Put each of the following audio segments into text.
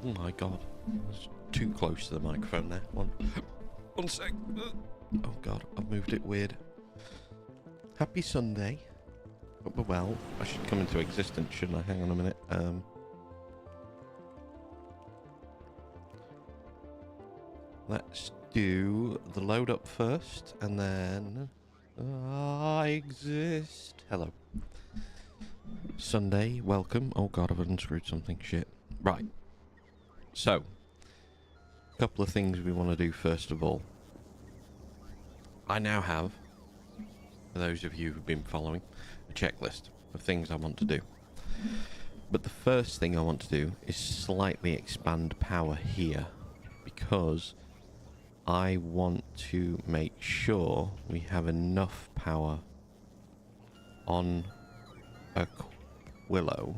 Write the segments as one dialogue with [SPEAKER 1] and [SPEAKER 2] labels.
[SPEAKER 1] Oh my god. That's too close to the microphone there. One sec. Oh god, I've moved it weird. Happy Sunday. Hope we're well. I should come into existence, shouldn't I? Hang on a minute. Let's do the load up first, and then I exist. Hello. Sunday, welcome. Oh god, I've unscrewed something. Shit. Right. So, a couple of things we want to do first of all. I now have, for those of you who've been following, a checklist of things I want to do. But the first thing I want to do is slightly expand power here, because I want to make sure we have enough power on a willow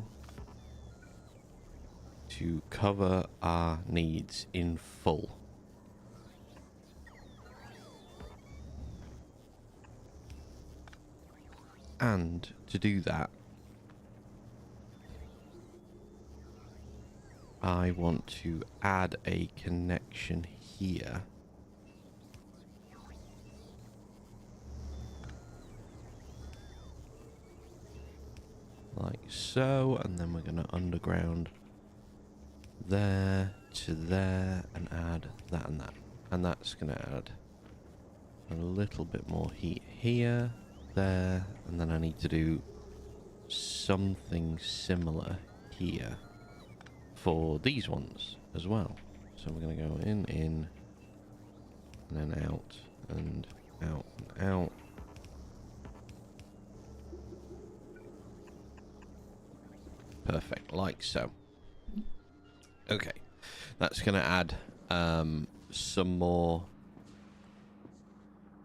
[SPEAKER 1] to cover our needs in full. And to do that, I want to add a connection here. Like so, and then we're going to underground there to there and add that and that. And that's going to add a little bit more heat here, there, and then I need to do something similar here for these ones as well. So we're going to go in, and then out, and out, and out. Perfect, like so. Okay, that's going to add some more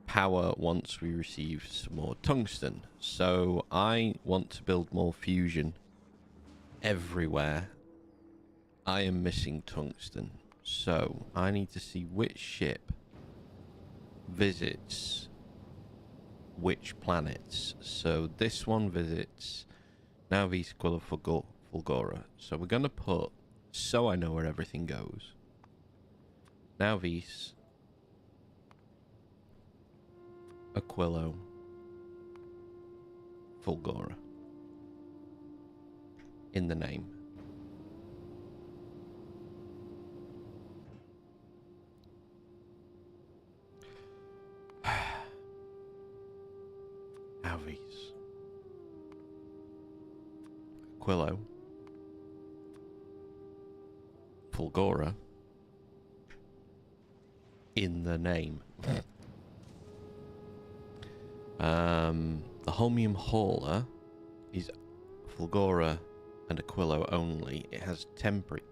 [SPEAKER 1] power once we receive some more tungsten. So I want to build more fusion everywhere. I am missing tungsten, so I need to see which ship visits which planets. So this one visits Navis Fulgora. So we're going to put, so I know where everything goes, Navis, Aquilo, Fulgora in the name. Navis, Aquilo, Fulgora in the name. The Holmium Hauler is Fulgora and Aquilo only. It has temporary.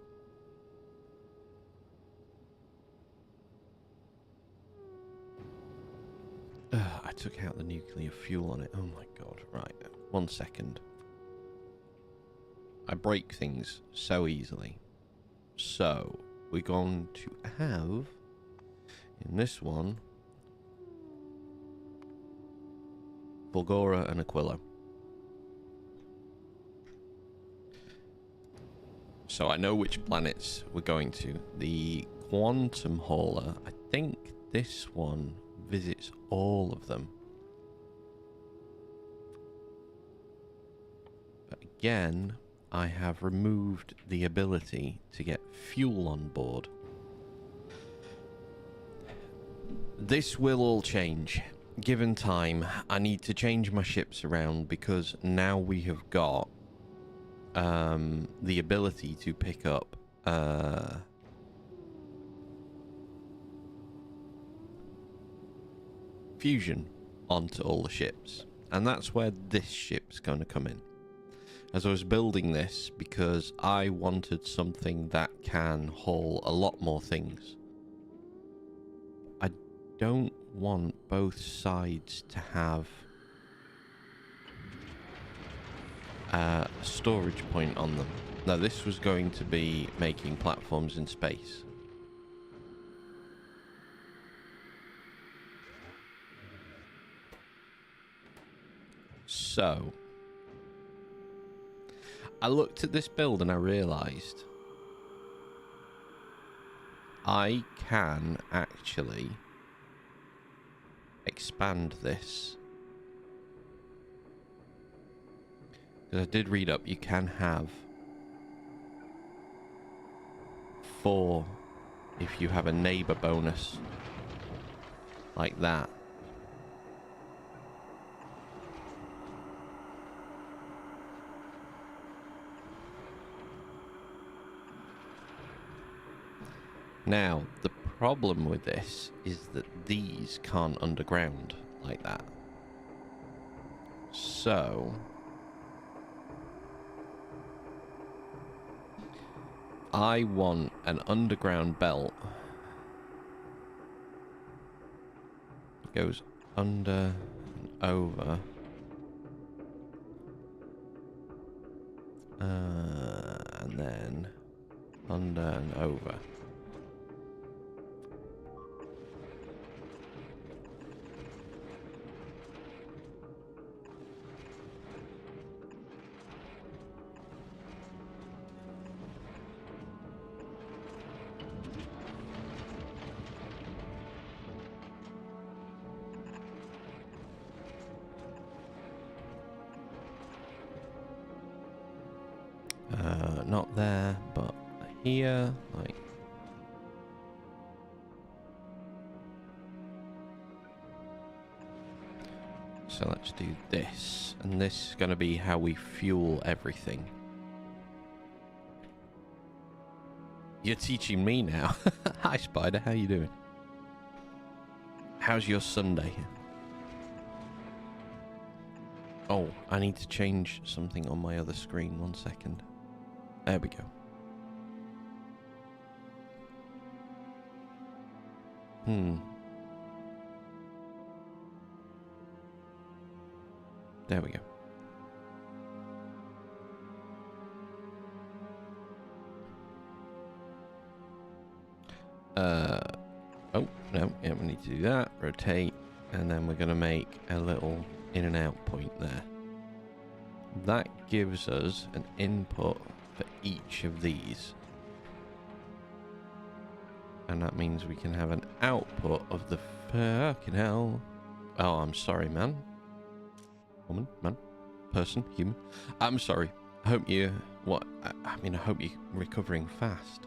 [SPEAKER 1] I took out the nuclear fuel on it. Oh my god. Right. 1 second. I break things so easily. So, we're going to have, in this one, Fulgora and Aquilo. So I know which planets we're going to. The Quantum Hauler, I think this one visits all of them. But again, I have removed the ability to get fuel on board. This will all change. Given time, I need to change my ships around because now we have got the ability to pick up fusion onto all the ships. And that's where this ship's going to come in. As I was building this, because I wanted something that can haul a lot more things. I don't want both sides to have a storage point on them. Now, this was going to be making platforms in space. So, I looked at this build and I realised I can actually expand this. Because I did read up, you can have 4 if you have a neighbor bonus like that. Now, the problem with this is that these can't underground like that. So I want an underground belt. It goes under and over. And then under and over. Not there, but here, like. So let's do this, and this is going to be how we fuel everything. You're teaching me now. Hi, Spider. How you doing? How's your Sunday? Oh, I need to change something on my other screen. 1 second. There we go. There we go. Oh, no, yeah, we need to do that. Rotate, and then we're going to make a little in and out point there. That gives us an input for each of these. And that means we can have an output of the fucking hell. Oh, I'm sorry, man. Woman, man, person, human. I'm sorry. I hope you, I mean, I hope you're recovering fast.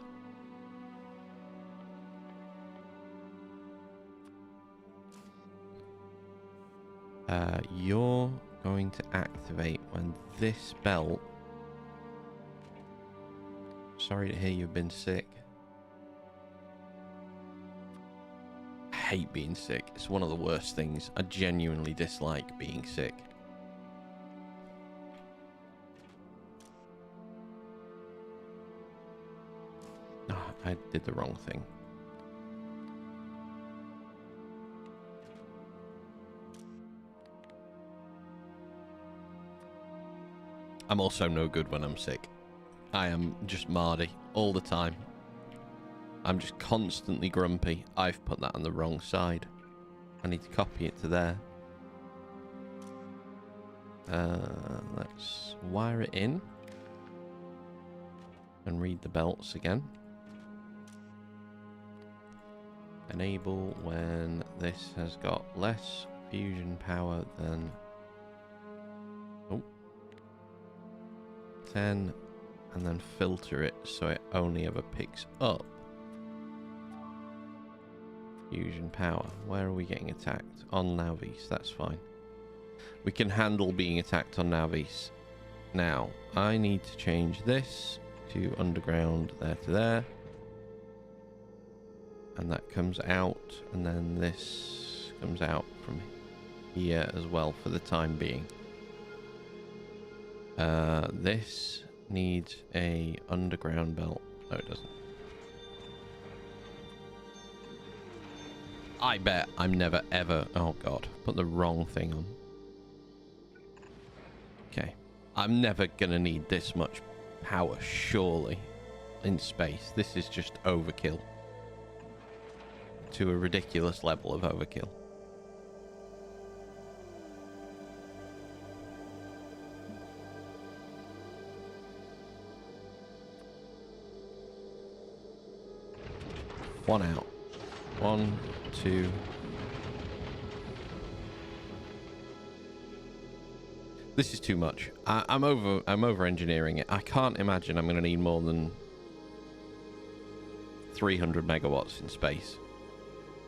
[SPEAKER 1] You're going to activate when this belt... Sorry to hear you've been sick. I hate being sick. It's one of the worst things. I genuinely dislike being sick. Oh, I did the wrong thing. I'm also no good when I'm sick. I am just Mardy all the time. I'm just constantly grumpy. I've put that on the wrong side. I need to copy it to there. Let's wire it in. And read the belts again. Enable when this has got less fusion power than... 10, and then filter it so it only ever picks up fusion power. Where are we getting attacked? On Nauvis, that's fine. We can handle being attacked on Nauvis. Now, I need to change this to underground there to there. And that comes out, and then this comes out from here as well for the time being. This needs a underground belt. No, it doesn't. I bet I'm never ever... Oh, God. Put the wrong thing on. Okay. I'm never gonna need this much power, surely, in space. This is just overkill. To a ridiculous level of overkill. One out. 1, 2. This is too much. I'm over engineering it. I can't imagine I'm going to need more than 300 megawatts in space.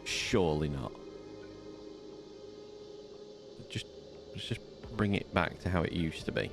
[SPEAKER 1] Surely not. Let's just bring it back to how it used to be.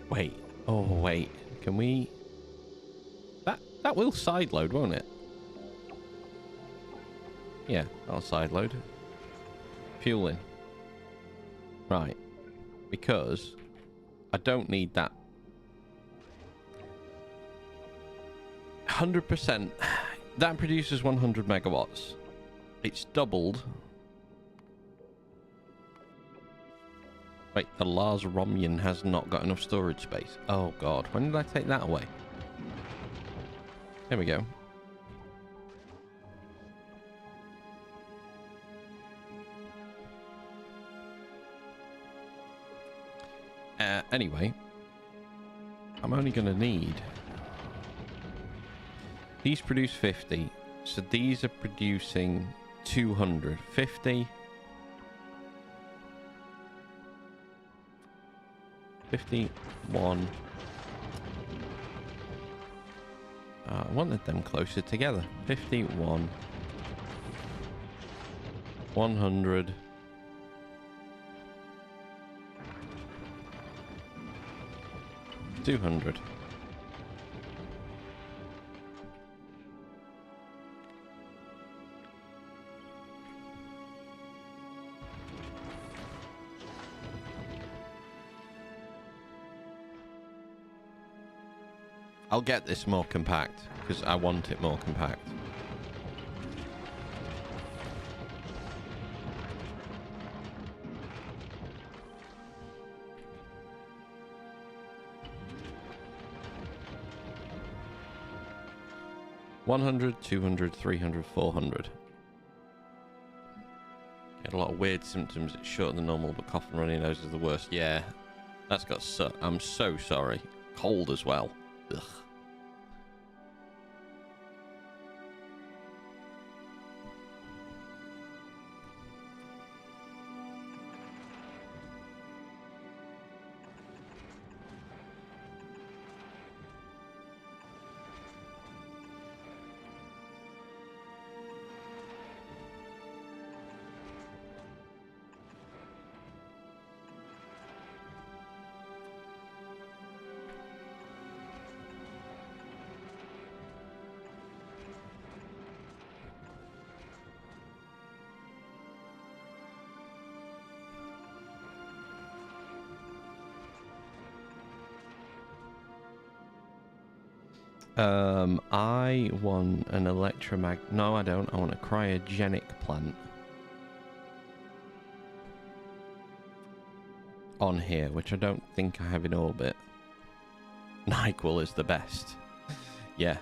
[SPEAKER 1] Wait. Oh, wait. Can we... That will side load, won't it? Yeah, that'll side load. Fueling. Right. Because I don't need that. 100%. That produces 100 megawatts. It's doubled. Wait, the Lars Romian has not got enough storage space. Oh god, when did I take that away? There we go. Anyway, I'm only going to need... These produce 50, so these are producing 200. 50... 51. I wanted them closer together. 51. 100. 200. I'll get this more compact, because I want it more compact. $100, $200, $300, $400. Get a lot of weird symptoms. It's shorter than normal, but cough and runny nose is the worst. Yeah, that's got I'm so sorry. Cold as well. Ugh. I want an No, I don't. I want a cryogenic plant on here, which I don't think I have in orbit. NyQuil is the best. Yeah.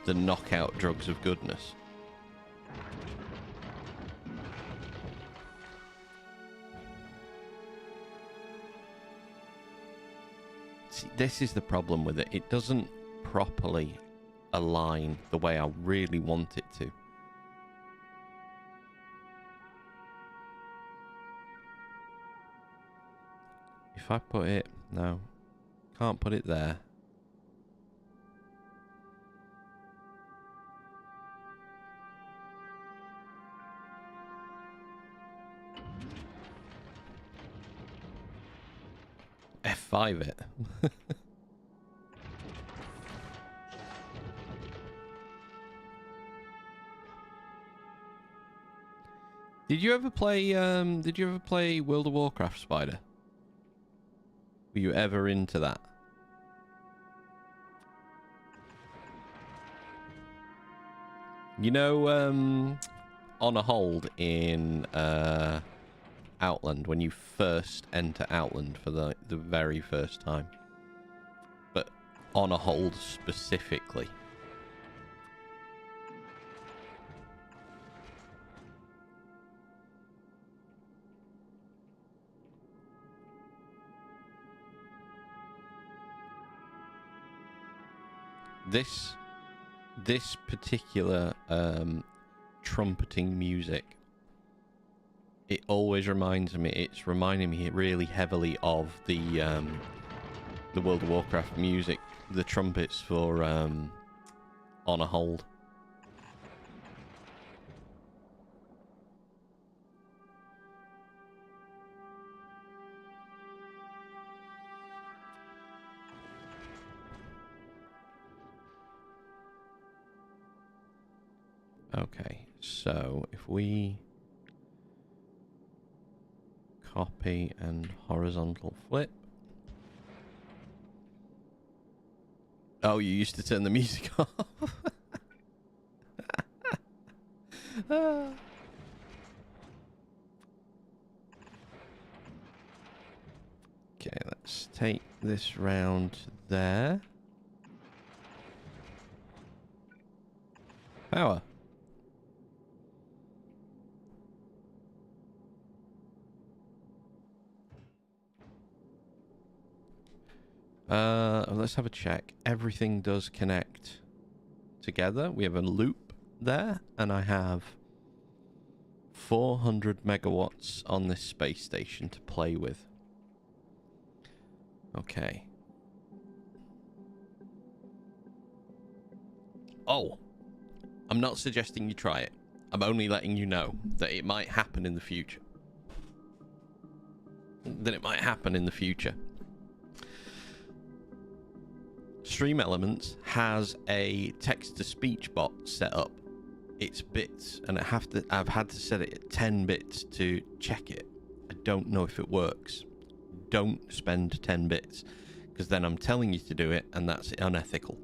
[SPEAKER 1] The knockout drugs of goodness. This is the problem with it. It doesn't properly align the way I really want it to. If I put it... No. Can't put it there. F5 it. Did you ever play World of Warcraft, Spider? Were you ever into that? You know, on a hold in Outland when you first enter Outland for the very first time. But on a hold specifically. This particular trumpeting music, it always reminds me, it's reminding me really heavily of the World of Warcraft music, the trumpets for On a Hold. Okay, so if we copy and horizontal flip. Oh, you used to turn the music off. Okay, let's take this round there. Power. Let's have a check. Everything does connect together. We have a loop there, and I have 400 megawatts on this space station to play with. Okay. Oh, I'm not suggesting you try it. I'm only letting you know that it might happen in the future. Stream Elements has a text-to-speech bot set up. It's bits, and I've had to set it at 10 bits to check it. I don't know if it works. Don't spend 10 bits, because then I'm telling you to do it, and that's unethical.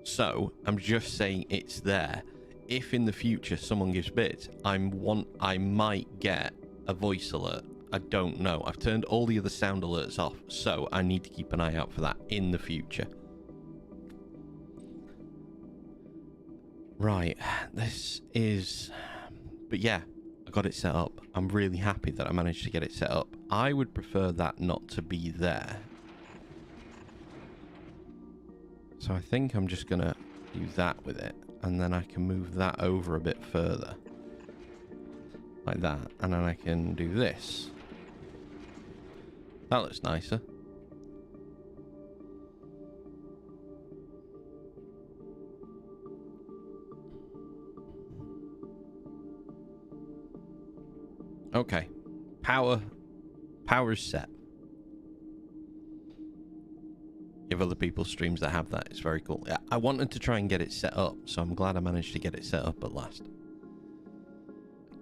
[SPEAKER 1] So I'm just saying it's there. If in the future someone gives bits, I might get a voice alert. I don't know. I've turned all the other sound alerts off, so I need to keep an eye out for that in the future. Right, this is... But yeah, I got it set up. I'm really happy that I managed to get it set up. I would prefer that not to be there. So I think I'm just going to do that with it. And then I can move that over a bit further. Like that. And then I can do this. That looks nicer. Okay. Power is set. You have other people's streams that have that. It's very cool. I wanted to try and get it set up, so I'm glad I managed to get it set up at last.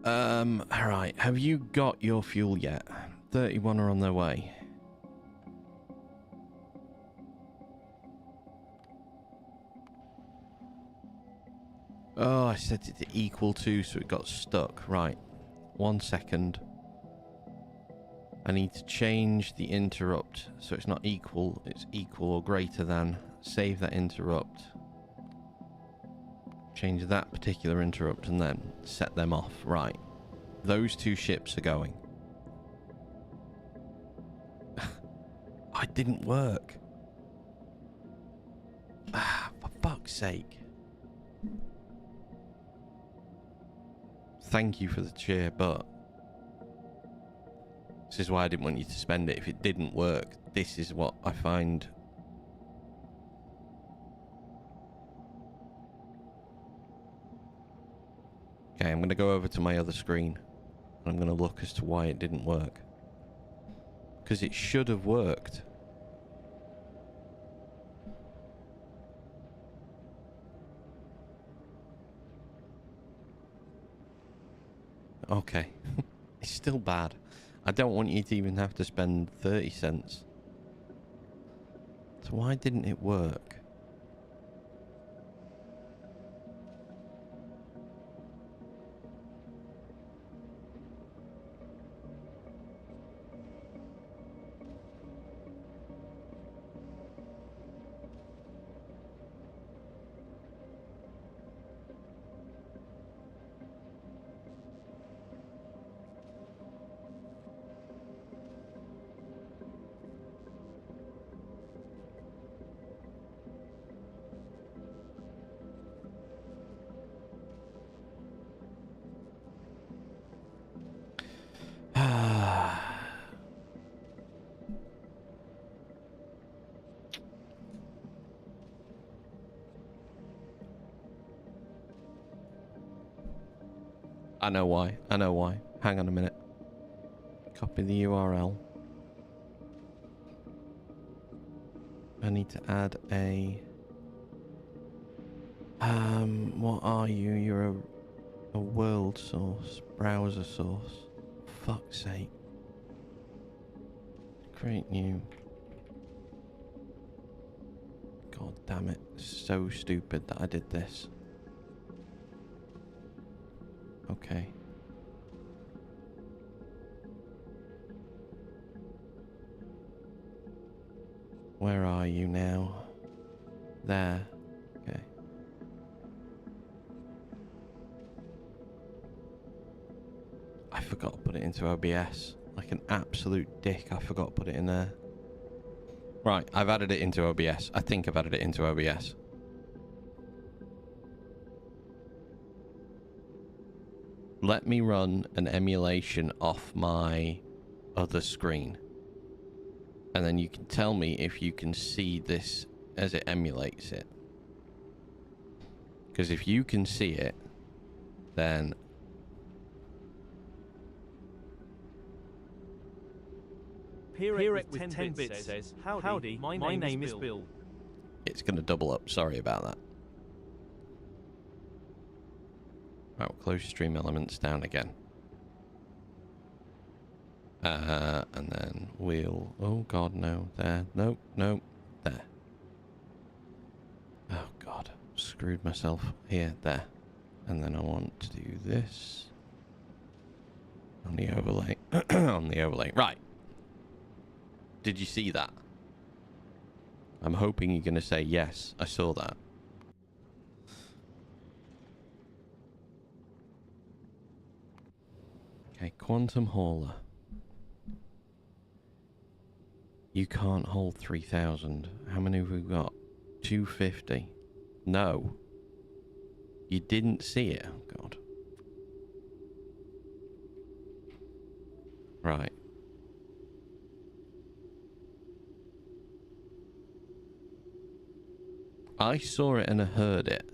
[SPEAKER 1] Alright. Have you got your fuel yet? 31 are on their way. Oh, I set it to equal to, so it got stuck. Right. 1 second. I need to change the interrupt so it's not equal, it's equal or greater than. Save that interrupt. Change that particular interrupt and then set them off. Right. Those two ships are going. Oh, it didn't work. Ah, for fuck's sake. Thank you for the cheer, but this is why I didn't want you to spend it. If it didn't work, this is what I find. Okay, I'm going to go over to my other screen. And I'm going to look as to why it didn't work. Because it should have worked. Okay. It's still bad. I don't want you to even have to spend 30 cents. So why didn't it work? I know why. I know why. Hang on a minute. Copy the URL. I need to add a... what are you? You're a world source. Browser source. Fuck's sake. Create new. God damn it. So stupid that I did this. Okay. Where are you now? There. Okay. I forgot to put it into OBS. Like an absolute dick, I forgot to put it in there. Right, I've added it into OBS. I think I've added it into OBS. Let me run an emulation off my other screen. And then you can tell me if you can see this as it emulates it. Because if you can see it, then...
[SPEAKER 2] Here with 10 bits says, Howdy, my name is Bill.
[SPEAKER 1] It's going to double up. Sorry about that. Right, we'll close stream elements down again. And then we'll... Oh, God, no. There. Nope, nope. There. Oh, God. Screwed myself. Here, there. And then I want to do this. On the overlay. On the overlay. Right. Did you see that? I'm hoping you're going to say, yes, I saw that. Okay, quantum hauler. You can't hold 3,000. How many have we got? 250. No. You didn't see it. Oh, God. Right. I saw it and I heard it.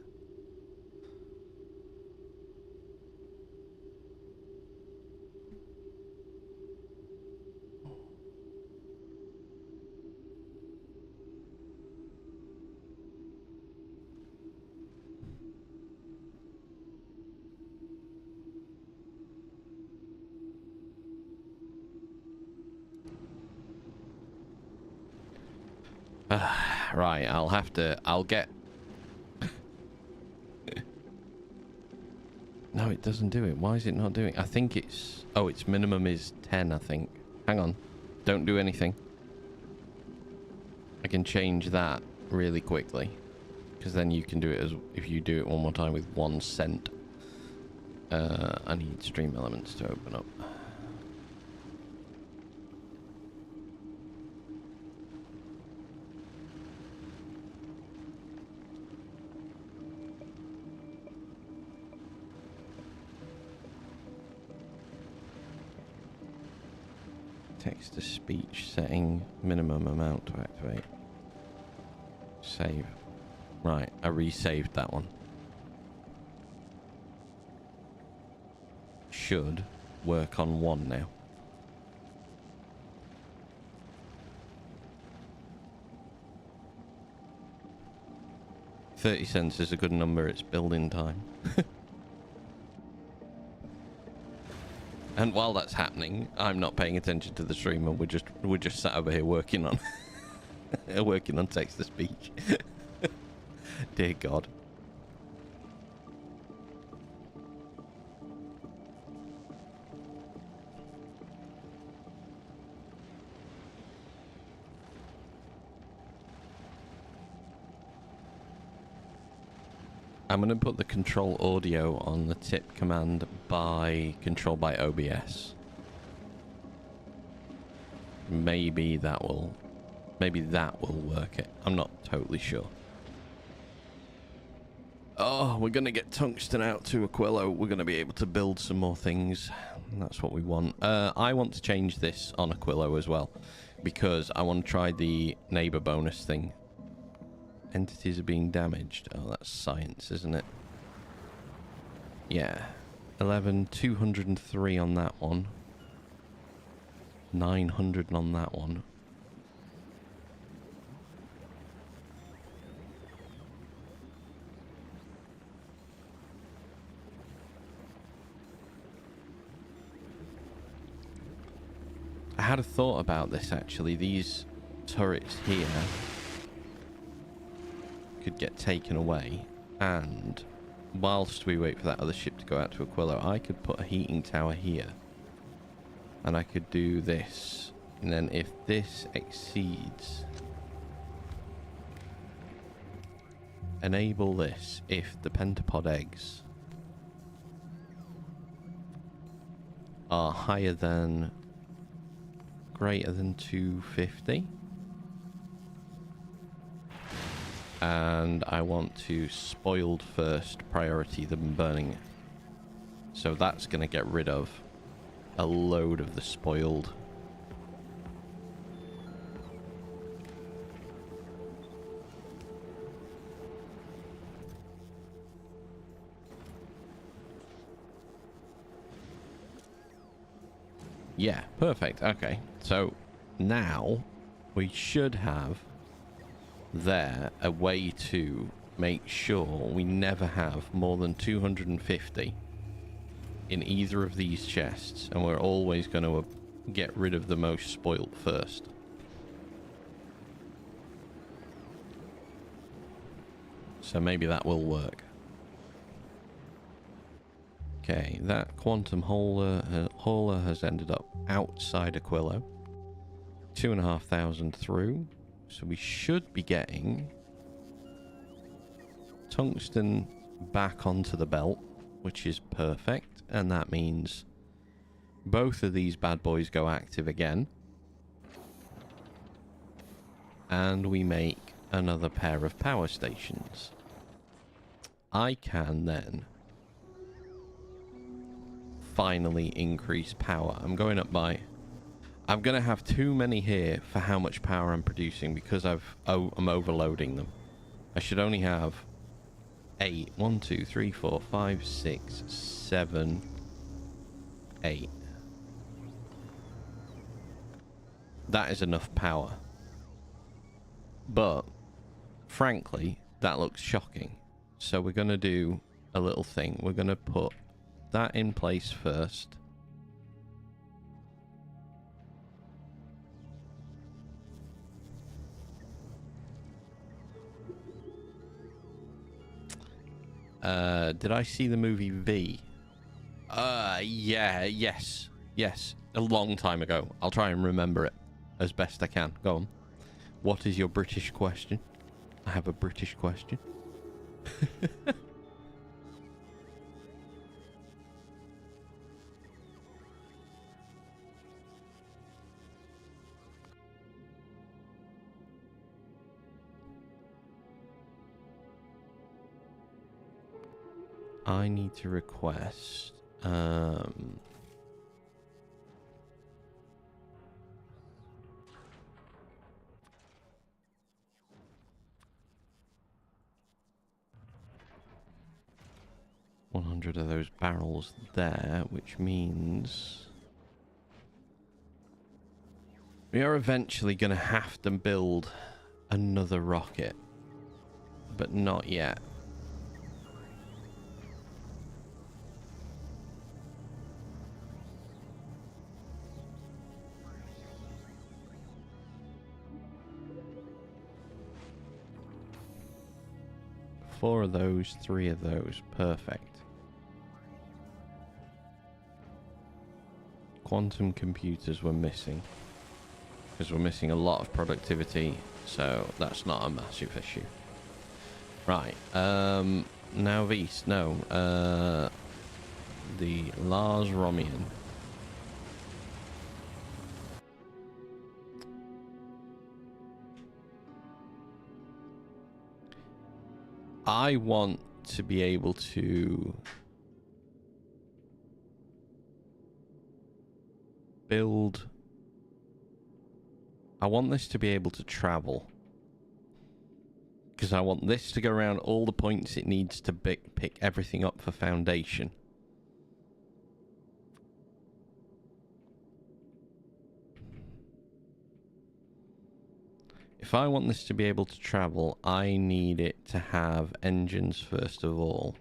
[SPEAKER 1] Right, I'll get... No, it doesn't do it. Why is it not doing? I think it's... Oh, its minimum is 10, I think. Hang on. Don't do anything. I can change that really quickly. Because then you can do it as... If you do it one more time with 1 cent. I need stream elements to open up. Text to speech setting minimum amount to activate. Save. Right, I resaved that one. Should work on 1 now. $0.30 is a good number, it's building time. And while that's happening, I'm not paying attention to the stream, and we're just sat over here working on working on text to speech. Dear God. I'm going to put the control audio on the tip command by control by OBS. Maybe that will work it. I'm not totally sure. Oh, we're going to get tungsten out to Aquilo. We're going to be able to build some more things. That's what we want. I want to change this on Aquilo as well, because I want to try the neighbor bonus thing. Entities are being damaged. Oh, that's science, isn't it? Yeah. 11, 203 on that one. 900 on that one. I had a thought about this actually. These turrets here could get taken away, and whilst we wait for that other ship to go out to Aquilo, I could put a heating tower here, and I could do this, and then if this exceeds, enable this if the pentapod eggs are higher than, greater than 250. And I want to spoiled first priority them burning. So that's going to get rid of a load of the spoiled. Yeah, perfect. Okay, so now we should have there a way to make sure we never have more than 250 in either of these chests, and we're always going to get rid of the most spoilt first. So maybe that will work. Okay, that quantum hauler has ended up outside Aquilo. 2,500 through. So we should be getting tungsten back onto the belt, which is perfect. And that means both of these bad boys go active again. And we make another pair of power stations. I can then finally increase power. I'm going up by... I'm going to have too many here for how much power I'm producing because I'm overloading them. I should only have 8. 1, 2, 3, 4, 5, 6, 7, 8. That is enough power. But, frankly, that looks shocking. So we're going to do a little thing. We're going to put that in place first. Did I see the movie V? Yeah, yes. A long time ago. I'll try and remember it as best I can. Go on. What is your British question? I have a British question. I need to request 100 of those barrels there, which means we are eventually going to have to build another rocket, but not yet. Four of those, 3 of those, perfect. Quantum computers were missing because we're missing a lot of productivity, so that's not a massive issue. Right, now East, no, the Lars Romian. I want to be able to build... I want this to be able to travel. Because I want this to go around all the points it needs to pick everything up for foundation. If I want this to be able to travel, I need it to have engines first of all.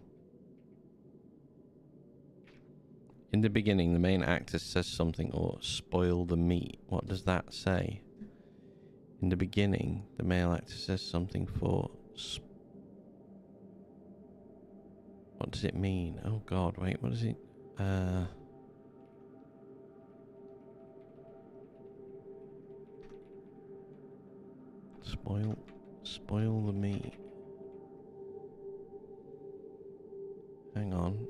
[SPEAKER 1] In the beginning, the main actor says something, or spoil the meat. What does that say? In the beginning, the male actor says something for... What does it mean? Oh god, wait, what is it? Spoil the meat. Hang on.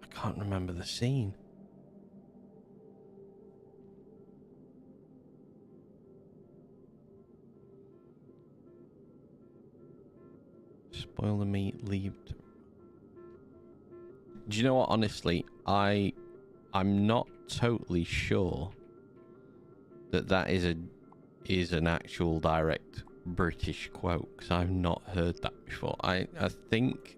[SPEAKER 1] I can't remember the scene. Spoil the meat, leave. Do you know what? Honestly, I'm not totally sure that is an actual direct British quote, because I've not heard that before. I think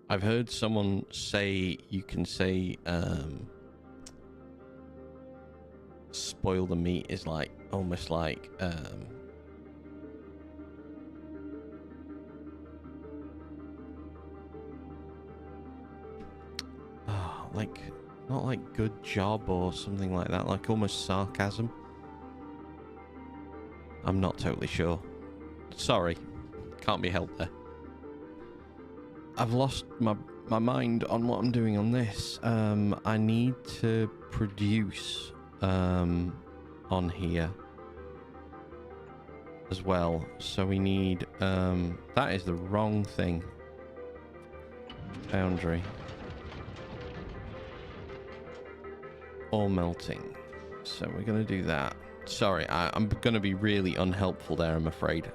[SPEAKER 1] I've heard someone say you can say spoil the meat is like almost like like not like good job or something like that, like almost sarcasm. I'm not totally sure. Sorry, can't be helped there. I've lost my mind on what I'm doing on this. I need to produce on here as well, so we need that is the wrong thing. Foundry. Ore melting. So we're going to do that. Sorry, I'm going to be really unhelpful there, I'm afraid.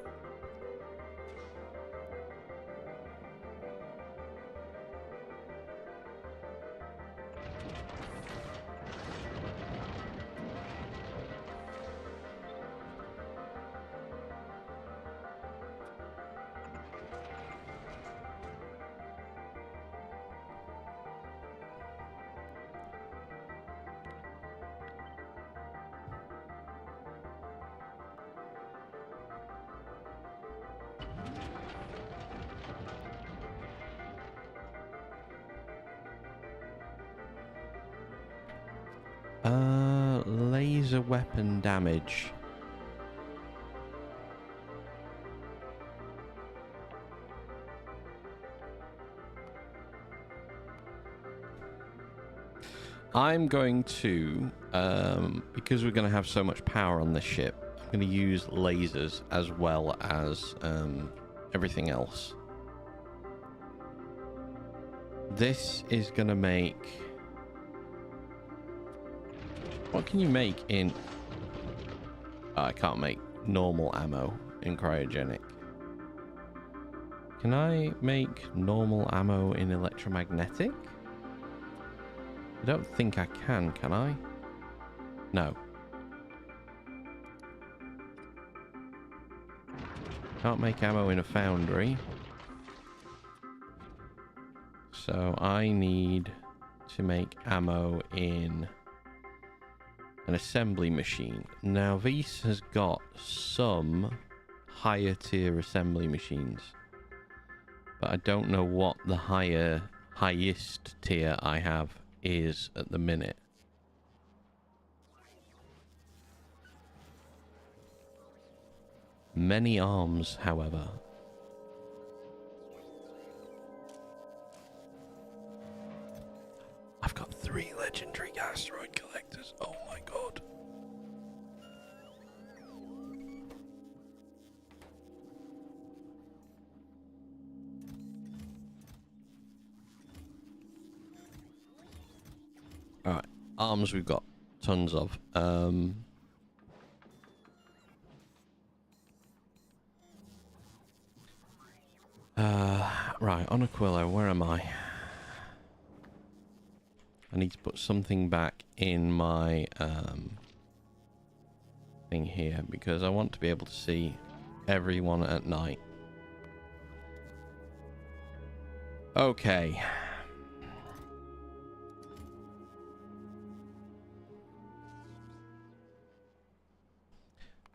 [SPEAKER 1] Laser weapon damage. I'm going to, because we're going to have so much power on this ship, I'm going to use lasers as well as everything else. This is going to make... What can you make in... Oh, I can't make normal ammo in cryogenic. Can I make normal ammo in electromagnetic? I don't think I can I? No. Can't make ammo in a foundry. So I need to make ammo in an assembly machine. Now Vise has got some higher tier assembly machines, but I don't know what the highest tier I have is at the minute. Many arms, however. I've got 3 legendary asteroid collectors. Oh my god. Alright, arms we've got tons of. Right, on Aquila, where am I? I need to put something back in my thing here because I want to be able to see everyone at night. Okay.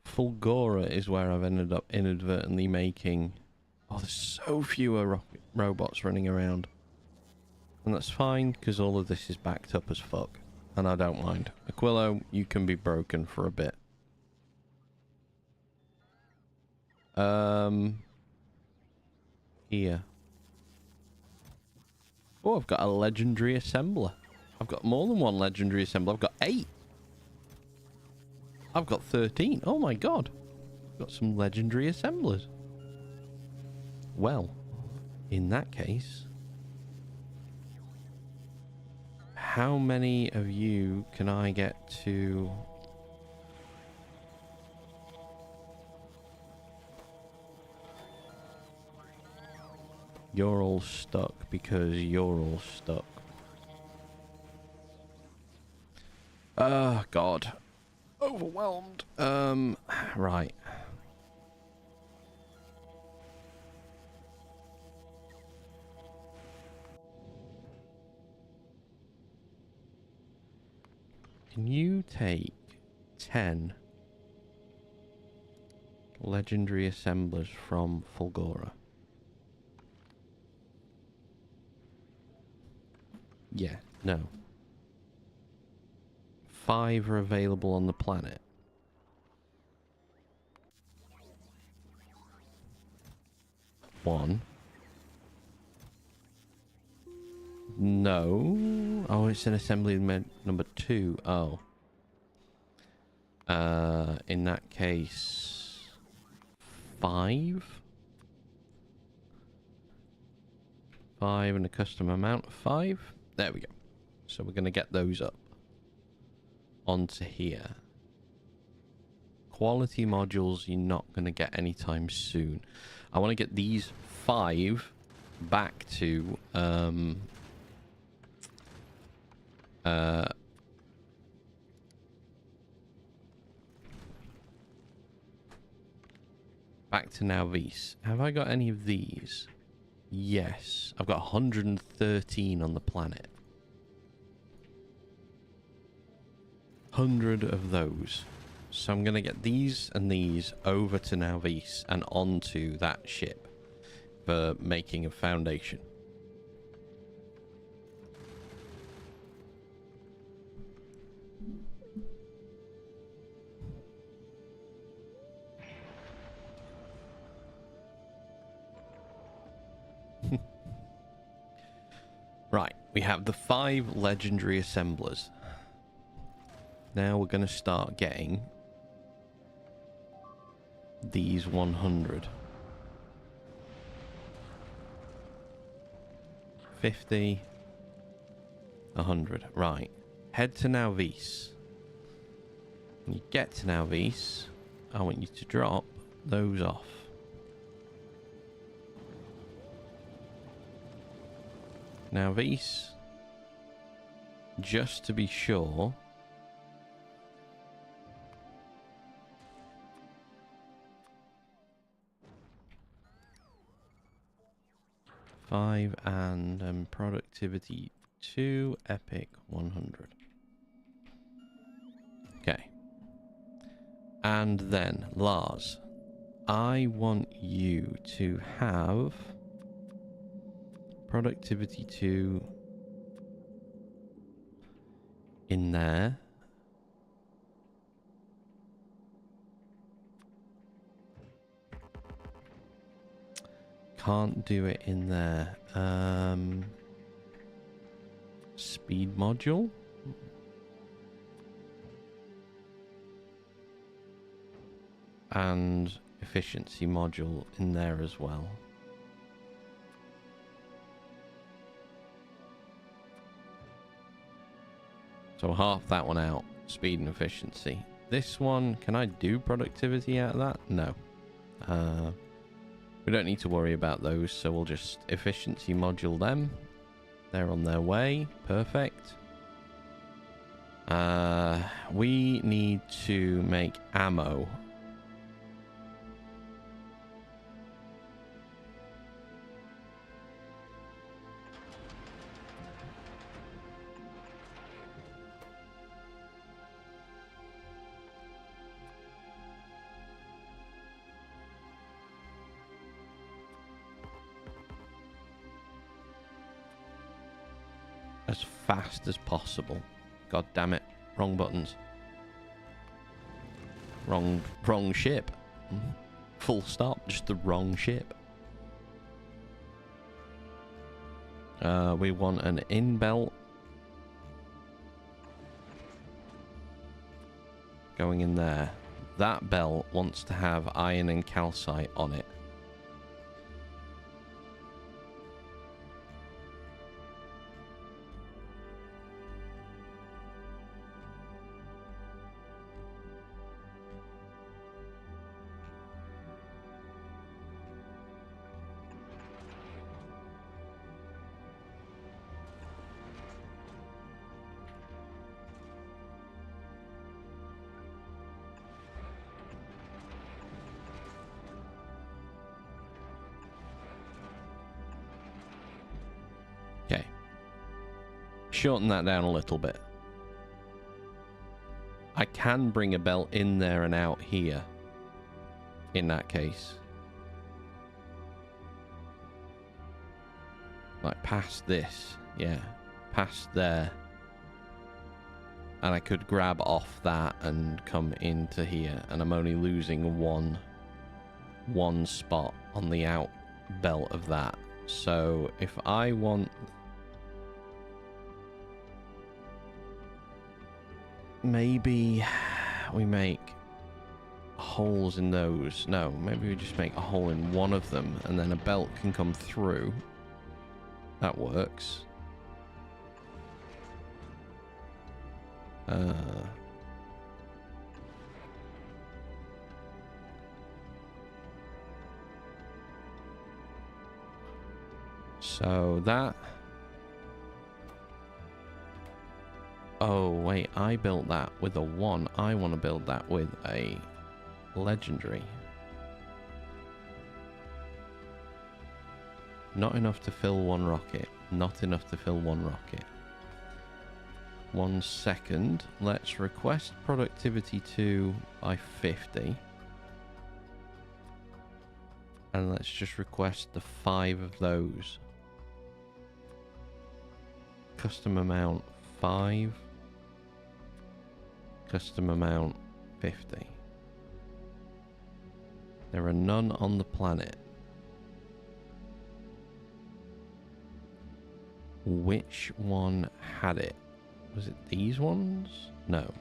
[SPEAKER 1] Fulgora is where I've ended up inadvertently making... Oh, there's so fewer robots running around. And that's fine, because all of this is backed up as fuck. And I don't mind. Aquilo, you can be broken for a bit. Here. Oh, I've got a legendary assembler. I've got more than one legendary assembler. I've got 8. I've got 13. Oh my god. I've got some legendary assemblers. Well, in that case, how many of you can I get to... You're all stuck because you're all stuck. God. Overwhelmed. Right. Can you take 10 legendary assemblers from Fulgora? Yeah, no. 5 are available on the planet. One. No. Oh, it's an assembly number 2. Oh. In that case, 5? 5 and a custom amount of 5. There we go. So we're going to get those up onto here. Quality modules you're not going to get anytime soon. I want to get these 5 back to back to Nauvis. Have I got any of these? Yes. I've got 113 on the planet. 100 of those. So I'm going to get these and these over to Nauvis and onto that ship for making a foundation. Right, we have the 5 legendary assemblers. Now we're going to start getting these 100. 50. 100. Right. Head to Nauvis. When you get to Nauvis, I want you to drop those off. Nauvis. Just to be sure... 5 and productivity 2, epic 100. Okay. And then, Lars, I want you to have productivity 2 in there. Can't do it in there. Speed module. And efficiency module in there as well. So half that one out. Speed and efficiency. This one, can I do productivity out of that? No. We don't need to worry about those, so we'll just efficiency module them. They're on their way. Perfect. We need to make ammo. As fast as possible. God damn it. Wrong buttons. Wrong ship. Full stop. Just the wrong ship. We want an in belt. Going in there. That belt wants to have iron and calcite on it. Okay. Shorten that down a little bit. I can bring a belt in there and out here. In that case. Like past this. Yeah. Past there. And I could grab off that and come into here. And I'm only losing one spot on the out belt of that. So if I want... Maybe we make holes in those. No, maybe we just make a hole in one of them and then a belt can come through. That works. So that... Oh, wait, I built that with a 1. I want to build that with a legendary. Not enough to fill one rocket. Not enough to fill one rocket. 1 second. Let's request productivity 2 by 50. And let's just request the 5 of those. Custom amount 5. Custom amount 50. There are none on the planet. Which one had it? Was it these ones? No.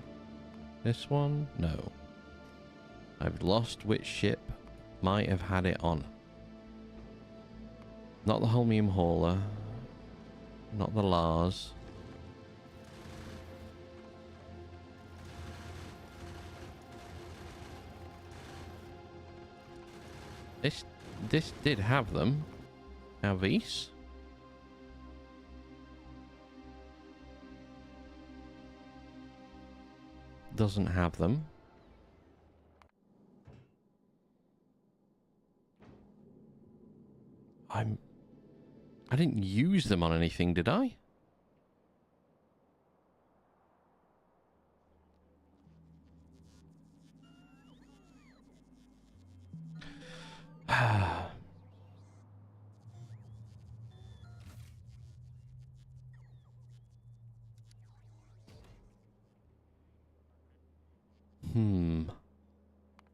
[SPEAKER 1] This one? No. I've lost which ship might have had it on. Not the Holmium Hauler. Not the Lars. This did have them. Alvis? Doesn't have them. I didn't use them on anything, did I?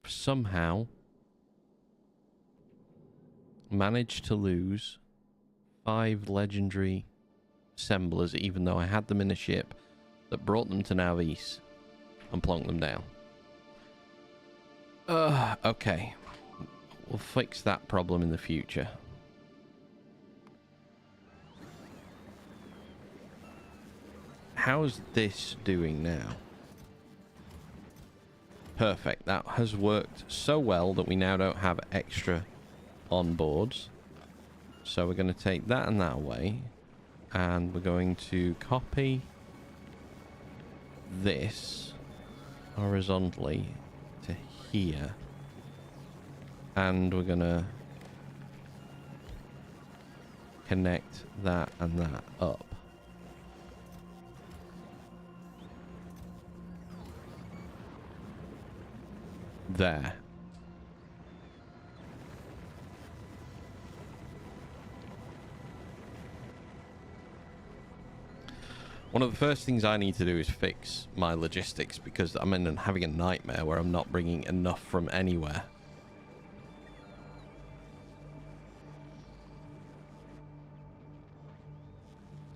[SPEAKER 1] Somehow managed to lose 5 legendary assemblers, even though I had them in a ship that brought them to Navis and plonked them down. Okay. We'll fix that problem in the future. How's this doing now? Perfect. That has worked so well that we now don't have extra onboards. So we're going to take that and that away. And we're going to copy this horizontally to here. And we're gonna connect that and that up. There. One of the first things I need to do is fix my logistics, because I'm having a nightmare where I'm not bringing enough from anywhere.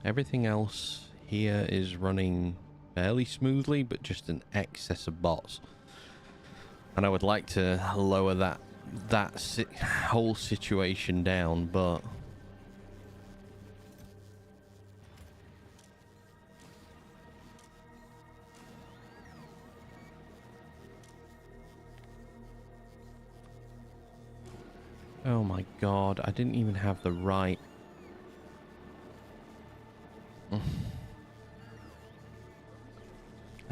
[SPEAKER 1] Everything else here is running fairly smoothly, but just an excess of bots. And I would like to lower that whole situation down, but oh my god, I didn't even have the right. I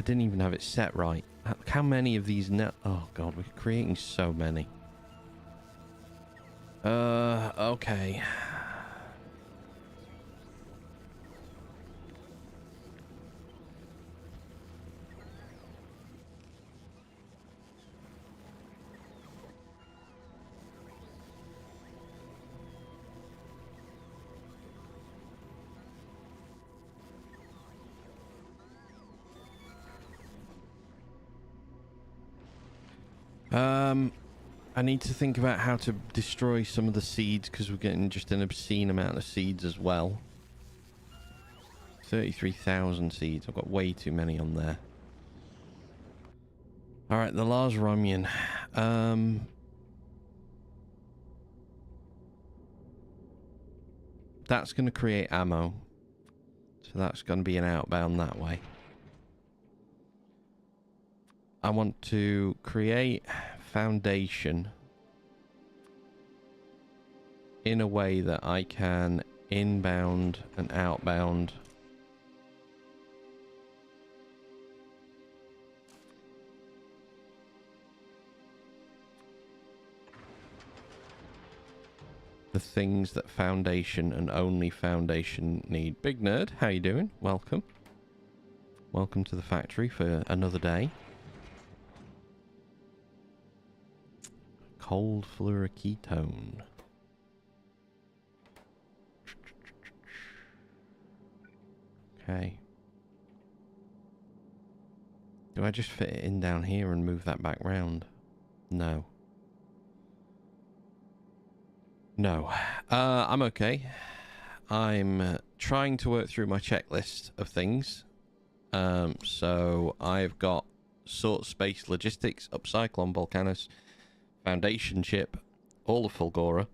[SPEAKER 1] didn't even have it set right. How many of these now? Oh god, we're creating so many. Okay. I need to think about how to destroy some of the seeds, because we're getting just an obscene amount of seeds as well. 33,000 seeds. I've got way too many on there. Alright, the Lars Romian. That's going to create ammo. So that's going to be an outbound that way. I want to create foundation in a way that I can inbound and outbound the things that foundation and only foundation need. Big Nerd, how you doing? Welcome. Welcome to the factory for another day. Cold fluoroketone. Okay. Do I just fit it in down here and move that back round? No. No. I'm okay. I'm trying to work through my checklist of things. So I've got sort space logistics, upcycle on Volcanus, foundation chip, all of Fulgora,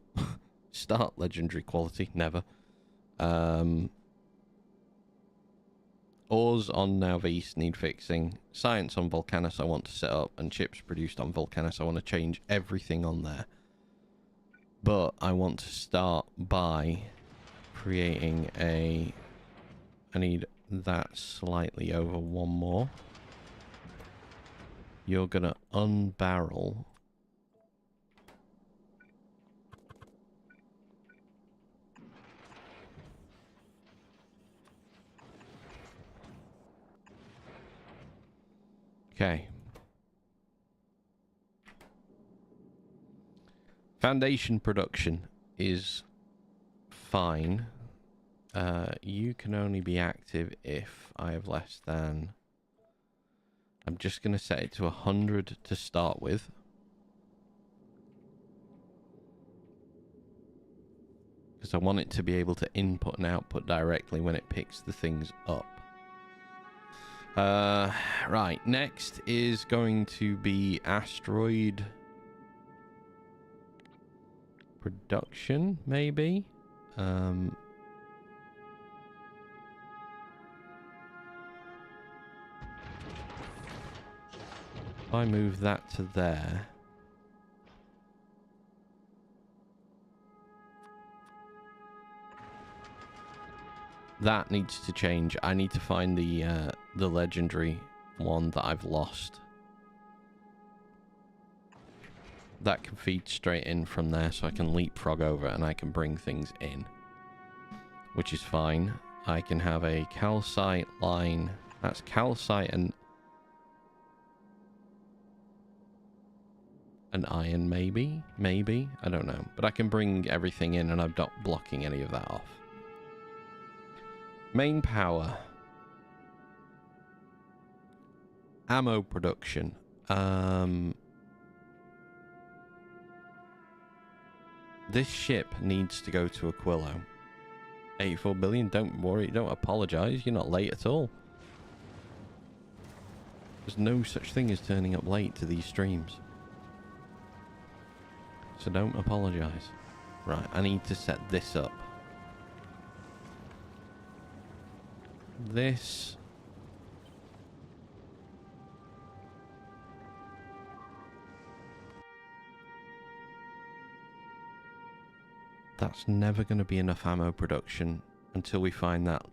[SPEAKER 1] start legendary quality, never. Ores on Nauvis need fixing, science on Volcanus I want to set up, and chips produced on Volcanus I want to change everything on there. But I want to start by creating a... I need that slightly over one more. You're gonna unbarrel. Okay. Foundation production is fine. You can only be active if I have less than... I'm just going to set it to 100 to start with. Because I want it to be able to input and output directly when it picks the things up. Right, next is going to be asteroid production, maybe? If I move that to there... That needs to change. I need to find the legendary one that I've lost. That can feed straight in from there, so I can leapfrog over and I can bring things in, which is fine. I can have a calcite line. That's calcite and an iron, maybe? Maybe? I don't know. But I can bring everything in and I'm not blocking any of that off. Main power. Ammo production. This ship needs to go to Aquilo. 84 billion, don't worry, don't apologize. You're not late at all. There's no such thing as turning up late to these streams. So don't apologize. Right, I need to set this up. This... That's never going to be enough ammo production until we find that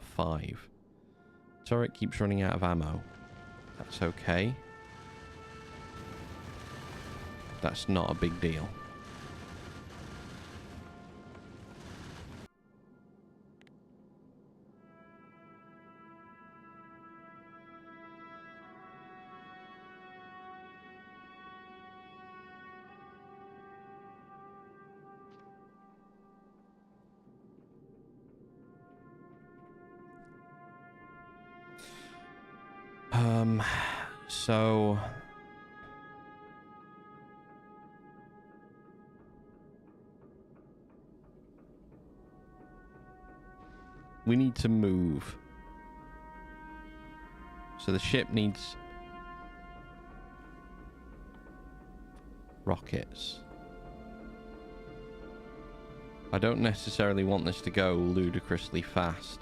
[SPEAKER 1] 5. Turret keeps running out of ammo. That's okay. That's not a big deal. So we need to move. So the ship needs rockets. I don't necessarily want this to go ludicrously fast.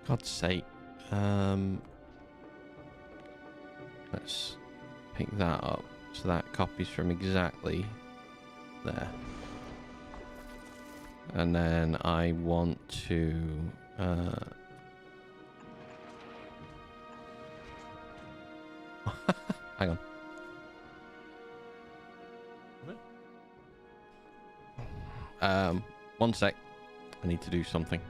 [SPEAKER 1] God's sake. Let's pick that up. So that copies from exactly there. And then I want to... hang on. One sec. I need to do something.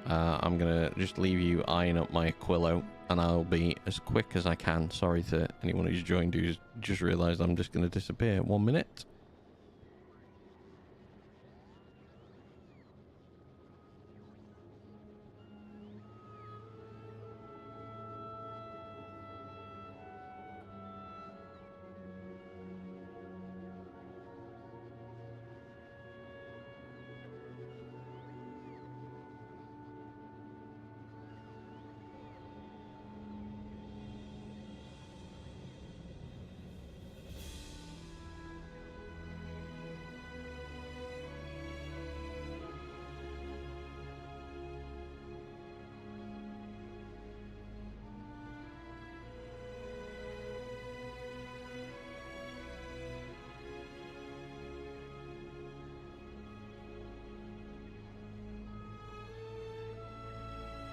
[SPEAKER 1] I'm gonna just leave you eyeing up my Aquilo, and I'll be as quick as I can. Sorry to anyone who's joined who's just realised I'm just gonna disappear. 1 minute.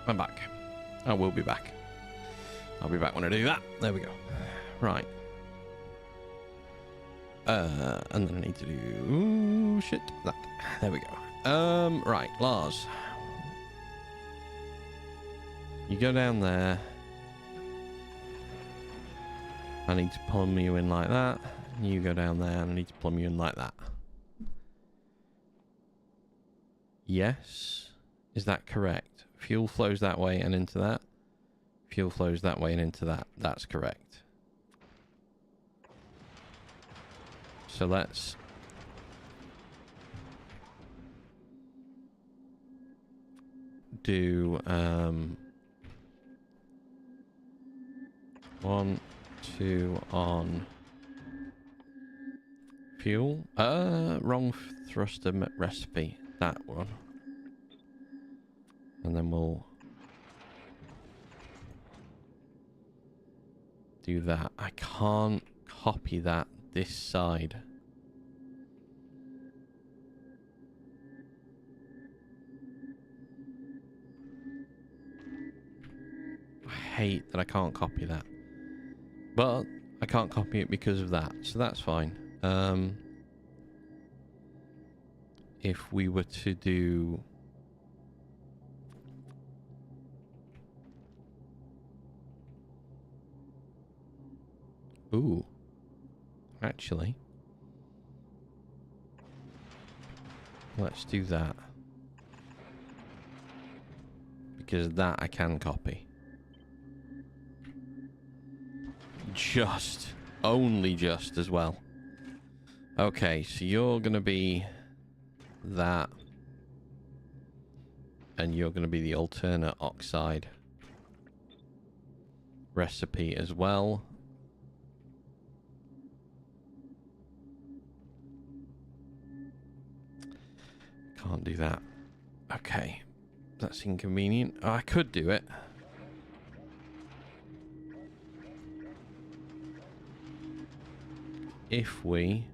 [SPEAKER 1] I'm back. I will be back. I'll be back when I do that. There we go. Right. And then I need to do shit. That. There we go. Right, Lars. You go down there. I need to plumb you in like that. You go down there and I need to plumb you in like that. Yes. Is that correct? Fuel flows that way and into that. Fuel flows that way and into that. That's correct. So let's do 1, 2 on fuel. Wrong thruster recipe. That one. And then we'll do that. I can't copy that this side. I hate that I can't copy that. But I can't copy it because of that. So that's fine. If we were to do... Ooh. Actually. Let's do that. Because that I can copy. Just. Only just as well. Okay, so you're going to be that. And you're going to be the alternate oxide recipe as well. Can't do that. Okay. That's inconvenient. Oh, I could do it. If we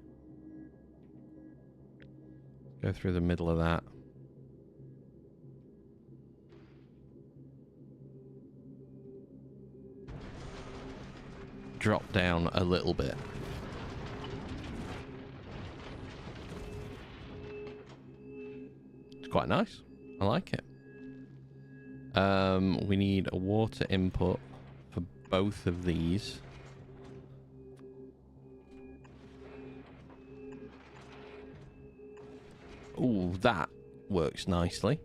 [SPEAKER 1] go through the middle of that. Drop down a little bit. It's quite nice. I like it. We need a water input for both of these. Ooh, that works nicely.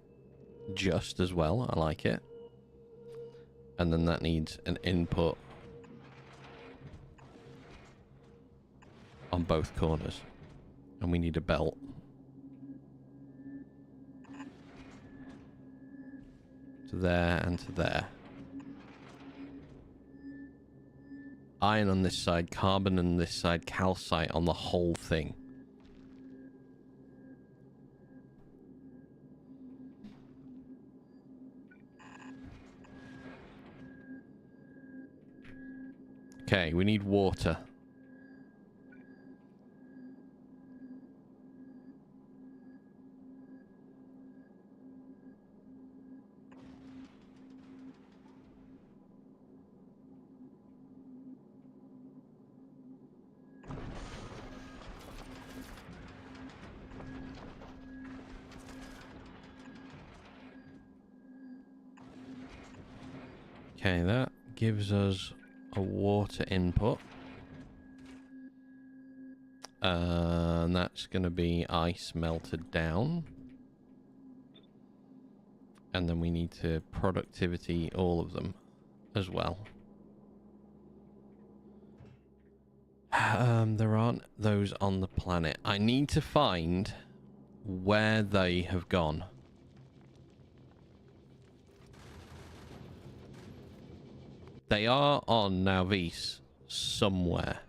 [SPEAKER 1] Just as well. I like it. And then that needs an input on both corners. And we need a belt. To there and to there. Iron on this side, carbon on this side, calcite on the whole thing. Okay, we need water. Okay, that gives us a water input. And that's going to be ice melted down. And then we need to productivity all of them as well. There aren't those on the planet. I need to find where they have gone. They are on Nauvis somewhere.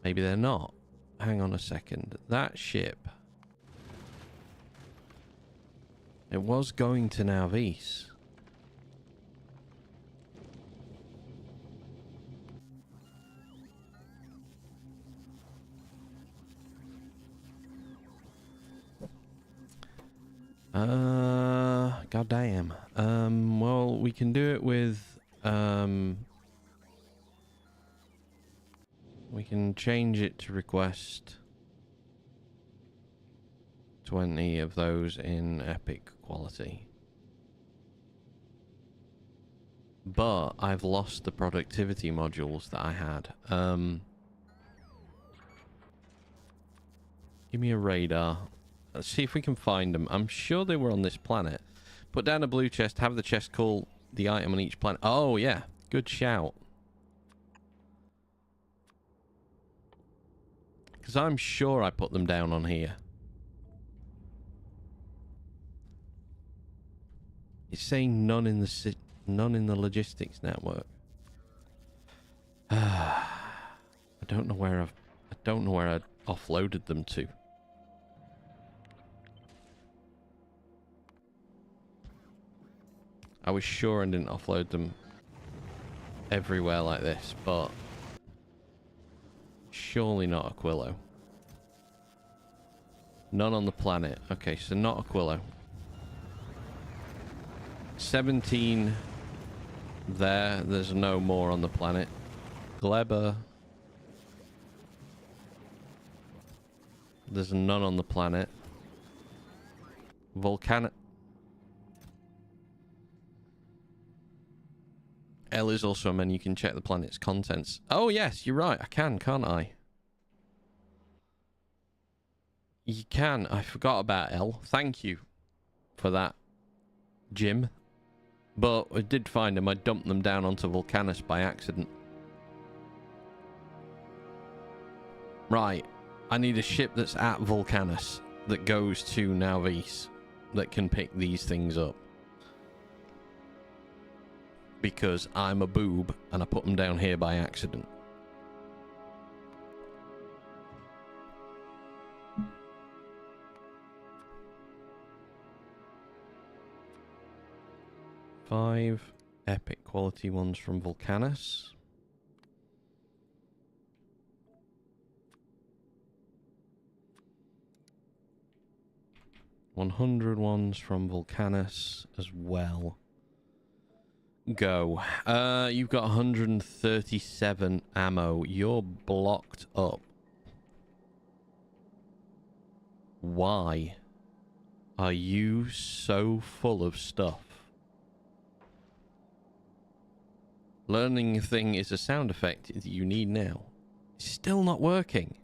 [SPEAKER 1] Maybe they're not. Hang on a second. That ship. It was going to Nauvis. Goddamn. Well, we can do it with, we can change it to request 20 of those in epic quality. But I've lost the productivity modules that I had. Give me a radar. Let's see if we can find them. I'm sure they were on this planet. Put down a blue chest. Have the chest call the item on each planet. Oh, yeah. Good shout. Because I'm sure I put them down on here. It's saying none in the logistics network. I don't know where I offloaded them to. I was sure I didn't offload them everywhere like this, but surely not Aquilo. None on the planet. Okay, so not Aquilo. 17 there. There's no more on the planet. Gleber. There's none on the planet. L is also a menu. You can check the planet's contents. Oh, yes, you're right. I can, can't I? You can. I forgot about L. Thank you for that, Jim. But I did find them. I dumped them down onto Vulcanus by accident. Right. I need a ship that's at Vulcanus that goes to Nauvis that can pick these things up. Because I'm a boob and I put them down here by accident. Five epic quality ones from Vulcanus. 100 ones from Vulcanus as well. Go. You've got 137 ammo. You're blocked up. Why are you so full of stuff? Learning thing is a sound effect that you need now. It's still not working.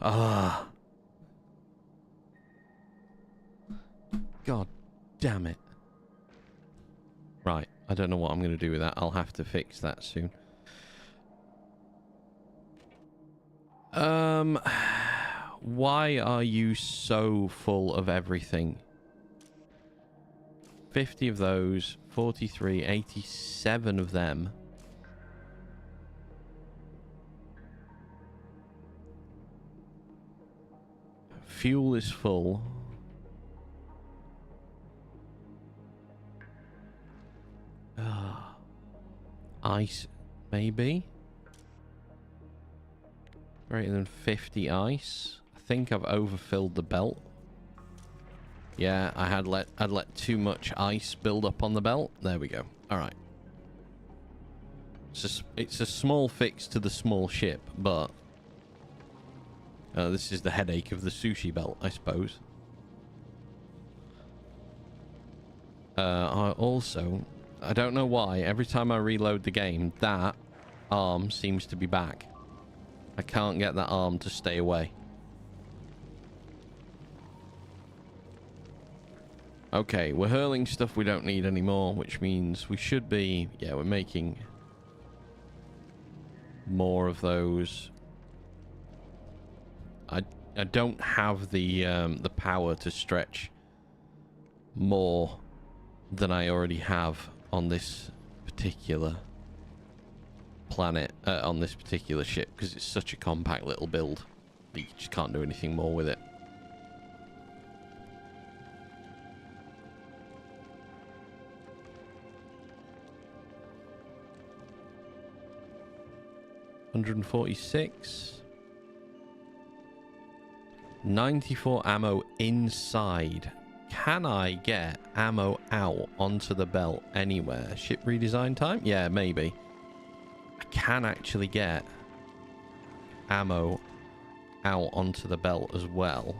[SPEAKER 1] Ah. God damn it. Right, I don't know what I'm going to do with that. I'll have to fix that soon. Why are you so full of everything? 50 of those, 43, 87 of them. Fuel is full. Ice, maybe? Greater than 50 ice. I think I've overfilled the belt. Yeah, I'd let too much ice build up on the belt. There we go. Alright. It's a small fix to the small ship, but... this is the headache of the sushi belt, I suppose. I don't know why, every time I reload the game, that arm seems to be back. I can't get that arm to stay away. Okay, we're hurling stuff we don't need anymore, which means we should be... Yeah, we're making more of those. I don't have the power to stretch more than I already have on this particular planet, on this particular ship, because it's such a compact little build that you just can't do anything more with it. $146. 94 ammo inside. Can I get ammo out onto the belt anywhere? Ship redesign time? Yeah, maybe. I can actually get ammo out onto the belt as well.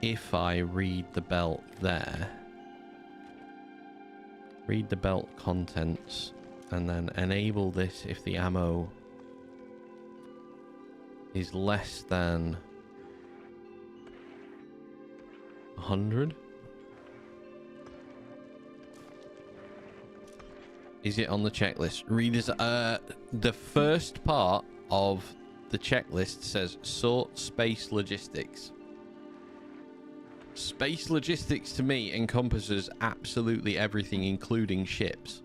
[SPEAKER 1] If I read the belt there. Read the belt contents and then enable this if the ammo is less than 100. Is it on the checklist? Readers, the first part of the checklist says sort space logistics. Space logistics to me encompasses absolutely everything, including ships.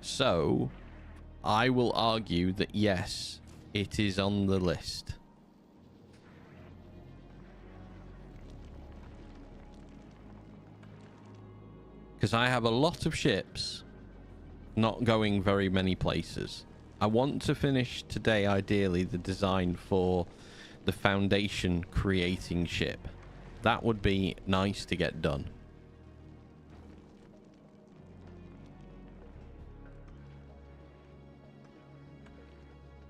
[SPEAKER 1] So, I will argue that yes, it is on the list. Because I have a lot of ships not going very many places. I want to finish today, ideally, the design for the Foundation creating ship. That would be nice to get done.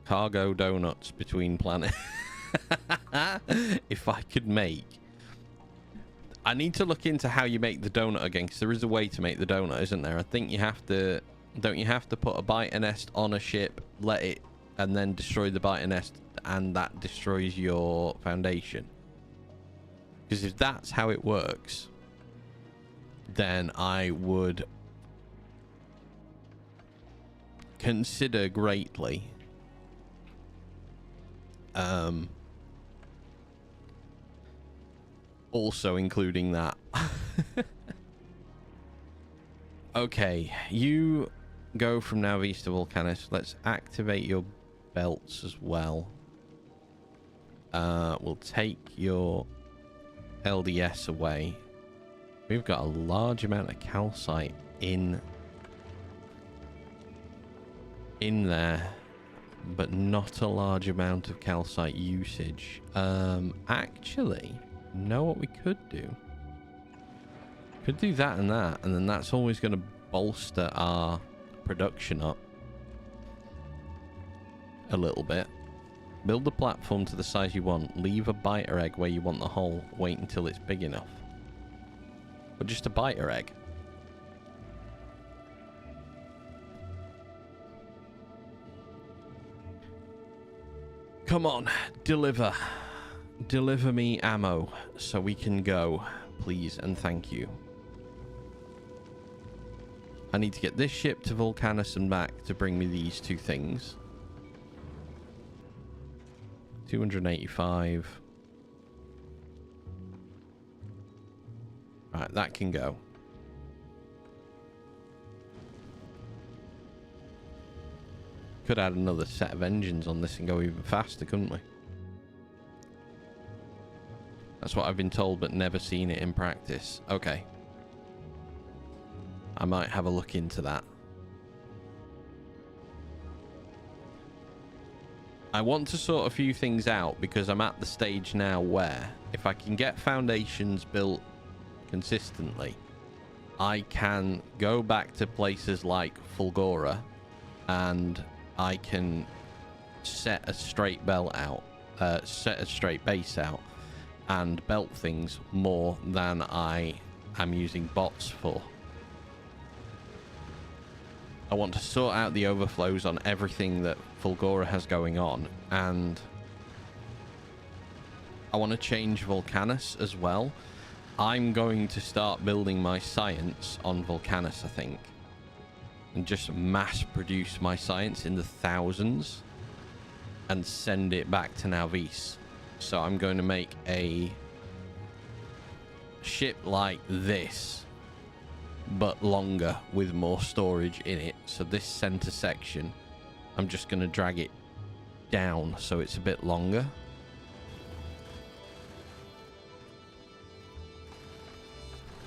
[SPEAKER 1] Cargo donuts between planets. If I could make... I need to look into how you make the donut again, because there is a way to make the donut, isn't there? I think you have to... Don't you have to put a biter nest on a ship, let it, and then destroy the biter nest, and that destroys your Foundation? Because if that's how it works, then I would consider greatly also including that. Okay, you go from now east to Volcanus. Let's activate your belts as well. We'll take your LDS away. We've got a large amount of calcite in there, but not a large amount of calcite usage. Actually, know what we could do? Could do that, and then that's always going to bolster our production up a little bit. Build the platform to the size you want. Leave a biter egg where you want the hole. Wait until it's big enough. But just a biter egg. Come on, deliver. Deliver me ammo so we can go, please and thank you. I need to get this ship to Volcanus and back to bring me these two things. 285. Right, that can go. Could add another set of engines on this and go even faster, couldn't we? That's what I've been told, but never seen it in practice. Okay. I might have a look into that. I want to sort a few things out because I'm at the stage now where if I can get foundations built consistently, I can go back to places like Fulgora and I can set a straight belt out, set a straight base out and belt things more than I am using bots for. I want to sort out the overflows on everything that Fulgora has going on, and I want to change Volcanus as well. I'm going to start building my science on Volcanus, I think, and just mass produce my science in the thousands and send it back to Nauvis. So I'm going to make a ship like this, but longer with more storage in it. So this center section, I'm just going to drag it down so it's a bit longer.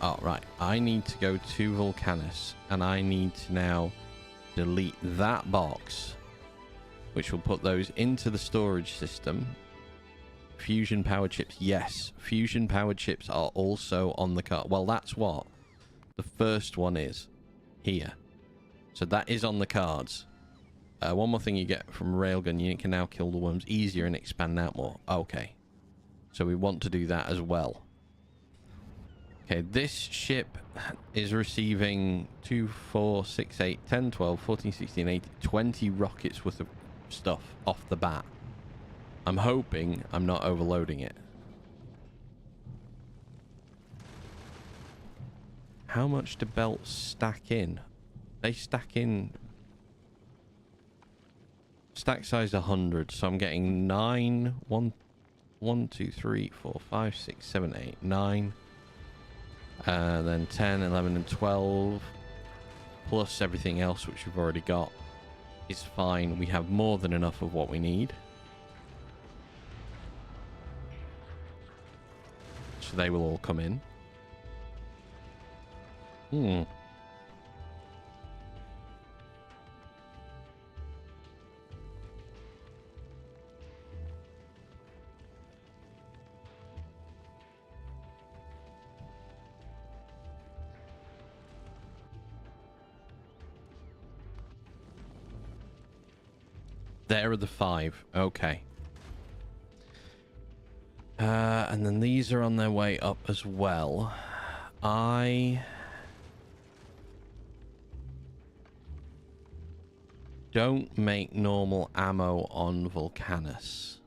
[SPEAKER 1] Oh, right. I need to go to Volcanus and I need to now delete that box, which will put those into the storage system. Fusion powered chips. Yes, fusion powered chips are also on the card. Well, that's what the first one is here. So that is on the cards. One more thing you get from Railgun, you can now kill the worms easier and expand out more. Okay. So we want to do that as well. Okay, this ship is receiving 2, 4, 6, 8, 10, 12, 14, 16, 18, 20 rockets worth of stuff off the bat. I'm hoping I'm not overloading it. How much do belts stack in? They stack in... Stack size 100, so I'm getting 9, 1, 2, 3, 4, 5, 6, 7, 8, 9. Then 10, 11, and 12. Plus everything else which we've already got is fine. We have more than enough of what we need. So they will all come in. There are the 5. Okay. And then these are on their way up as well. I don't make normal ammo on Vulcanus.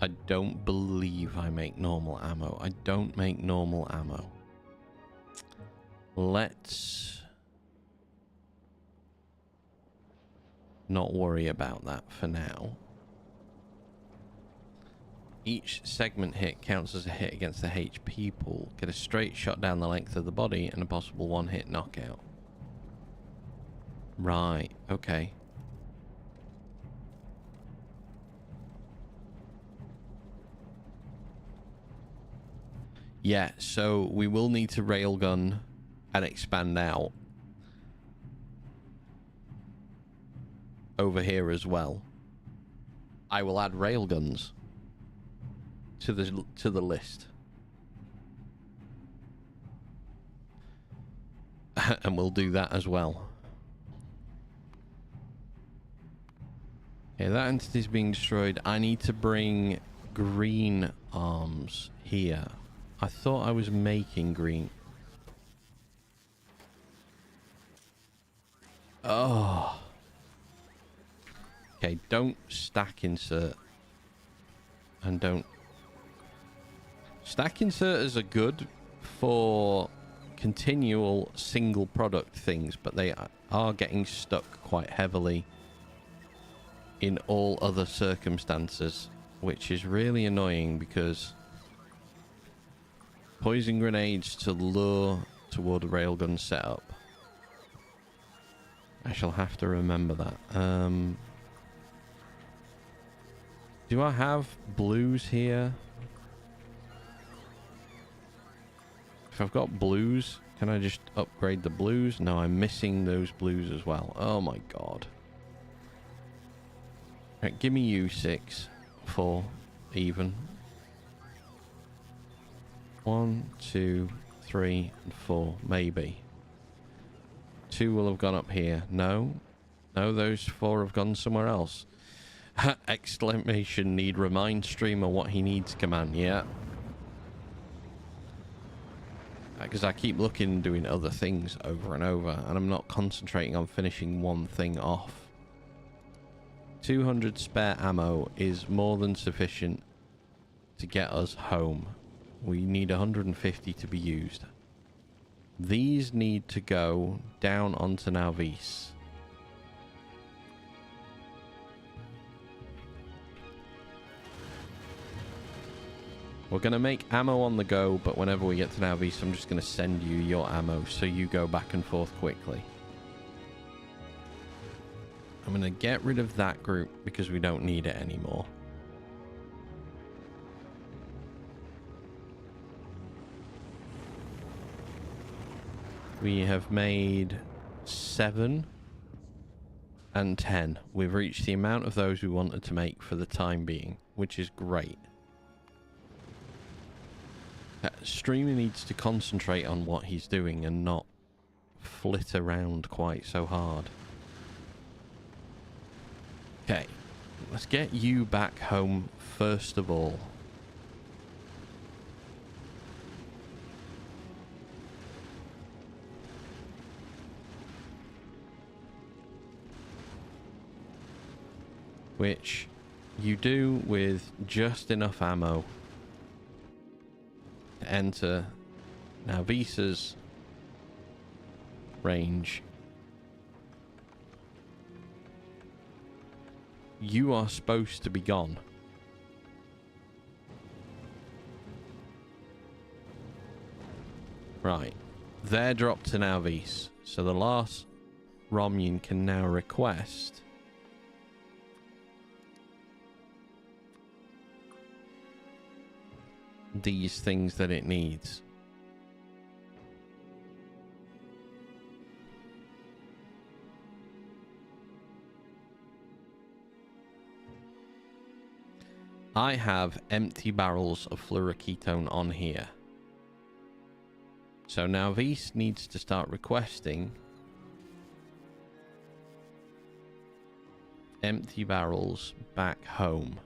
[SPEAKER 1] I don't believe I make normal ammo. I don't make normal ammo. Let's not worry about that for now. Each segment hit counts as a hit against the HP pool. Get a straight shot down the length of the body and a possible one-hit knockout. Right, okay. Yeah, so we will need to railgun and expand out over here as well. I will add railguns to the list. And we'll do that as well. Okay, that entity is being destroyed. I need to bring green arms here. I thought I was making green. Oh. Okay, don't stack insert. And don't... Stack inserters are good for continual single product things, but they are getting stuck quite heavily in all other circumstances, which is really annoying because poison grenades to lure toward a railgun setup. I shall have to remember that. Do I have blues here? If I've got blues, can I just upgrade the blues? No, I'm missing those blues as well. Oh my god. Right, give me you 6 for even. 1, 2, 3, and 4, maybe. 2 will have gone up here. No. No, those 4 have gone somewhere else. Exclamation need remind streamer what he needs command. Yeah. Because I keep looking and doing other things over and over, and I'm not concentrating on finishing one thing off. 200 spare ammo is more than sufficient to get us home. We need 150 to be used. These need to go down onto Nauvis. We're going to make ammo on the go, but whenever we get to Nauvis, I'm just going to send you your ammo so you go back and forth quickly. I'm going to get rid of that group because we don't need it anymore. We have made 7 and 10. We've reached the amount of those we wanted to make for the time being, which is great. Streamer needs to concentrate on what he's doing and not flit around quite so hard. Okay, let's get you back home first of all. which you do with just enough ammo to enter Navisa's range. You are supposed to be gone. Right. They're dropped to Navis. So the last Romulan can now request these things that it needs. I have empty barrels of fluoroketone on here. So now Vise needs to start requesting empty barrels back home.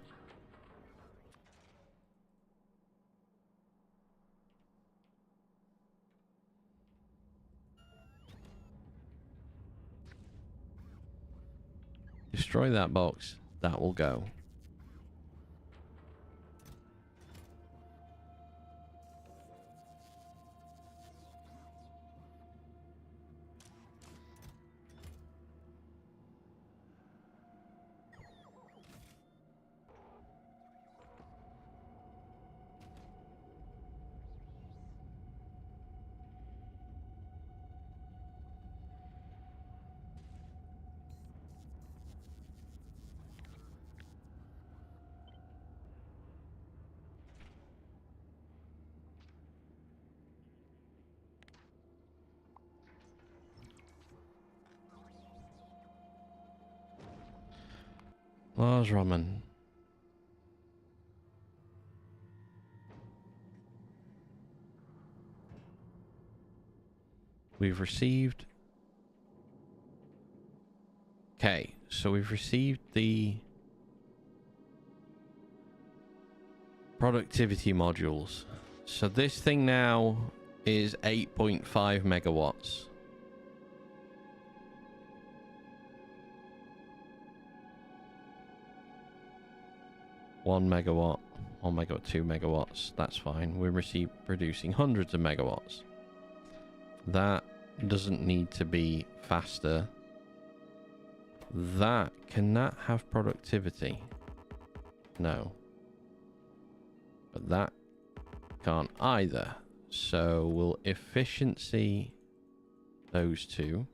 [SPEAKER 1] Destroy that box. That will go. Lars Raman. We've received... Okay, so we've received the productivity modules. So this thing now is 8.5 megawatts. One megawatt, 2 megawatts. That's fine. We're producing hundreds of megawatts. That doesn't need to be faster. That cannot have productivity. No. But that can't either. So we'll efficiency those two.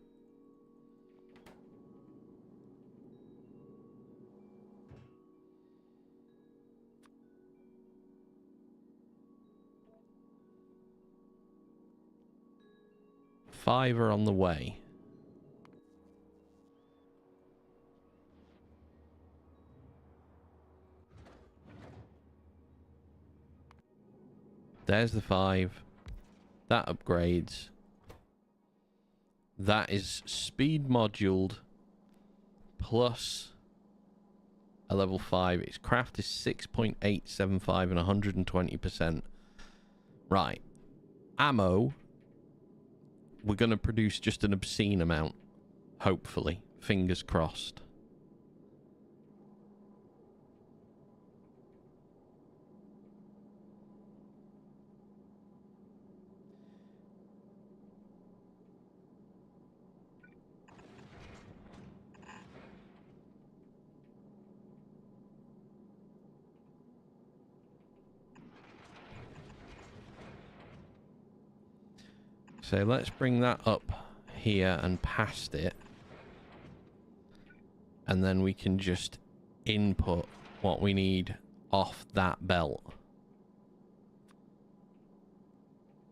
[SPEAKER 1] Five are on the way. There's the 5. That upgrades. That is speed moduled plus a level 5. Its craft is 6.875 and 120%. Right. Ammo. We're going to produce just an obscene amount. Hopefully. Fingers crossed. So let's bring that up here and past it. And then we can just input what we need off that belt.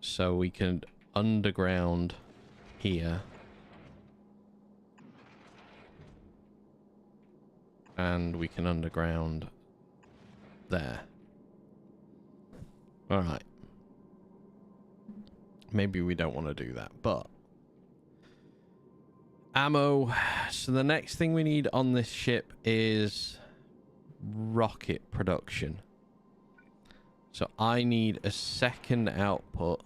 [SPEAKER 1] So we can underground here. And we can underground there. Alright. Maybe we don't want to do that, but... Ammo. So the next thing we need on this ship is rocket production. So I need a second output.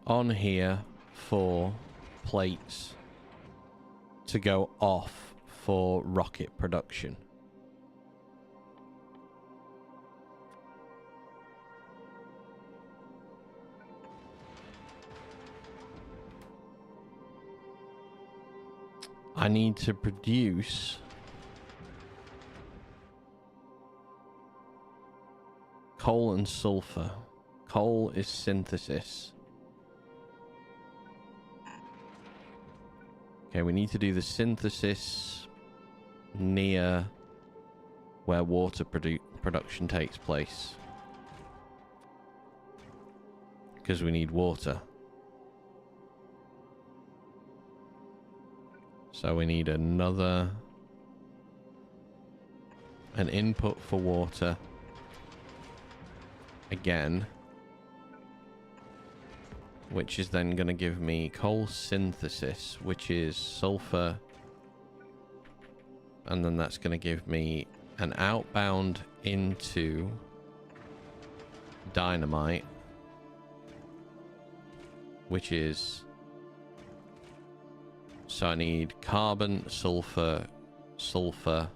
[SPEAKER 1] on here for plates to go off for rocket production. I need to produce coal and sulfur. Coal is synthesis. Okay, we need to do the synthesis near where water production takes place. Because we need water. So we need an input for water. Again. Which is then going to give me coal synthesis, which is sulfur. And then that's going to give me an outbound into dynamite, which is... So I need carbon, sulfur, sulfur,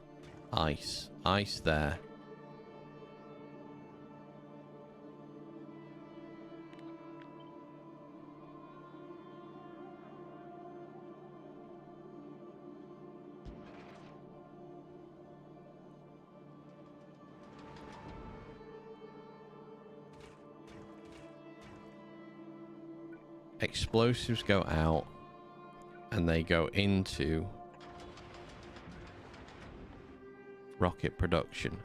[SPEAKER 1] ice. Ice there. Explosives go out. And they go into rocket production.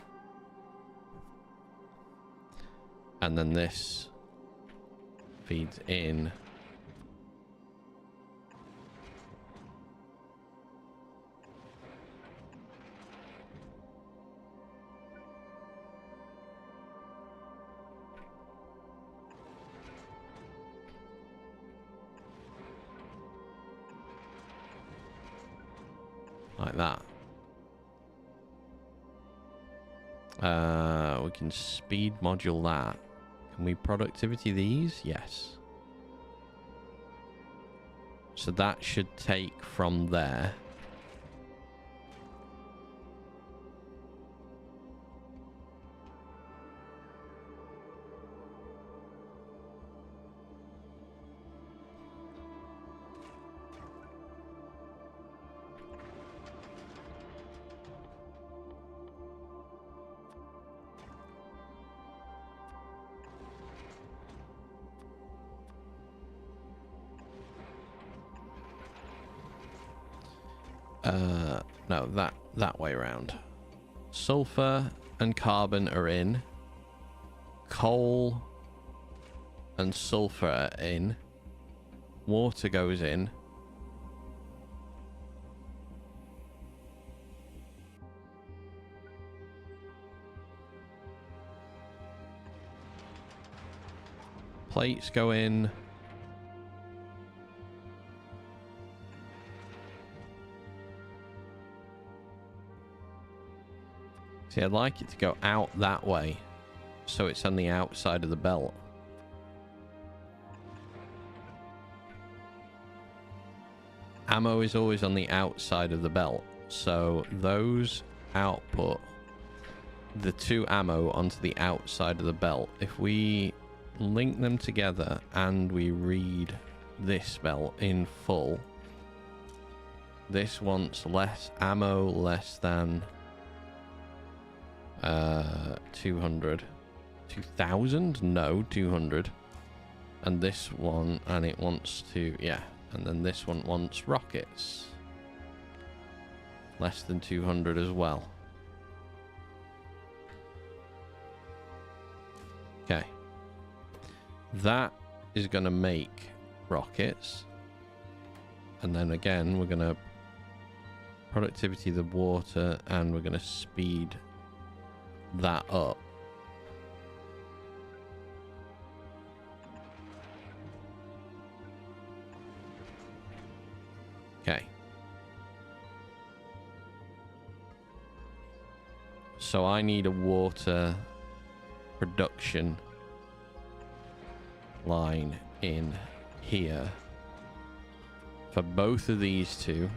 [SPEAKER 1] And then this feeds in like that. We can speed module that. Can we productivity these? Yes. So that should take from there. No, that way around. Sulfur and carbon are in. Coal and sulfur are in. Water goes in. Plates go in. See, I'd like it to go out that way, so it's on the outside of the belt. Ammo is always on the outside of the belt, so those output the two ammo onto the outside of the belt. If we link them together and we read this belt in full, this wants less ammo, less than 200. 2000? No, 200. And this one, and it wants to, yeah. And then this one wants rockets. Less than 200 as well. Okay. That is going to make rockets. And then again, we're going to productivity the water, and we're going to speed that up. Okay. So I need a water production line in here for both of these two.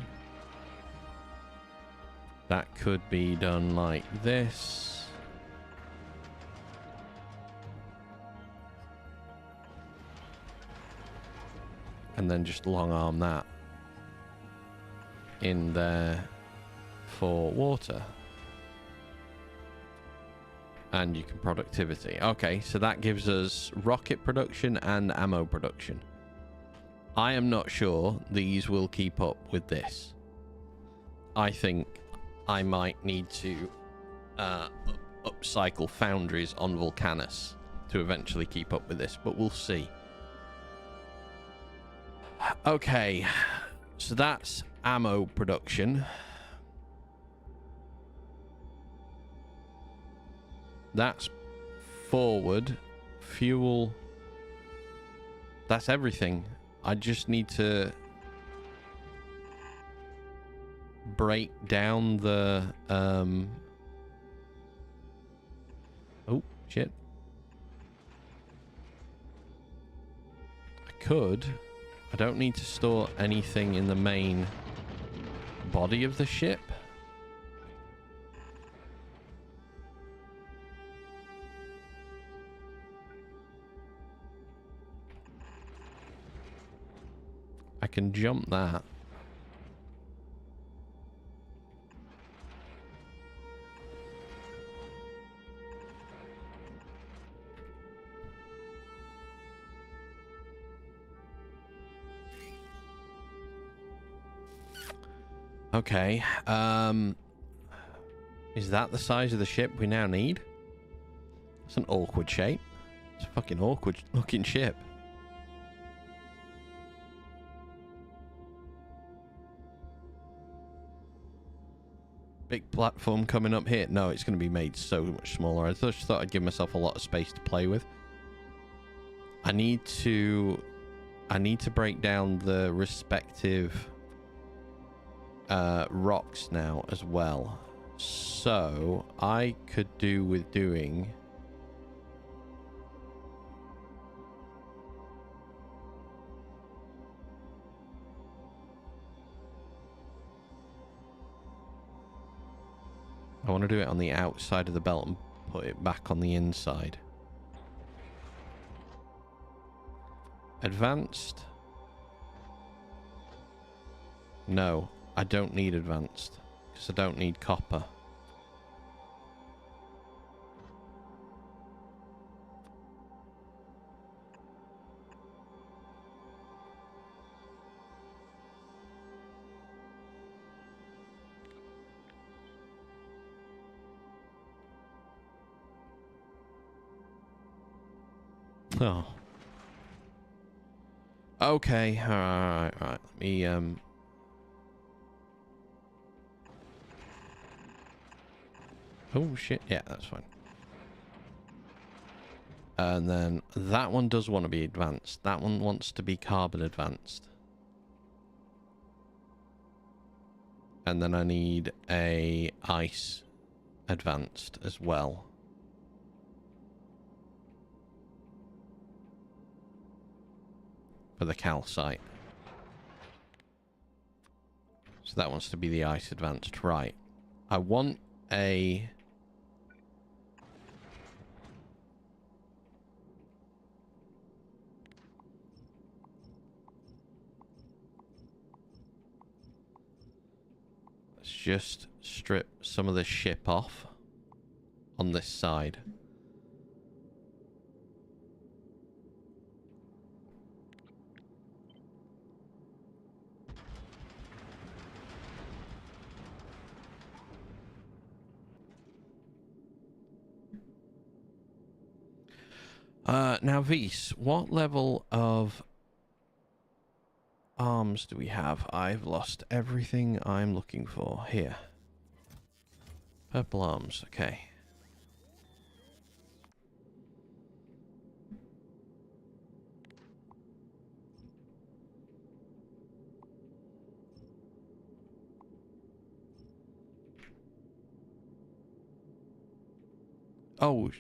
[SPEAKER 1] That could be done like this. And then just long arm that in there for water. And you can productivity. Okay, so that gives us rocket production and ammo production. I am not sure these will keep up with this. I think I might need to upcycle foundries on Vulcanus to eventually keep up with this, but we'll see. Okay, so that's ammo production. That's forward. Fuel. That's everything. I just need to break down the oh shit. I could. I don't need to store anything in the main body of the ship. I can jump that. Okay, is that the size of the ship we now need? It's an awkward shape. It's a fucking awkward looking ship. Big platform coming up here. No, it's going to be made so much smaller. I just thought I'd give myself a lot of space to play with. I need to break down the respective rocks now as well. So I could do with doing I want to do it on the outside of the belt and put it back on the inside. Advanced? No, I don't need advanced because I don't need copper. Oh. Okay, alright. Let me, oh, shit. Yeah, that's fine. And then that one does want to be advanced. That one wants to be carbon advanced. And then I need a ice advanced as well. For the calcite. So that wants to be the ice advanced. Right. I want a... Let's just strip some of the ship off on this side. Now, Vise, what level of arms do we have? I've lost everything I'm looking for. Here. Purple arms, okay. Oh.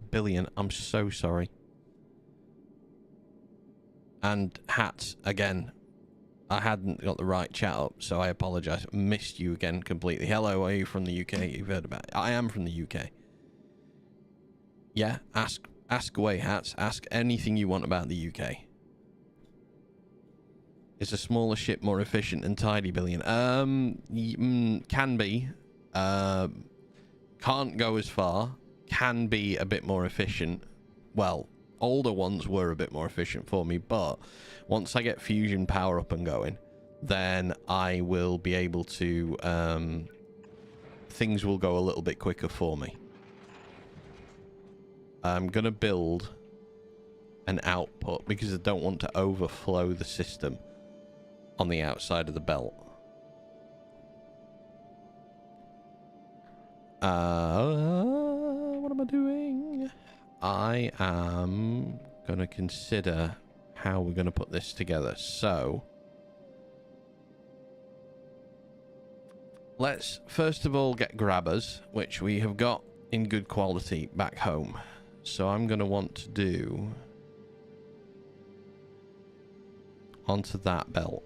[SPEAKER 1] Billion, I'm so sorry. And hats, again, I hadn't got the right chat up, so I apologise. Missed you again completely. Hello, are you from the UK? You've heard about it. I am from the UK. Yeah, ask away, hats. Ask anything you want about the UK. Is a smaller ship more efficient than Tidy Billion? Can be. Can't go as far. Can be a bit more efficient. Well, older ones were a bit more efficient for me, but once I get fusion power up and going, then I will be able to... things will go a little bit quicker for me. I'm going to build an output because I don't want to overflow the system on the outside of the belt. What am I doing? I am going to consider how we're going to put this together. So, let's first of all get grabbers, which we have got in good quality back home. So I'm going to want to do onto that belt.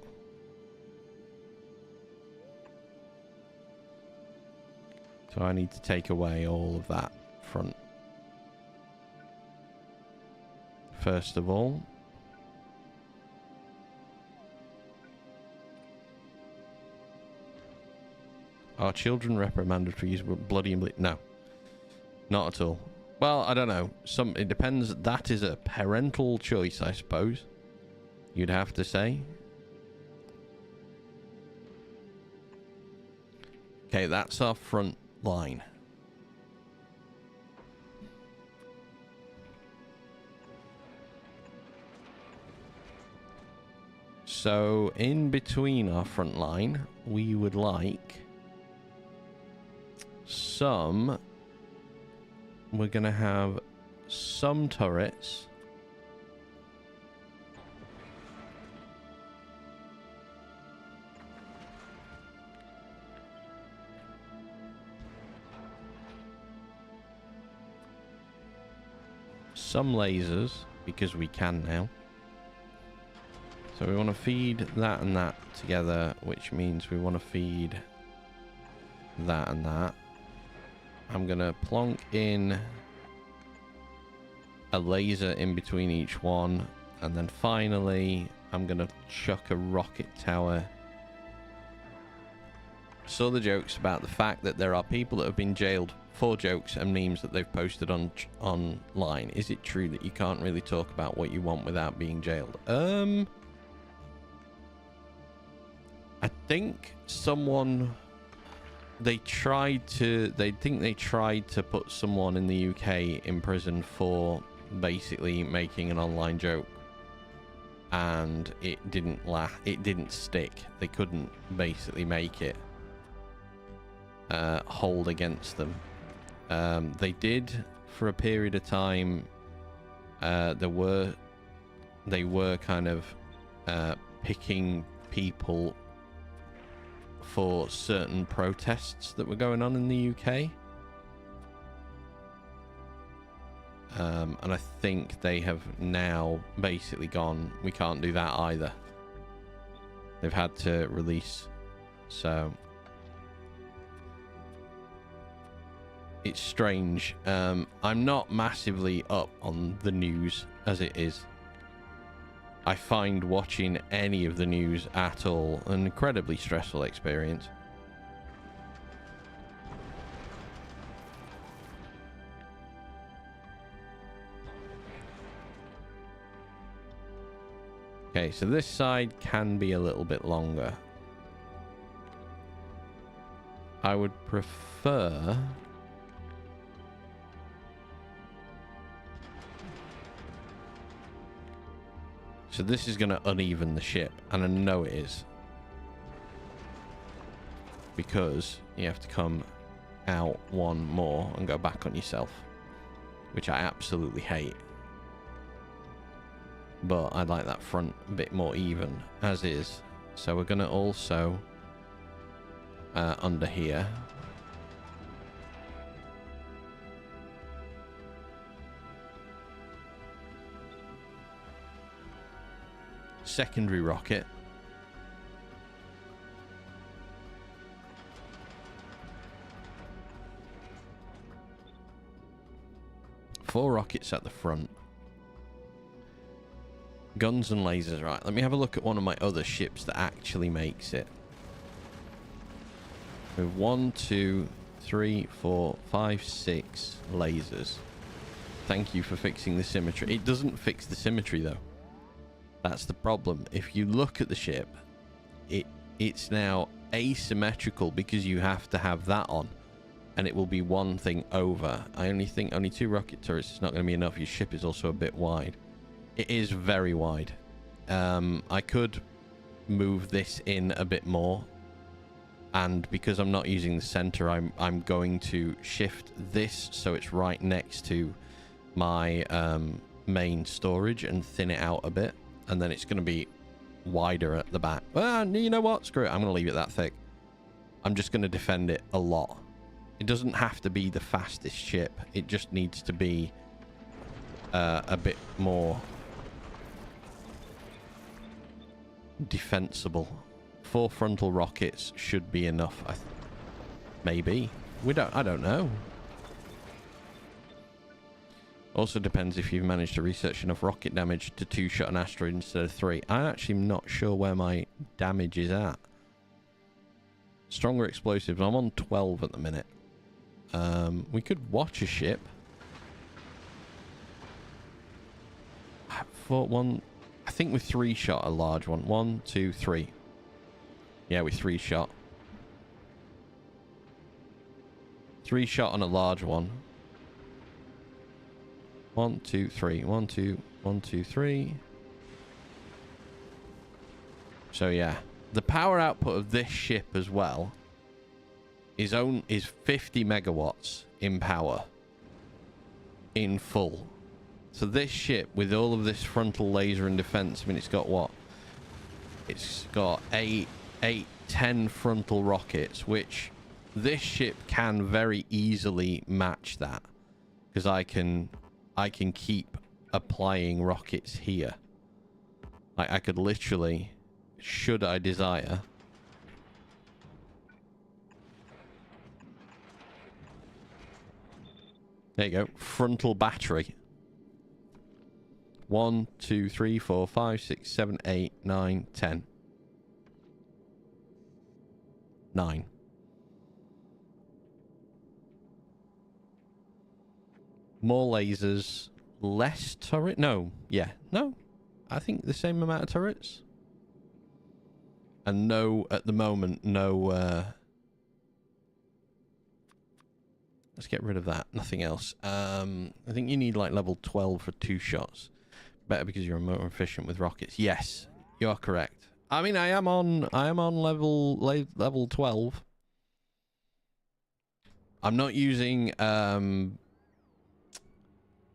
[SPEAKER 1] So I need to take away all of that front. First of all. Are children reprimanded for using bloody and bleed? No. Not at all. Well, I don't know. It depends. That is a parental choice, I suppose. You'd have to say. Okay, that's our front line. So, in between our front line, we would like some... We're going to have some turrets. Some lasers, because we can now. So we want to feed that and that together, which means we want to feed that and that. I'm going to plonk in a laser in between each one. And then finally, I'm going to chuck a rocket tower. Saw the jokes about the fact that there are people that have been jailed for jokes and memes that they've posted online. Is it true that you can't really talk about what you want without being jailed? I think someone... They think they tried to put someone in the UK in prison for basically making an online joke, and it didn't stick. They couldn't basically make it hold against them. They did for a period of time. They were kind of picking people for certain protests that were going on in the UK. And I think they have now basically gone, we can't do that either. They've had to release. So it's strange. I'm not massively up on the news as it is. I find watching any of the news at all an incredibly stressful experience. Okay, so this side can be a little bit longer. I would prefer... So this is going to uneven the ship, and I know it is. Because you have to come out one more and go back on yourself. Which I absolutely hate. But I'd like that front a bit more even, as is. So we're going to also, under here, secondary rocket. Four rockets at the front. Guns and lasers. Right, let me have a look at one of my other ships that actually makes it. We have 1, 2, 3, 4, 5, 6 lasers. Thank you for fixing the symmetry. It doesn't fix the symmetry though. That's the problem. If you look at the ship, it's now asymmetrical because you have to have that on. And it will be one thing over. I only think only 2 rocket turrets is not going to be enough. Your ship is also a bit wide. It is very wide. I could move this in a bit more. And because I'm not using the center, I'm going to shift this so it's right next to my main storage and thin it out a bit. And then it's going to be wider at the back. Well, you know what? Screw it. I'm going to leave it that thick. I'm just going to defend it a lot. It doesn't have to be the fastest ship. It just needs to be a bit more defensible. 4 frontal rockets should be enough. Maybe. I don't know. Also depends if you've managed to research enough rocket damage to 2-shot an asteroid instead of 3. I'm actually not sure where my damage is at. Stronger explosives. I'm on 12 at the minute. We could watch a ship. For one, I think we 3-shot a large one. 1, 2, 3. Yeah, we 3-shot. 3-shot on a large one. 1, 2, 3. 1, 2, 1, 2, 3. So yeah, the power output of this ship as well is 50 megawatts in power in full. So this ship with all of this frontal laser and defense, I mean, it's got what? It's got 10 frontal rockets, which this ship can very easily match that because I can keep applying rockets here. Like I could literally, should I desire, there you go, frontal battery. 1, 2, 3, 4, 5, 6, 7, 8, 9, 10. 9. More lasers, less turret. No, yeah, no. I think the same amount of turrets. And no, at the moment, no. Let's get rid of that. Nothing else. I think you need like level 12 for 2 shots. Better because you're more efficient with rockets. Yes, you are correct. I mean, I am on level 12. I'm not using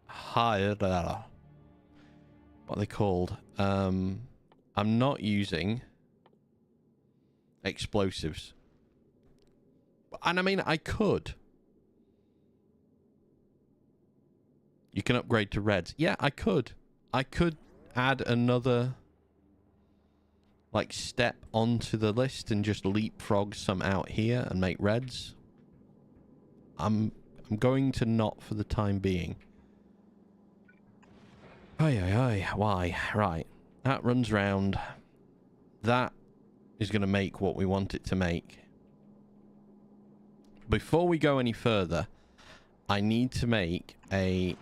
[SPEAKER 1] higher. What are they called? I'm not using explosives. And I mean, I could. You can upgrade to reds. Yeah, I could. I could add another like step onto the list and just leapfrog some out here and make reds. I'm going to not for the time being. Why? Right. That runs round. That is going to make what we want it to make. Before we go any further, I need to make a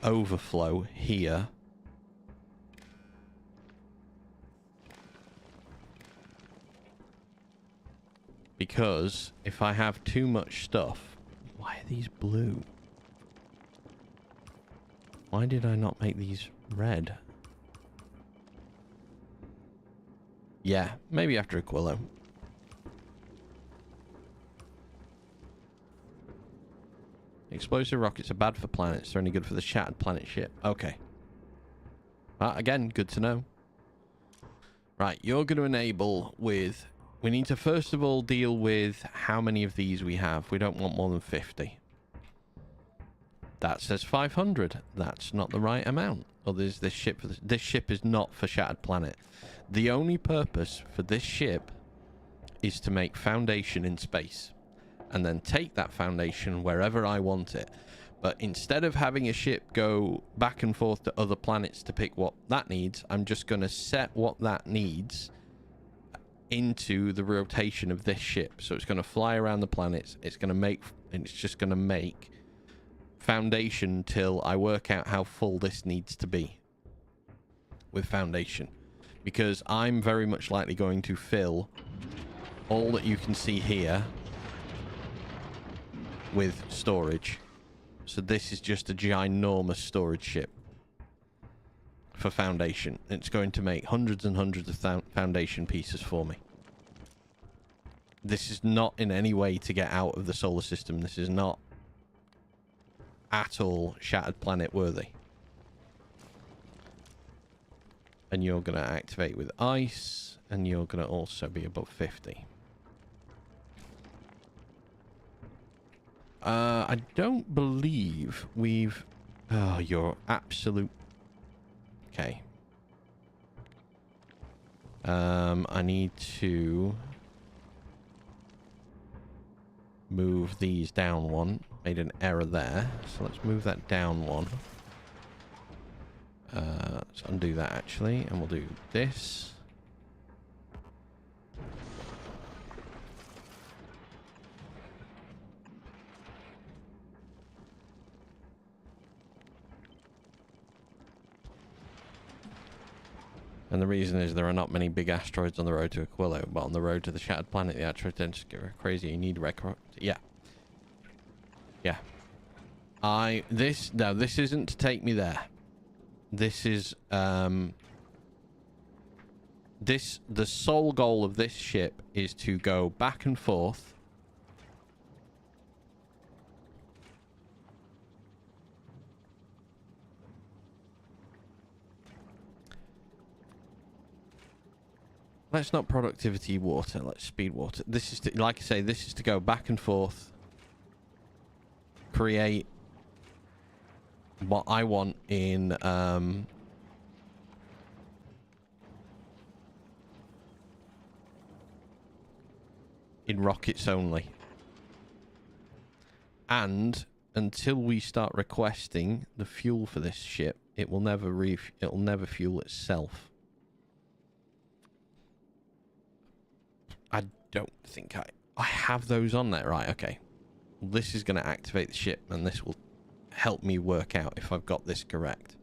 [SPEAKER 1] overflow here. Because if I have too much stuff... Why are these blue? Why did I not make these red? Yeah, maybe after Aquilo. Explosive rockets are bad for planets. They're only good for the shattered planet ship. Okay. Again, good to know. Right, you're going to enable with... We need to first of all deal with how many of these we have. We don't want more than 50. That says 500. That's not the right amount. or there's this ship for this. This ship is not for Shattered Planet. The only purpose for this ship is to make foundation in space, and then take that foundation wherever I want it. But instead of having a ship go back and forth to other planets to pick what that needs, I'm just going to set what that needs into the rotation of this ship. So it's going to fly around the planets. It's going to make, and it's just going to make foundation till I work out how full this needs to be with foundation. Because I'm very much likely going to fill all that you can see here with storage. So this is just a ginormous storage ship for foundation. It's going to make hundreds and hundreds of foundation pieces for me. This is not in any way to get out of the solar system. This is not at all Shattered Planet worthy. And you're going to activate with ice, and you're going to also be above 50. I don't believe we've... Oh, you're absolute... Okay. I need to move these down one. Made an error there. So let's move that down one. Let's undo that actually, and we'll do this. And the reason is there are not many big asteroids on the road to Aquilo, but on the road to the Shattered Planet, the asteroids tend to get crazy. You need record. Yeah. Yeah. This isn't to take me there. This is, the sole goal of this ship is to go back and forth. Let's not productivity water. Let's speed water. This is to, like I say, this is to go back and forth. Create what I want in rockets only. And until we start requesting the fuel for this ship, it'll never fuel itself. I don't think I have those on there. Right, okay. This is going to activate the ship, and this will help me work out if I've got this correct.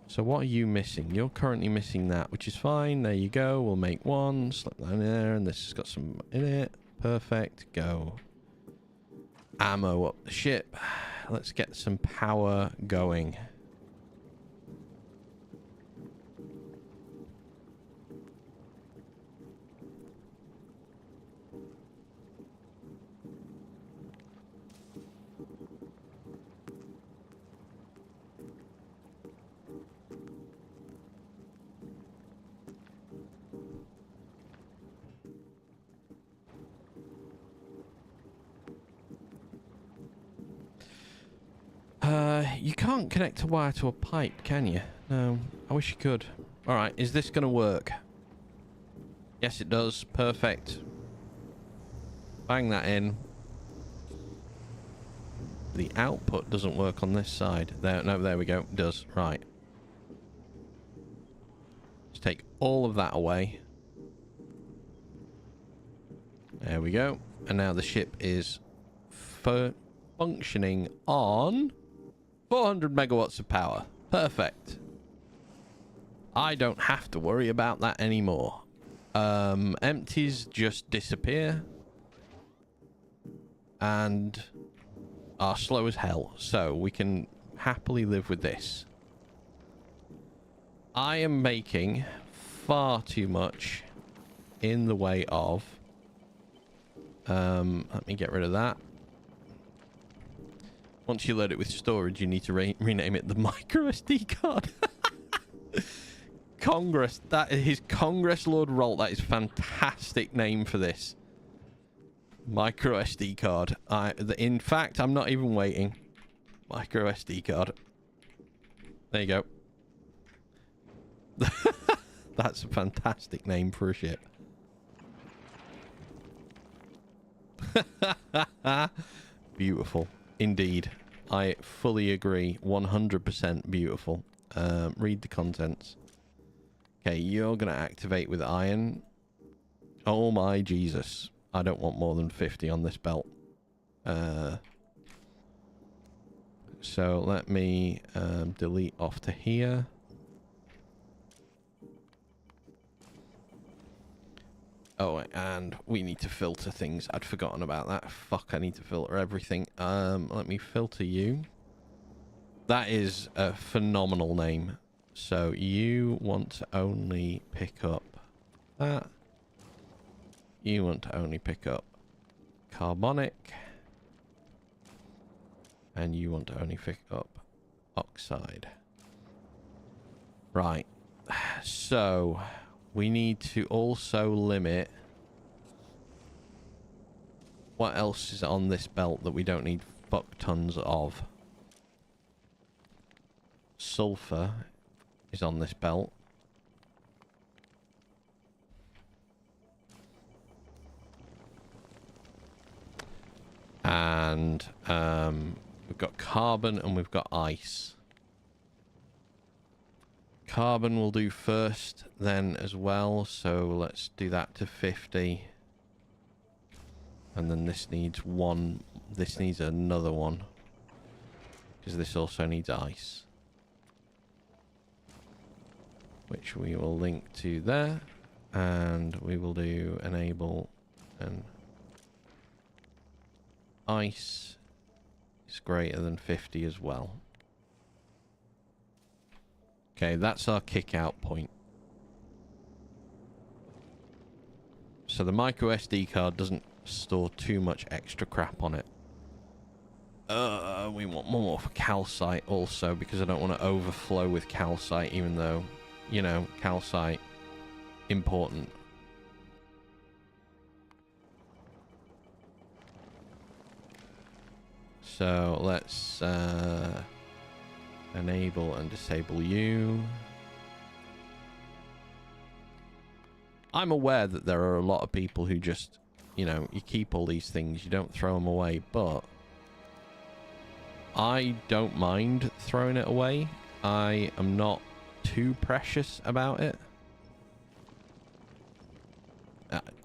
[SPEAKER 1] So what are you missing? You're currently missing that, which is fine. There you go. We'll make one. Slip that in there, and this has got some in it. Perfect. Go. Ammo up the ship. Let's get some power going. You can't connect a wire to a pipe, can you? No, I wish you could. Alright, is this going to work? Yes, it does. Perfect. Bang that in. The output doesn't work on this side. There, no, there we go. It does. Right. Let's take all of that away. There we go. And now the ship is functioning on 400 megawatts of power. Perfect. I don't have to worry about that anymore. Empties just disappear and are slow as hell, so we can happily live with this. I am making far too much in the way of let me get rid of that. Once you load it with storage, you need to rename it the micro SD card. Congress, that is Congress Lord Rolt. That is a fantastic name for this. Micro SD card. In fact, I'm not even waiting. Micro SD card. There you go. That's a fantastic name for a ship. Beautiful. Indeed. I fully agree. 100% beautiful. Read the contents. Okay, you're going to activate with iron. Oh my Jesus. I don't want more than 50 on this belt. So let me delete off to here. Oh, and we need to filter things. I'd forgotten about that. Fuck, I need to filter everything. Let me filter you. That is a phenomenal name. So you want to only pick up that. You want to only pick up carbonic. And you want to only pick up oxide. Right. So we need to also limit what else is on this belt that we don't need fuck tons of. Sulfur is on this belt. And we've got carbon and we've got ice. Carbon we'll do first then as well, so let's do that to 50. And then this needs one. This needs another one, because this also needs ice, which we will link to there. And we will do enable and ice is greater than 50 as well. Okay, that's our kick out point. So the micro SD card doesn't store too much extra crap on it. We want more for calcite also, because I don't want to overflow with calcite, even though, you know, calcite important. So let's enable and disable you. I'm aware that there are a lot of people who just, you know, you keep all these things, you don't throw them away, but I don't mind throwing it away. I am not too precious about it.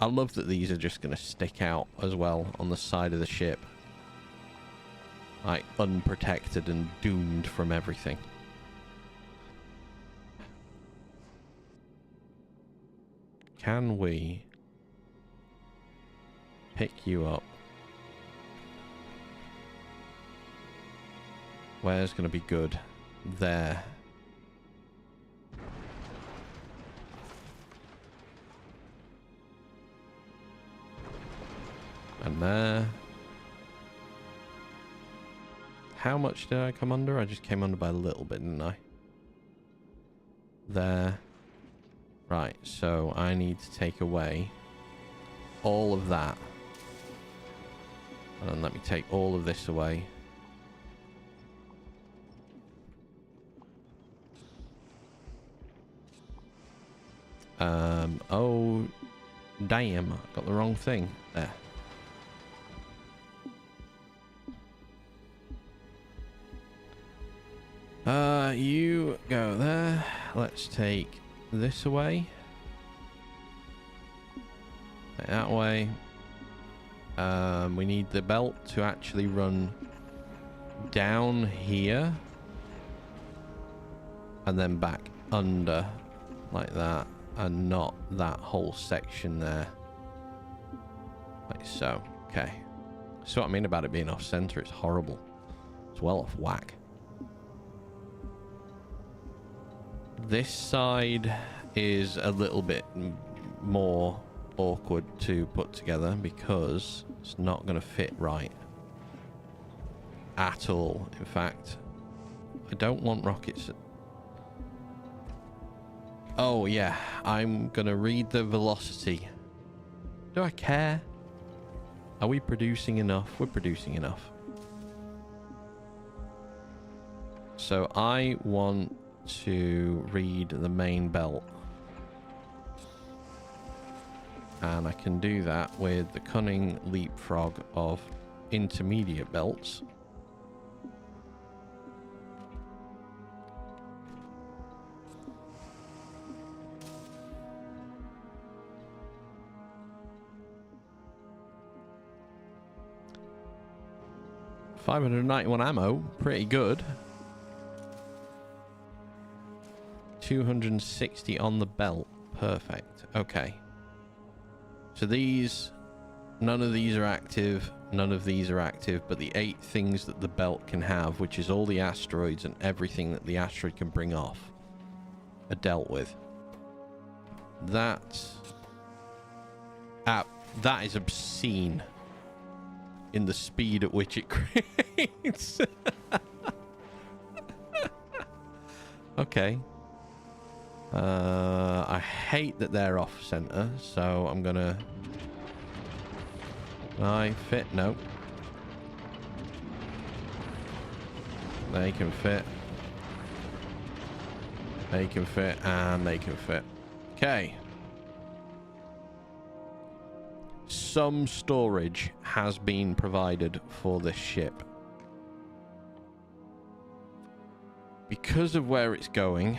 [SPEAKER 1] I love that these are just going to stick out as well on the side of the ship. Like, unprotected and doomed from everything. Can we pick you up? Where's going to be good? There. And there. How much did I come under? I just came under by a little bit, didn't I? There. Right, so I need to take away all of that. And then let me take all of this away. Oh, damn. Got the wrong thing. There. You go there. Let's take this away. That way. We need the belt to actually run down here. And then back under. Like that. And not that whole section there. Like so. Okay. So what I mean about it being off center, it's horrible. It's well off whack. This side is a little bit more awkward to put together because it's not going to fit right at all. In fact, I don't want rockets. Oh yeah, I'm going to read the velocity. Do I care? Are we producing enough? We're producing enough. So I want to read the main belt. And I can do that with the cunning leapfrog of intermediate belts. $591 ammo, pretty good. 260 on the belt, perfect. Okay. So these, none of these are active, none of these are active, but the 8 things that the belt can have, which is all the asteroids and everything that the asteroid can bring off, are dealt with. That is obscene in the speed at which it creates. Okay. I hate that they're off center, so I'm gonna... I fit? No. They can fit. They can fit, and they can fit. Okay. Some storage has been provided for this ship. Because of where it's going...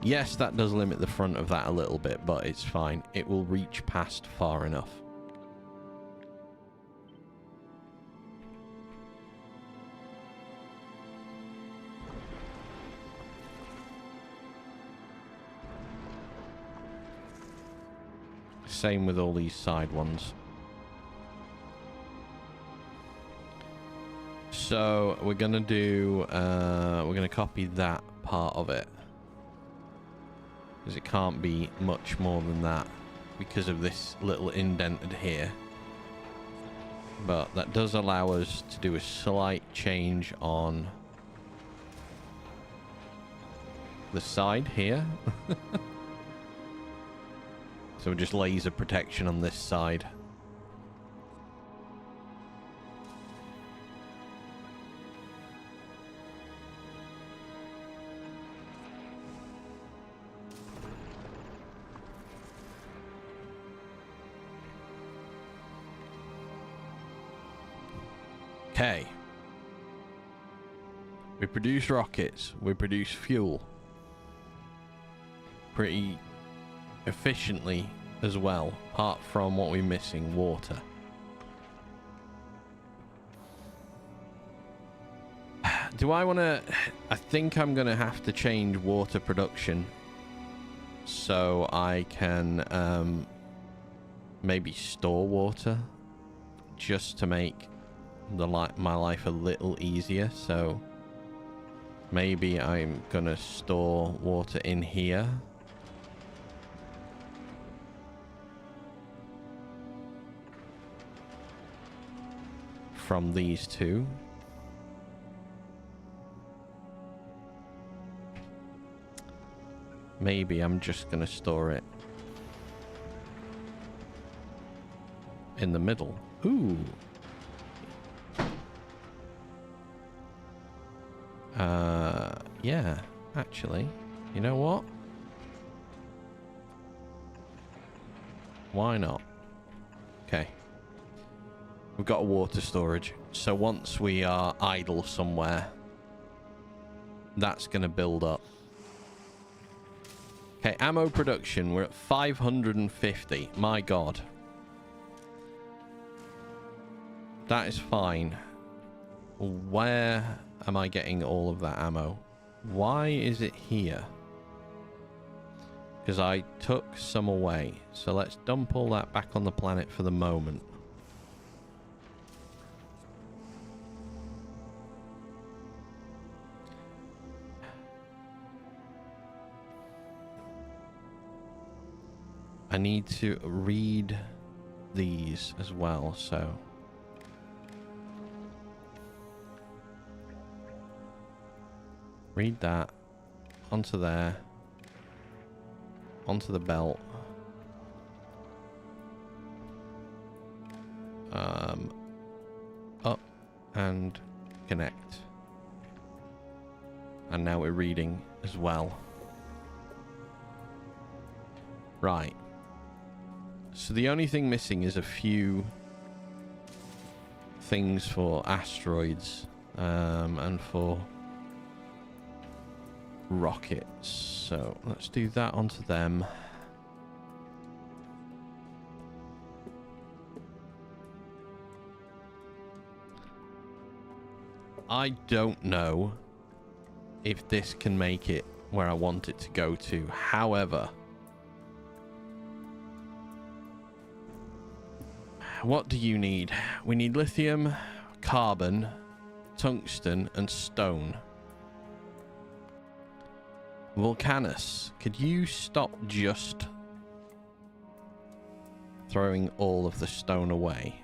[SPEAKER 1] Yes, that does limit the front of that a little bit, but it's fine. It will reach past far enough. Same with all these side ones. So we're gonna do, we're gonna copy that part of it. Because it can't be much more than that because of this little indented here. But that does allow us to do a slight change on the side here. So just laser protection on this side. Okay. We produce rockets. We produce fuel. Pretty efficiently as well, apart from what we're missing, water. Do I want to... I think I'm going to have to change water production so I can maybe store water just to make my life a little easier. So maybe I'm going to store water in here. From these two. Maybe I'm just gonna store it in the middle. Ooh. Yeah, actually. You know what? Why not? Okay. We've got a water storage. So once we are idle somewhere, that's going to build up. Okay, ammo production. We're at 550. My God. That is fine. Where am I getting all of that ammo? Why is it here? Because I took some away. So let's dump all that back on the planet for the moment. I need to read these as well, so... Read that. Onto there. Onto the belt. Up and connect. And now we're reading as well. Right. So the only thing missing is a few things for asteroids and for rockets. So let's do that onto them. I don't know if this can make it where I want it to go to. However, what do you need? We need lithium, carbon, tungsten, and stone. Volcanus, could you stop just throwing all of the stone away?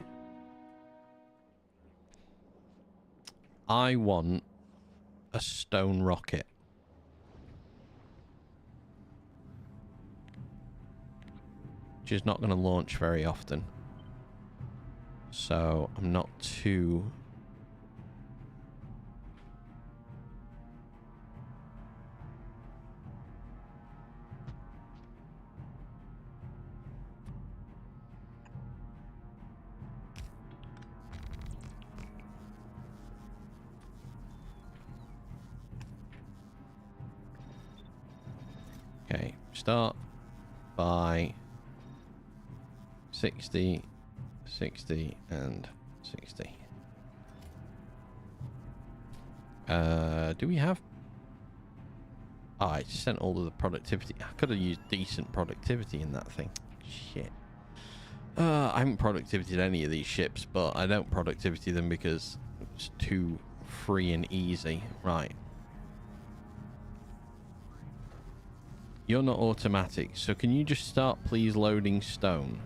[SPEAKER 1] I want a stone rocket. Which is not going to launch very often. So I'm not too... Okay, start by 60, 60, and 60. Do we have... Oh, I sent all of the productivity. I could have used decent productivity in that thing. Shit. I haven't productivityed any of these ships, but I don't productivity them because it's too free and easy. Right. You're not automatic, so can you just start, please, loading stone?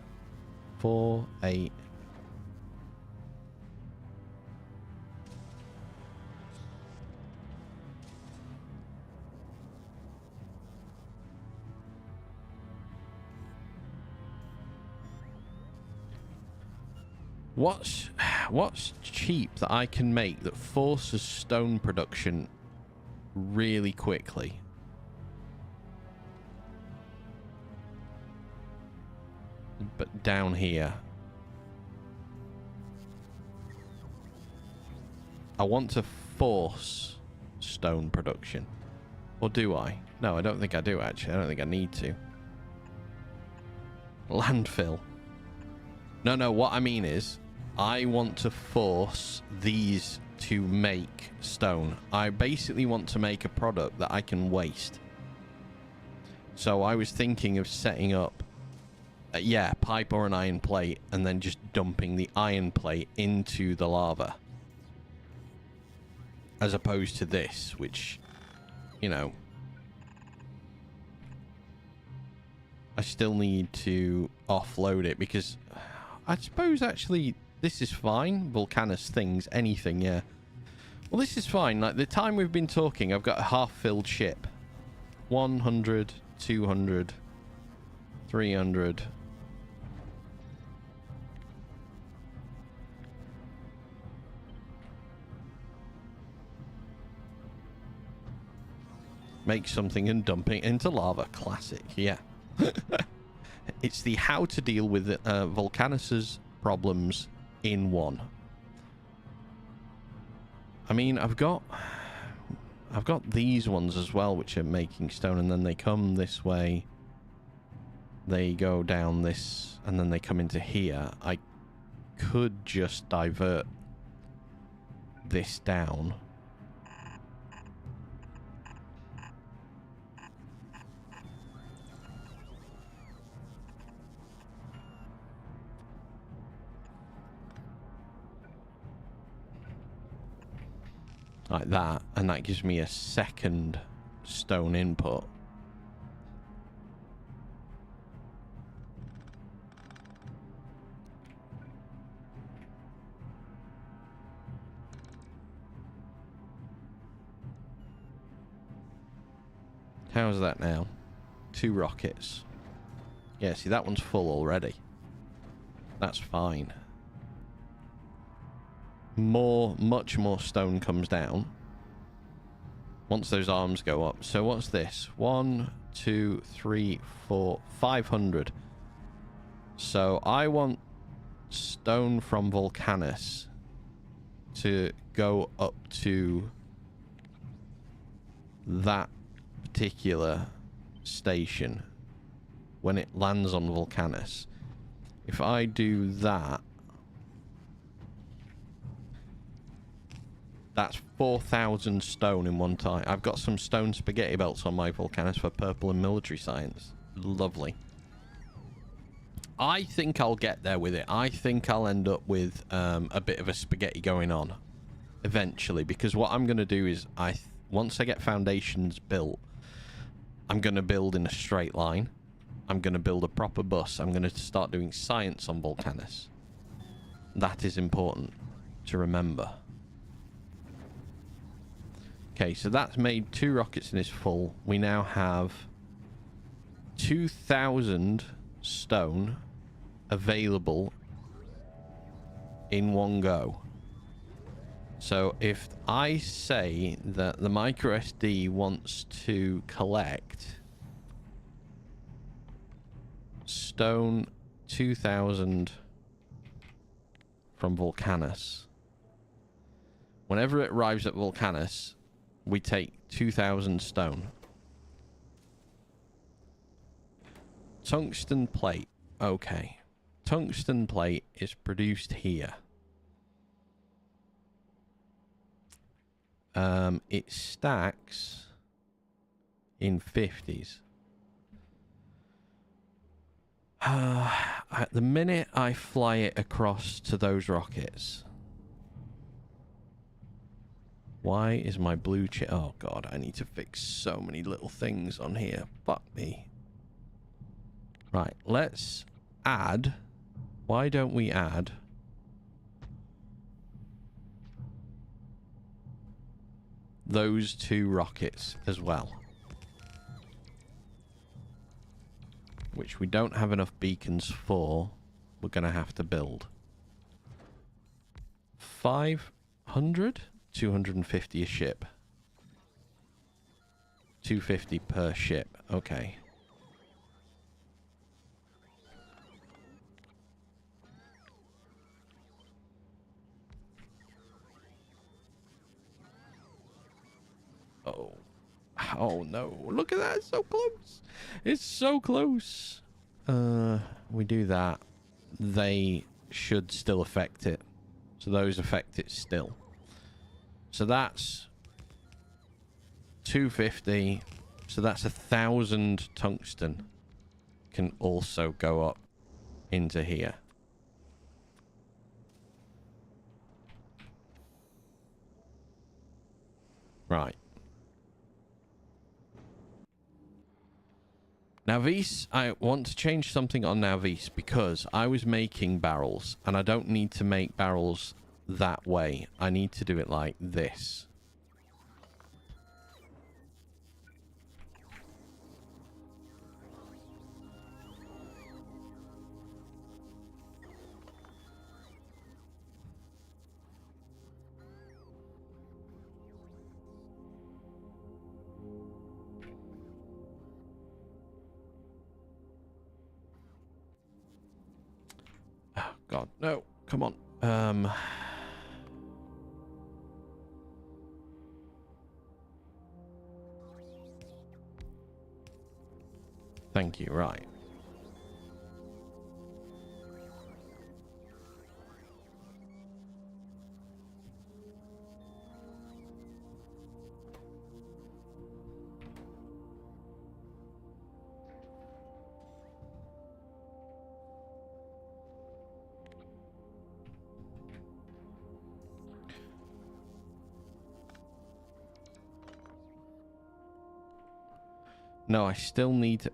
[SPEAKER 1] 4, 8. What's cheap that I can make that forces stone production really quickly? But down here, I want to force stone production. Or do I? No, I don't think I do, actually. I don't think I need to. Landfill. No, what I mean is, I want to force these to make stone. I basically want to make a product that I can waste. So I was thinking of setting up yeah, pipe or an iron plate, and then just dumping the iron plate into the lava. As opposed to this, which, you know, I still need to offload it because I suppose actually this is fine. Volcanus things, anything, yeah. Well, this is fine. Like the time we've been talking, I've got a half-filled ship. 100, 200, 300... Make something and dump it into lava. Classic, yeah. It's the how to deal with Volcanus's problems in one. I mean, I've got these ones as well, which are making stone, and then they come this way. They go down this, and then they come into here. I could just divert this down. Like that, and that gives me a second stone input. How's that now? 2 rockets. Yeah, see, that one's full already. That's fine. Much more stone comes down once those arms go up. So what's this? 1, 2, 3, 4, 500. So I want stone from Volcanus to go up to that particular station when it lands on Volcanus. If I do that, that's 4,000 stone in one time. I've got some stone spaghetti belts on my Volcanus for purple and military science. Lovely. I think I'll get there with it. I think I'll end up with a bit of a spaghetti going on eventually, because what I'm going to do is once I get foundations built, I'm going to build in a straight line. I'm going to build a proper bus. I'm going to start doing science on Volcanus. That is important to remember. Okay, so that's made 2 rockets and is full. We now have 2,000 stone available in one go. So if I say that the micro SD wants to collect stone 2,000 from Volcanus, whenever it arrives at Volcanus, we take 2,000 stone. Tungsten plate. Okay. Tungsten plate is produced here. It stacks in 50s. At the minute I fly it across to those rockets. Why is my blue chip? Oh god, I need to fix so many little things on here. Fuck me. Right, let's add. Why don't we add those 2 rockets as well? Which we don't have enough beacons for. We're going to have to build. 500? 250 a ship. 250 per ship. Okay. Oh. Oh no. Look at that. It's so close. It's so close. We do that. They should still affect it. So those affect it still. So that's 250. So that's 1,000 tungsten can also go up into here. Right. Navis, I want to change something on Navis because I was making barrels and I don't need to make barrels that way. I need to do it like this. Oh, God, no. Come on. Thank you, right. No, I still need to...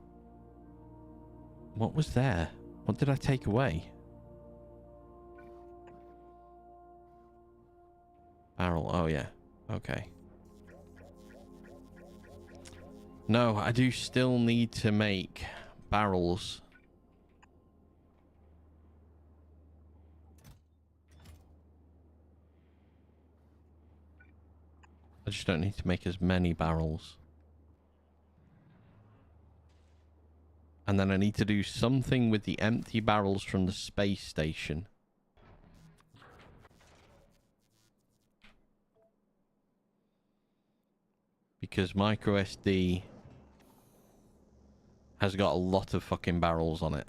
[SPEAKER 1] What was there? What did I take away? Barrel. Oh, yeah. Okay. No, I do still need to make barrels. I just don't need to make as many barrels. And then I need to do something with the empty barrels from the space station. Because microSD has got a lot of fucking barrels on it.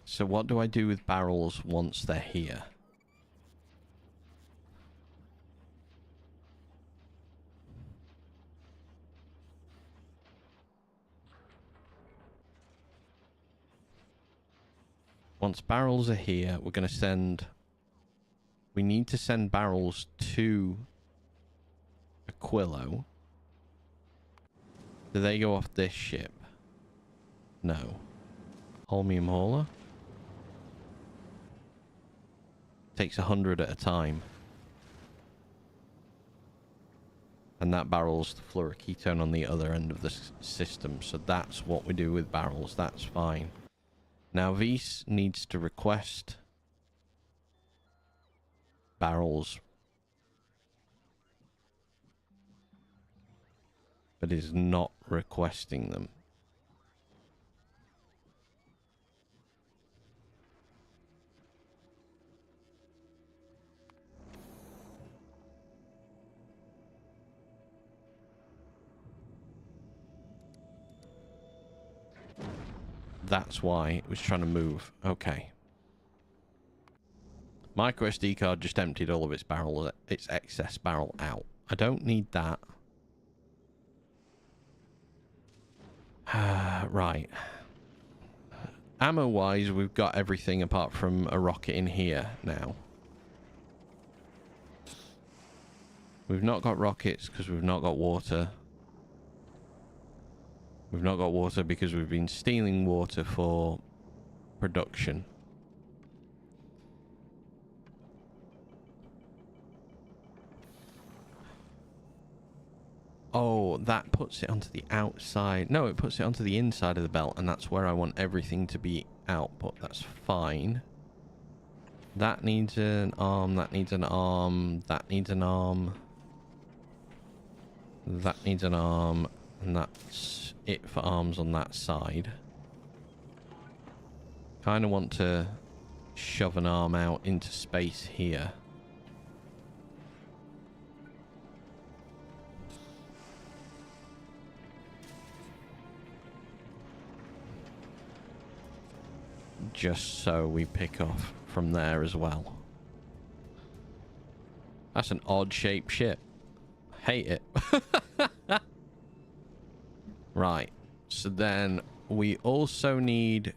[SPEAKER 1] So what do I do with barrels once they're here? Once barrels are here, we're going to send... We need to send barrels to Aquilo. Do they go off this ship? No. Holmium hauler? Takes 100 at a time. And that barrel's the fluoroketone on the other end of the system. So that's what we do with barrels. That's fine. Now Vise needs to request barrels, but is not requesting them. That's why it was trying to move. Okay. Micro SD card just emptied all of its barrel, its excess barrel out. I don't need that. Right. Ammo-wise, we've got everything apart from a rocket in here now. We've not got rockets because we've not got water. We've not got water because we've been stealing water for production. Oh, that puts it onto the outside. No, it puts it onto the inside of the belt, and that's where I want everything to be output. That's fine. That needs an arm, that needs an arm, that needs an arm. That needs an arm, and that's it for arms on that side. Kind of want to shove an arm out into space here. Just so we pick off from there as well. That's an odd shaped ship. Hate it. Right. So then we also need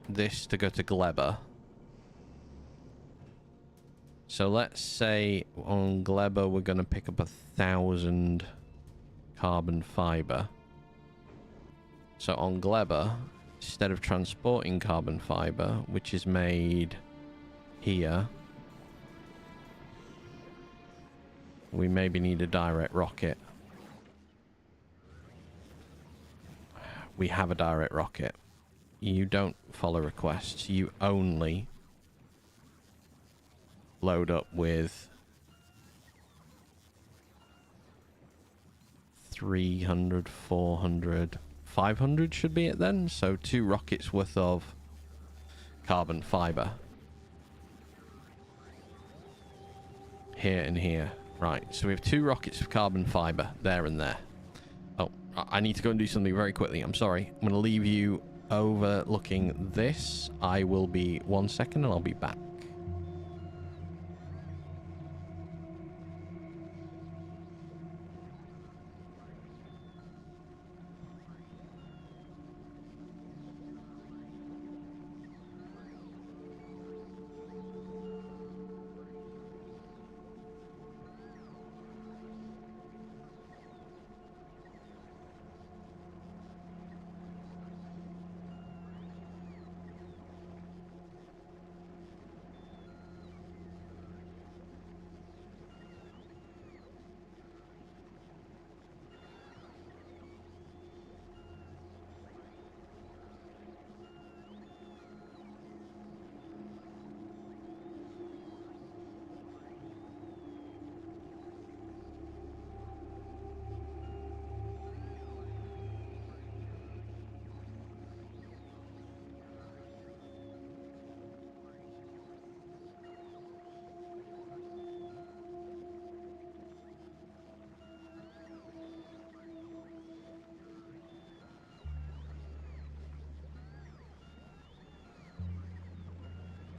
[SPEAKER 1] this to go to Gleba. So let's say on Gleba we're going to pick up 1,000 carbon fiber. So on Gleba, instead of transporting carbon fiber, which is made here, we maybe need a direct rocket. We have a direct rocket. You don't follow requests. You only load up with 300, 400, 500 should be it then. So 2 rockets worth of carbon fiber. Here and here. Right, so we have 2 rockets of carbon fiber there and there. Oh, I need to go and do something very quickly. I'm sorry. I'm going to leave you overlooking this. I will be 1 second and I'll be back.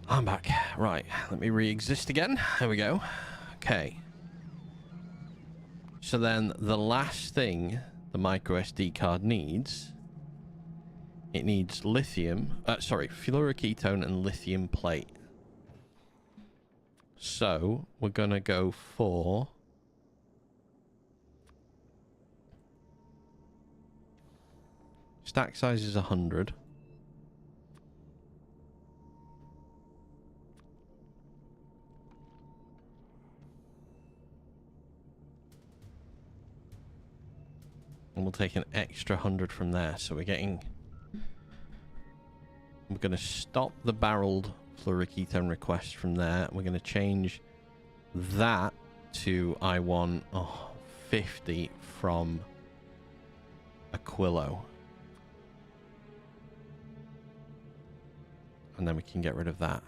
[SPEAKER 1] I'm back. Right, let me re-exist again. There we go. Okay. So then the last thing the micro SD card needs, it needs lithium, fluoroketone and lithium plate. So we're gonna go for stack size is 100. And we'll take an extra 100 from there. So we're going to stop the barreled fluoroketone request from there. We're going to change that to I want 50 from Aquilo. And then we can get rid of that.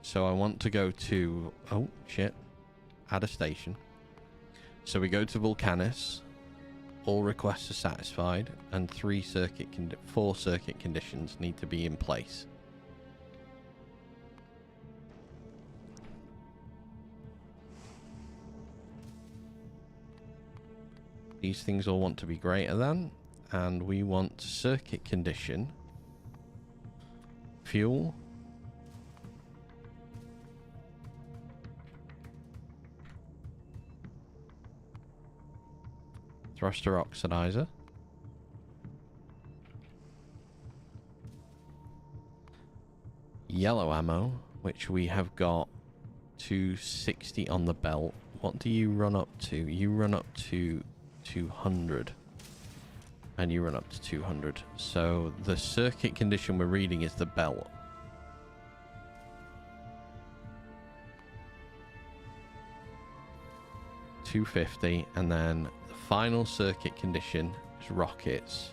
[SPEAKER 1] So I want to go to... Oh, shit. Add a station. So we go to Vulcanus. All requests are satisfied. And 4 circuit conditions need to be in place. These things all want to be greater than. And we want circuit condition. Fuel. Thruster oxidizer. Yellow ammo, which we have got 260 on the belt. What do you run up to? You run up to 200. And you run up to 200. So the circuit condition we're reading is the belt. $250, and then the final circuit condition is rockets,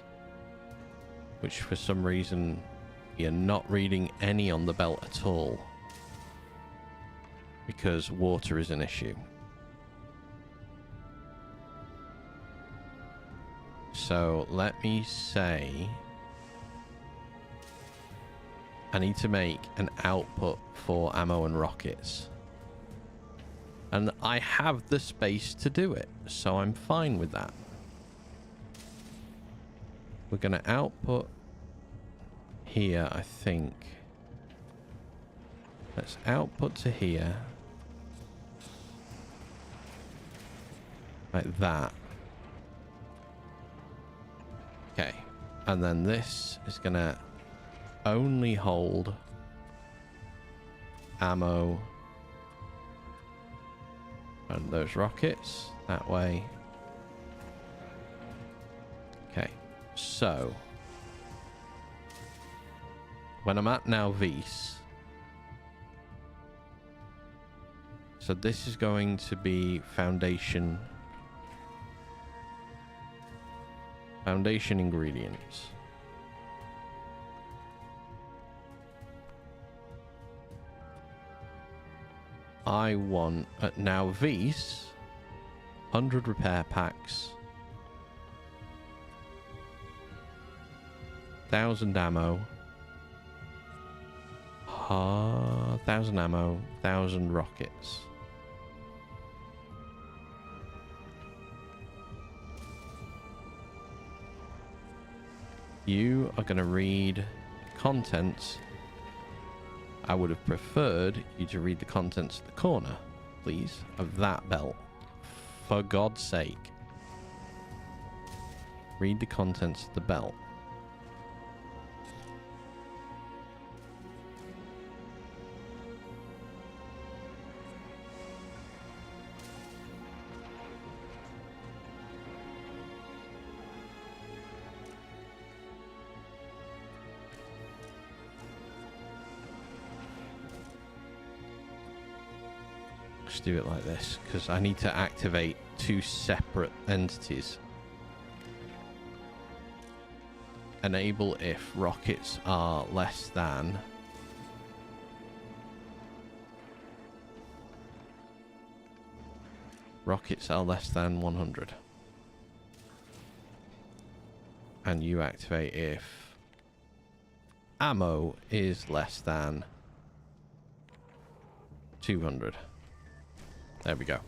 [SPEAKER 1] which for some reason you're not reading any on the belt at all because water is an issue. So let me say I need to make an output for ammo and rockets. And I have the space to do it, so I'm fine with that. We're going to output here, I think. Let's output to here. Like that. Okay. And then this is going to only hold ammo and those rockets that way. Okay, so when I'm at now Vis, so this is going to be foundation ingredients. I want at now Vis 100 repair packs, 1,000 ammo, 1,000 ammo, 1,000 rockets. You are going to read contents. I would have preferred you to read the contents at the corner, please, of that belt. For God's sake. Read the contents of the belt. Do it like this because I need to activate 2 separate entities. Enable if rockets are less than rockets are less than 100, and you activate if ammo is less than 200. There we go.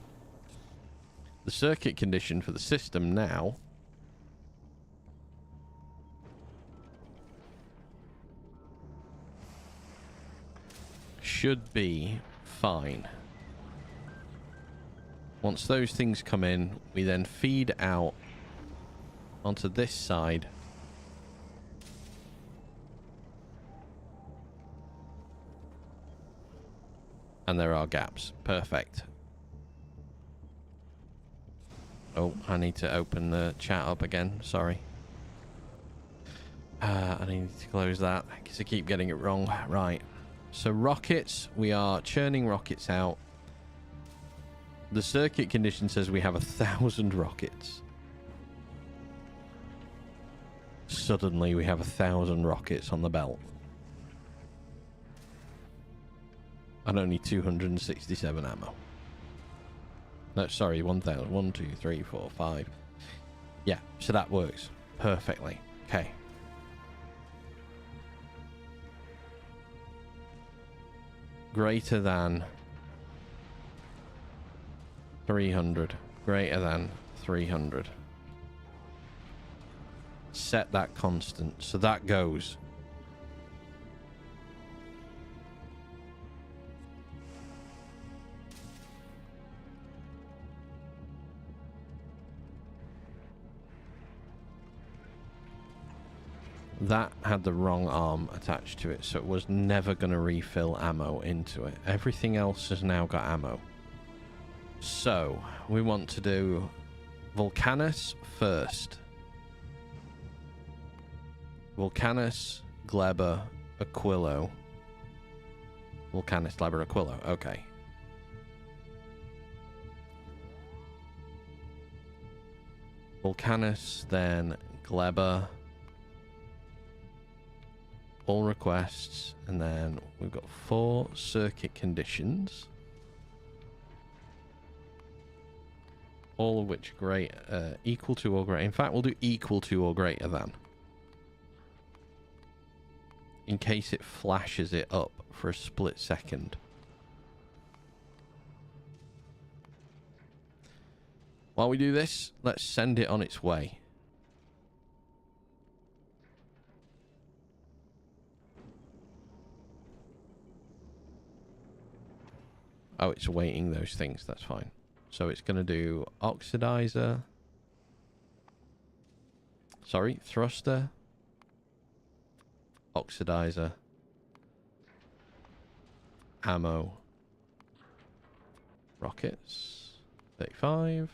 [SPEAKER 1] The circuit condition for the system now should be fine. Once those things come in, we then feed out onto this side. And there are gaps. Perfect. Oh, I need to open the chat up again. Sorry. I need to close that because I keep getting it wrong. Right. So rockets, we are churning rockets out. The circuit condition says we have 1,000 rockets. Suddenly we have 1,000 rockets on the belt. And only 267 ammo. No, sorry, 1,000. 1, 2, 3, 4, 5. Yeah, so that works perfectly. Okay. Greater than 300. Greater than 300. Set that constant. So that goes. That had the wrong arm attached to it, so it was never going to refill ammo into it. Everything else has now got ammo. So, we want to do Vulcanus first. Vulcanus, Gleber, Aquilo. Vulcanus, Gleber, Aquilo. Okay. Vulcanus, then Gleber. All requests, and then we've got 4 circuit conditions, all of which are great, equal to or greater. In fact, we'll do equal to or greater than, in case it flashes it up for a split second. While we do this, let's send it on its way. Oh, it's awaiting those things. That's fine. So it's going to do oxidizer. Sorry, thruster. Oxidizer. Ammo. Rockets. 35.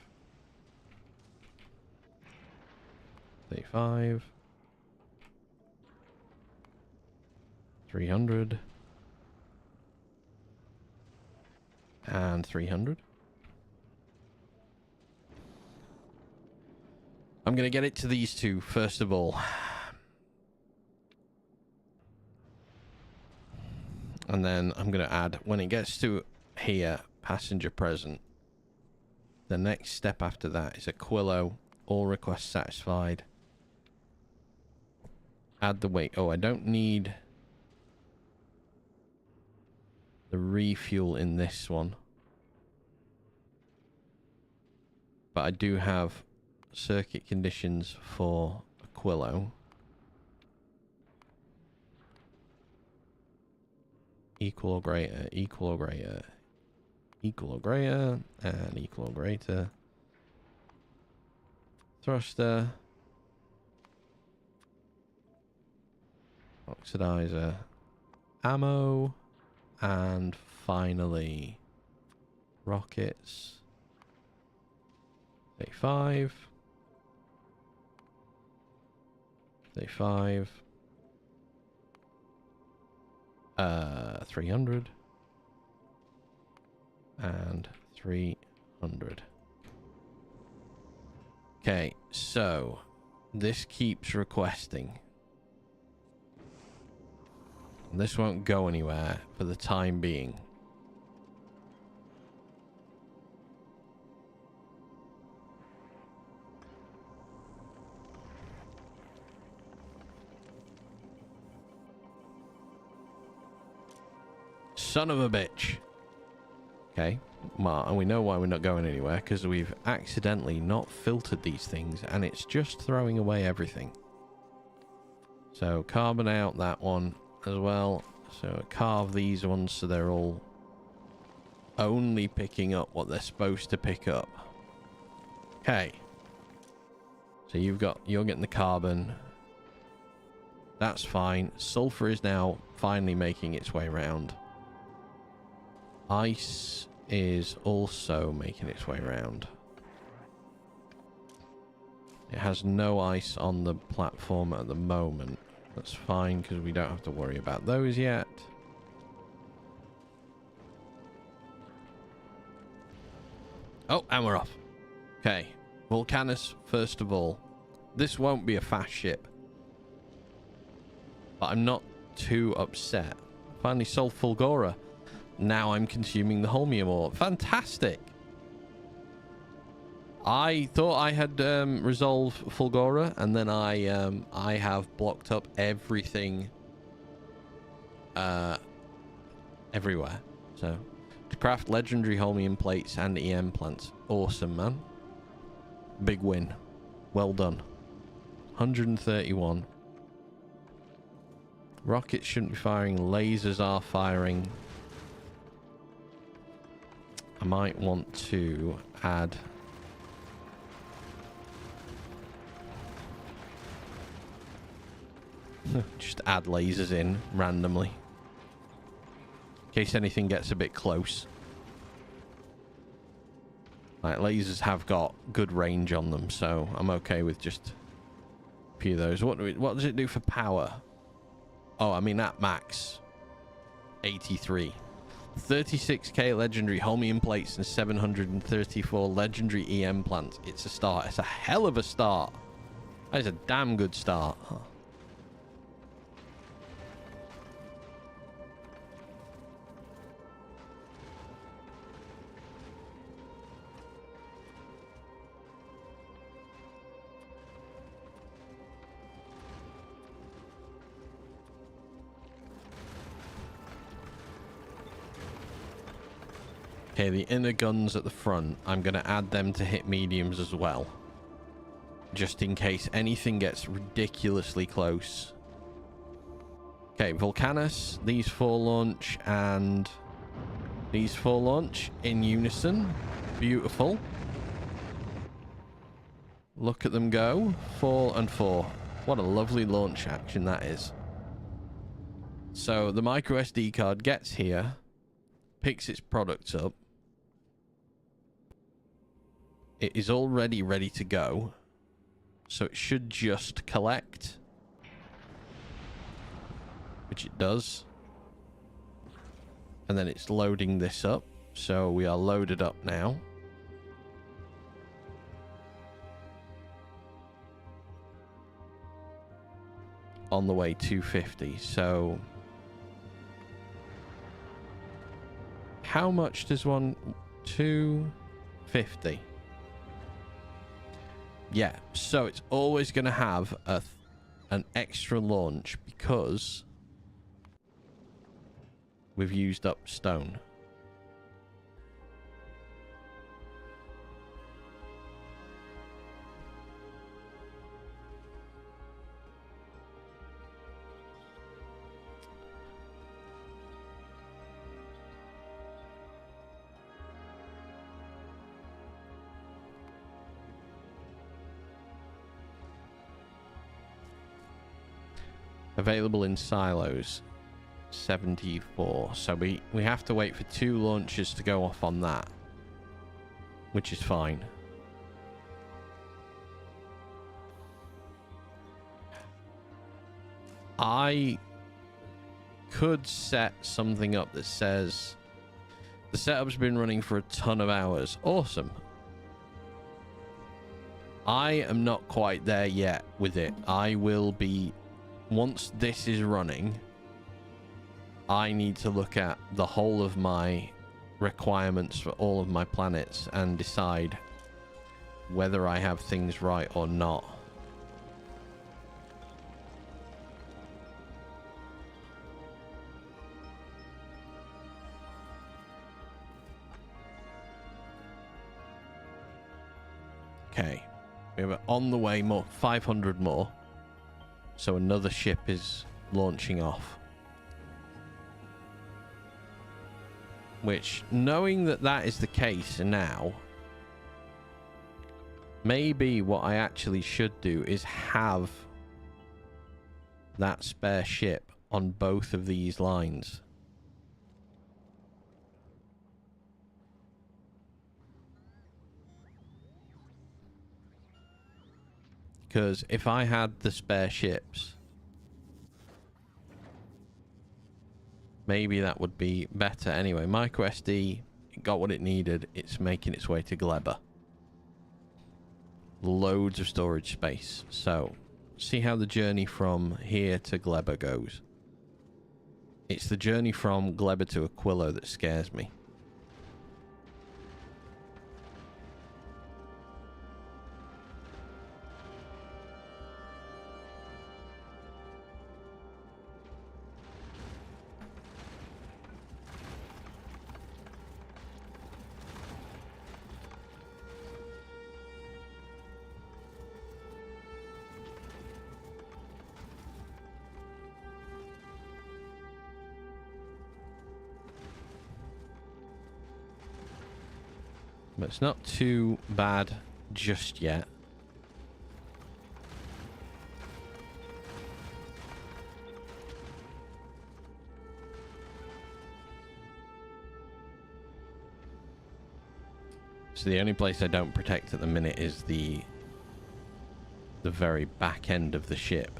[SPEAKER 1] 35. 300. And 300. I'm going to get it to these two first of all. And then I'm going to add, when it gets to here, passenger present. The next step after that is Aquilo. All requests satisfied. Add the weight. Oh, I don't need the refuel in this one, but I do have circuit conditions for Aquilo. Equal or greater, equal or greater, equal or greater, and equal or greater. Thruster. Oxidizer. Ammo. And finally, rockets. 35. 35. 300. And 300. Okay, so this keeps requesting. This won't go anywhere for the time being. Son of a bitch. Okay. Well, and we know why we're not going anywhere, because we've accidentally not filtered these things, and it's just throwing away everything. So carbon out that one as well. So carve these ones so they're all only picking up what they're supposed to pick up. Okay. So you're getting the carbon. That's fine. Sulfur is now finally making its way around. Ice is also making its way around. It has no ice on the platform at the moment. That's fine because we don't have to worry about those yet. Oh, and we're off. Okay. Vulcanus, first of all. This won't be a fast ship. But I'm not too upset. Finally solved Fulgora. Now I'm consuming the holmium ore. Fantastic. I thought I had resolved Fulgora, and then I have blocked up everything everywhere. So to craft legendary holmium plates and EM plants. Awesome, man. Big win. Well done. 131. Rockets shouldn't be firing. Lasers are firing. I might want to add... just add lasers in randomly. In case anything gets a bit close. Like, lasers have got good range on them, so I'm okay with just a few of those. What does it do for power? Oh, I mean at max. 83. 36k legendary holmium plates and 734 legendary EM plants. It's a start. It's a hell of a start. That is a damn good start. Okay, the inner guns at the front, I'm going to add them to hit mediums as well. Just in case anything gets ridiculously close. Okay, Vulcanus, these 4 launch and these 4 launch in unison. Beautiful. Look at them go. 4 and 4. What a lovely launch action that is. So the micro SD card gets here, picks its products up. It is already ready to go, so it should just collect, which it does, and then it's loading this up, so we are loaded up now. On the way 250, so how much does one 250? Yeah, so it's always going to have an extra launch because we've used up stone. Available in silos 74, so we have to wait for 2 launches to go off on that, which is fine. I could set something up that says the setup's been running for a ton of hours. Awesome. I am not quite there yet with it. I will be. Once this is running, I need to look at the whole of my requirements for all of my planets and decide whether I have things right or not. Okay. We have on the way more, 500 more. So another ship is launching off. Which, knowing that that is the case now, maybe what I actually should do is have that spare ship on both of these lines. Because if I had the spare ships, maybe that would be better. Anyway, micro SD got what it needed. It's making its way to Gleba. Loads of storage space. So, see how the journey from here to Gleba goes. It's the journey from Gleba to Aquilo that scares me. But it's not too bad just yet. So the only place I don't protect at the minute is the very back end of the ship.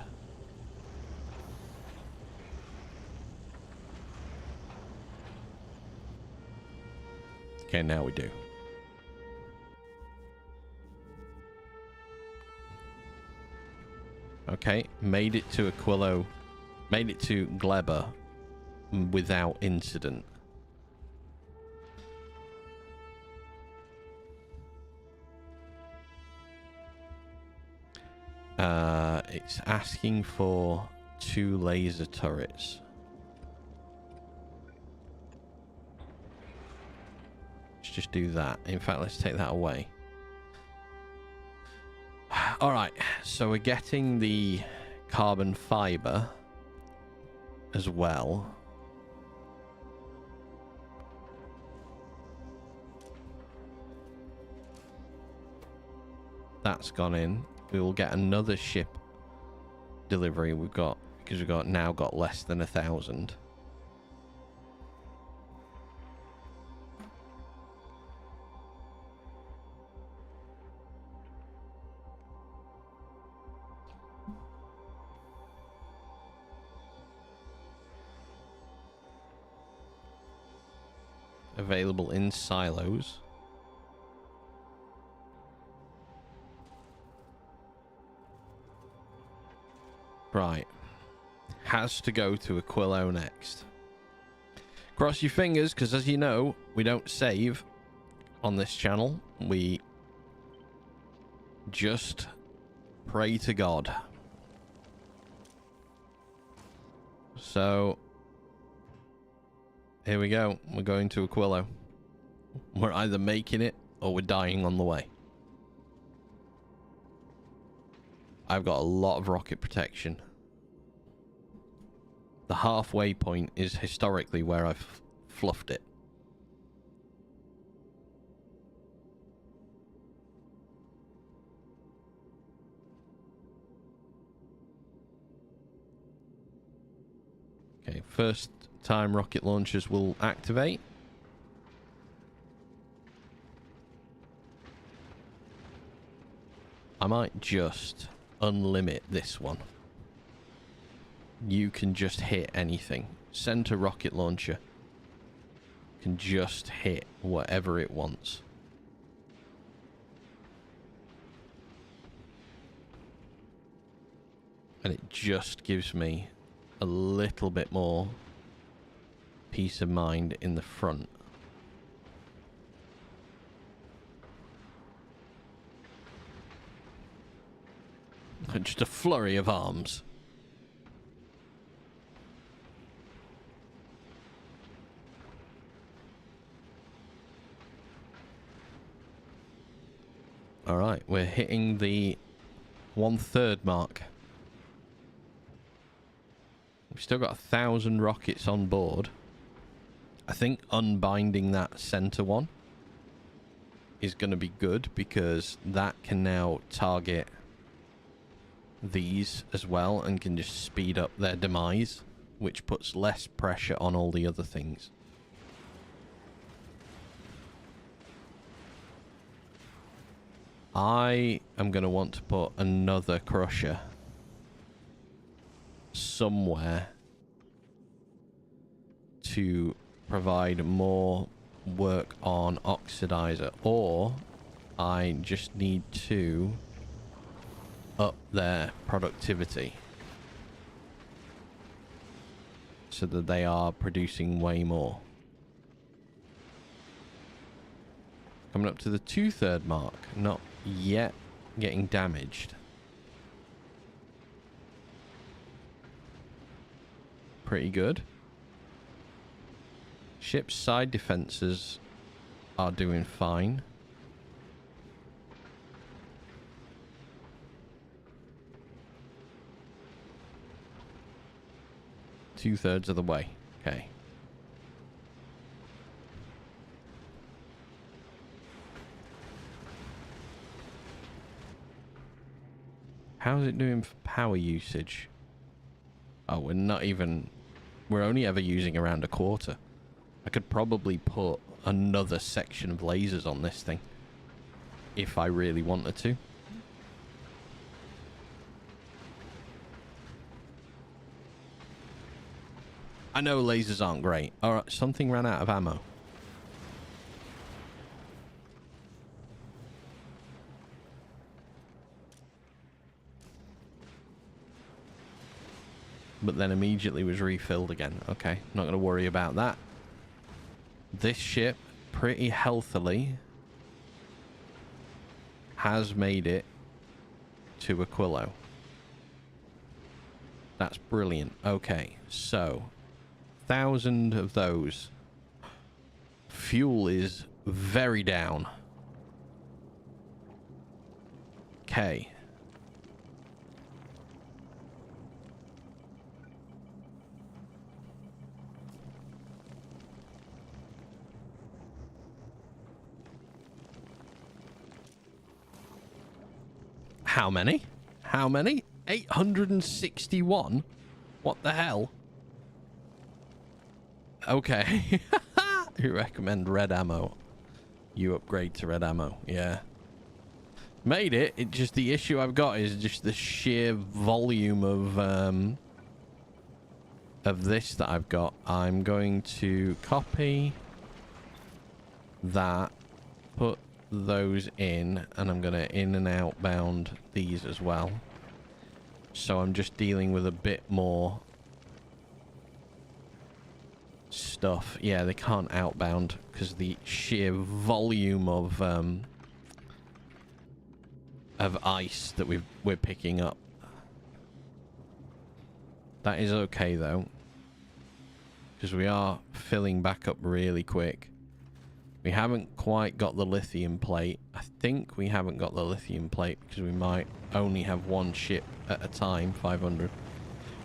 [SPEAKER 1] Okay, now we do. Okay, made it to Aquilo, made it to Gleba without incident. It's asking for 2 laser turrets. Let's just do that. In fact, let's take that away. Alright, so we're getting the carbon fiber as well. That's gone in. We will get another ship delivery. We've got, because we've now got less than 1,000. Available in silos. Right. Has to go to Aquilo next. Cross your fingers, because as you know, we don't save on this channel. We just pray to God. So, here we go. We're going to Aquilo. We're either making it or we're dying on the way. I've got a lot of rocket protection. The halfway point is historically where I've fluffed it. Okay, first time rocket launchers will activate. I might just unlimit this one. You can just hit anything. Center rocket launcher can just hit whatever it wants. And it just gives me a little bit more peace of mind in the front. Just a flurry of arms. Alright, we're hitting the 1/3 mark. We've still got 1,000 rockets on board. I think unbinding that center one is going to be good, because that can now target these as well and can just speed up their demise, which puts less pressure on all the other things. I am going to want to put another crusher somewhere to provide more work on oxidizer, or I just need to up their productivity so that they are producing way more. Coming up to the 2/3 mark, not yet getting damaged. Pretty good. Ship's side defenses are doing fine. Two-thirds of the way. Okay. How's it doing for power usage? Oh, we're not even... We're only ever using around 1/4. I could probably put another section of lasers on this thing if I really wanted to. I know lasers aren't great. Alright, something ran out of ammo. But then immediately was refilled again. Okay, not going to worry about that. This ship, pretty healthily, has made it to Aquilo. That's brilliant. Okay, so 1,000 of those. Fuel is very down. Okay. How many? How many? 861? What the hell? Okay. You recommend red ammo. You upgrade to red ammo. Yeah. Made it. It just, the issue I've got is just the sheer volume of this that I've got. I'm going to copy that, put those in, and I'm going to in and outbound these as well. So I'm just dealing with a bit more stuff. Yeah, they can't outbound because the sheer volume of ice that we're picking up. That is okay though, because we are filling back up really quick. We haven't quite got the lithium plate. I think we haven't got the lithium plate because we might only have one ship at a time. 500.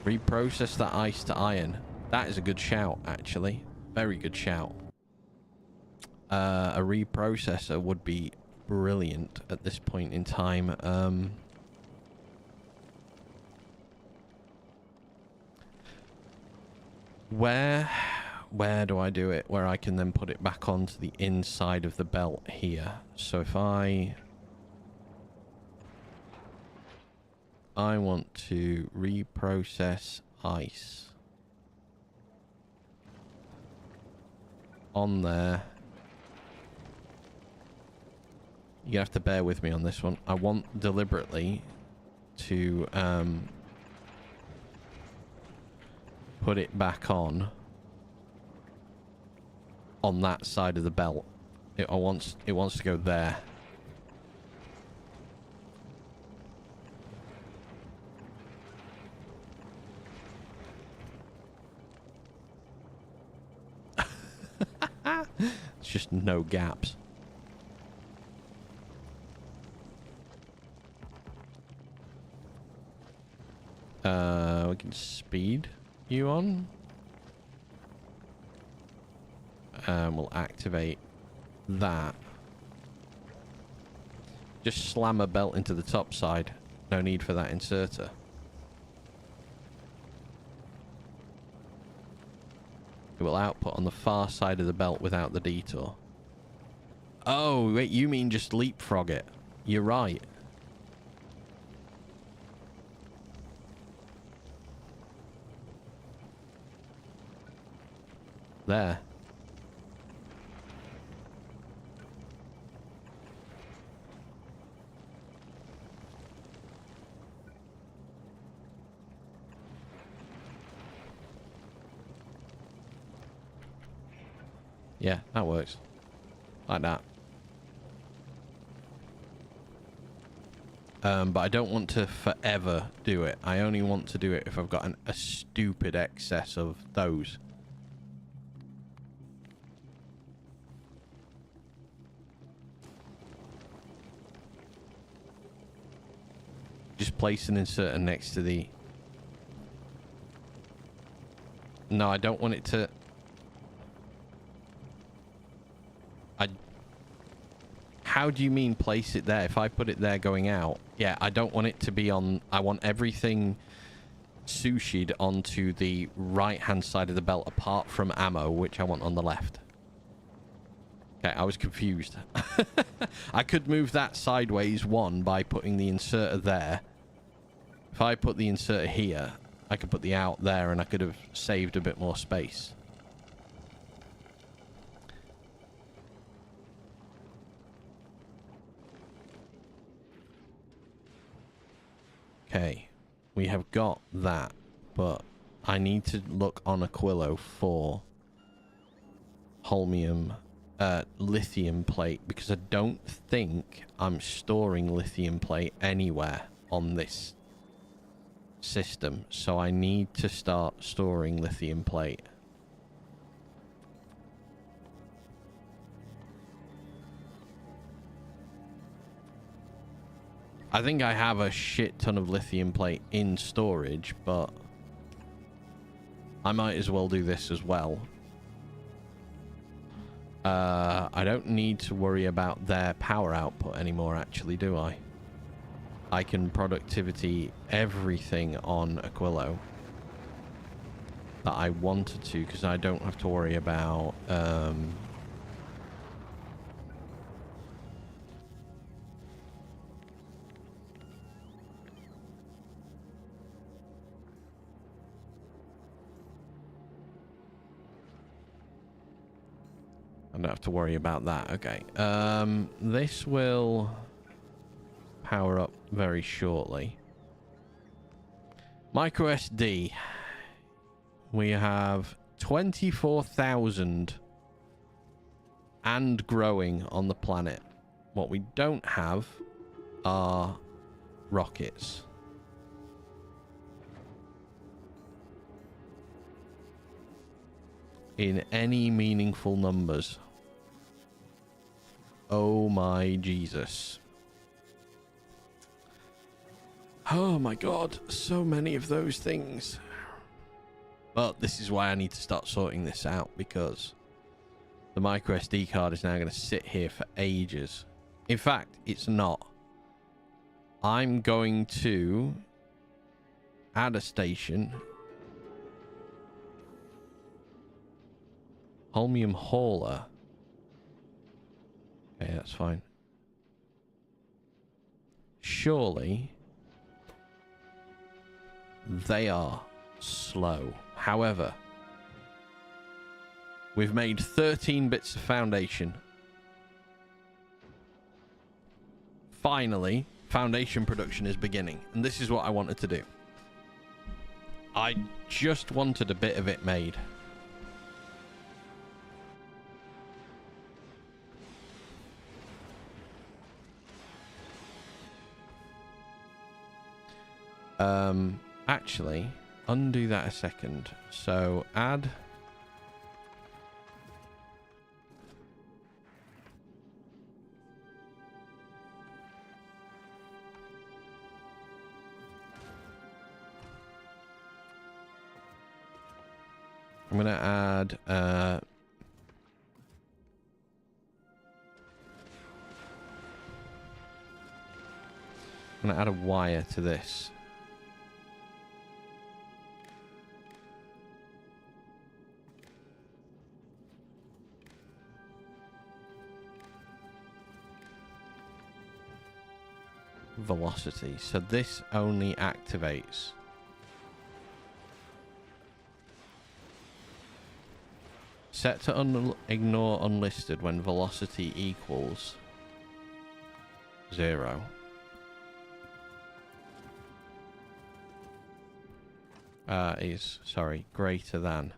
[SPEAKER 1] Reprocess that ice to iron. That is a good shout, actually. Very good shout. A reprocessor would be brilliant at this point in time. Where do I do it? Where I can then put it back onto the inside of the belt here. So if I want to reprocess ice on there. You have to bear with me on this one. I want deliberately to put it back on that side of the belt. It wants to go there. It's just no gaps. can speed you on. We'll activate that. Just slam a belt into the top side. No need for that inserter. It will output on the far side of the belt without the detour. Oh, wait, you mean just leapfrog it. You're right. There. Yeah, that works. Like that. But I don't want to forever do it. I only want to do it if I've got a stupid excess of those. Just place an inserter next to the... No, I don't want it to... How do you mean place it there? If I put it there going out... Yeah, I don't want it to be on... I want everything sushied onto the right-hand side of the belt apart from ammo, which I want on the left. Okay, I was confused. I could move that sideways, one, by putting the inserter there. If I put the inserter here, I could put the out there and I could have saved a bit more space. Okay, we have got that, but I need to look on Aquilo for holmium, lithium plate, because I don't think I'm storing lithium plate anywhere on this system, so I need to start storing lithium plate. I think I have a shit ton of lithium plate in storage, but I might as well do this as well. I don't need to worry about their power output anymore, actually, do I? I can productivity everything on Aquilo that I wanted to, because I don't have to worry about... I don't have to worry about that. Okay. This will power up very shortly. Micro SD. We have 24,000 and growing on the planet. What we don't have are rockets. In any meaningful numbers. Oh my Jesus. Oh my God, so many of those things. But this is why I need to start sorting this out, because the micro SD card is now going to sit here for ages. In fact, it's not. I'm going to add a station. Holmium hauler. Okay, that's fine. Surely they are slow. However, we've made 13 bits of foundation. Finally, foundation production is beginning, and this is what I wanted to do. I just wanted a bit of it made. Actually, undo that a second. So add I'm going to add... I'm going to add a wire to this. Velocity. So this only activates. Set to ignore unlisted when velocity equals 0. Is, sorry, greater than.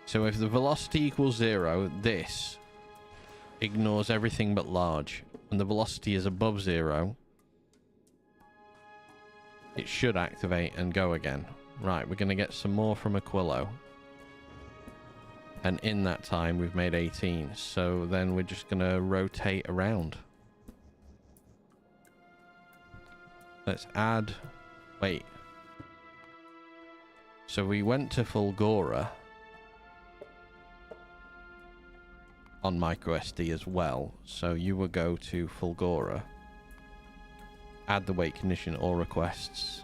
[SPEAKER 1] So if the velocity equals 0, this ignores everything but large. And the velocity is above 0, it should activate and go again. Right, we're going to get some more from Aquilo. And in that time, we've made 18. So then we're just going to rotate around. Let's add... Wait. So we went to Fulgora on microSD as well. So you will go to Fulgora. Add the wait condition or requests.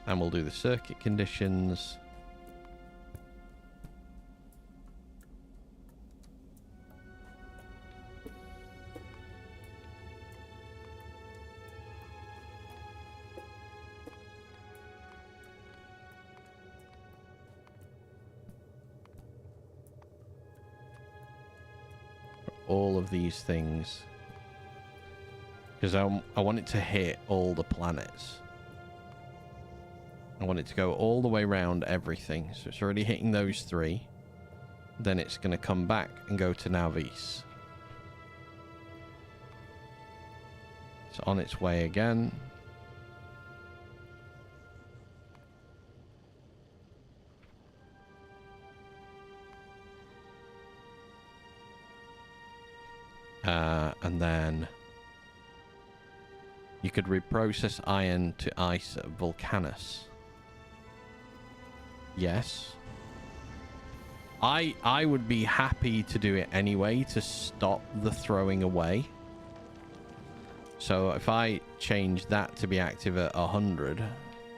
[SPEAKER 1] And we'll do the circuit conditions. All of these things. Because I want it to hit all the planets. I want it to go all the way around everything. So it's already hitting those 3. Then it's going to come back and go to Navis. It's on its way again. And then you could reprocess iron to ice at Vulcanus. Yes. I would be happy to do it anyway to stop the throwing away. So if I change that to be active at 100...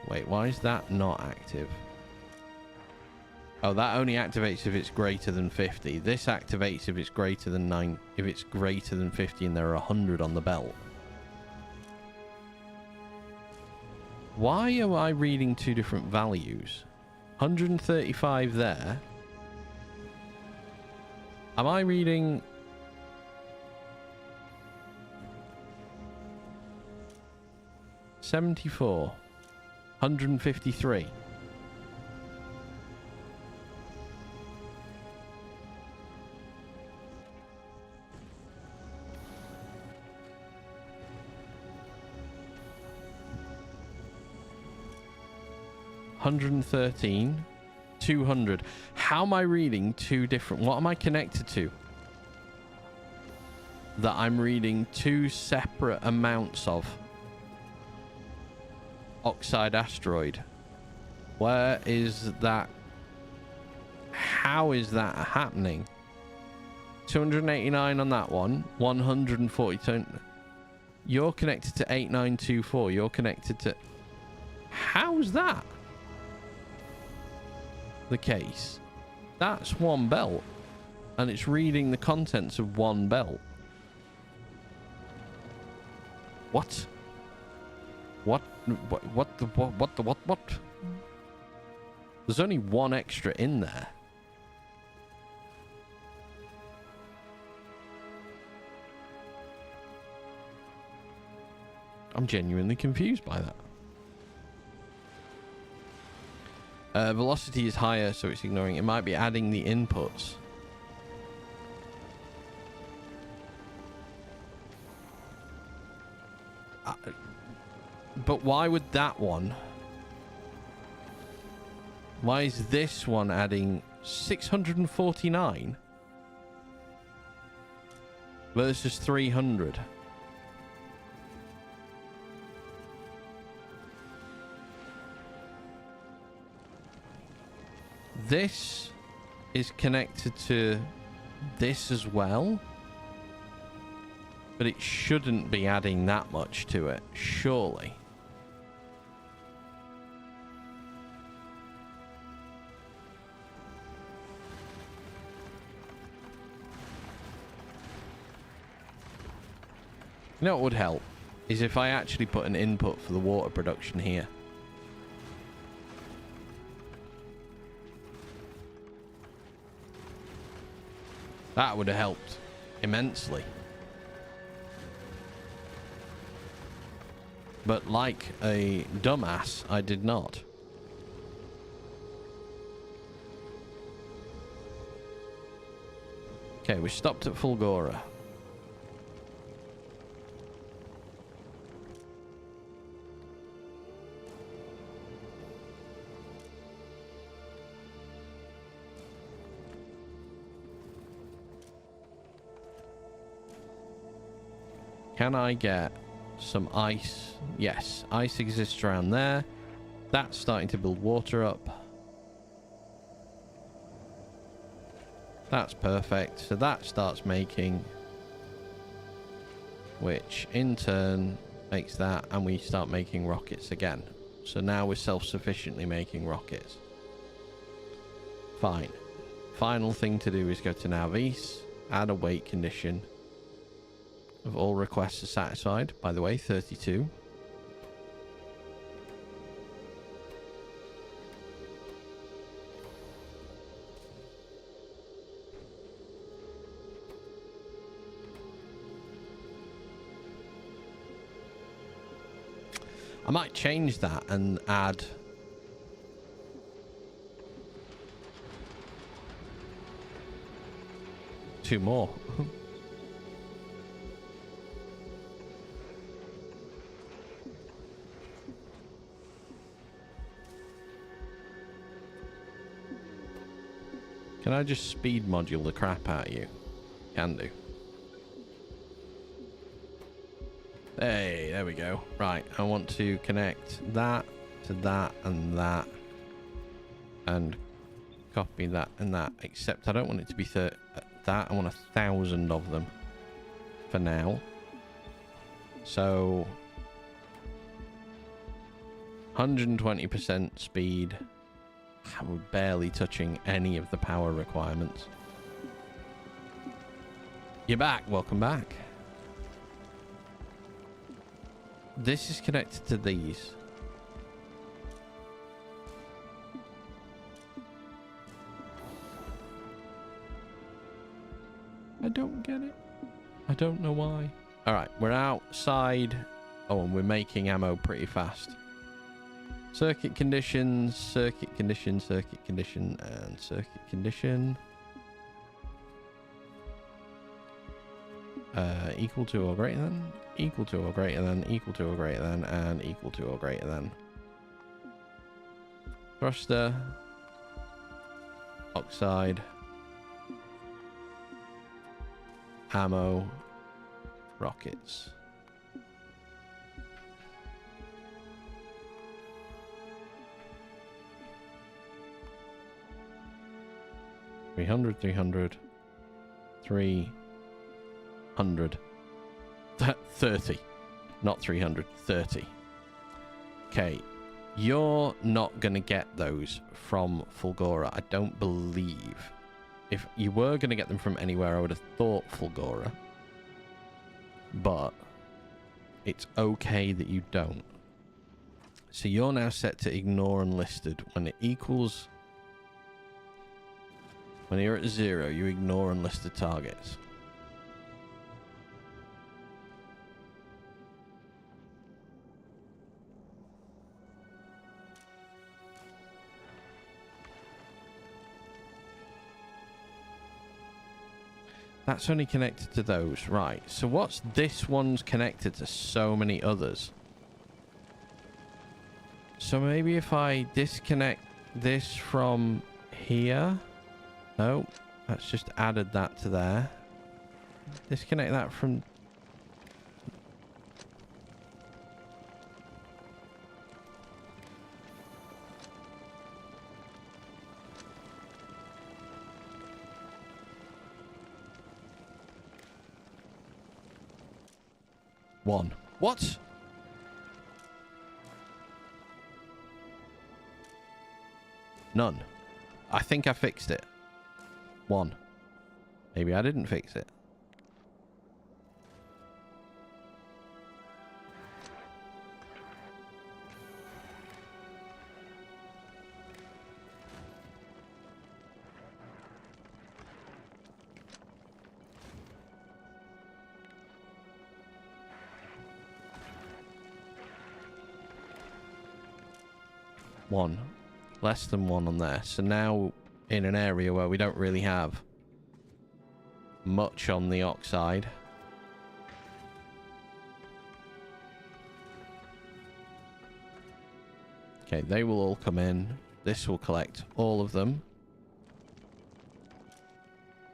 [SPEAKER 1] Wait, why is that not active? Oh, that only activates if it's greater than 50. This activates if it's greater than 9... If it's greater than 50 and there are 100 on the belt. Why am I reading 2 different values? 135 there. Am I reading... $74. 153. $113, 200. How am I reading 2 different... What am I connected to? That I'm reading 2 separate amounts of. Oxide asteroid. Where is that? How is that happening? 289 on that one. 142. You're connected to 8924. You're connected to... How's that the case? That's one belt, and it's reading the contents of one belt. What? What There's only one extra in there. I'm genuinely confused by that. Velocity is higher, so it's ignoring. It might be adding the inputs. But why would that one... Why is this one adding 649 versus 300? This is connected to this as well, but it shouldn't be adding that much to it, surely. You know what would help is if I actually put an input for the water production here. That would have helped immensely. But like a dumbass, I did not. Okay, we stopped at Fulgora. Can I get some ice? Yes, ice exists around there. That's starting to build water up. That's perfect. So that starts making, which in turn makes that, and we start making rockets again. So now we're self-sufficiently making rockets. Fine. Final thing to do is go to Navis, add a wait condition. Of all requests are satisfied. By the way, 32. I might change that and add... two more. Can I just speed module the crap out of you? Can do. Hey, there we go. Right, I want to connect that to that and that. And copy that and that. Except I don't want it to be that. I want 1,000 of them. For now. So... 120% speed. We're barely touching any of the power requirements. You're back. Welcome back. This is connected to these. I don't get it. I don't know why. Alright, we're outside. Oh, and we're making ammo pretty fast. Circuit conditions, circuit condition, circuit condition, and circuit condition. Equal to or greater than, equal to or greater than, equal to or greater than, and equal to or greater than. Thruster. Oxide. Ammo. Rockets. 300, 300, 300. 30. Not 300, 30. Okay. You're not going to get those from Fulgora, I don't believe. If you were going to get them from anywhere, I would have thought Fulgora. But it's okay that you don't. So you're now set to ignore unlisted. When it equals... When you're at 0, you ignore unlisted targets. That's only connected to those. Right. So what's this one's connected to so many others? So maybe if I disconnect this from here. No, that's just added that to there. Disconnect that from... One. What? None. I think I fixed it. One. Maybe I didn't fix it. One. Less than one on there. So now in an area where we don't really have much on the oxide. Okay, they will all come in. This will collect all of them.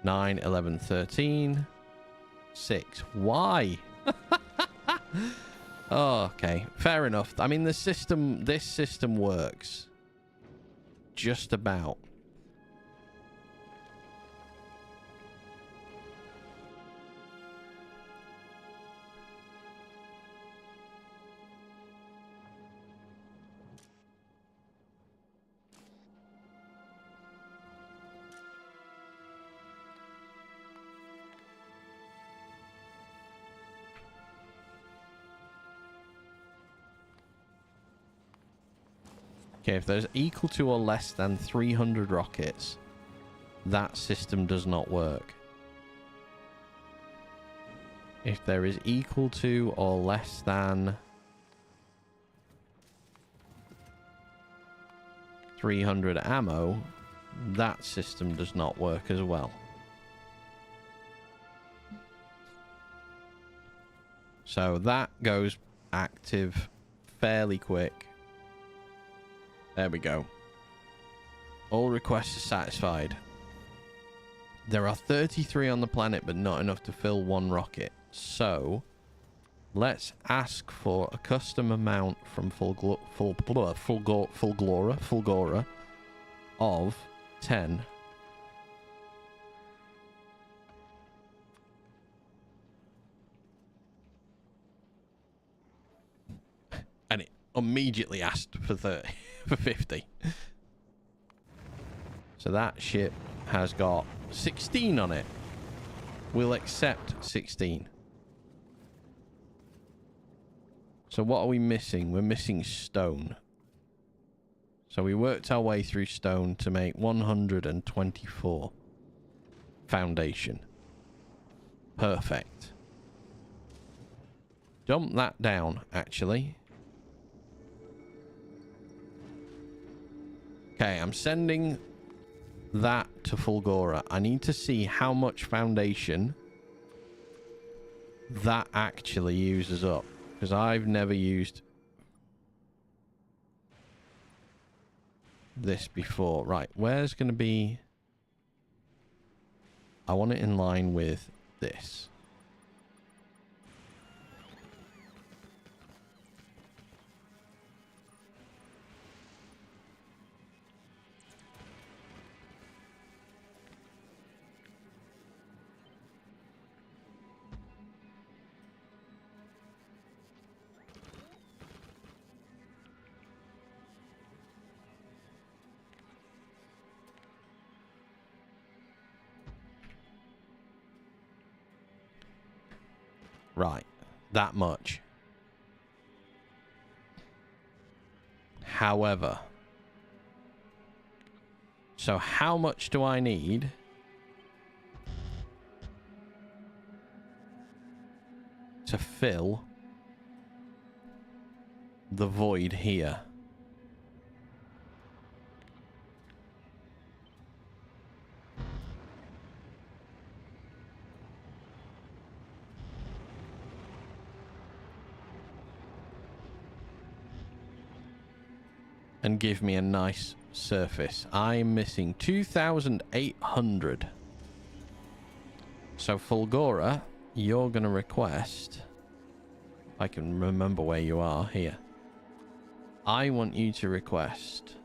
[SPEAKER 1] 9, 11, 13. 6. Why? Oh, okay. Fair enough. I mean, this system works. Just about. Okay, if there's equal to or less than 300 rockets, that system does not work. If there is equal to or less than 300 ammo, that system does not work as well. So that goes active fairly quick. There we go. All requests are satisfied. There are 33 on the planet, but not enough to fill one rocket. So, let's ask for a custom amount from Fulgora of 10. And it immediately asked for 30. For 50. So that ship has got 16 on it. We'll accept 16. So what are we missing? We're missing stone. So we worked our way through stone to make 124 foundation. Perfect. Dump that down, actually. Okay, I'm sending that to Fulgora. I need to see how much foundation that actually uses up. Because I've never used this before. Right, where's going to be... I want it in line with this. Right, that much. However, so how much do I need to fill the void here? and give me a nice surface. I'm missing 2,800. So Fulgora, you're going to request... I can remember where you are here. I want you to request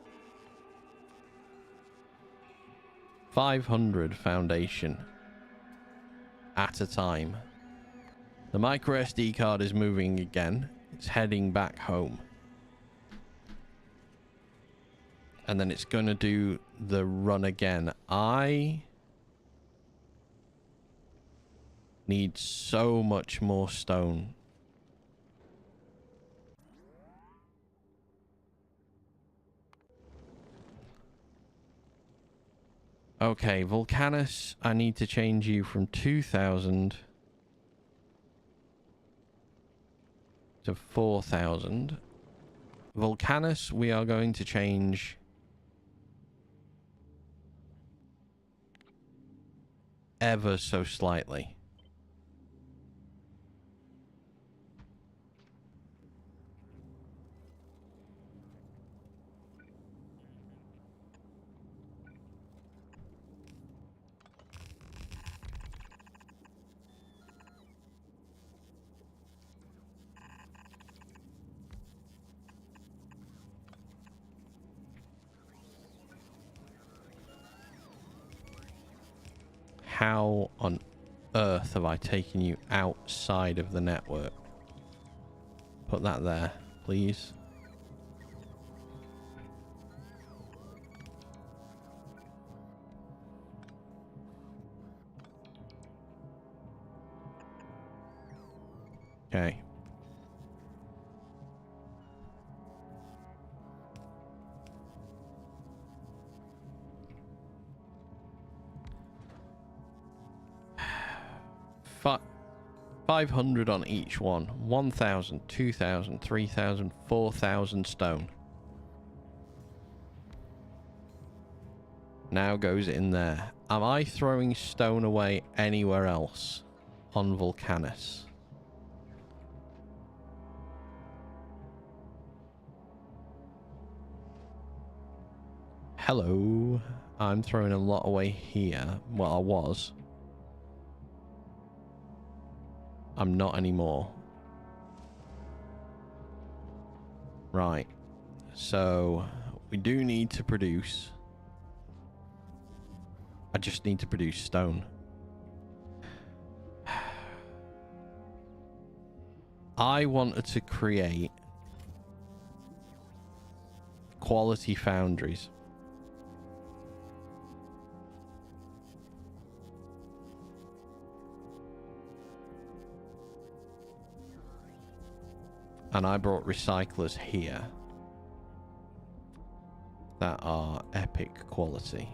[SPEAKER 1] 500 foundation at a time. The micro SD card is moving again. It's heading back home. And then it's going to do the run again. I need so much more stone. Okay, Volcanus, I need to change you from 2,000 to 4,000. Volcanus, we are going to change ever so slightly. How on earth have I taken you outside of the network? Put that there, please. Okay. Fi 500 on each one. 1,000, 2,000, 3,000, 4,000 stone. Now goes in there. Am I throwing stone away anywhere else on Volcanus? Hello. I'm throwing a lot away here. Well, I was. I'm not anymore. Right. So, we do need to produce. I just need to produce stone. I wanted to create quality foundries. And I brought recyclers here that are epic quality.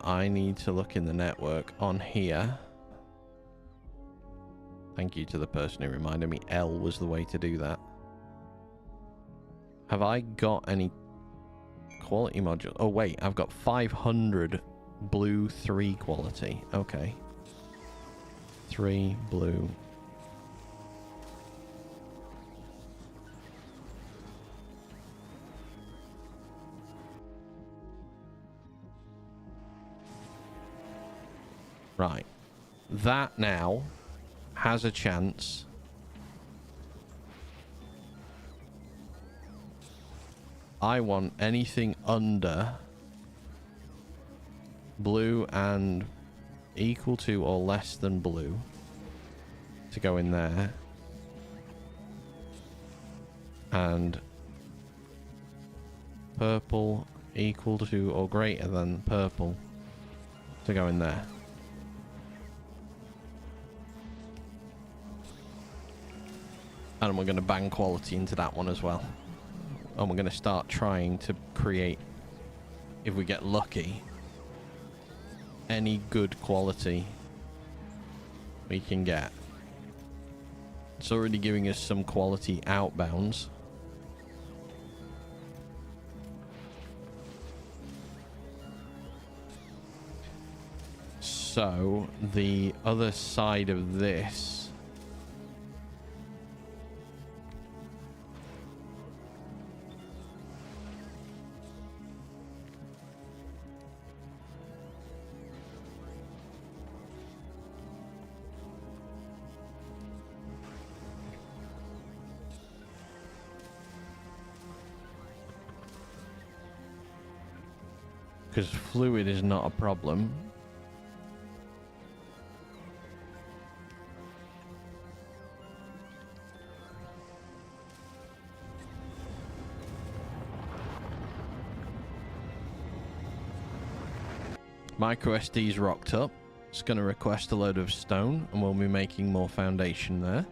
[SPEAKER 1] I need to look in the network on here. Thank you to the person who reminded me L was the way to do that. Have I got any quality modules? Oh wait, I've got 500 blue 3 quality. Okay. 3 blue. Right. That now has a chance I want anything under blue and equal to or less than blue to go in there. And purple equal to or greater than purple to go in there. And we're going to bang quality into that one as well. And we're going to start trying to create, if we get lucky, any good quality we can get. It's already giving us some quality outbounds. So the other side of this, because fluid is not a problem. Micro SD's rocked up. It's going to request a load of stone, and we'll be making more foundation there.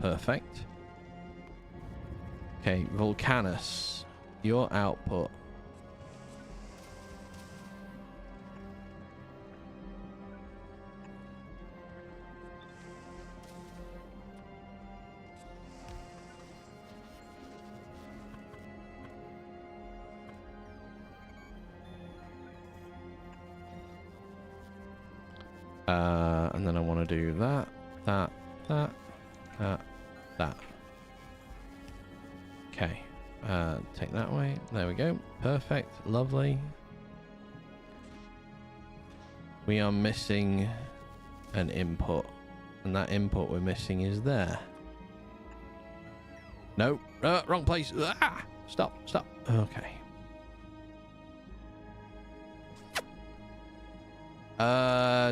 [SPEAKER 1] Perfect. Okay, Volcanus, your output. And then I want to do that. Okay. Take that way. There we go. Perfect. Lovely. We are missing an input. And that input we're missing is there. No. Wrong place. Ah! Stop. Okay.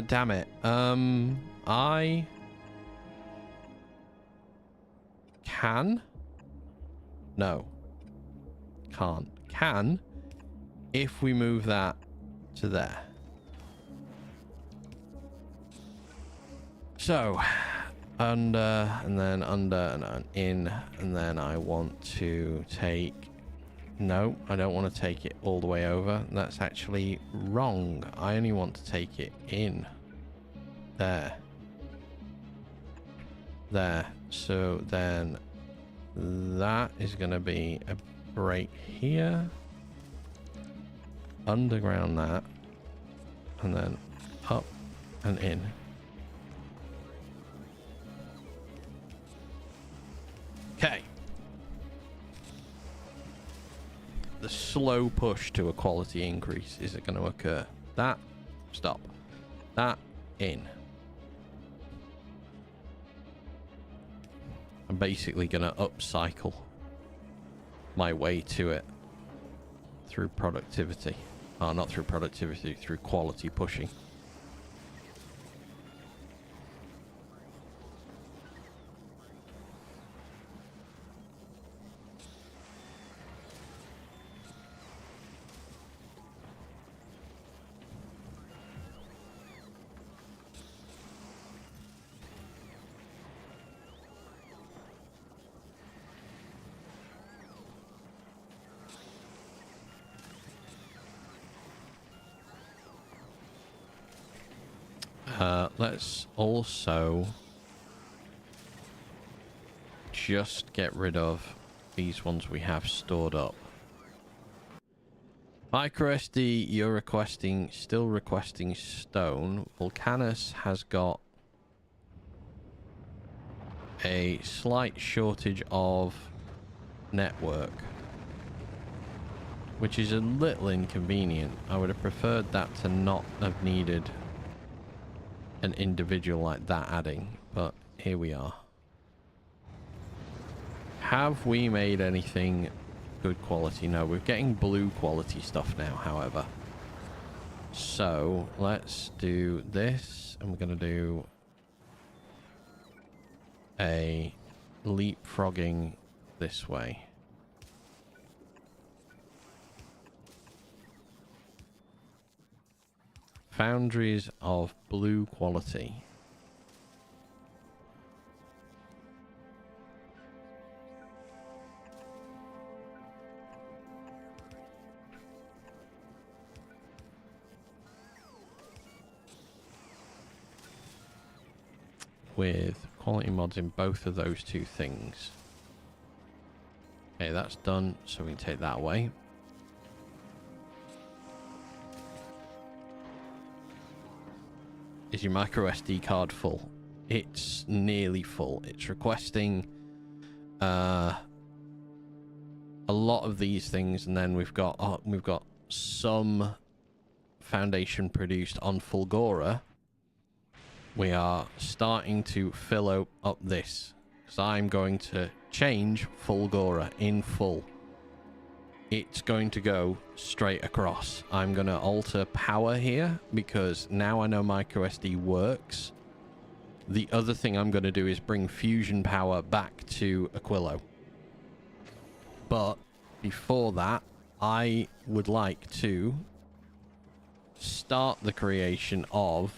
[SPEAKER 1] Damn it. I can? No. Can't. Can if we move that to there. So, under, and then under, and in, and then I want to take... No, I don't want to take it all the way over. That's actually wrong. I only want to take it in. There. There. So then that is going to be a break here. Underground that. And then up and in. Okay. The slow push to a quality increase is going to occur. That, stop. That, in. I'm basically going to upcycle my way to it through productivity. Oh, not through productivity, through quality pushing. Let's also just get rid of these ones we have stored up. MicroSD, you're requesting, still requesting stone. Volcanus has got a slight shortage of network, which is a little inconvenient. I would have preferred that to not have needed an individual like that adding, but here we are. Have we made anything good quality? No, we're getting blue quality stuff now, however. So let's do this, and we're going to do a leapfrogging this way. Foundries of blue quality. with quality mods in both of those two things. Okay, that's done, so we can take that away. Is your micro SD card full? It's nearly full. It's requesting a lot of these things, and then we've got some foundation produced on Fulgora. We are starting to fill up this, because I'm going to change Fulgora in full. It's going to go straight across. I'm going to alter power here because now I know microSD works. The other thing I'm going to do is bring fusion power back to Aquilo. But before that, I would like to start the creation of...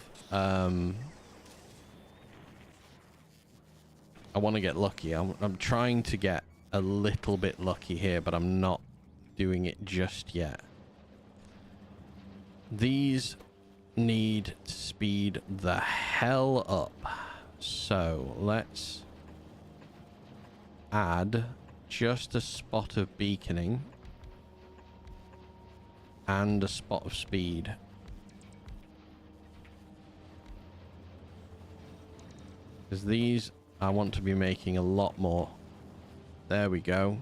[SPEAKER 1] I want to get lucky. I'm trying to get a little bit lucky here, but I'm not doing it just yet. These need to speed the hell up. So let's add just a spot of beaconing and a spot of speed. Because these I want to be making a lot more. There we go.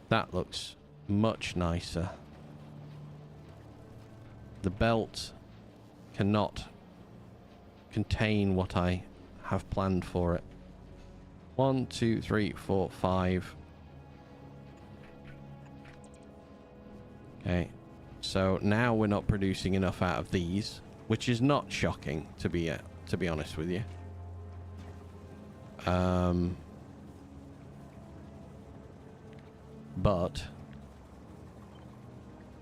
[SPEAKER 1] That looks much nicer. The belt cannot contain what I have planned for it. 1, 2, 3, 4, 5. Okay. So now we're not producing enough out of these, which is not shocking to be honest with you. But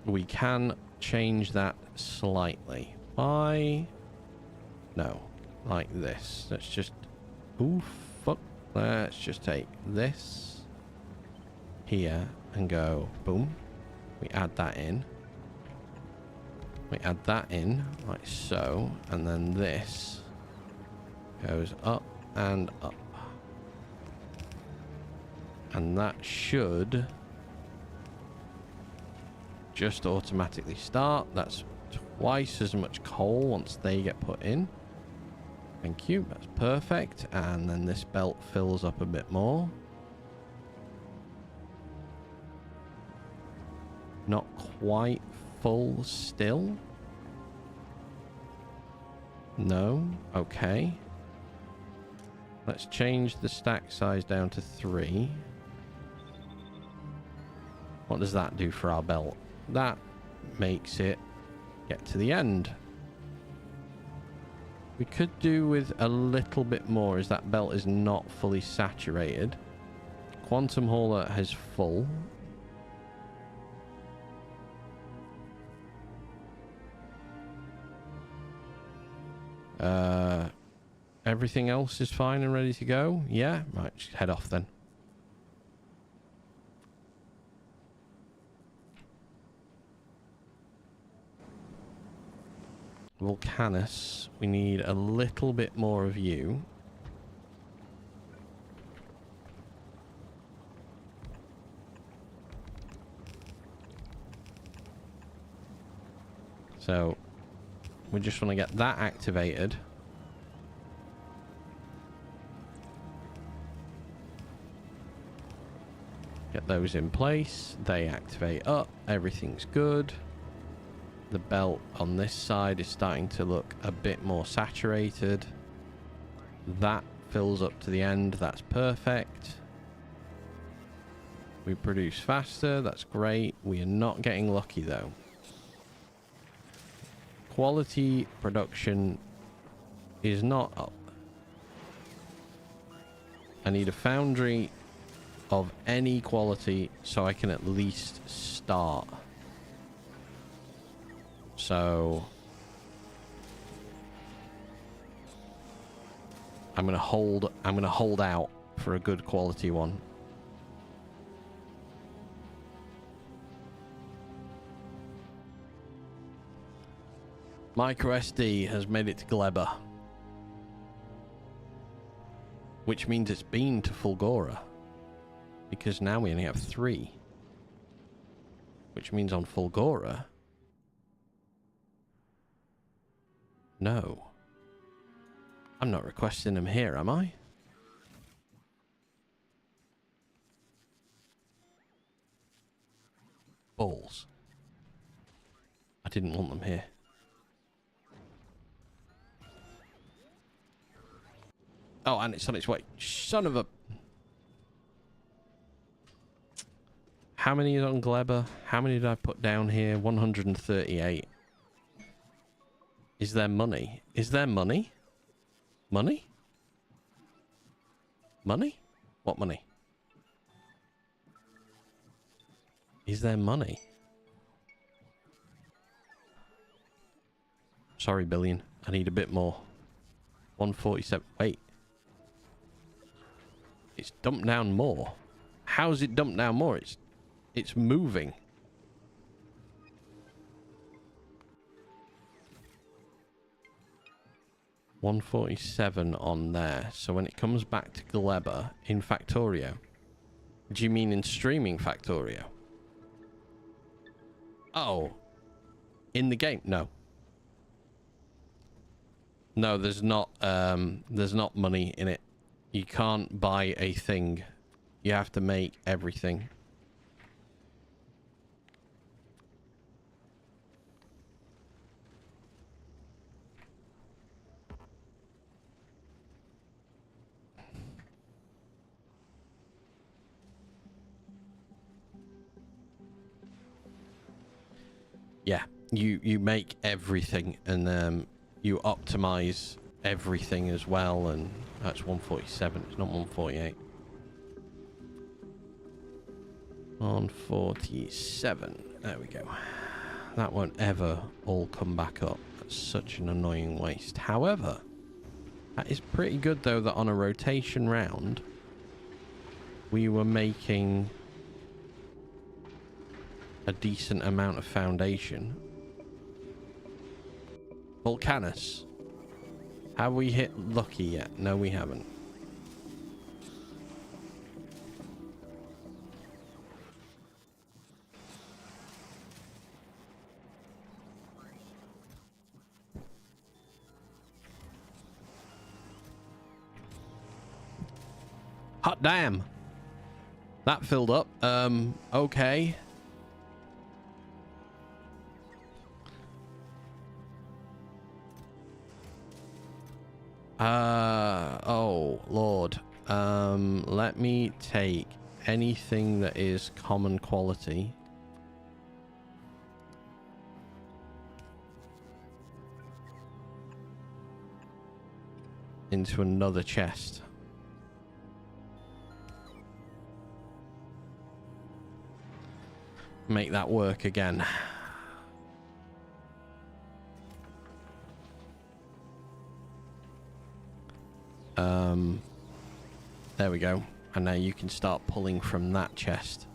[SPEAKER 1] we can change that slightly by like this. Let's just let's just take this here and go boom. We add that in. We add that in like so, and then this goes up and up. And that should just automatically start. That's twice as much coal once they get put in. Thank you. That's perfect. And then this belt fills up a bit more. Not quite full still. No. Okay. Let's change the stack size down to 3. What does that do for our belt? That makes it get to the end. We could do with a little bit more as that belt is not fully saturated. Quantum Hauler has full. Everything else is fine and ready to go? Yeah? Right, just head off then. Volcanus, we need a little bit more of you. So, we just want to get that activated. Get those in place. They activate up. Everything's good. The belt on this side is starting to look a bit more saturated. That fills up to the end. That's perfect. We produce faster. That's great. We are not getting lucky though. Quality production is not up. I need a foundry of any quality so I can at least start. So I'm gonna hold out for a good quality one. MicroSD has made it to Gleba. which means it's been to Fulgora, because now we only have 3, which means on Fulgora, no, I'm not requesting them here, am I? Balls. I didn't want them here. Oh, and it's on its way. Son of a... How many is on Gleba? How many did I put down here? 138. Is there money? Is there money? Money? Money? What money? Is there money? Sorry, Billion. I need a bit more. 147. Wait. It's dumped down more. How's it dumped down more? It's moving. $147 on there. So when it comes back to Gleba in Factorio. Do you mean in streaming Factorio? Oh. In the game? No. No, there's not money in it. You can't buy a thing. You have to make everything. Yeah, you make everything, and you optimize everything as well, and that's 147. It's not 148. 147. There we go. That won't ever all come back up. That's such an annoying waste. However, that is pretty good though, that on a rotation round we were making a decent amount of foundation. Volcanus. Have we hit lucky yet? No, we haven't. Hot damn. That filled up. Okay. Oh, Lord. Let me take anything that is common quality. Into another chest. Make that work again. There we go. And now you can start pulling from that chest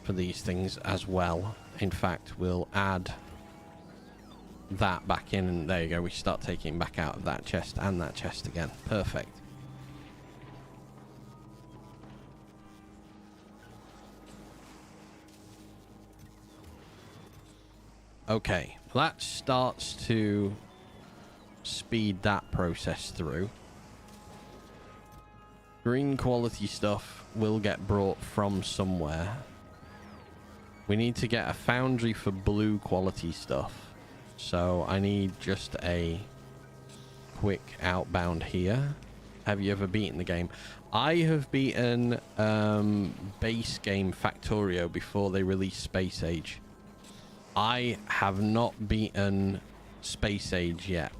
[SPEAKER 1] for these things as well. In fact, we'll add that back in, and there you go. We start taking back out of that chest and that chest again. Perfect. Okay, that starts to speed that process through. Green quality stuff will get brought from somewhere. We need to get a foundry for blue quality stuff. So I need just a quick outbound here. Have you ever beaten the game? I have beaten base game Factorio before they released Space Age. I have not beaten Space Age yet.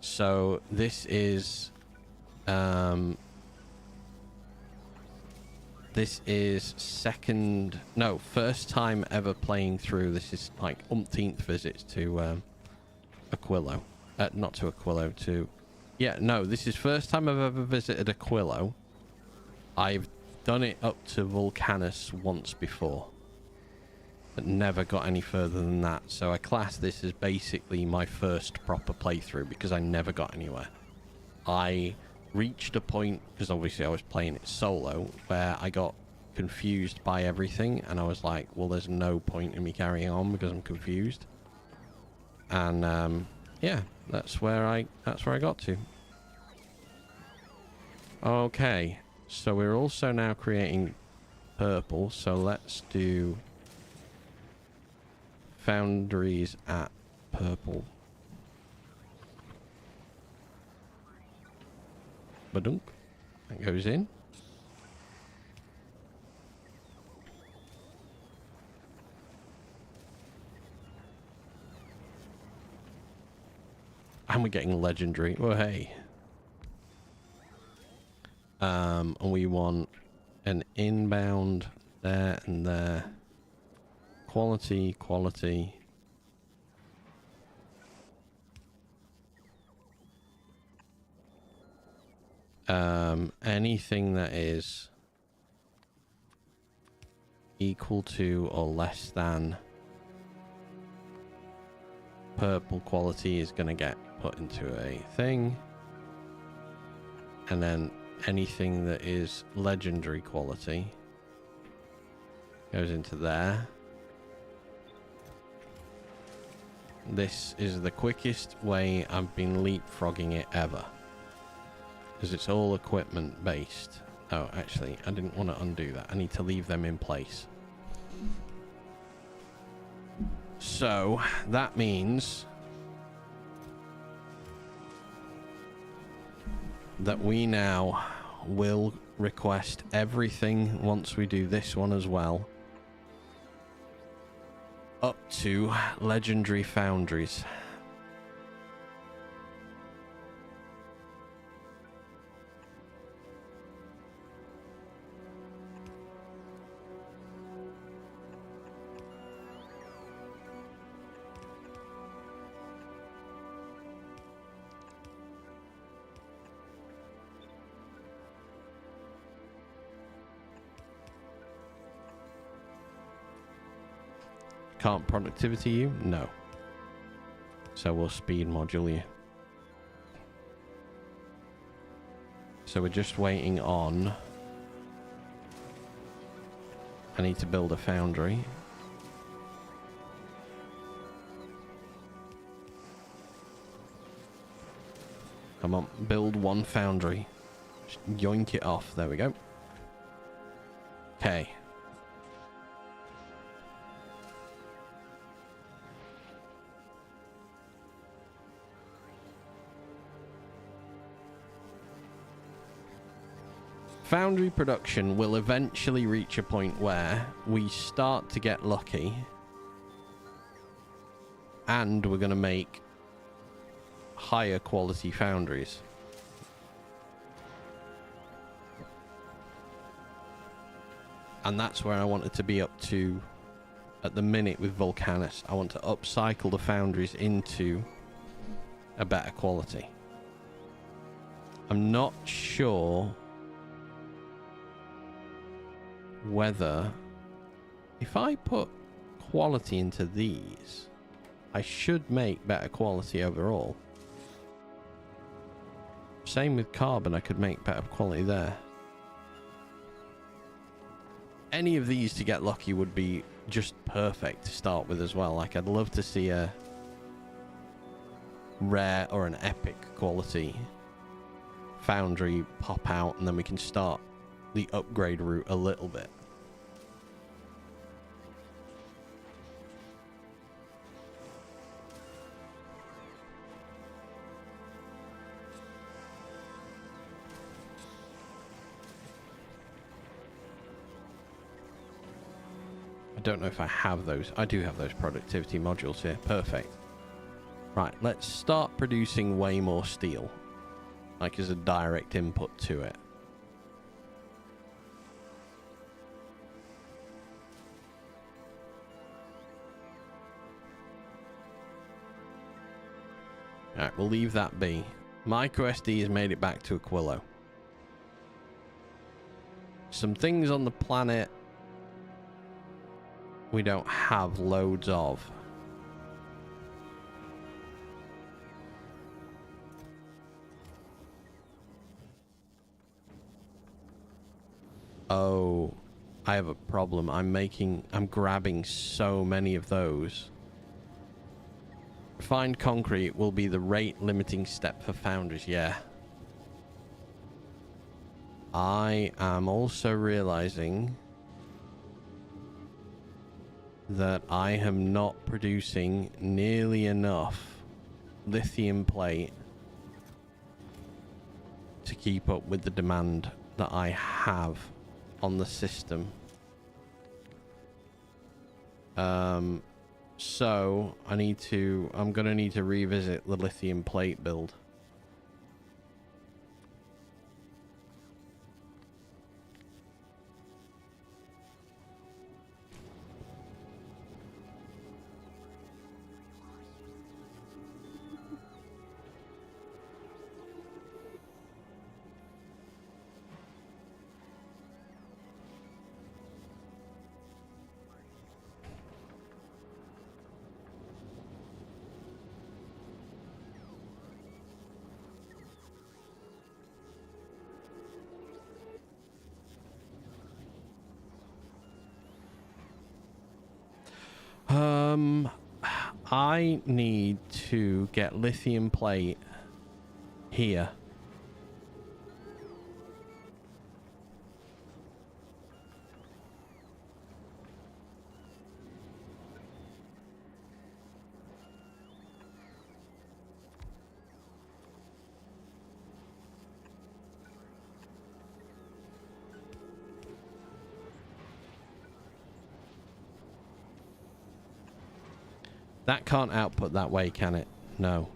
[SPEAKER 1] So this is first time ever playing through. This is like umpteenth visits to Aquilo. Not to Aquilo, to... Yeah, no, this is first time I've ever visited Aquilo. I've done it up to Volcanus once before. but never got any further than that. So I class this as basically my first proper playthrough because I never got anywhere. I reached a point, because obviously I was playing it solo, where I got confused by everything, and I was like, well, there's no point in me carrying on because I'm confused. And yeah, that's where I got to. Okay, so we're also now creating purple, so let's do foundries at purple. Badunk. That goes in. And we're getting legendary. Well, hey. And we want an inbound there and there. Quality, quality. Anything that is equal to or less than purple quality is going to get put into a thing. And then anything that is legendary quality goes into there. This is the quickest way I've been leapfrogging it ever, because it's all equipment based. Oh, actually, I didn't want to undo that. I need to leave them in place. So that means that we now will request everything once we do this one as well, up to legendary foundries. Can't productivity you? No. So we'll speed module you. So we're just waiting on... I need to build a foundry. Come on, build one foundry. Just yoink it off. There we go. Okay. Foundry production will eventually reach a point where we start to get lucky and we're going to make higher quality foundries. And that's where I want it to be up to at the minute with Volcanus. I want to upcycle the foundries into a better quality. I'm not sure whether if I put quality into these, I should make better quality overall. Same with carbon, I could make better quality there. Any of these to get lucky would be just perfect to start with as well. Like, I'd love to see a rare or an epic quality foundry pop out, and then we can start the upgrade route a little bit. I don't know if I have those. I do have those productivity modules here. Perfect. Right, let's start producing way more steel, like as a direct input to it. Alright, we'll leave that be. MicroSD has made it back to Aquilo. Some things on the planet we don't have loads of. Oh, I have a problem. I'm grabbing so many of those. Refined concrete will be the rate limiting step for foundries, yeah. I am also realizing that I am not producing nearly enough lithium plate to keep up with the demand that I have on the system. So I'm gonna need to revisit the lithium plate build. I need to get lithium plate here. That can't output that way, can it? No.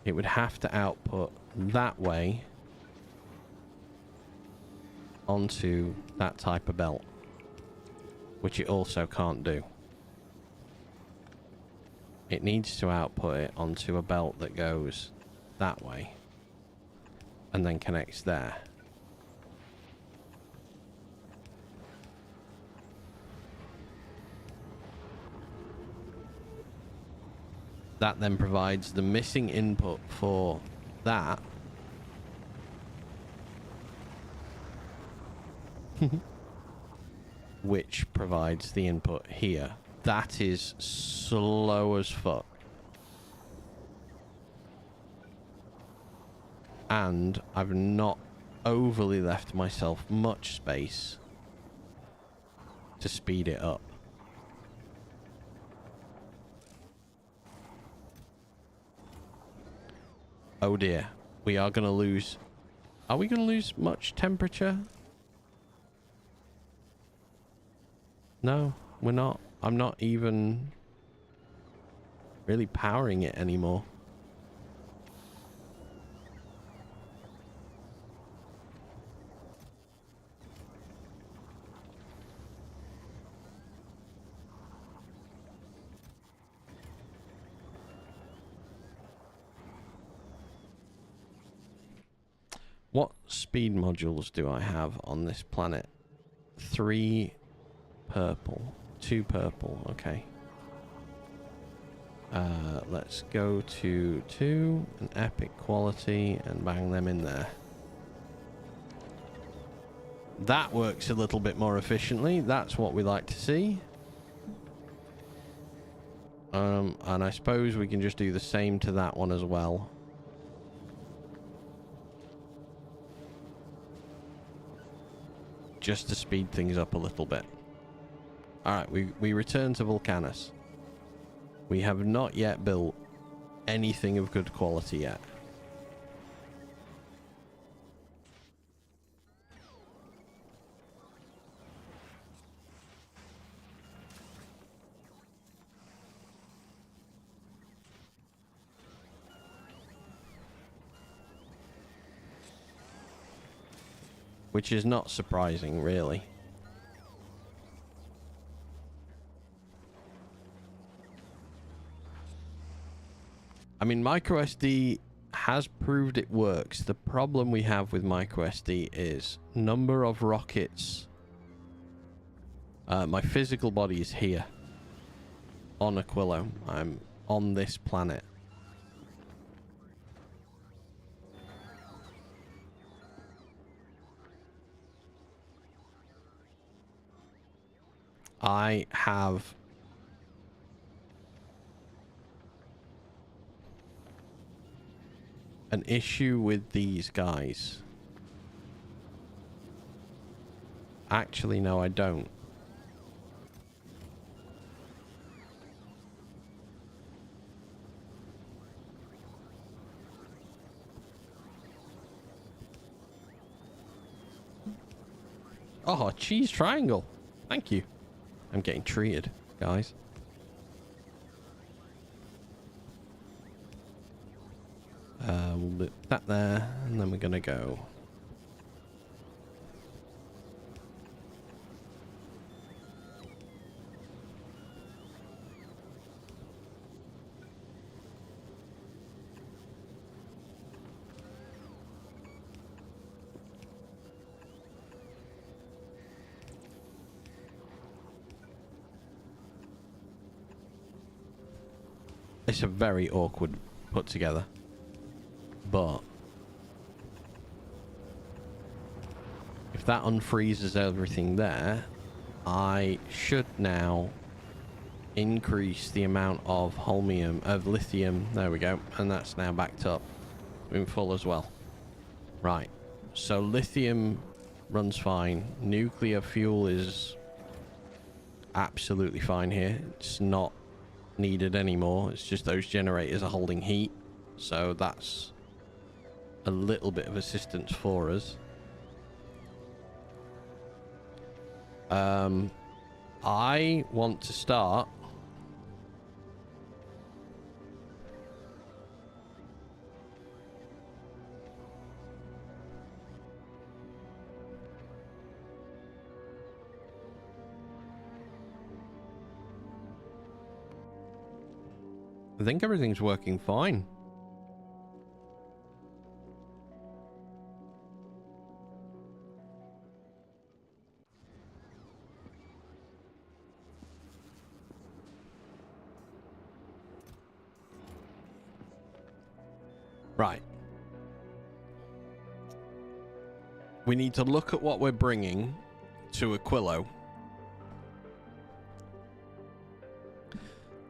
[SPEAKER 1] It would have to output that way onto that type of belt, which it also can't do. It needs to output it onto a belt that goes that way and then connects there. That then provides the missing input for that. Which provides the input here. That is slow as fuck. And I've not overly left myself much space to speed it up. Oh dear, we are going to lose. Are we going to lose much temperature? No, we're not. I'm not even really powering it anymore. What speed modules do I have on this planet? 3 purple, 2 purple, okay. Let's go to 2, an epic quality, and bang them in there. That works a little bit more efficiently. That's what we like to see. And I suppose we can just do the same to that one as well. Just to speed things up a little bit. Alright, we return to Vulcanus. We have not yet built anything of good quality yet. Which is not surprising, really. I mean, microSD has proved it works. The problem we have with microSD is number of rockets My physical body is here. On Aquilo. I'm on this planet. I have an issue with these guys. Actually, no, I don't. Oh, cheese triangle. Thank you. I'm getting treated, guys. We'll put that there, and then we're gonna go. It's a very awkward put together, but if that unfreezes everything there, I should now increase the amount of lithium. There we go, and that's now backed up in full as well. Right, so lithium runs fine. Nuclear fuel is absolutely fine here. It's not needed anymore. It's just those generators are holding heat, so that's a little bit of assistance for us. I want to start I think everything's working fine. Right. We need to look at what we're bringing to Aquilo.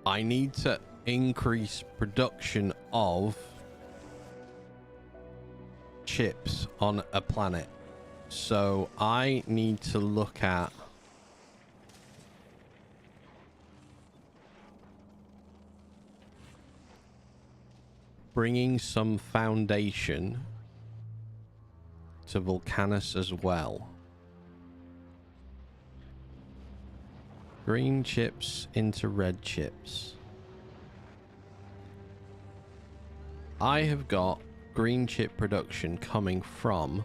[SPEAKER 1] I need to increase production of chips on a planet. So I need to look at bringing some foundation to Vulcanus as well. Green chips into red chips. I have got green chip production coming from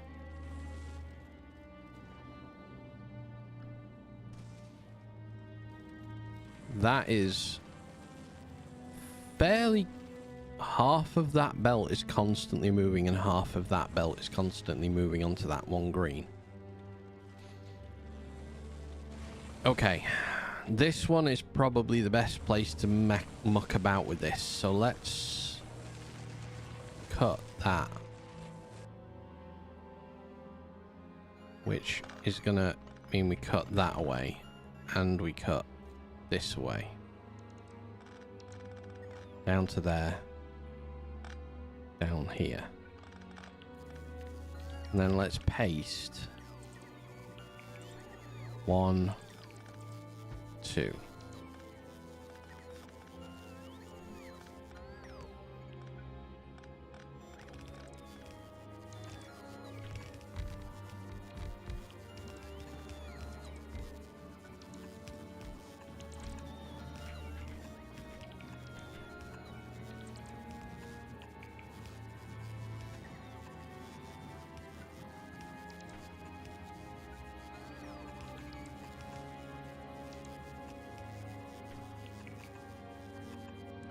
[SPEAKER 1] that is fairly half of that belt is constantly moving and half of that belt is constantly moving onto that one green. Okay, this one is probably the best place to muck about with this, so let's cut that, which is gonna mean we cut that away and we cut this away down to there, down here, and then let's paste 1, 2.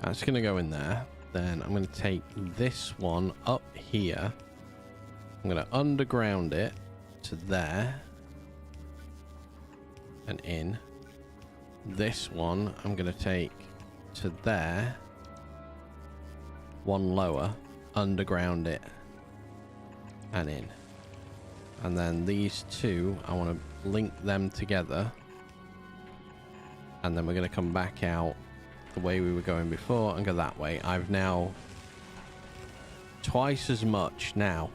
[SPEAKER 1] That's going to go in there. Then I'm going to take this one up here. I'm going to underground it to there and in. this one I'm going to take to there. One lower. Underground it. And in. And then these two, I want to link them together. And then we're going to come back out the way we were going before and go that way. I've now twice as much now.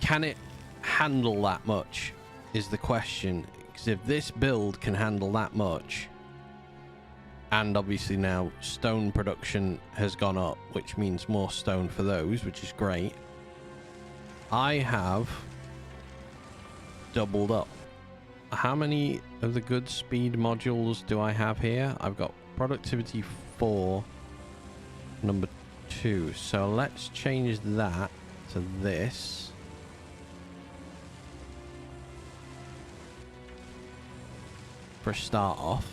[SPEAKER 1] Can it handle that much is the question. Because if this build can handle that much, and obviously now stone production has gone up, which means more stone for those, which is great. I have doubled up. How many of the good speed modules do I have here? I've got productivity 4, number 2. So let's change that to this. For a start off.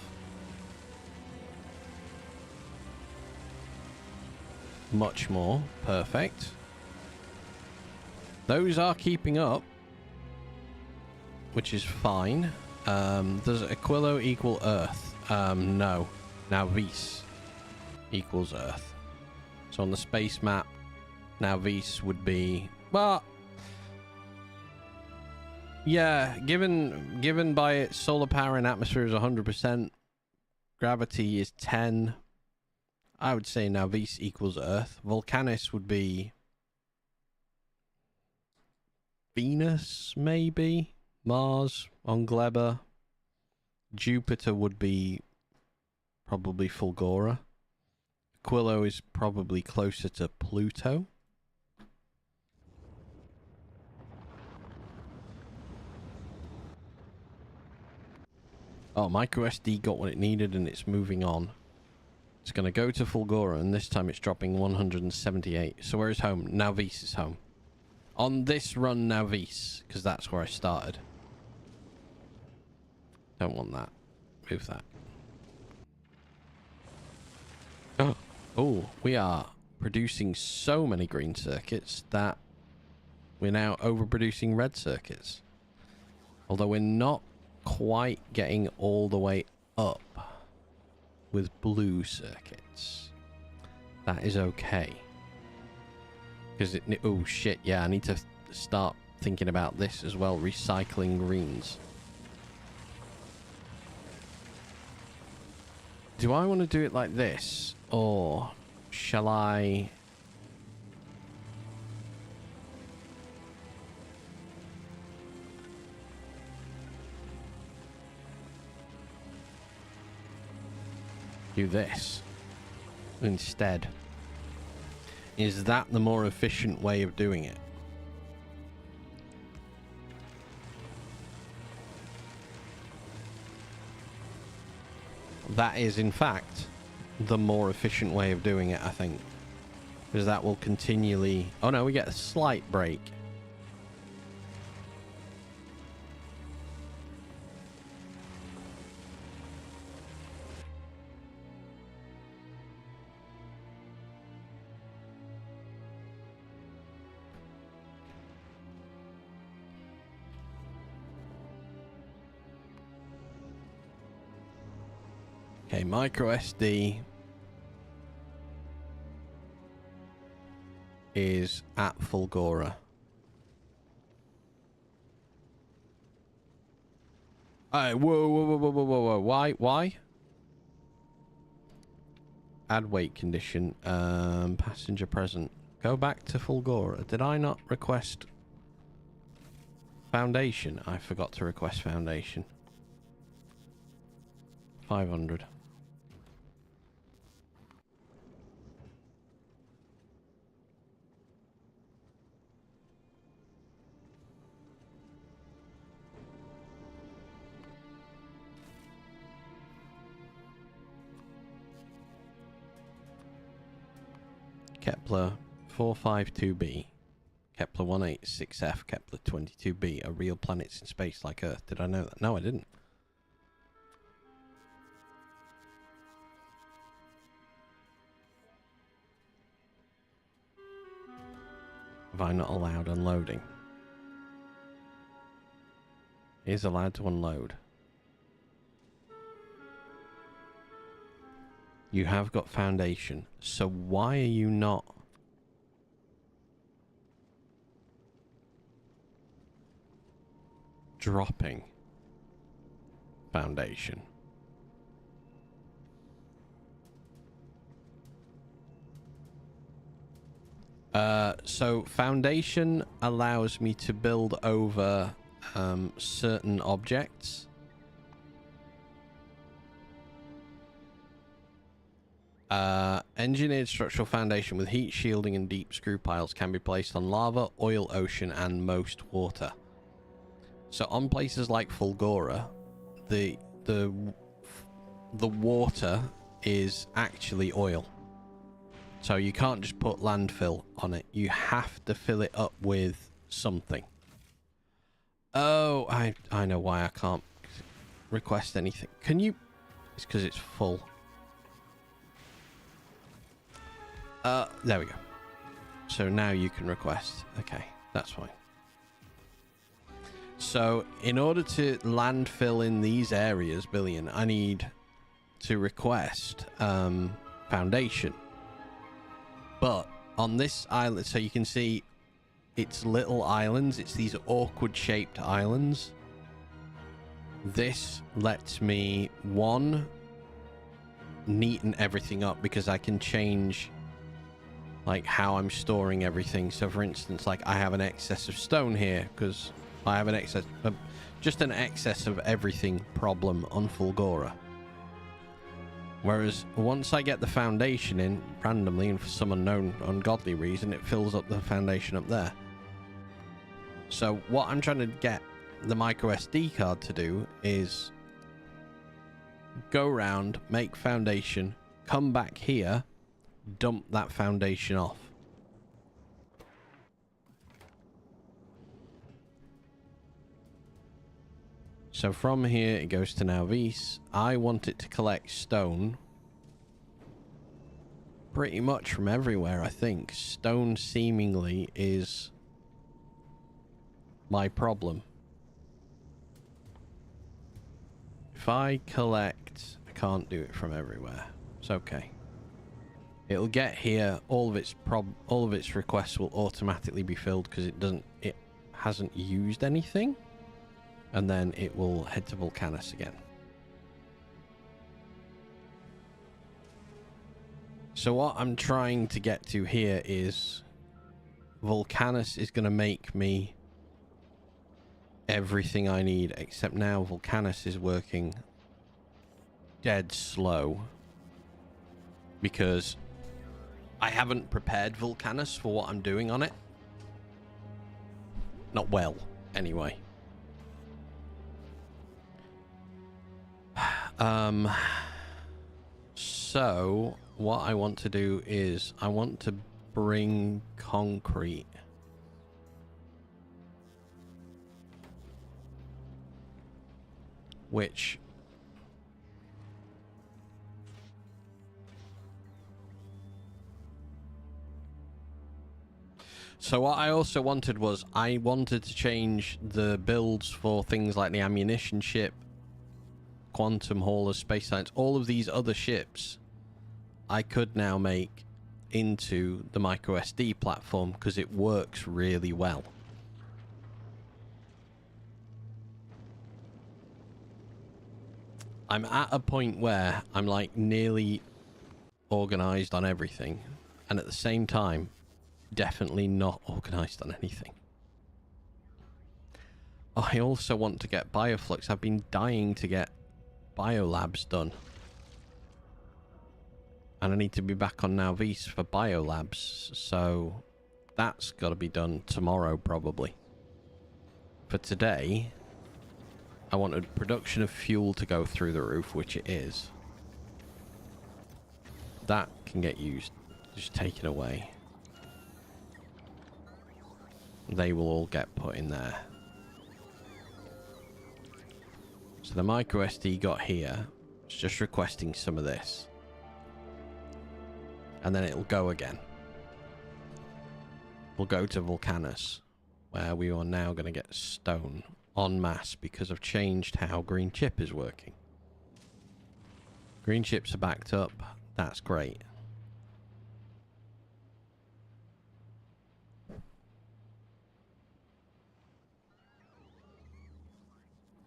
[SPEAKER 1] Much more. Perfect. Those are keeping up. Which is fine. Does Aquilo equal Earth? No. Now Vis equals Earth. So on the space map, now Vis would be... Well... Yeah, given by its solar power and atmosphere is 100%, gravity is 10. I would say now Vis equals Earth. Volcanus would be Venus, maybe. Mars, Ongleba. Jupiter would be probably Fulgora. Aquilo is probably closer to Pluto. Oh, microSD got what it needed and it's moving on. It's going to go to Fulgora and this time it's dropping 178. So where is home? Now Vis is home. On this run, now Vis, because that's where I started. Don't want that. Move that. Oh, we are producing so many green circuits that we're now overproducing red circuits. Although we're not quite getting all the way up with blue circuits. That is okay. Because it... Oh, shit. Yeah, I need to start thinking about this as well. Recycling greens. Do I want to do it like this? Or shall I... do this instead? Is that the more efficient way of doing it? That is, in fact, the more efficient way of doing it, I think. Because that will continually... Oh no, we get a slight break. Okay, micro SD is at Fulgora. Whoa, whoa, whoa, whoa, whoa, whoa, whoa. Why? Add weight condition. Passenger present. Go back to Fulgora. Did I not request foundation? I forgot to request foundation. 500. Kepler 452b, Kepler 186f, Kepler 22b are real planets in space like Earth. Did I know that? No, I didn't. Have I not allowed unloading? Is allowed to unload. You have got foundation. So why are you not... dropping foundation? So foundation allows me to build over certain objects. Engineered structural foundation with heat shielding and deep screw piles can be placed on lava, oil, ocean, and most water. So on places like Fulgora, the water is actually oil. So you can't just put landfill on it. You have to fill it up with something. Oh, I know why I can't request anything. Can you... It's because it's full. There we go. So now you can request. Okay, that's fine. So in order to landfill in these areas, Billion, I need to request foundation. But on this island, so you can see it's little islands. It's these awkward shaped islands. This lets me, one, neaten everything up because I can change like how I'm storing everything. So for instance, like I have an excess of stone here because I have an excess of, just an excess of everything problem on Fulgora. Whereas once I get the foundation in randomly and for some unknown ungodly reason, it fills up the foundation up there. So what I'm trying to get the micro SD card to do is go around, make foundation, come back here, dump that foundation off. So from here it goes to Nauvis. I want it to collect stone pretty much from everywhere, I think. Stone seemingly is my problem. If I collect... I can't do it from everywhere. It's okay. It'll get here, all of its requests will automatically be filled because it hasn't used anything. And then it will head to Volcanus again. So what I'm trying to get to here is Volcanus is going to make me everything I need, except now Volcanus is working dead slow because I haven't prepared Volcanus for what I'm doing on it. Not well, anyway. So what I want to do is I want to bring concrete. Which so what I also wanted was I wanted to change the builds for things like the ammunition ship, quantum haulers, space science, all of these other ships I could now make into the micro SD platform because it works really well. I'm at a point where I'm like nearly organized on everything and at the same time definitely not organized on anything. I also want to get bioflux. I've been dying to get biolabs done. And I need to be back on Nauvis for biolabs, so that's got to be done tomorrow probably. For today, I wanted production of fuel to go through the roof, which it is. That can get used, just taken away. They will all get put in there. So the micro SD got here. It's just requesting some of this. And then it'll go again. We'll go to Volcanus, where we are now going to get stone en masse because I've changed how green chip is working. Green chips are backed up. That's great.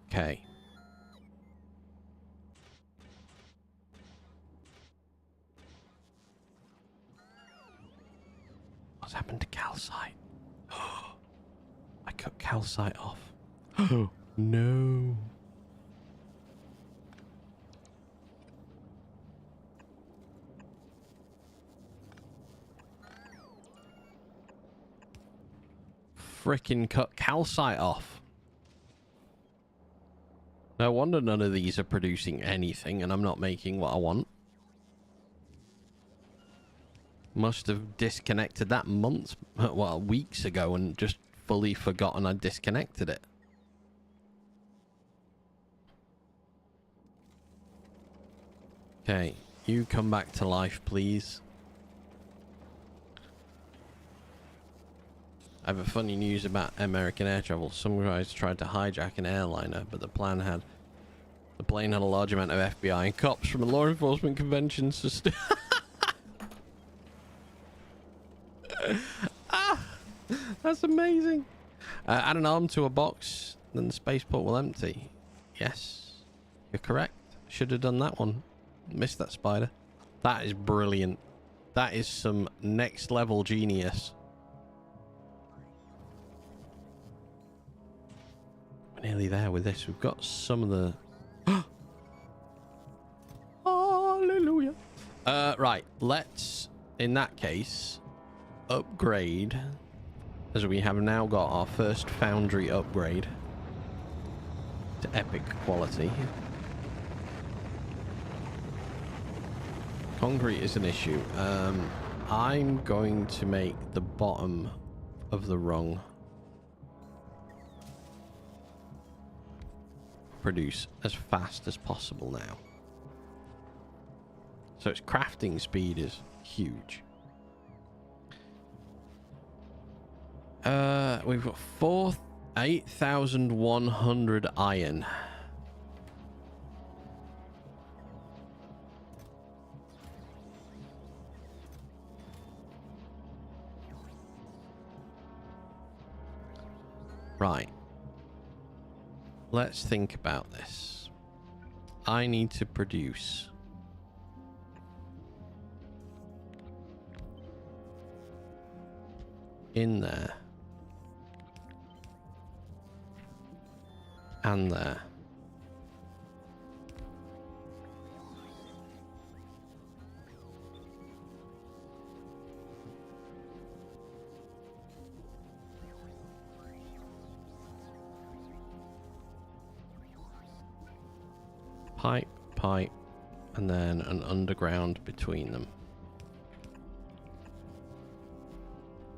[SPEAKER 1] Okay. What's happened to calcite? I cut calcite off. Oh no. Frickin' cut calcite off. No wonder none of these are producing anything and I'm not making what I want. Must have disconnected that months, well, weeks ago and just fully forgotten I disconnected it. Okay, you come back to life, please. I have a funny news about American air travel. Some guys tried to hijack an airliner, but the plane had a large amount of FBI and cops from a law enforcement convention system. That's amazing. Add an arm to a box, then the spaceport will empty. Yes, you're correct. Should have done that one. Missed that spider. That is brilliant. That is some next level genius. We're nearly there with this. We've got some of the... Hallelujah. Right. Let's, in that case, upgrade, as we have now got our first foundry upgrade to epic quality. Concrete is an issue. I'm going to make the bottom of the rung produce as fast as possible now. So its crafting speed is huge. We've got 8,100 iron. Right. Let's think about this. I need to produce in there and there. Pipe, and then an underground between them.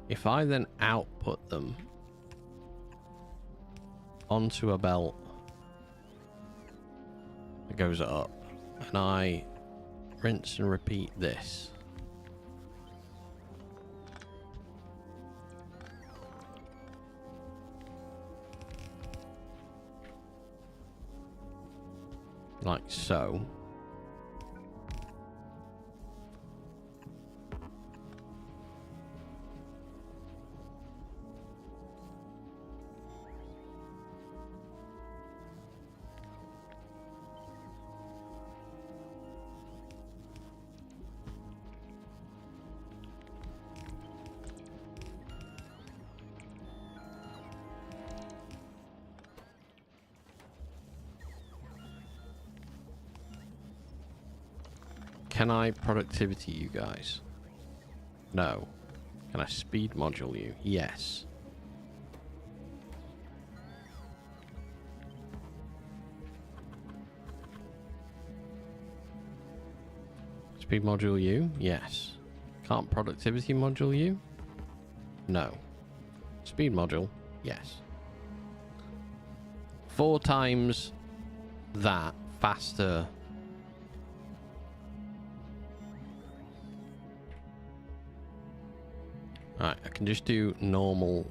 [SPEAKER 1] If I then output them onto a belt that goes up, and I rinse and repeat this, like so. Can I productivity you guys? No. Can I speed module you? Yes. Speed module you? Yes. Can't productivity module you? No. Speed module? Yes. 4 times that faster. Alright, I can just do normal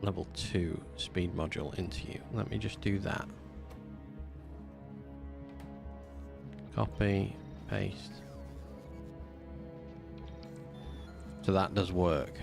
[SPEAKER 1] level 2 speed module into you. Let me just do that. Copy, paste. So that does work.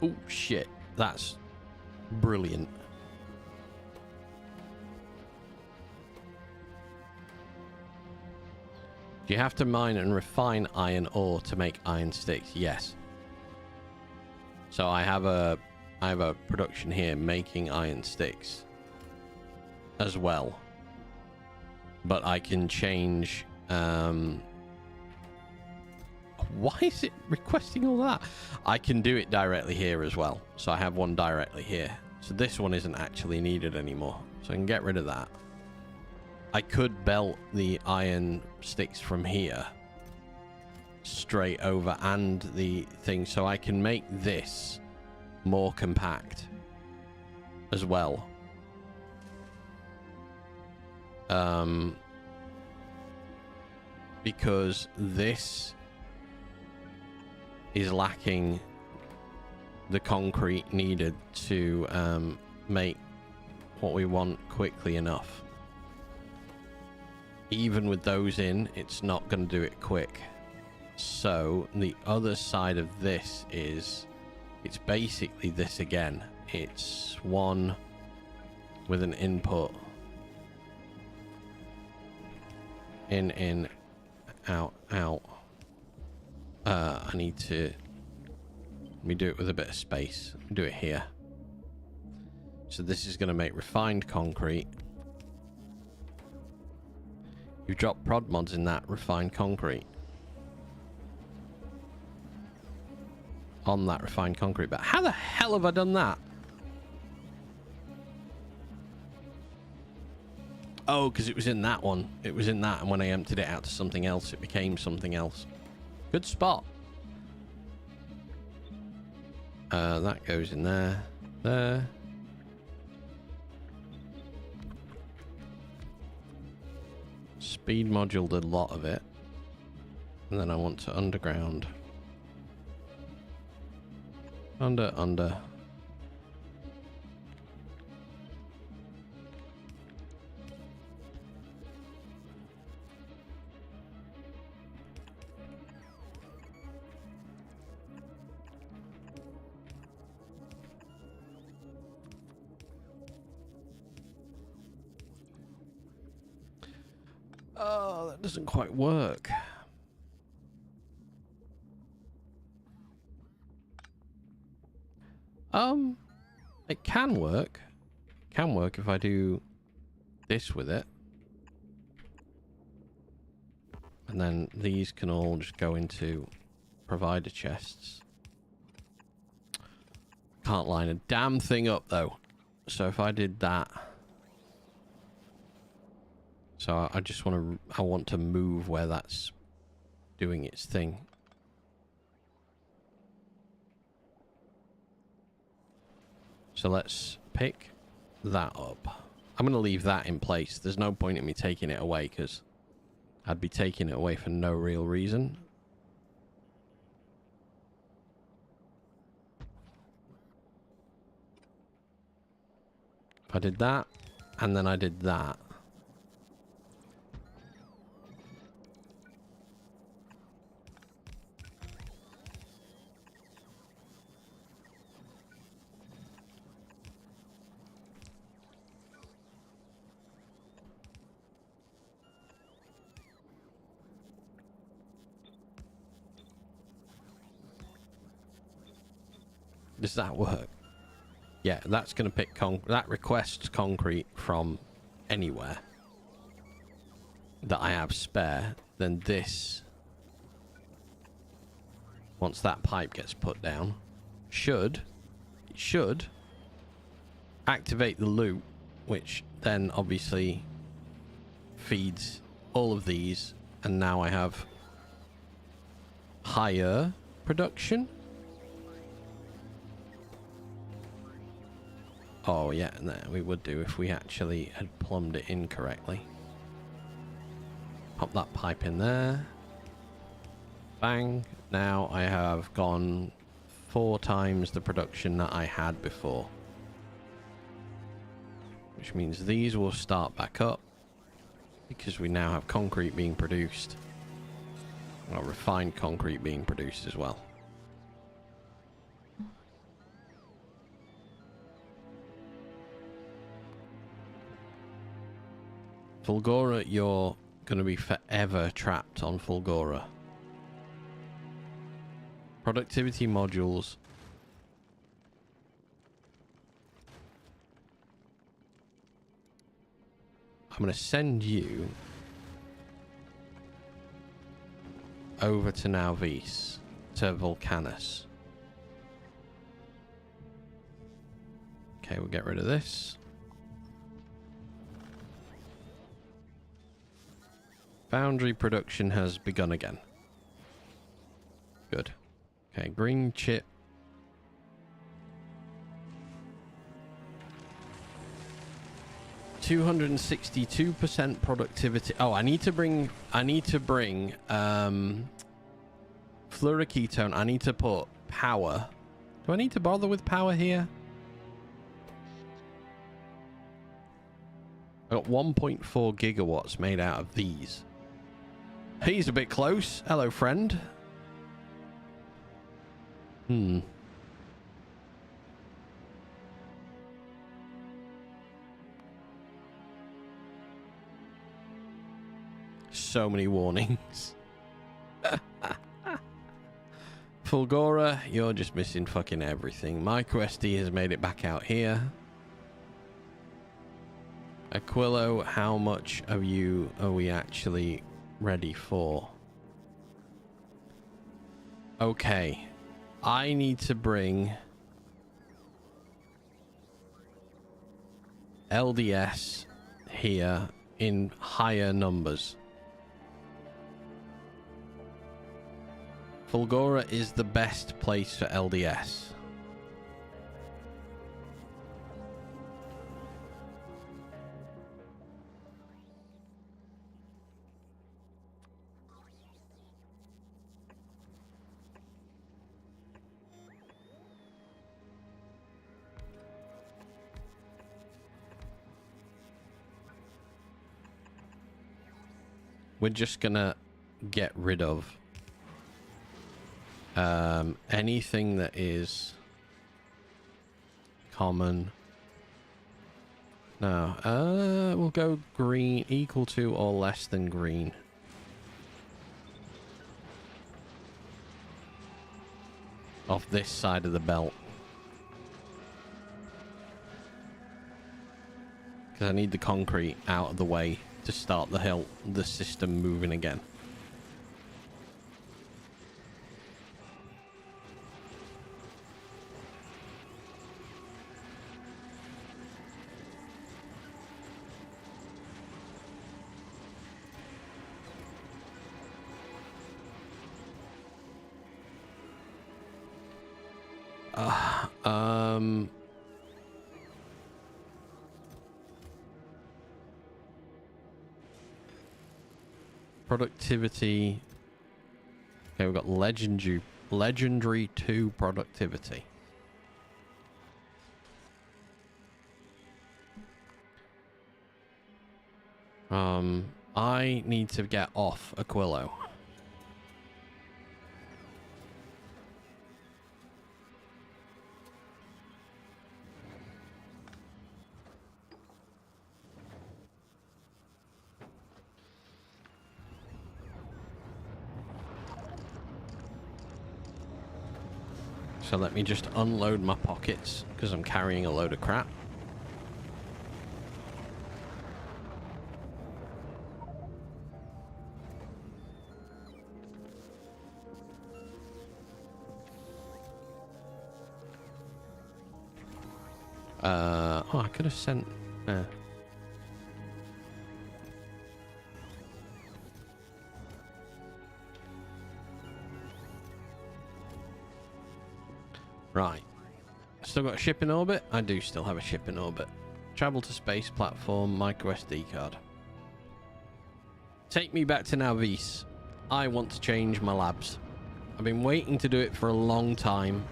[SPEAKER 1] Oh shit, that's brilliant. Do you have to mine and refine iron ore to make iron sticks? Yes. So I have a production here making iron sticks as well. But I can change why is it requesting all that? I can do it directly here as well. So I have one directly here. So this one isn't actually needed anymore. So I can get rid of that. I could belt the iron sticks from here straight over and the thing. So I can make this more compact as well. Because this is lacking the concrete needed to make what we want quickly enough. Even with those in, it's not going to do it quick. So the other side of this is, it's basically this again. It's one with an input in, out, out. I need to, let me do it with a bit of space. Do it here. So this is going to make refined concrete. You drop prod mods in that refined concrete. On that refined concrete. But how the hell have I done that? Oh, because it was in that one. It was in that, and when I emptied it out to something else, it became something else. Good spot. That goes in there. There. Speed module did a lot of it. And then I want to underground. Under. Oh, that doesn't quite work. It can work. Can work if I do this with it. And then these can all just go into provider chests. Can't line a damn thing up though. So if I did that. So I just want to move where that's doing its thing. So let's pick that up. I'm going to leave that in place. There's no point in me taking it away because I'd be taking it away for no real reason. If I did that, and then I did that. Does that work? Yeah, that's going to pick that requests concrete from anywhere that I have spare. Then this, once that pipe gets put down, should activate the loop, which then obviously feeds all of these, and now I have higher production. Oh, yeah, no, we would do if we actually had plumbed it in correctly. Pop that pipe in there. Bang. Now I have gone 4 times the production that I had before. Which means these will start back up. Because we now have concrete being produced. Well, refined concrete being produced as well. Fulgora, you're going to be forever trapped on Fulgora. Productivity modules. I'm going to send you over to Nauvis, to Volcanus. Okay, we'll get rid of this. Foundry production has begun again. Good. Okay, green chip. (262% productivity). Oh, I need to bring fluoroketone. I need to put power. Do I need to bother with power here? I got 1.4 gigawatts made out of these. He's a bit close. Hello, friend. So many warnings. Fulgora, you're just missing fucking everything. MicroSD has made it back out here. Aquilo, how much of you are we actually ready for? Okay. I need to bring LDS here in higher numbers. Fulgora is the best place for LDS. We're just gonna get rid of anything that is common. No, we'll go green, equal to or less than green. Off this side of the belt. Because I need the concrete out of the way to start the system moving again. Productivity. Okay, we've got legendary 2 productivity. I need to get off Aquilo. So let me just unload my pockets because I'm carrying a load of crap. Oh, I could have sent... Right. Still got a ship in orbit? I do still have a ship in orbit. Travel to space platform, micro SD card. Take me back to Nauvis. I want to change my labs. I've been waiting to do it for a long time.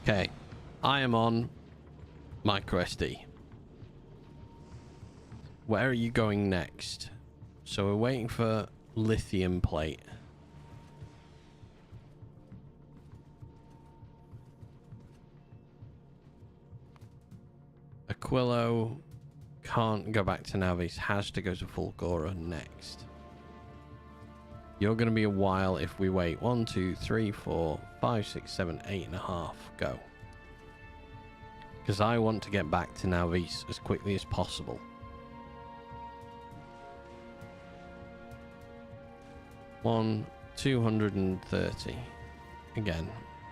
[SPEAKER 1] Okay, I am on micro SD. Where are you going next? So we're waiting for lithium plate. Aquilo can't go back to Navis, has to go to Fulgora next. You're going to be a while if we wait. 1, 2, 3, 4, 5, 6, 7, 8.5. Go. Because I want to get back to Nauvis as quickly as possible. One, 230. Again,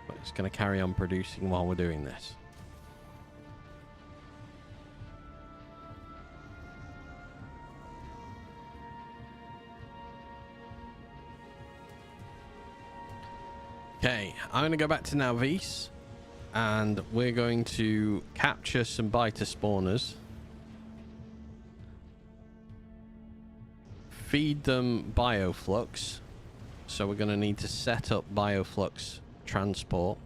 [SPEAKER 1] but it's going to carry on producing while we're doing this. Okay, I'm going to go back to Nauvis, and we're going to capture some beta spawners, feed them bioflux, so we're going to need to set up bioflux transport.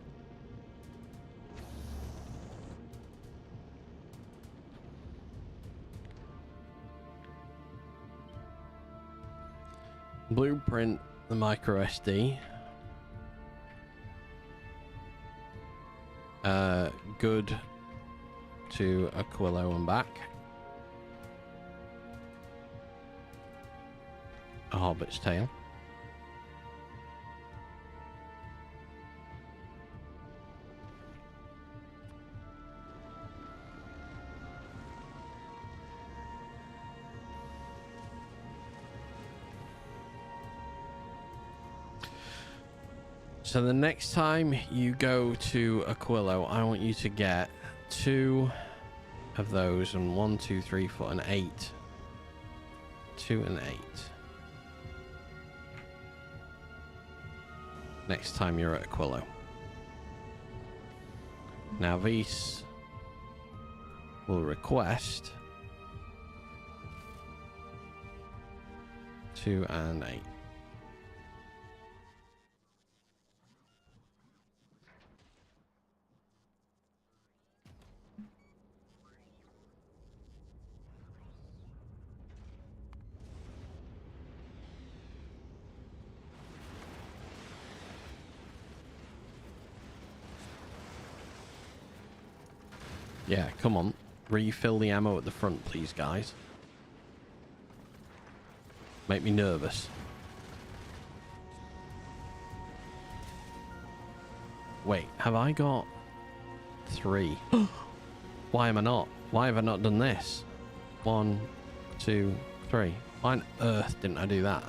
[SPEAKER 1] Blueprint the micro SD. Good to Aquilo and back. A hobbit's tail. So the next time you go to Aquilo, I want you to get 2 of those, and 1, 2, 3, 4, and 8. 2 and 8. Next time you're at Aquilo. Now Vis will request 2 and 8. Yeah, come on. Refill the ammo at the front, please, guys. Make me nervous. Wait, have I got 3? Why am I not? Why have I not done this? 1, 2, 3. Why on earth didn't I do that?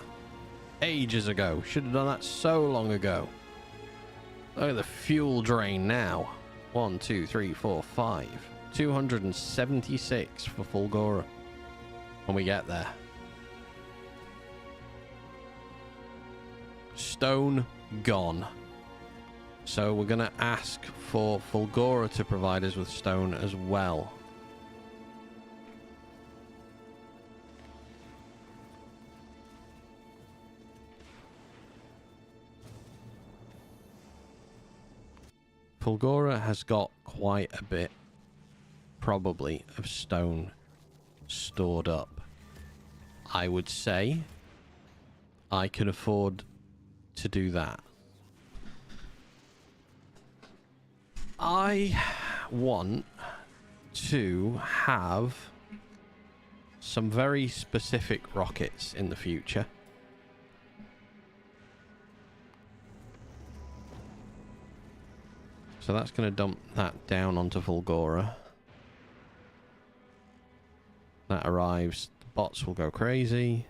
[SPEAKER 1] Ages ago. Should have done that so long ago. Look at the fuel drain now. 1, 2, 3, 4, 5. 276 for Fulgora when we get there. Stone gone. So we're going to ask for Fulgora to provide us with stone as well. Fulgora has got quite a bit, probably, of stone stored up. I would say I can afford to do that. I want to have some very specific rockets in the future. So that's going to dump that down onto Fulgora. That arrives. The bots will go crazy.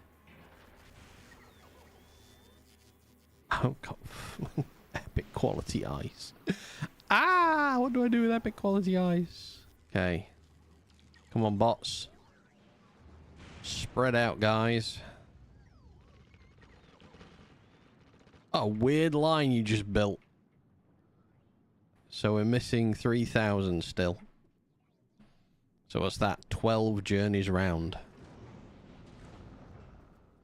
[SPEAKER 1] Oh, God. Epic quality ice. Ah, what do I do with epic quality ice? Okay. Come on, bots. Spread out, guys. Oh, weird line you just built. So we're missing 3,000 still. So what's that? 12 journeys round.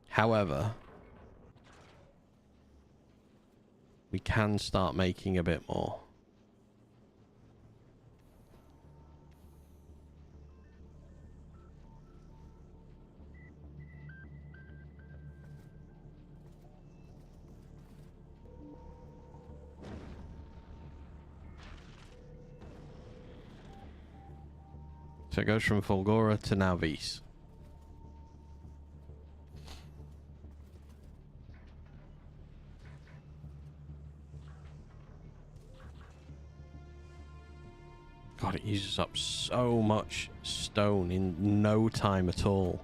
[SPEAKER 1] However, we can start making a bit more. So it goes from Fulgora to Navis. God, it uses up so much stone in no time at all.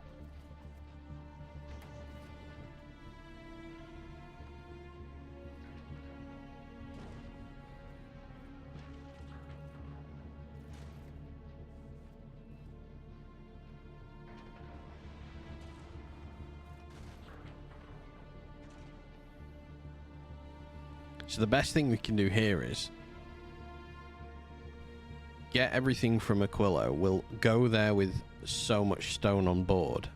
[SPEAKER 1] So the best thing we can do here is get everything from Aquilo. We'll go there with so much stone on board.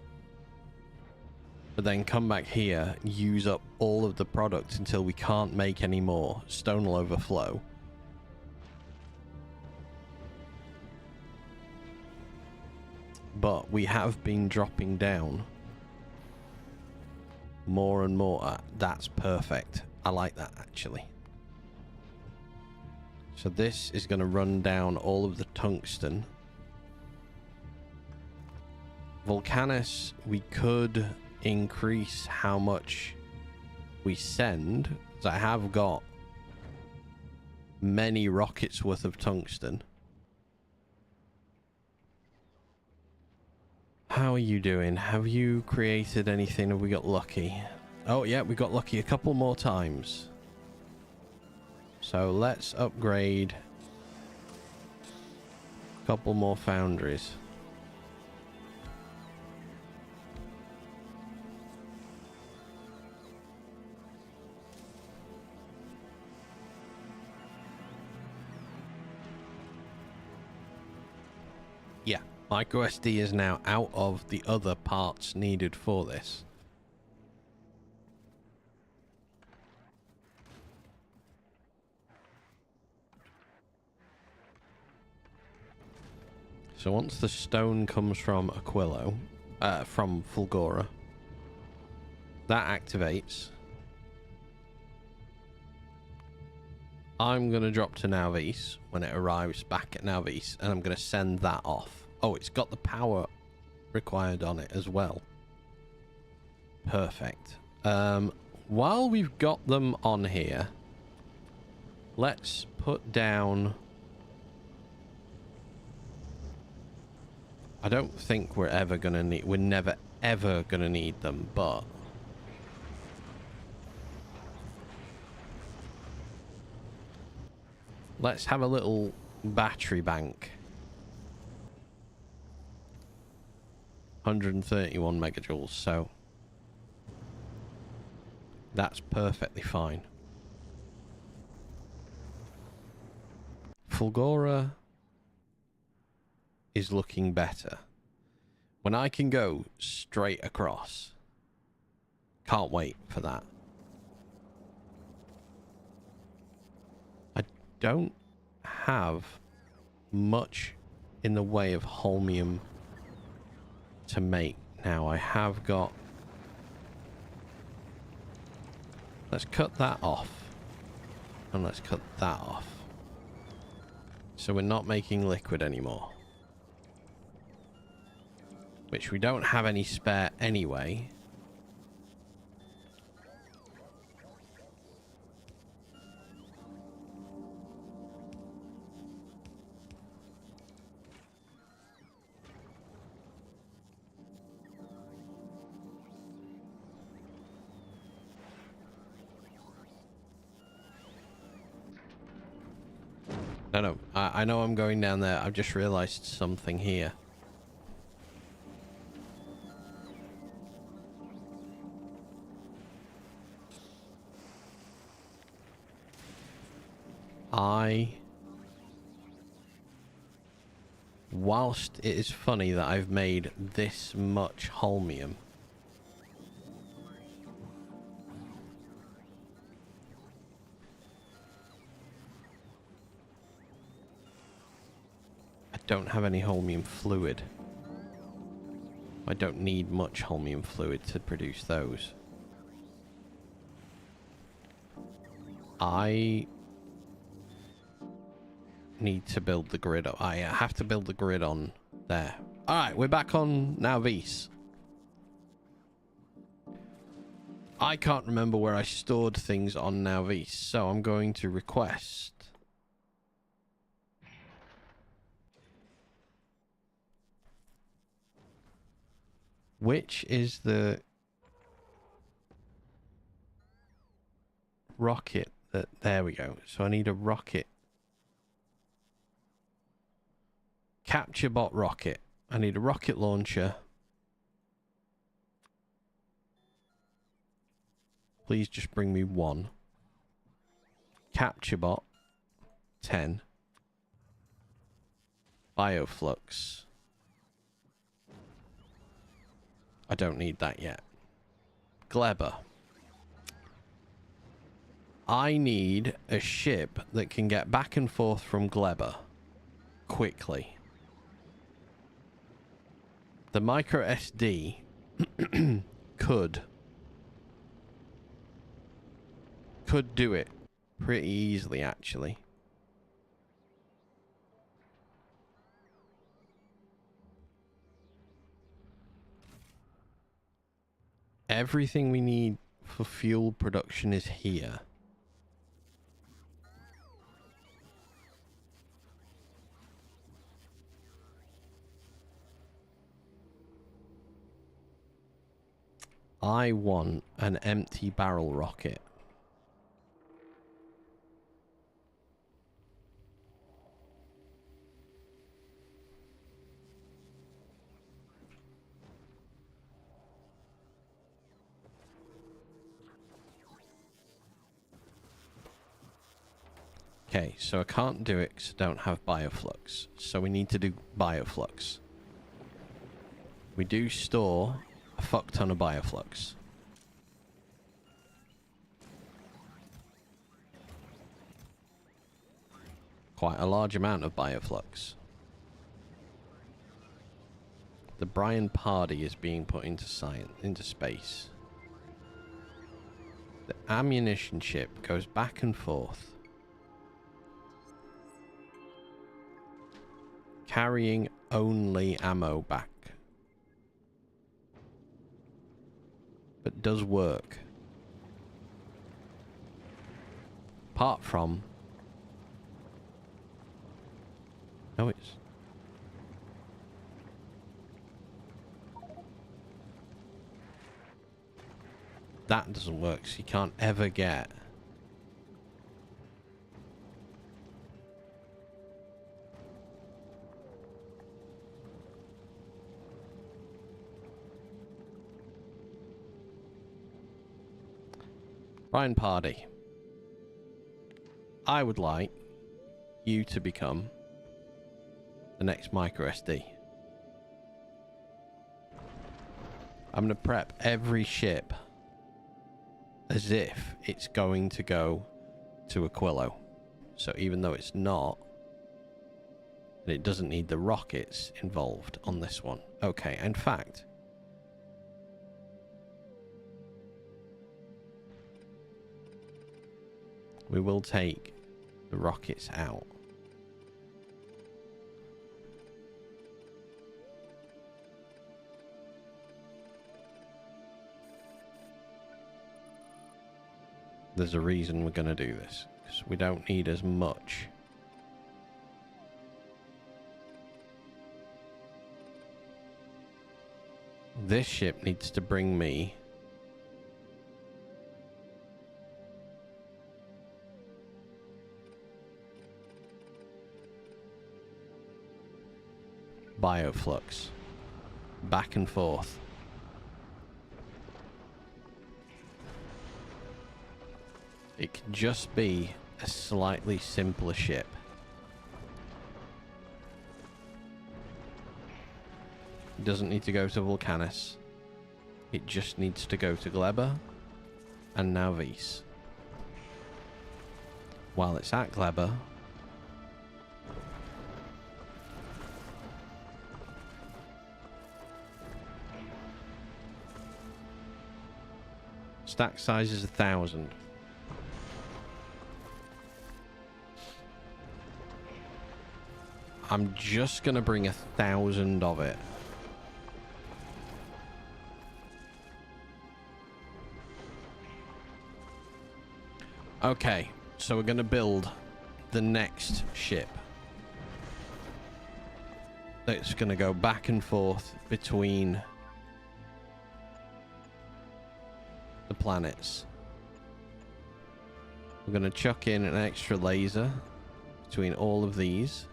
[SPEAKER 1] But then come back here, use up all of the product until we can't make any more. Stone will overflow. But we have been dropping down more and more. That's perfect. I like that, actually. So this is going to run down all of the tungsten. Volcanus, we could increase how much we send, because I have got many rockets worth of tungsten. How are you doing? Have you created anything? Have we got lucky? Oh yeah, we got lucky a couple more times. So let's upgrade a couple more foundries. Yeah, microSD is now out of the other parts needed for this. So once the stone comes from Aquilo, from Fulgora, that activates. I'm going to drop to Navis when it arrives back at Navis, and I'm going to send that off. Oh, it's got the power required on it as well. Perfect. While we've got them on here, let's put down... I don't think we're ever going to need... We're never, ever going to need them, but... Let's have a little battery bank. 131 megajoules, so... That's perfectly fine. Fulgora is looking better. When I can go straight across. Can't wait for that. I don't have much in the way of holmium to make now. I have got... Let's cut that off. And let's cut that off. So we're not making liquid anymore. Which we don't have any spare anyway. No, I know I'm going down there. I've just realised something here. Whilst it is funny that I've made this much holmium, I don't have any holmium fluid. I don't need much holmium fluid to produce those. I need to build the grid. I have to build the grid on there. Alright, we're back on Nauvis. I can't remember where I stored things on Nauvis, so I'm going to request. Which is the rocket that... There we go. So I need a rocket. Capture bot rocket. I need a rocket launcher. Please just bring me one. Capture bot. 10. Bioflux. I don't need that yet. Gleber. I need a ship that can get back and forth from Gleber quickly. The micro SD could do it pretty easily, actually. Everything we need for fuel production is here. I want an empty barrel rocket. Okay, so I can't do it because I don't have bioflux. So we need to do bioflux. We do store a fuck ton of bioflux. Quite a large amount of bioflux. The Brian Pardy is being put into space. The ammunition ship goes back and forth, carrying only ammo back. But does work. Apart from... No, it's... That doesn't work, so you can't ever get... Brian Pardy, I would like you to become the next micro SD. I'm going to prep every ship as if it's going to go to Aquilo. So even though it's not, and it doesn't need the rockets involved on this one. Okay, in fact... we will take the rockets out. There's a reason we're going to do this, because we don't need as much. This ship needs to bring me bioflux. Back and forth. It can just be a slightly simpler ship. It doesn't need to go to Vulcanus. It just needs to go to Gleber and now Vis. While it's at Gleber, stack size is 1,000. I'm just gonna bring 1,000 of it. Okay, so we're gonna build the next ship. It's gonna go back and forth between the planets. We're gonna chuck in an extra laser between all of these.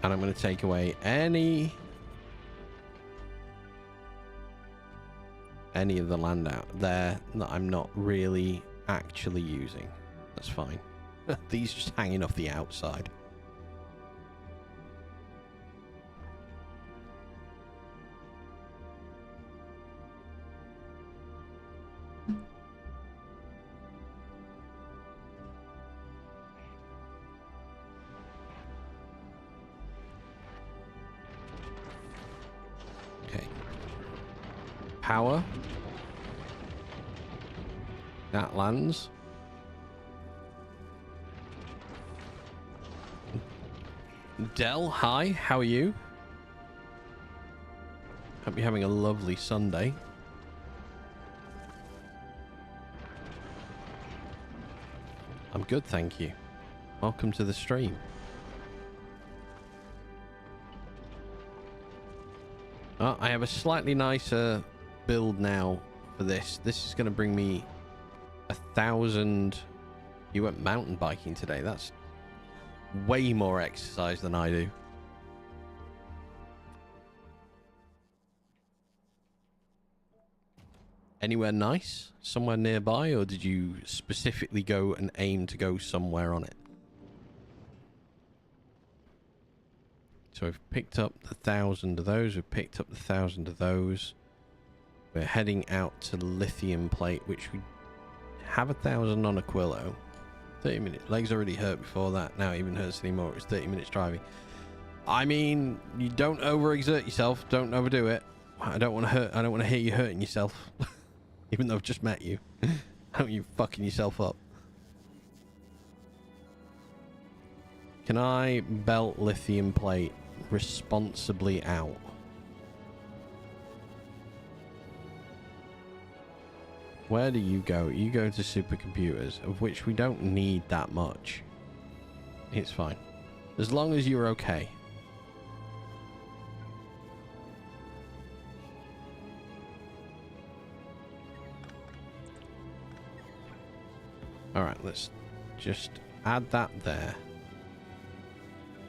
[SPEAKER 1] And I'm going to take away any of the land out there that I'm not really actually using. That's fine. These just hanging off the outside. Power. That lands. Del, hi, how are you? Hope you're having a lovely Sunday. I'm good, thank you. Welcome to the stream. Oh, I have a slightly nicer build now for this. This is going to bring me 1,000. You went mountain biking today. That's way more exercise than I do. Anywhere nice? Somewhere nearby? Or did you specifically go and aim to go somewhere on it? So we've picked up 1,000 of those. We've picked up 1,000 of those. We're heading out to the lithium plate, which we have 1,000 on Aquilo. 30 minutes. Legs already hurt before that. Now it even hurts anymore. It was 30 minutes driving. I mean, you don't overexert yourself. Don't overdo it. I don't want to hurt. I don't want to hear you hurting yourself. Even though I've just met you. Don't you fucking yourself up. Can I belt lithium plate responsibly out? Where do you go? You go to supercomputers, of which we don't need that much. It's fine. As long as you're okay. Alright, let's just add that there.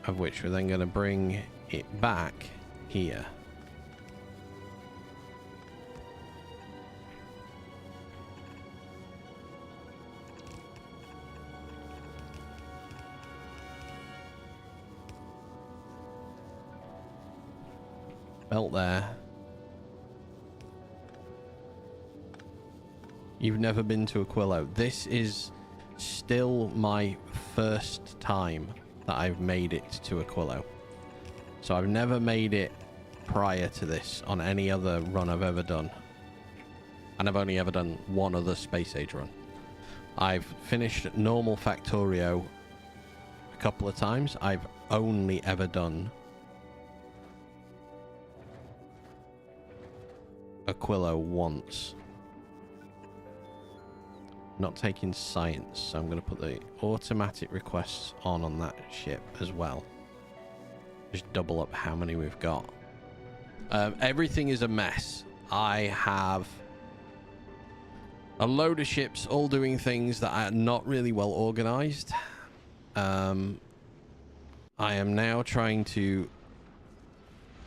[SPEAKER 1] Of which we're then going to bring it back here. Belt there. You've never been to Aquilo. This is still my first time that I've made it to Aquilo. So I've never made it prior to this on any other run I've ever done. And I've only ever done one other space age run. I've finished normal Factorio a couple of times. I've only ever done Aquilo once. Not taking science, so I'm going to put the automatic requests on that ship as well. Just double up how many we've got. Everything is a mess. I have a load of ships all doing things that are not really well organized. I am now trying to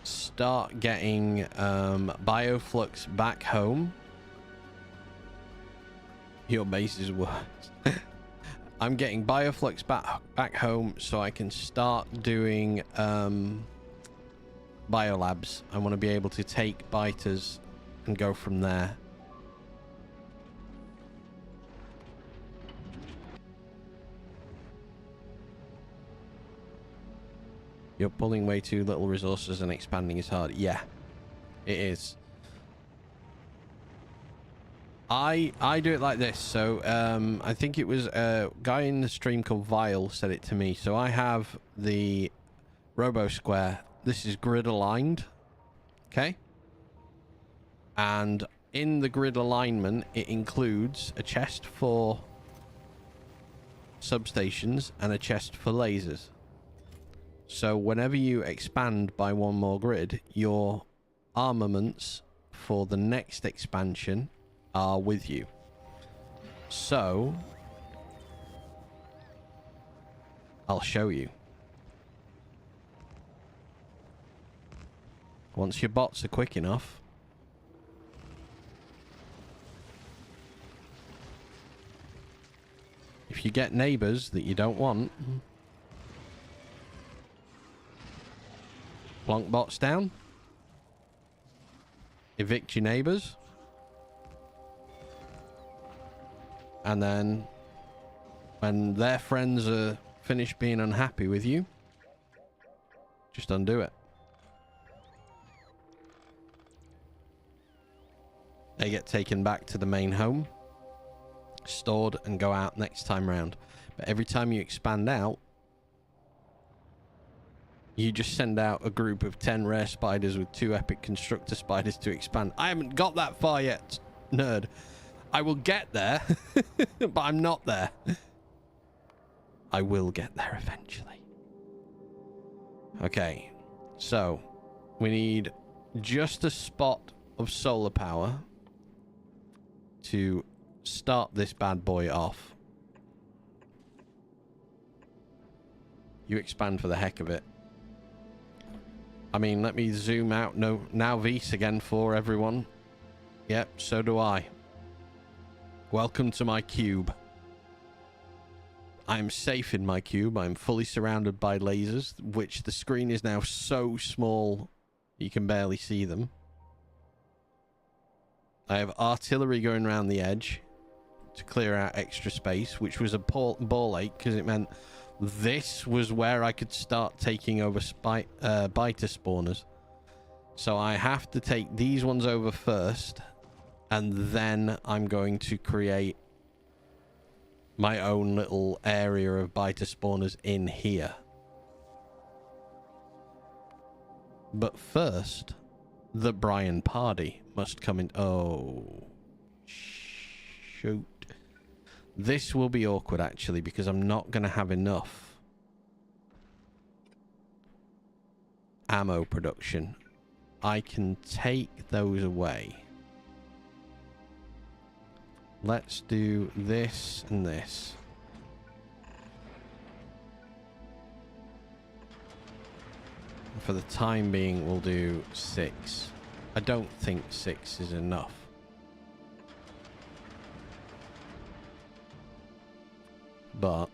[SPEAKER 1] start getting bioflux back home. Your base is worse. I'm getting bioflux back home so I can start doing biolabs. I want to be able to take biters and go from there. You're pulling way too little resources and expanding is hard. Yeah, it is. I do it like this. So I think it was a guy in the stream called Vile said it to me. So I have the Robo Square. This is grid aligned. Okay. And in the grid alignment, it includes a chest for substations and a chest for lasers. So whenever you expand by one more grid, your armaments for the next expansion are with you. So I'll show you. Once your bots are quick enough. If you get neighbors that you don't want, plonk bots down. Evict your neighbors. And then when their friends are finished being unhappy with you, just undo it. They get taken back to the main home, stored, and go out next time round. But every time you expand out, you just send out a group of 10 rare spiders with 2 epic constructor spiders to expand. I haven't got that far yet, nerd. I will get there, but I'm not there. I will get there eventually. Okay, so we need just a spot of solar power to start this bad boy off. You expand for the heck of it. I mean, let me zoom out. No, now Vs again for everyone. Yep, so do I. Welcome to my cube. I'm safe in my cube. I'm fully surrounded by lasers, which the screen is now so small you can barely see them. I have artillery going around the edge to clear out extra space, which was a ball ache because it meant this was where I could start taking over biter spawners. So I have to take these ones over first, and then I'm going to create my own little area of biter spawners in here. But first, the Brian Party must come in. Oh, shoot. This will be awkward, actually, because I'm not going to have enough ammo production. I can take those away. Let's do this and this. For the time being, we'll do 6. I don't think 6 is enough. But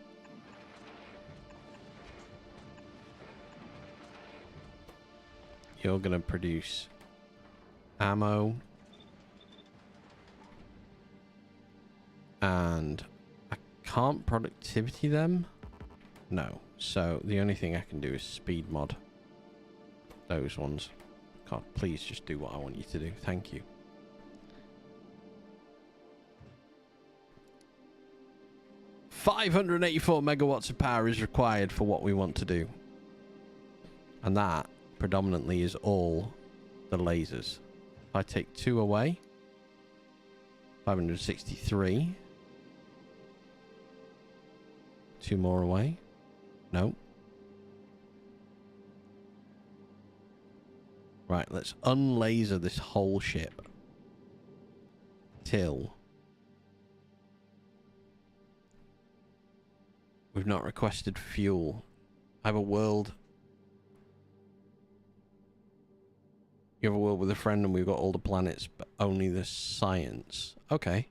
[SPEAKER 1] you're going to produce ammo. And I can't productivity them? No. So the only thing I can do is speed mod those ones. God, please just do what I want you to do. Thank you. $584 megawatts of power is required for what we want to do. And that predominantly is all the lasers. If I take 2 away, 563. 2 more away. No. Right, let's unlaser this whole ship till We've not requested fuel. I have a world. You have a world with a friend and we've got all the planets, but only the science. Okay.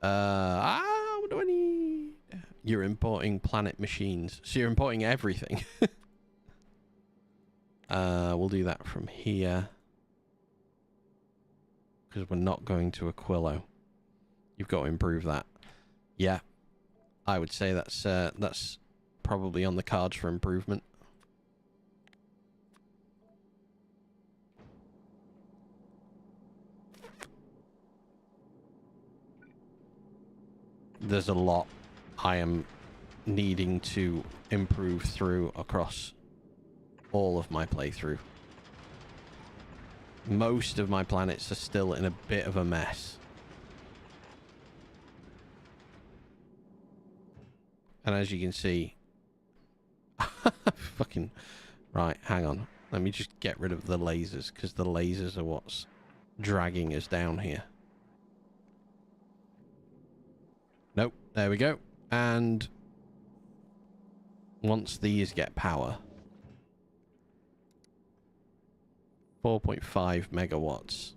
[SPEAKER 1] What do I need? You're importing planet machines. So you're importing everything. We'll do that from here. Because we're not going to Aquilo. You've got to improve that. Yeah. I would say that's probably on the cards for improvement. There's a lot I am needing to improve through across all of my playthrough. Most of my planets are still in a bit of a mess. And as you can see... fucking... Right, hang on. Let me just get rid of the lasers, because the lasers are what's dragging us down here. Nope, there we go. And once these get power... 4.5 megawatts.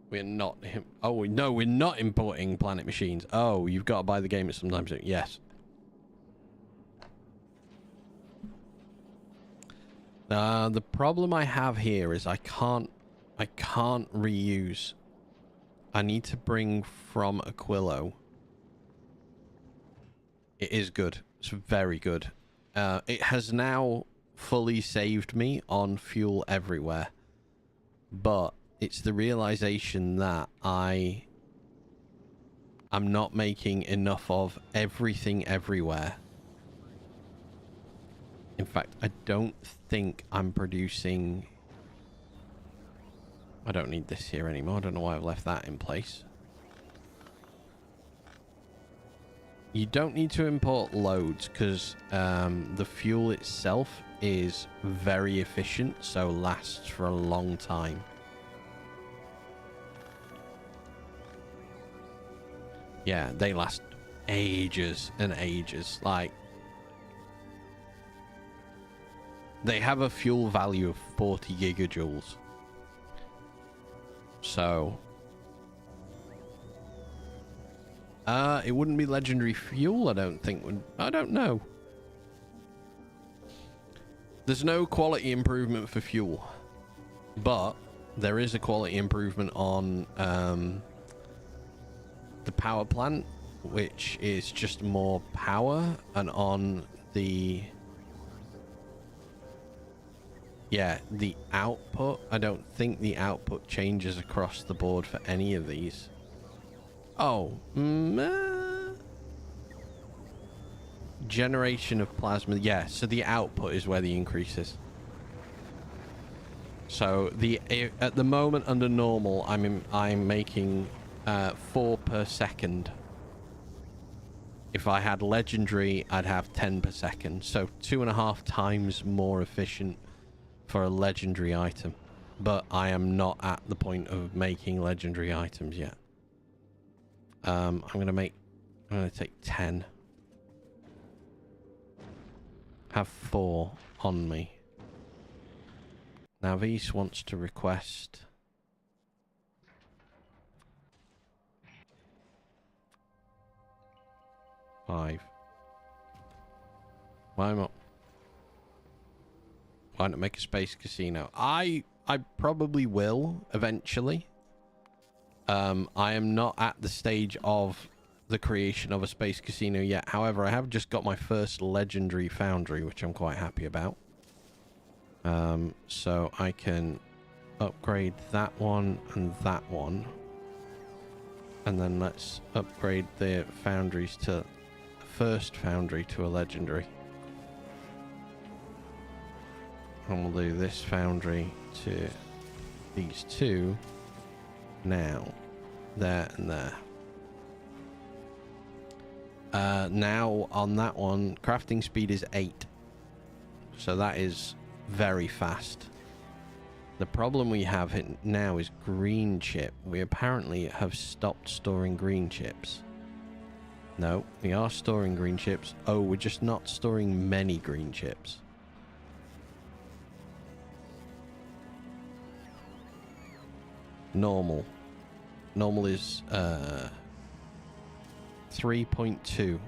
[SPEAKER 1] We're not... Oh, no, we're not importing planet machines. Oh, you've got to buy the game at some time soon. Yes. The problem I have here is I can't reuse. I need to bring from Aquilo. It is good. It's very good. It has now fully saved me on fuel everywhere. But it's the realization that I'm not making enough of everything everywhere. In fact, I don't think I'm producing... I don't need this here anymore. I don't know why I've left that in place. You don't need to import loads because the fuel itself is very efficient, so lasts for a long time. Yeah, they last ages and ages. Like, they have a fuel value of 40 gigajoules. So... it wouldn't be legendary fuel, I don't think. I don't know. There's no quality improvement for fuel. But there is a quality improvement on the power plant, which is just more power, and on the... Yeah, the output. I don't think the output changes across the board for any of these. Oh, generation of plasma. Yeah, so the output is where the increase is. So at the moment under normal, I'm making 4 per second. If I had legendary, I'd have 10 per second. So 2.5 times more efficient for a legendary item. But I am not at the point of making legendary items yet. I'm gonna take 10. Have 4 on me. Now Vise wants to request... Why not make a space casino? I probably will eventually. I am not at the stage of the creation of a space casino yet. However, I have just got my first legendary foundry, which I'm quite happy about. So I can upgrade that one and that one. And then let's upgrade the foundries to... first foundry to a legendary. And we'll do this foundry to these two. Now, there and there. Now on that one, crafting speed is 8. So that is very fast. The problem we have now is green chip. We apparently have stopped storing green chips. No, we are storing green chips. Oh, we're just not storing many green chips. Normal. Normal is 3.2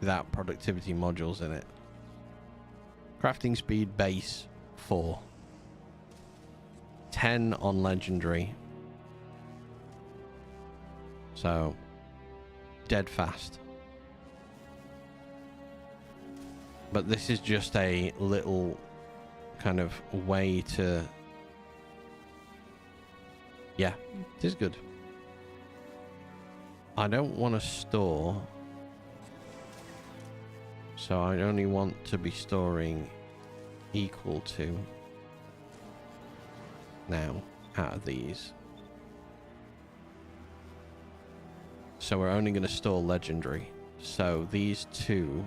[SPEAKER 1] without productivity modules in it. Crafting speed base 4. 10 on legendary. So dead fast. But this is just a little kind of way to... Yeah, it is good. I don't want to store, so I only want to be storing equal to now out of these. So we're only going to store legendary. So these two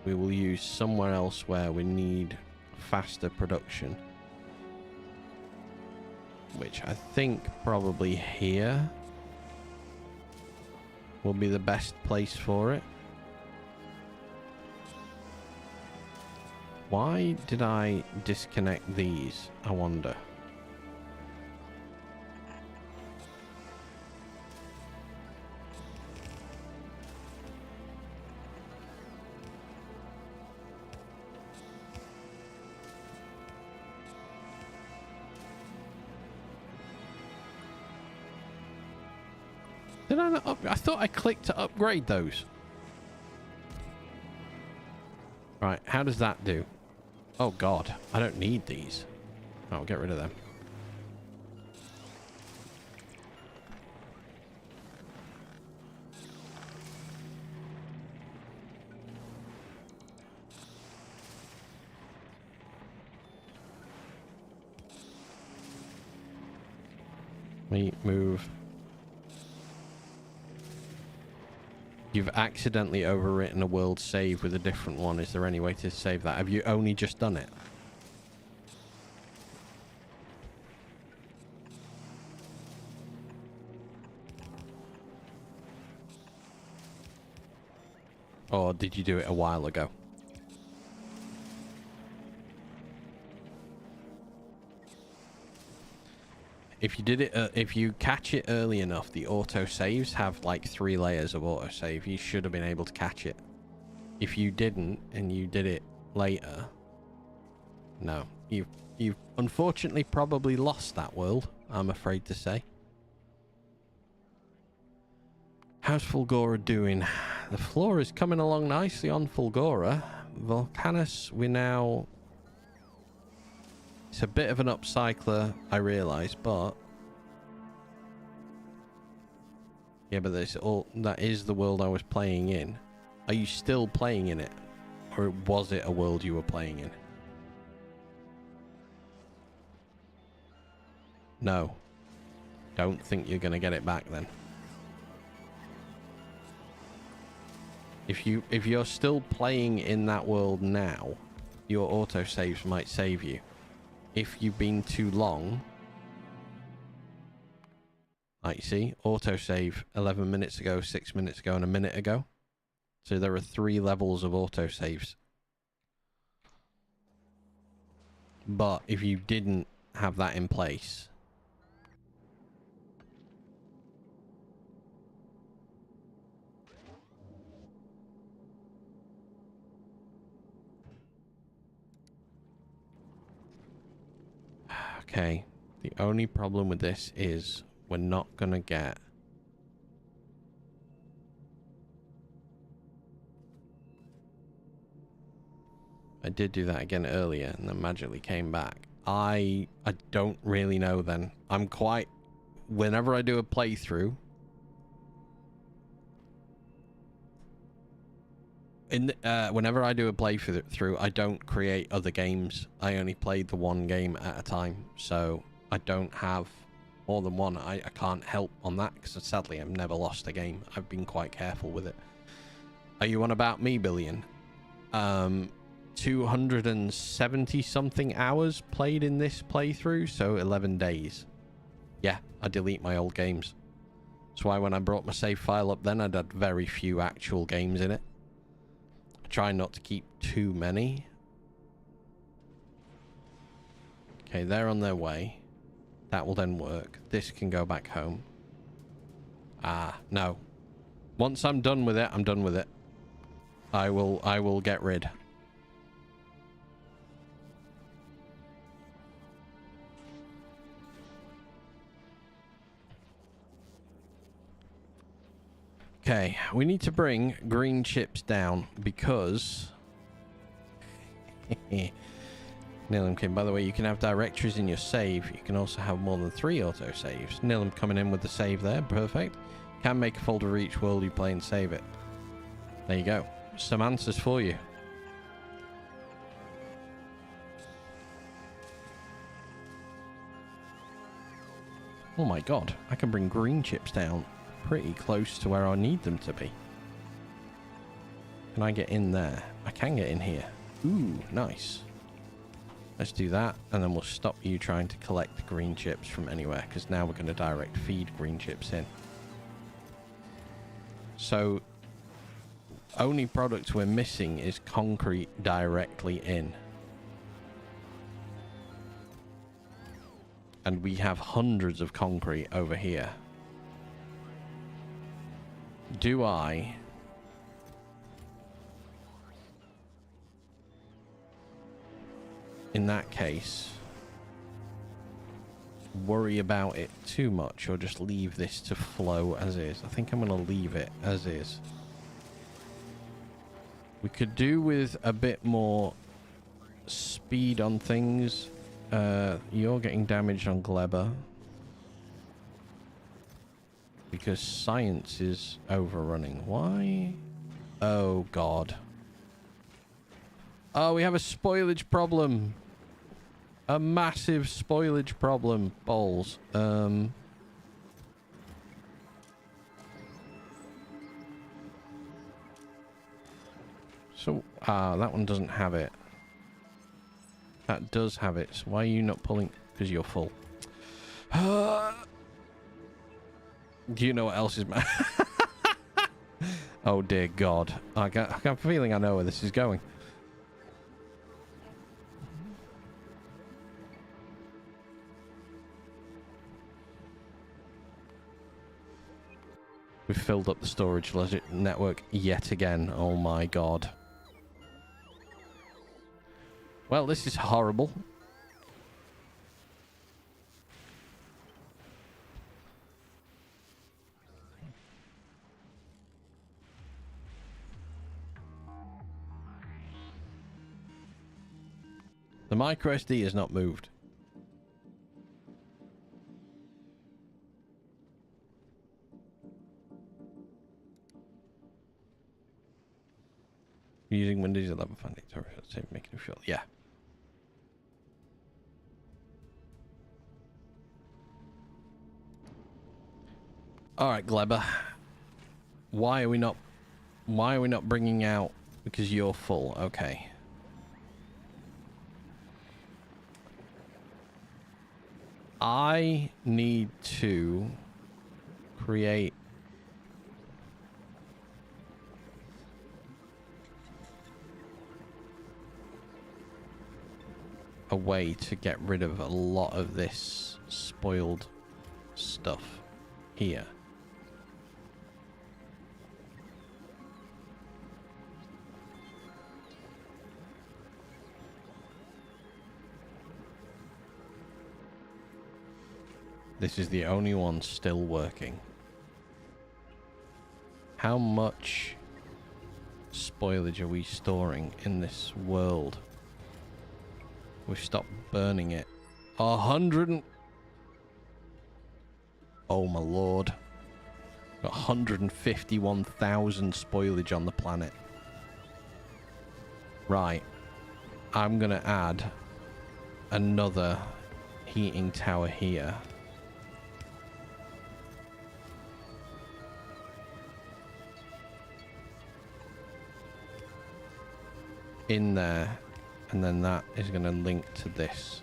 [SPEAKER 1] we will use somewhere else where we need faster production, which I think probably here will be the best place for it. Why did I disconnect these, I wonder? Did I not I thought I clicked to upgrade those. Right, how does that do? Oh god, I don't need these. I'll get rid of them. We move. You've accidentally overwritten a world save with a different one. Is there any way to save that? Have you only just done it? Or did you do it a while ago? If you did it, if you catch it early enough, the auto saves have like 3 layers of auto save. You should have been able to catch it. If you didn't and you did it later, no, you've unfortunately probably lost that world, I'm afraid to say. How's Fulgora doing? The floor is coming along nicely on Fulgora. Volcanus, we're now... It's a bit of an upcycler, I realise, but... Yeah, but that is the world I was playing in. Are you still playing in it? Or was it a world you were playing in? No. Don't think you're going to get it back then. If you're still playing in that world now, your autosaves might save you. If you've been too long, like you see, autosave 11 minutes ago, 6 minutes ago, and a minute ago. So there are 3 levels of autosaves. But if you didn't have that in place, okay, the only problem with this is we're not gonna get... I did do that again earlier and then magically came back. I don't really know then. I'm quite... Whenever I do a playthrough... whenever I do a playthrough, I don't create other games. I only play the one game at a time, so I don't have more than one. I can't help on that because sadly I've never lost a game. I've been quite careful with it. Are you on about me, Billion? 270 something hours played in this playthrough, so 11 days. Yeah, I delete my old games. That's why when I brought my save file up then, I'd had very few actual games in it. I try not to keep too many. Okay, they're on their way. That will then work. This can go back home. Ah, no. Once I'm done with it, I'm done with it. I will get rid. Okay, we need to bring green chips down because... Nilum came. By the way, you can have directories in your save. You can also have more than 3 autosaves. Nilum coming in with the save there. Perfect. Can make a folder of each world you play and save it. There you go. Some answers for you. Oh my god. I can bring green chips down pretty close to where I need them to be. Can I get in there? I can get in here. Ooh, nice. Let's do that, and then we'll stop you trying to collect green chips from anywhere, because now we're going to direct feed green chips in. So, only product we're missing is concrete directly in. And we have hundreds of concrete over here. Do I... in that case, worry about it too much or just leave this to flow as is? I think I'm going to leave it as is. We could do with a bit more speed on things. You're getting damaged on Gleber because science is overrunning. Why? Oh god. Oh, we have a spoilage problem. A massive spoilage problem. Balls. So, that one doesn't have it. That does have it. So why are you not pulling? Because you're full. Do you know what else is... Oh, dear God. I got a feeling I know where this is going. We've filled up the storage network yet again. Oh my god. Well, this is horrible. The micro SD has not moved. Using Windows 11 Factorio, making it feel, yeah. All right, Gleber. Why are we not bringing out? Because you're full. Okay. I need to create a way to get rid of a lot of this spoiled stuff here. This is the only one still working. How much spoilage are we storing in this world? We've stopped burning it. 100 and... Oh my lord. Got 151,000 spoilage on the planet. Right. I'm gonna add another heating tower here. In there And then that is going to link to this.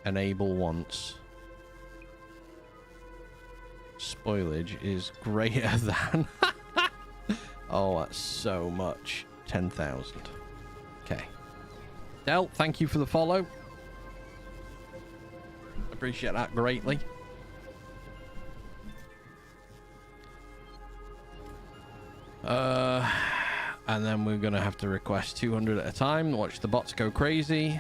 [SPEAKER 1] Enable once. Spoilage is greater than... Oh, that's so much. 10,000. Okay. Del, thank you for the follow. Appreciate that greatly. And then we're going to have to request 200 at a time. Watch the bots go crazy.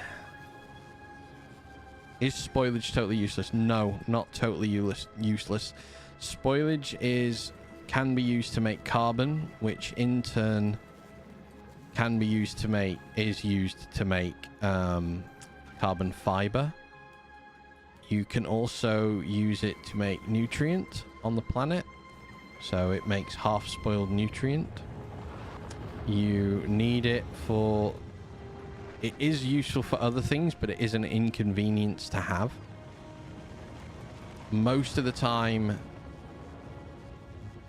[SPEAKER 1] Is spoilage totally useless? No, not totally useless. Spoilage can be used to make carbon, which in turn can be used to make carbon fiber. You can also use it to make nutrient on the planet, so it makes half spoiled nutrient. You need it for... It is useful for other things, but it is an inconvenience to have. Most of the time,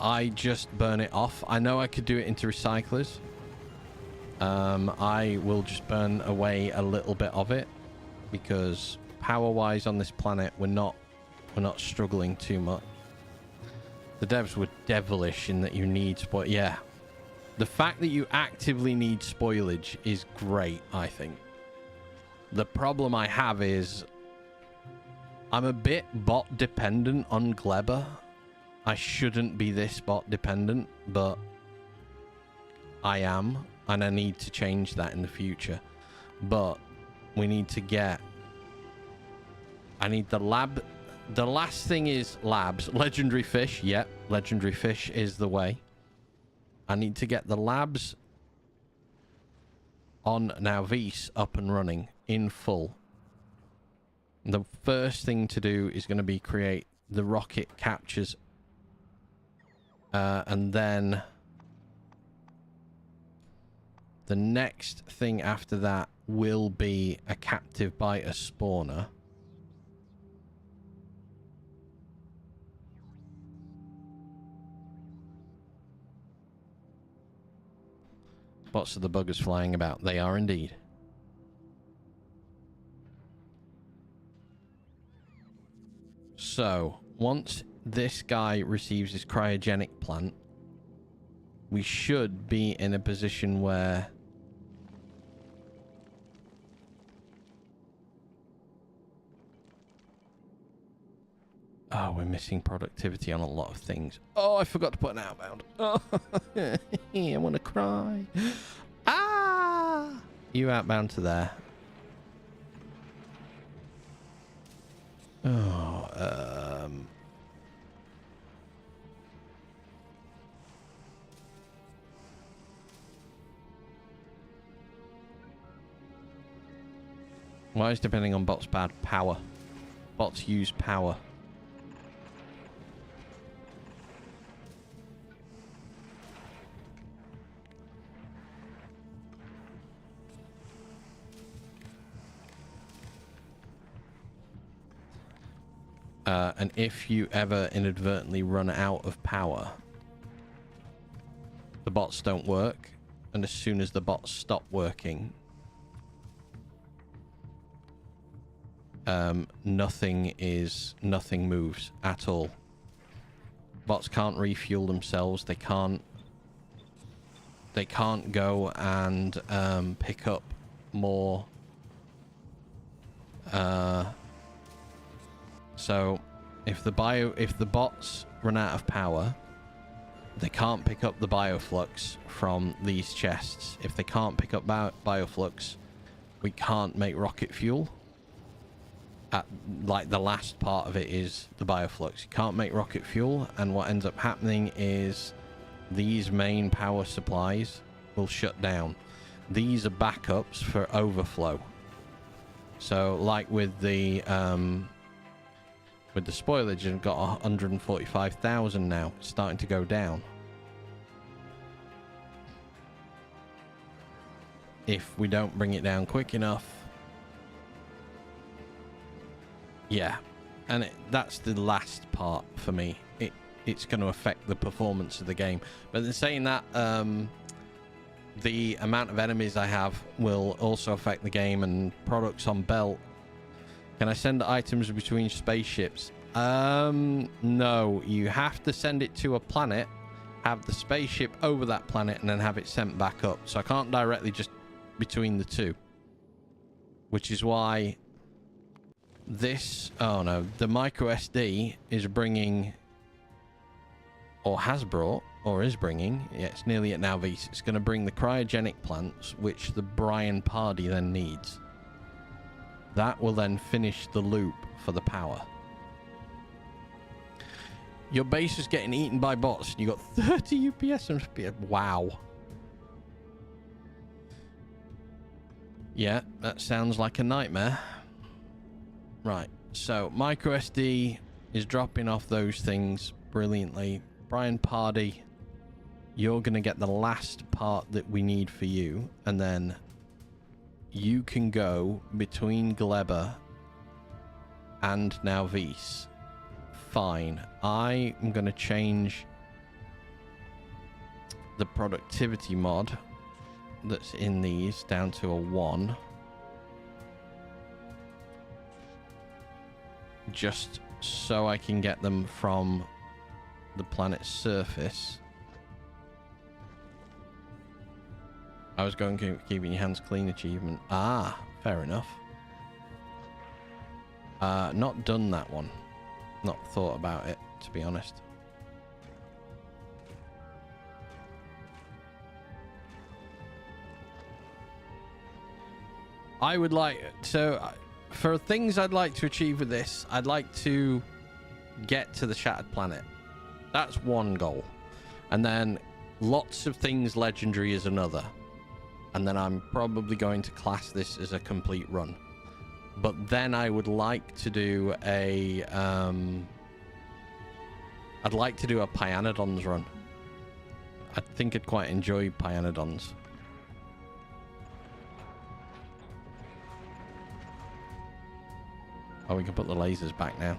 [SPEAKER 1] I just burn it off. I know I could do it into recyclers. I will just burn away a little bit of it because power-wise on this planet, we're not struggling too much. The devs were devilish in that you need spoil. Yeah, the fact that you actively need spoilage is great, I think. The problem I have is I'm a bit bot dependent on Glebber. I shouldn't be this bot dependent, but I am, and I need to change that in the future. But we need to get... I need the lab... The last thing is labs. Legendary fish. Yep, legendary fish is the way. I need to get the labs on Nauvis up and running in full. The first thing to do is going to be create the rocket captures. And then the next thing after that will be a captive biter spawner. Bots of the buggers flying about. They are indeed. So, once this guy receives his cryogenic plant, we should be in a position where oh, we're missing productivity on a lot of things. Oh, I forgot to put an outbound. Oh, I want to cry. Ah! You outbound to there. Oh, why is depending on bots bad? Power. Bots use power. And if you ever inadvertently run out of power, the bots don't work. And as soon as the bots stop working, nothing moves at all. Bots can't refuel themselves. They can't go and pick up more. So if the bots run out of power, they can't pick up the bioflux from these chests. If they can't pick up bioflux, we can't make rocket fuel. Like the last part of it is the bioflux. You can't make rocket fuel, and what ends up happening is these main power supplies will shut down. These are backups for overflow. So like with the spoilage, I've got 145,000 now. It's starting to go down. If we don't bring it down quick enough. Yeah. And that's the last part for me. It's going to affect the performance of the game. But in saying that, the amount of enemies I have will also affect the game, and products on belt. Can I send items between spaceships? No, you have to send it to a planet, have the spaceship over that planet, and then have it sent back up. So I can't directly just between the two, which is why this, oh no, the micro SD is bringing, or has brought, or is bringing, yeah, it's nearly at now, Vs. It's going to bring the cryogenic plants, which the Brian Pardy then needs. That will then finish the loop for the power. Your base is getting eaten by bots, and you got 30 UPS and speed. Wow. Yeah, that sounds like a nightmare. Right, so micro SD is dropping off those things brilliantly. Brian Pardy, you're going to get the last part that we need for you, and then you can go between Gleba and now Vs. Fine. I am going to change the productivity mod that's in these down to a 1. Just so I can get them from the planet's surface. I was going to keeping your hands clean achievement. Ah, fair enough. Not done that one. Not thought about it, to be honest. I would like, so for things I'd like to achieve with this, I'd like to get to the Shattered Planet. That's one goal. And then lots of things legendary is another. And then I'm probably going to class this as a complete run. But then I would like to do a I'd like to do a Pyanodons run. I think I'd quite enjoy Pyanodons. Oh, we can put the lasers back now.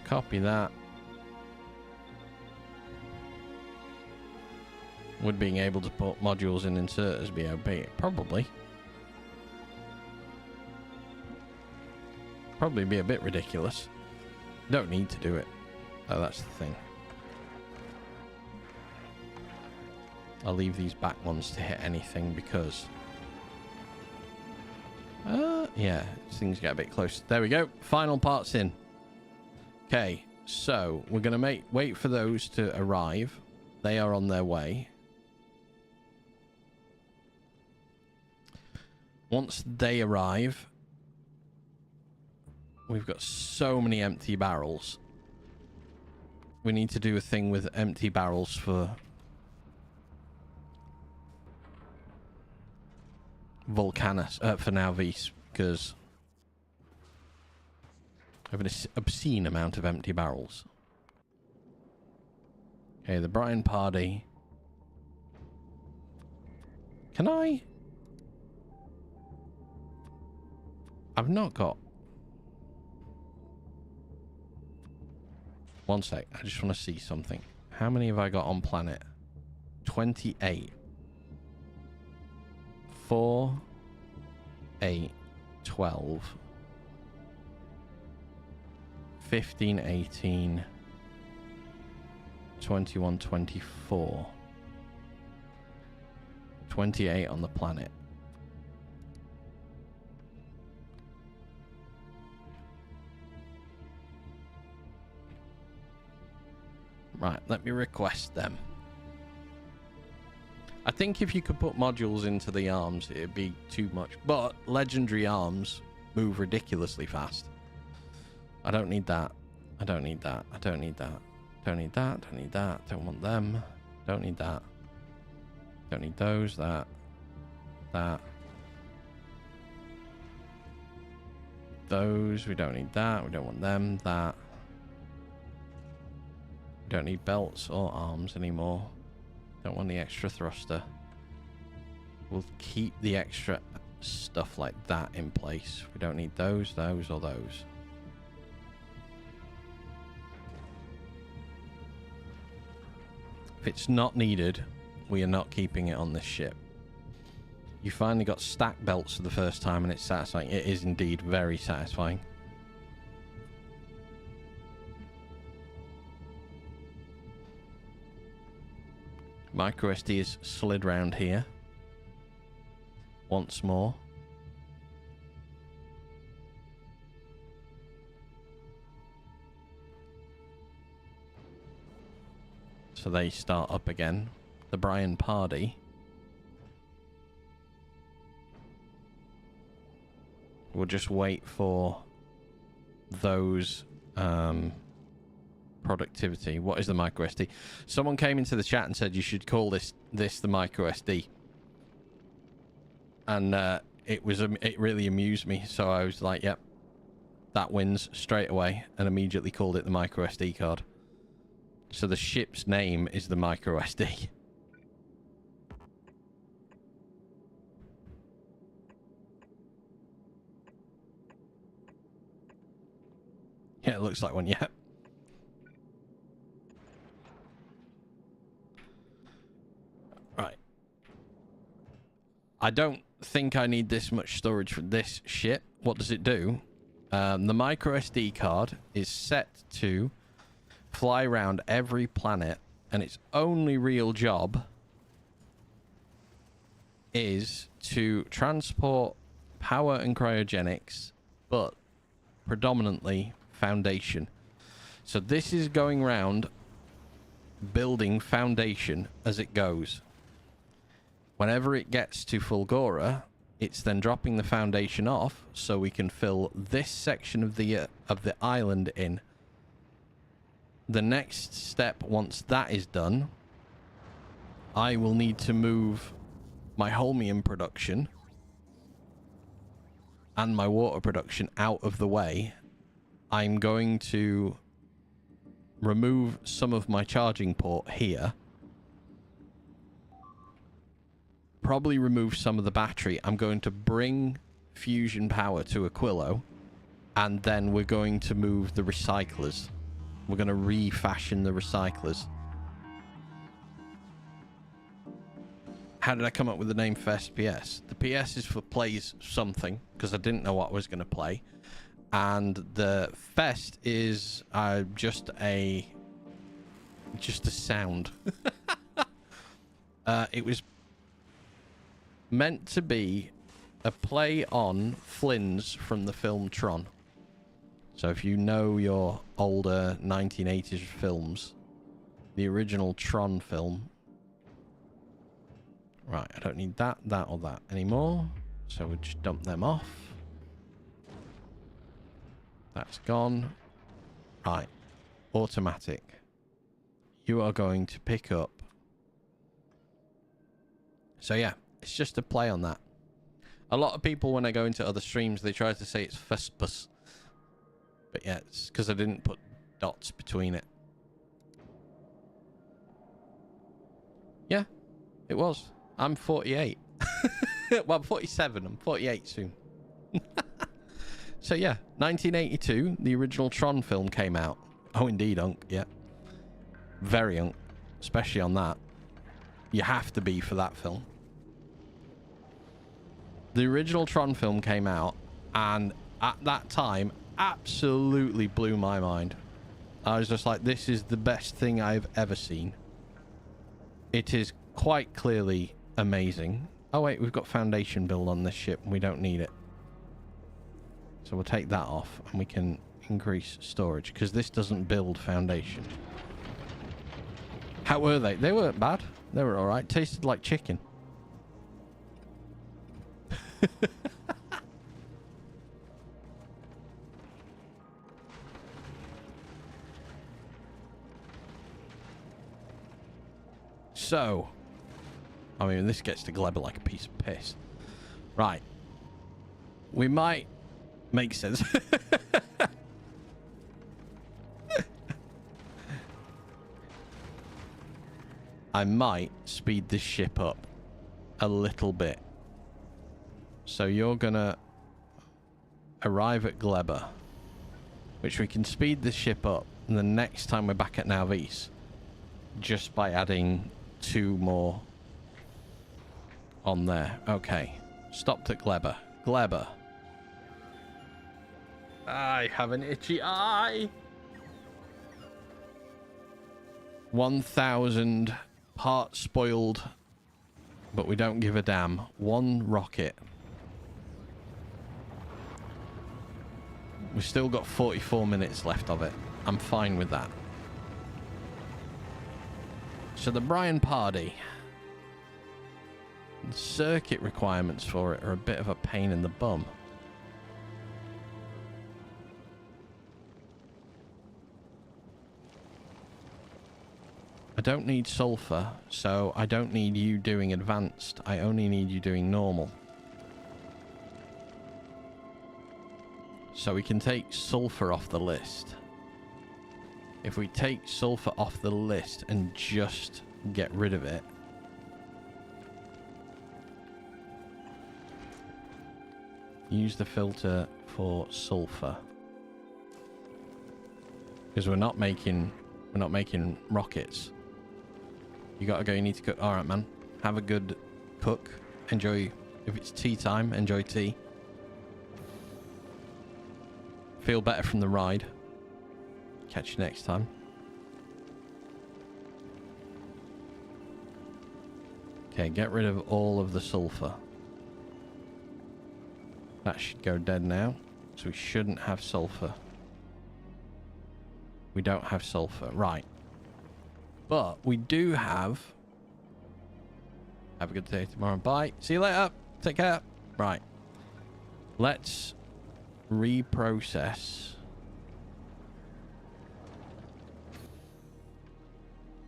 [SPEAKER 1] Copy that. Would being able to put modules in inserters be OP? Probably. Probably be a bit ridiculous. Don't need to do it. Oh, that's the thing. I'll leave these back ones to hit anything because... yeah, things get a bit close. There we go. Final parts in. Okay, so we're going to wait for those to arrive. They are on their way. Once they arrive, we've got so many empty barrels. We need to do a thing with empty barrels for Volcanus, for Nauvis, because I have an obscene amount of empty barrels. Okay, the Brian Pardy. Can I? I've not got... One sec, I just want to see something. How many have I got on planet? 28. 4, 8, 12, 15, 18, 21, 24. 28 on the planet. Right, let me request them. I think if you could put modules into the arms, it'd be too much. But legendary arms move ridiculously fast. I don't need that. I don't need that. I don't need that. Don't need that. Don't need that. Don't want them. Don't need that. Don't need those. That. That. Those. We don't need that. We don't want them. That. We don't need belts or arms anymore. Don't want the extra thruster. We'll keep the extra stuff like that in place. We don't need those, or those. If it's not needed, we are not keeping it on this ship. You finally got stack belts for the first time, and it's satisfying. It is indeed very satisfying. Micro SD is slid round here. Once more. So they start up again. The Brian Pardy. We'll just wait for those productivity. What is the micro SD? Someone came into the chat and said you should call this the micro SD. And it really amused me, so I was like, yep, that wins straight away, and immediately called it the micro SD card. So the ship's name is the micro SD. Yeah, it looks like one, yeah. Right. I don't think I need this much storage for this ship. What does it do? The micro SD card is set to fly around every planet, and its only real job is to transport power and cryogenics, but predominantly foundation. So this is going round building foundation as it goes. Whenever it gets to Fulgora, it's then dropping the foundation off so we can fill this section of the island in. The next step, once that is done, I will need to move my holmium production and my water production out of the way. I'm going to remove some of my charging port here. Probably remove some of the battery. I'm going to bring fusion power to Aquilo, and then we're going to move the recyclers. We're going to refashion the recyclers. How did I come up with the name for SPS? The PS is for plays something, because I didn't know what I was going to play. And the Fest is just a sound. It was meant to be a play on Flynn's from the film Tron. So if you know your older 1980s films, the original Tron film. Right, I don't need that, or that anymore. So we'll just dump them off. That's gone. Right. Automatic. You are going to pick up. So yeah, it's just a play on that. A lot of people, when I go into other streams, they try to say it's Vespus. But yeah, it's because I didn't put dots between it. Yeah, it was. I'm 48. Well, I'm 47. I'm 48 soon. So yeah, 1982, the original Tron film came out. Oh, indeed, Unk, yeah. Very Unk, especially on that. You have to be for that film. The original Tron film came out, and at that time, absolutely blew my mind. I was just like, this is the best thing I've ever seen. It is quite clearly amazing. Oh wait, we've got foundation build on this ship, and we don't need it. So we'll take that off, and we can increase storage, because this doesn't build foundation. How were they? They weren't bad. They were alright. Tasted like chicken. So, I mean, this gets to Glebber like a piece of piss. Right. We might make sense. I might speed this ship up a little bit. So you're gonna arrive at Glebber, which we can speed this ship up, and the next time we're back at Nauvis, just by adding 2 more on there. Okay. Stopped at Gleber. Gleber. I have an itchy eye. 1,000 parts spoiled, but we don't give a damn. 1 rocket. We've still got 44 minutes left of it. I'm fine with that. So the Brian Pardy. The circuit requirements for it are a bit of a pain in the bum. I don't need sulfur, so I don't need you doing advanced. I only need you doing normal. So we can take sulfur off the list. If we take sulfur off the list and just get rid of it, use the filter for sulfur, because we're not making rockets. You gotta go. You need to cook. All right, man. Have a good cook. Enjoy. If it's tea time, enjoy tea. Feel better from the ride. Catch you next time. Okay, get rid of all of the sulfur. That should go dead now. So we shouldn't have sulfur. We don't have sulfur. Right. But we do have... Have a good day tomorrow. Bye. See you later. Take care. Right. Let's reprocess.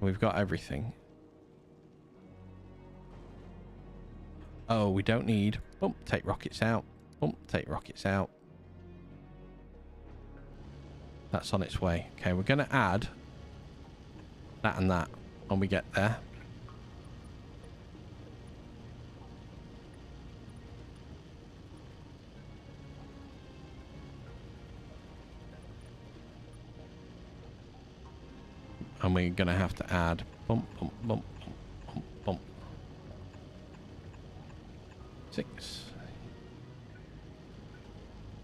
[SPEAKER 1] We've got everything. Oh, we don't need... Boom, take rockets out. Boom, take rockets out. That's on its way. Okay, we're going to add that and that when we get there. And we're going to have to add bump, bump, bump, bump, bump. 6.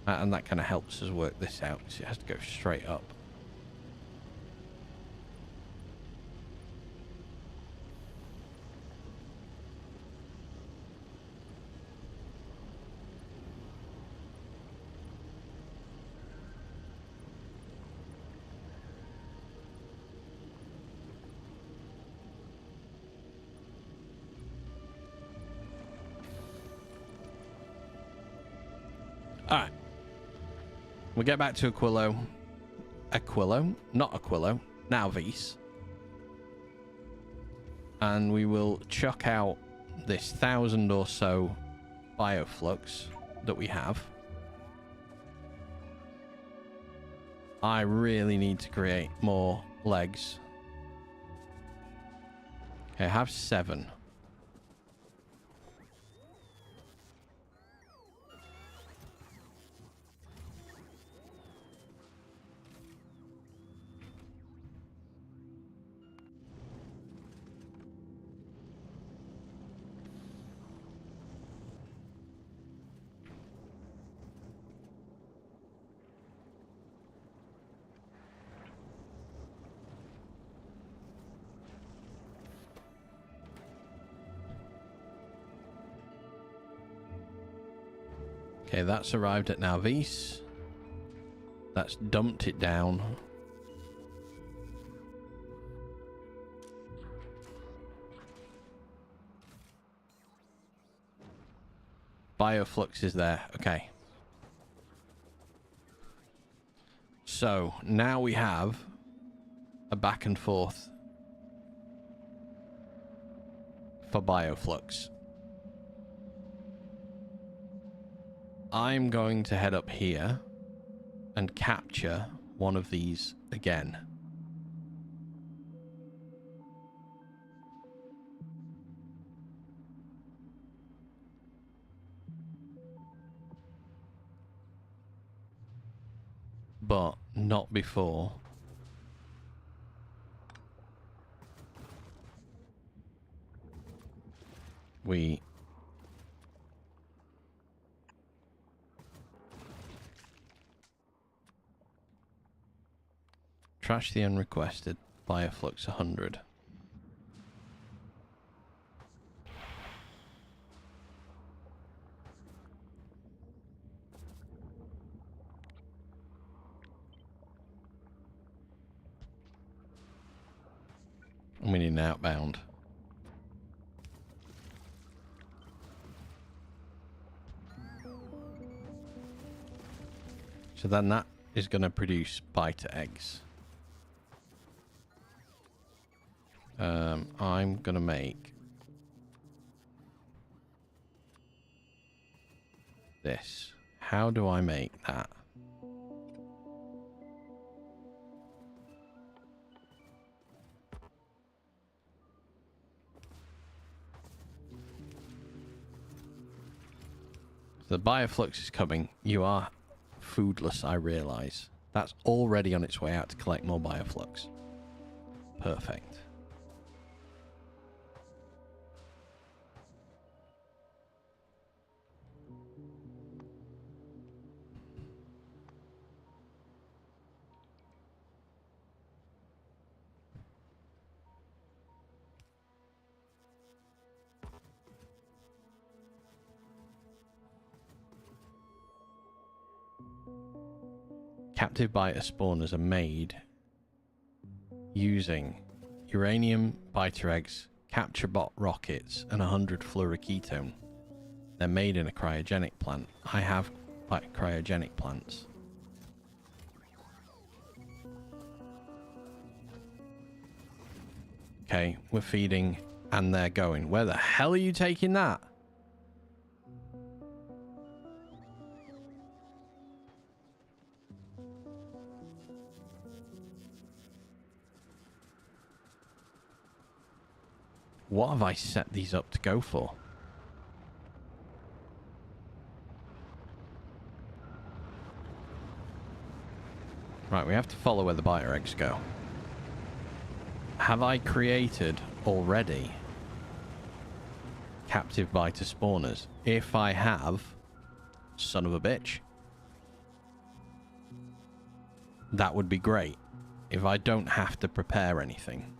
[SPEAKER 1] And that kind of helps us work this out. So it has to go straight up. All right. We'll get back to Aquilo. Aquilo? Not Aquilo. Now Vis. And we will chuck out this 1,000 or so bioflux that we have. I really need to create more legs. Okay, I have 7. Okay, that's arrived at Navis. That's dumped it down. Bioflux is there. Okay. So, now we have a back and forth for bioflux. I'm going to head up here and capture one of these again. But not before we trash the unrequested, bioflux 100. And we need an outbound. So then that is going to produce biter eggs. I'm going to make this. How do I make that? The bioflux is coming. You are foodless, I realise. That's already on its way out to collect more bioflux. Perfect. Captive biter spawners are made using uranium biter eggs, capture bot rockets, and 100 fluoroketone. They're made in a cryogenic plant. I have cryogenic plants. Okay, we're feeding and they're going. Where the hell are you taking that? What have I set these up to go for? Right, we have to follow where the biter eggs go. Have I created already captive biter spawners? If I have, son of a bitch, that would be great. If I don't have to prepare anything,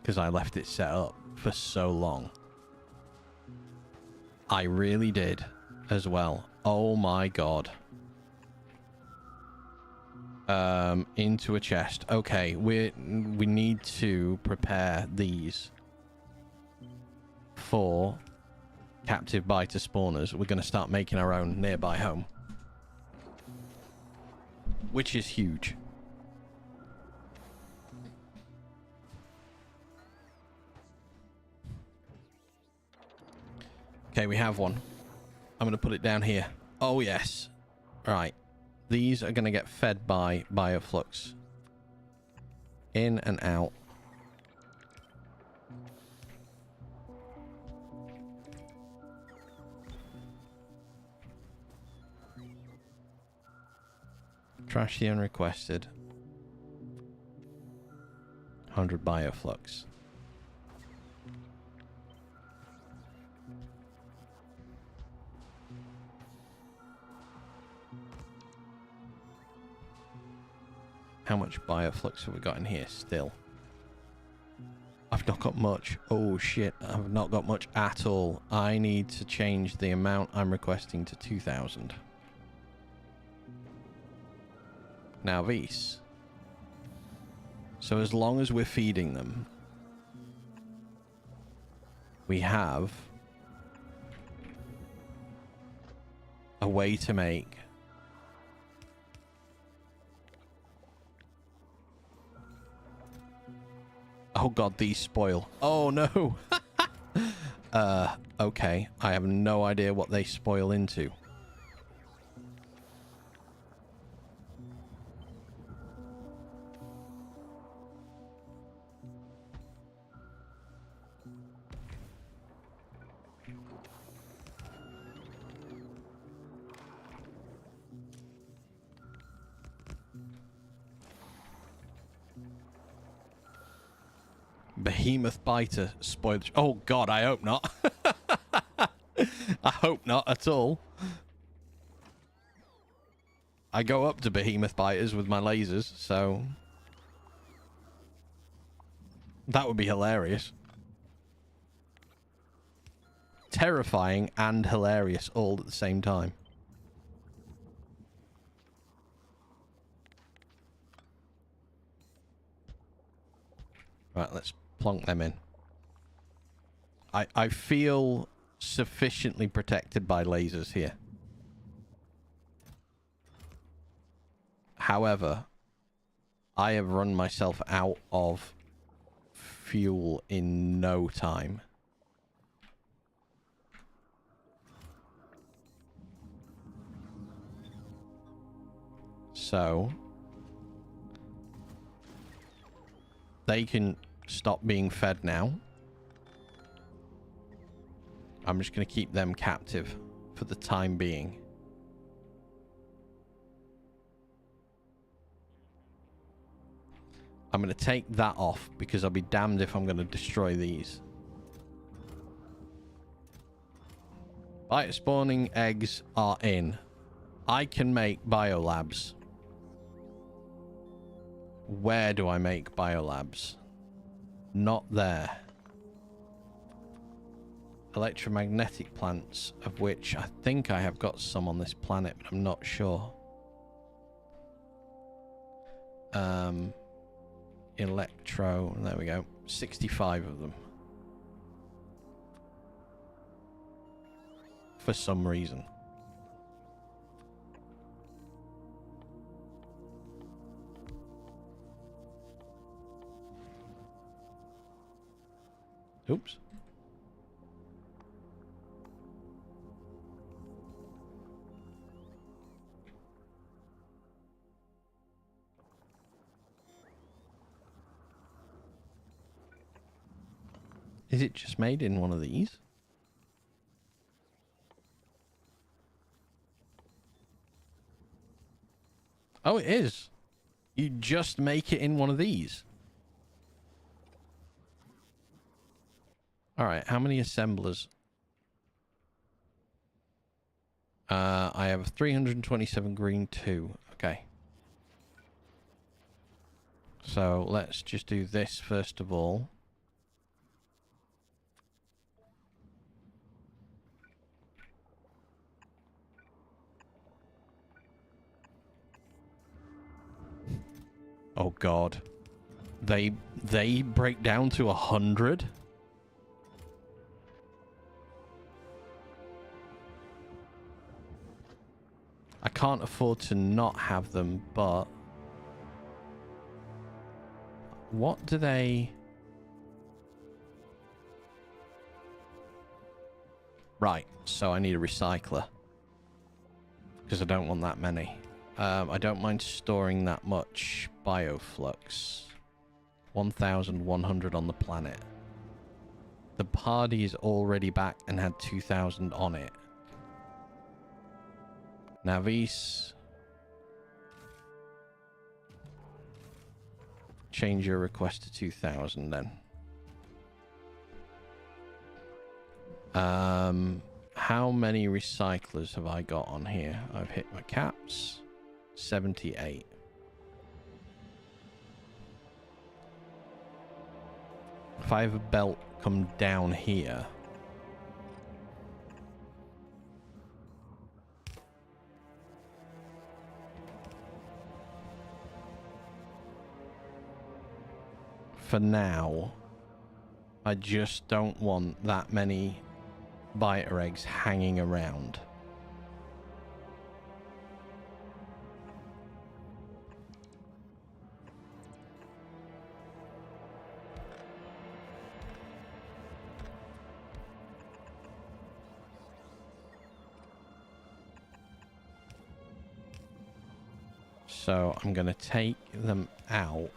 [SPEAKER 1] because I left it set up for so long. I really did as well. Oh my god. Into a chest. Okay, we need to prepare these for captive biter spawners. We're going to start making our own nearby home, which is huge. Okay, we have one. I'm going to put it down here. Oh, yes. Right. These are going to get fed by bioflux. In and out. Trash the unrequested. 100 bioflux. How much bioflux have we got in here still? I've not got much. Oh shit, I've not got much at all. I need to change the amount I'm requesting to 2,000. Now these. So as long as we're feeding them, we have a way to make oh god, these spoil. Oh no. Okay. I have no idea what they spoil into. Behemoth biter spoiled. Oh god, I hope not. I hope not at all. I go up to behemoth biters with my lasers, so that would be hilarious. Terrifying and hilarious all at the same time. Right, let's plonk them in. I feel sufficiently protected by lasers here. However, I have run myself out of fuel in no time. So they can stop being fed now. I'm just going to keep them captive for the time being. I'm going to take that off because I'll be damned if I'm going to destroy these. Bite spawning eggs are in. I can make biolabs. Where do I make biolabs? Not there. Electromagnetic plants, of which I think I have got some on this planet, but I'm not sure. Electro, there we go. 65 of them. For some reason. Oops. Is it just made in one of these? Oh, it is. You just make it in one of these. All right, how many assemblers? I have 327 green 2. Okay. So let's just do this first of all. Oh God. They break down to 100? I can't afford to not have them, but what do they... Right, so I need a recycler because I don't want that many. I don't mind storing that much bioflux. 1,100 on the planet. The party is already back and had 2,000 on it. Navis. Change your request to 2,000 then. How many recyclers have I got on here? I've hit my caps. 78. If I have a belt come down here. For now, I just don't want that many biter eggs hanging around. So I'm going to take them out.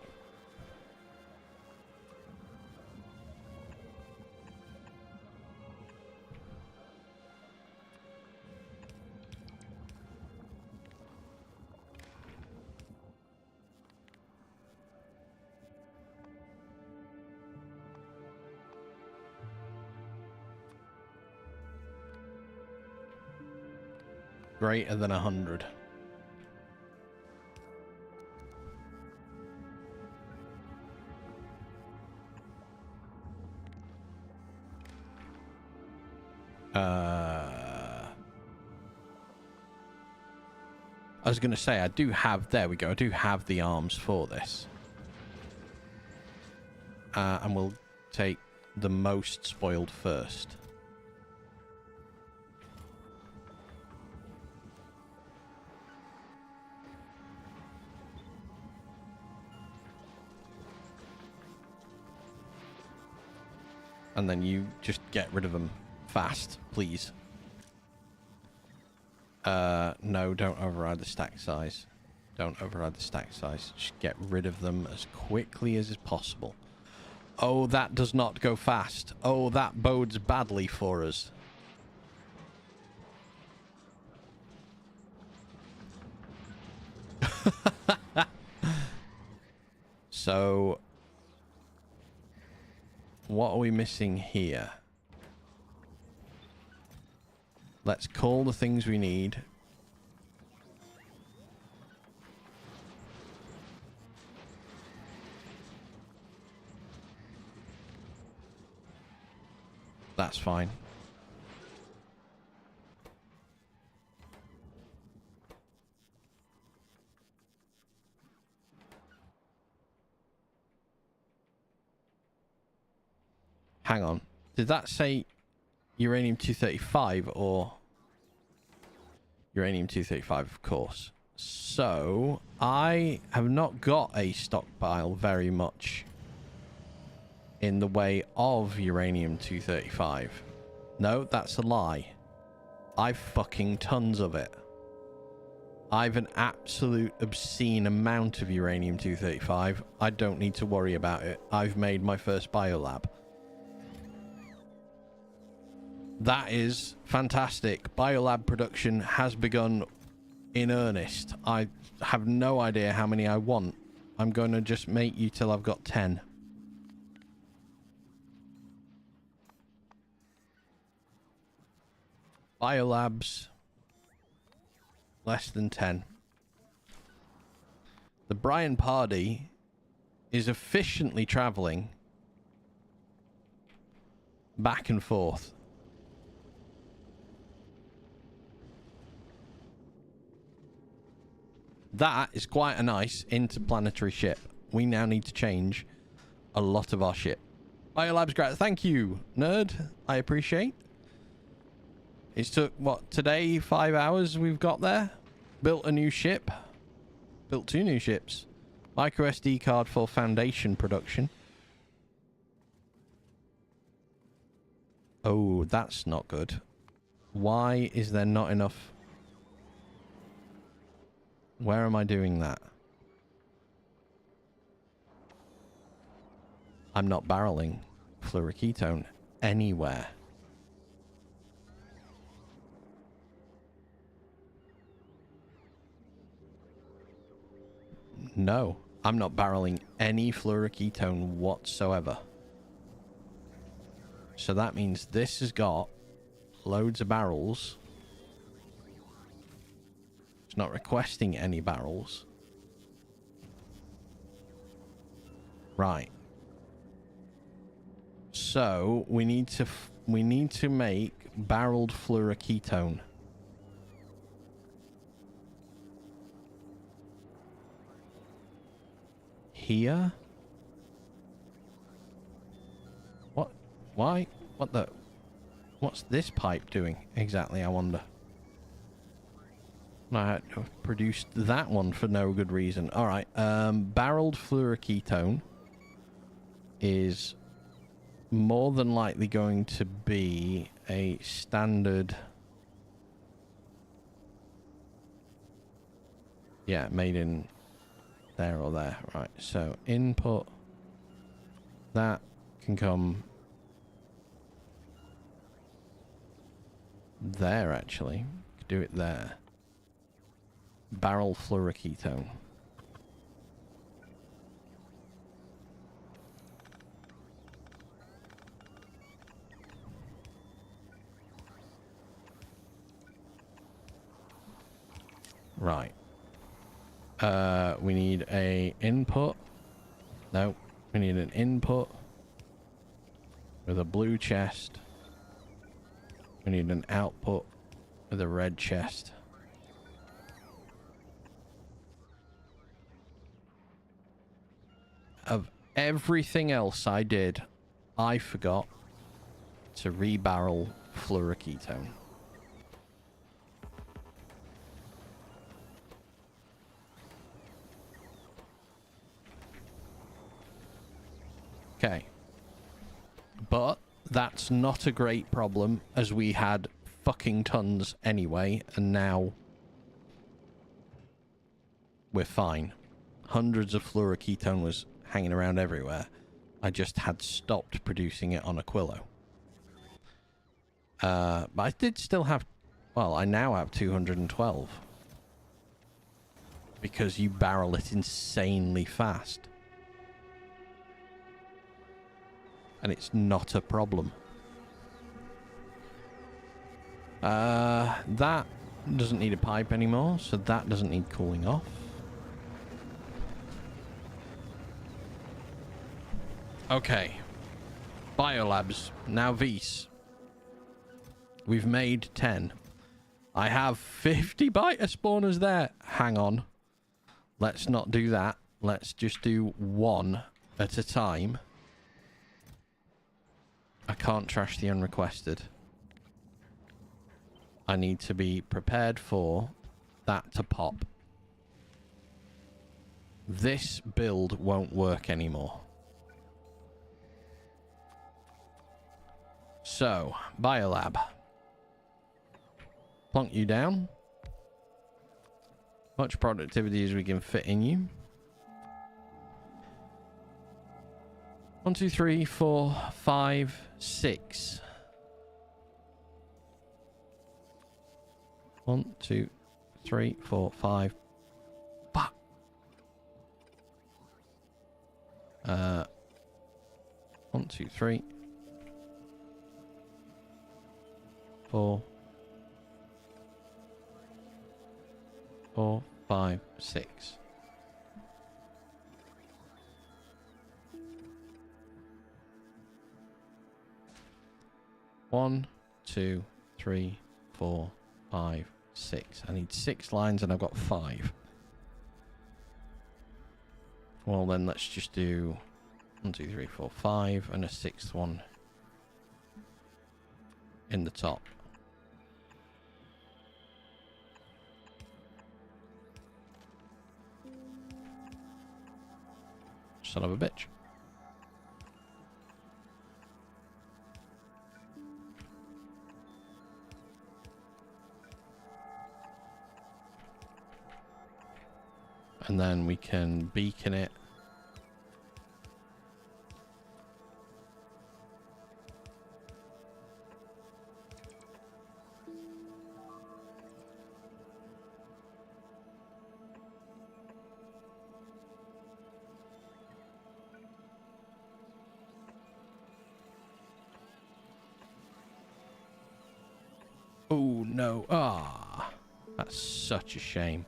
[SPEAKER 3] Greater than 100. I was going to say, I do have... There we go. I do have the arms for this. And we'll take the most spoiled first. And then you just get rid of them fast, please. No, don't override the stack size. Don't override the stack size. Just get rid of them as quickly as is possible. Oh, that does not go fast. Oh, that bodes badly for us. So, what are we missing here? Let's call the things we need. That's fine. Hang on. Did that say uranium-235 or... Uranium-235, of course. So, I have not got a stockpile very much in the way of uranium-235. No, that's a lie. I've fucking tons of it. I've an absolute obscene amount of uranium-235. I don't need to worry about it. I've made my first biolab. That is fantastic. Biolab production has begun in earnest. I have no idea how many I want. I'm going to just make you till I've got 10. Biolabs. Less than 10. The Brian Pardy is efficiently traveling back and forth. That is quite a nice interplanetary ship. We now need to change a lot of our ship. Biolabs, great. Thank you, nerd. I appreciate. It's took, what, today, 5 hours we've got there? Built a new ship. Built 2 new ships. Micro SD card for foundation production. Oh, that's not good. Why is there not enough... Where am I doing that? I'm not barreling fluoroketone anywhere. No, I'm not barreling any fluoroketone whatsoever. So that means this has got loads of barrels. It's not requesting any barrels. Right. So we need to make barreled fluoroketone. Here? What? Why? What the? What's this pipe doing exactly, I wonder? I produced that one for no good reason. Alright, barreled fluoroketone is more than likely going to be a standard... Yeah, made in there or there. Right, so input. That can come there, actually. Do it there. Barrel fluoroketone. Right. We need a input. No, we need an input with a blue chest. We need an output with a red chest. Of everything else I did, I forgot to rebarrel fluoroketone. Okay. But that's not a great problem, as we had fucking tons anyway, and now we're fine. Hundreds of fluoroketone was hanging around everywhere. I just had stopped producing it on Aquilo. But I did still have... Well, I now have 212. Because you barrel it insanely fast. And it's not a problem. That doesn't need a pipe anymore, so that doesn't need cooling off. Okay. Biolabs. Now Vs. We've made 10. I have 50 biter spawners there. Hang on. Let's not do that. Let's just do one at a time. I can't trash the unrequested. I need to be prepared for that to pop. This build won't work anymore. So, Biolab. Plonk you down. Much productivity as we can fit in you. 1, 2, 3, 4, 5, 6. 1, 2, 3, 4, 5. Fuck. 1, 2, 3. 4. 4, 5, 6. One, 2, 3, 4, 5, 6. I need 6 lines and I've got 5. Well then let's just do 1, 2, 3, 4, 5 and a 6th one in the top. Son of a bitch. And then we can beacon it. Oh no. Ah, that's such a shame.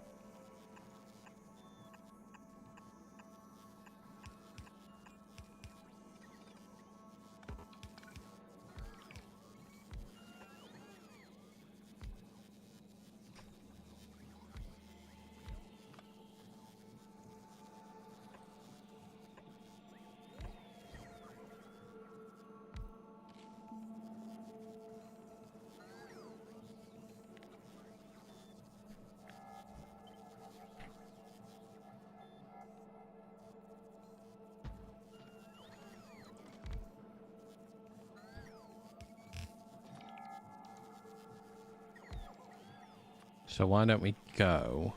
[SPEAKER 3] So why don't we go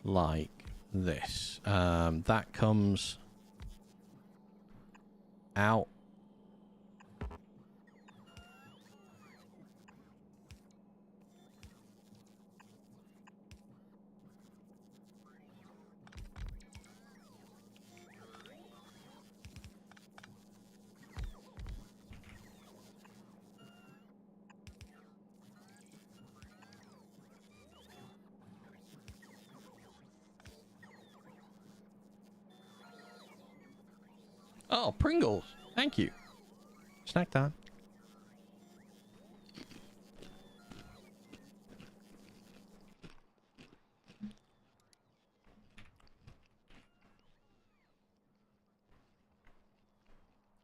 [SPEAKER 3] like this? That comes out. Oh, Pringles. Thank you. Snack time.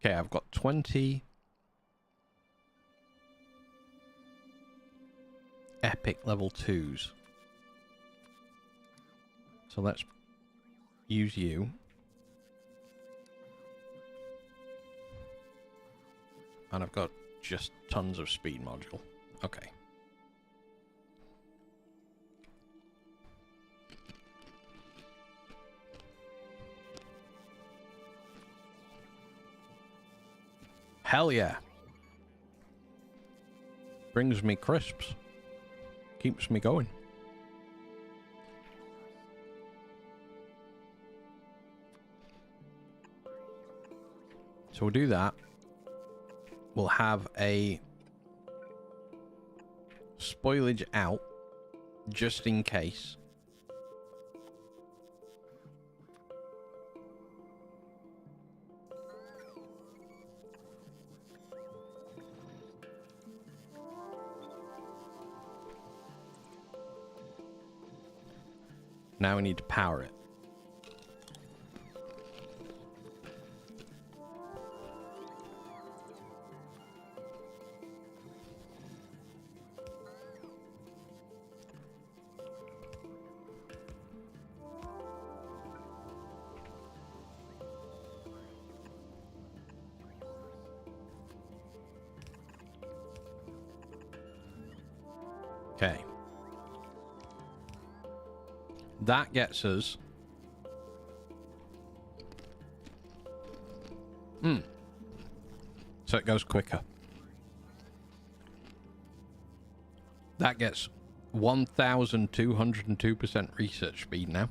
[SPEAKER 3] Okay, I've got 20 epic level 2s. So let's use you. And I've got just tons of speed module. Okay. Hell yeah. Brings me crisps. Keeps me going. So we'll do that. We'll have a spoilage out just in case. Now we need to power it. Okay. That gets us... So it goes quicker. That gets 1,202% research speed now.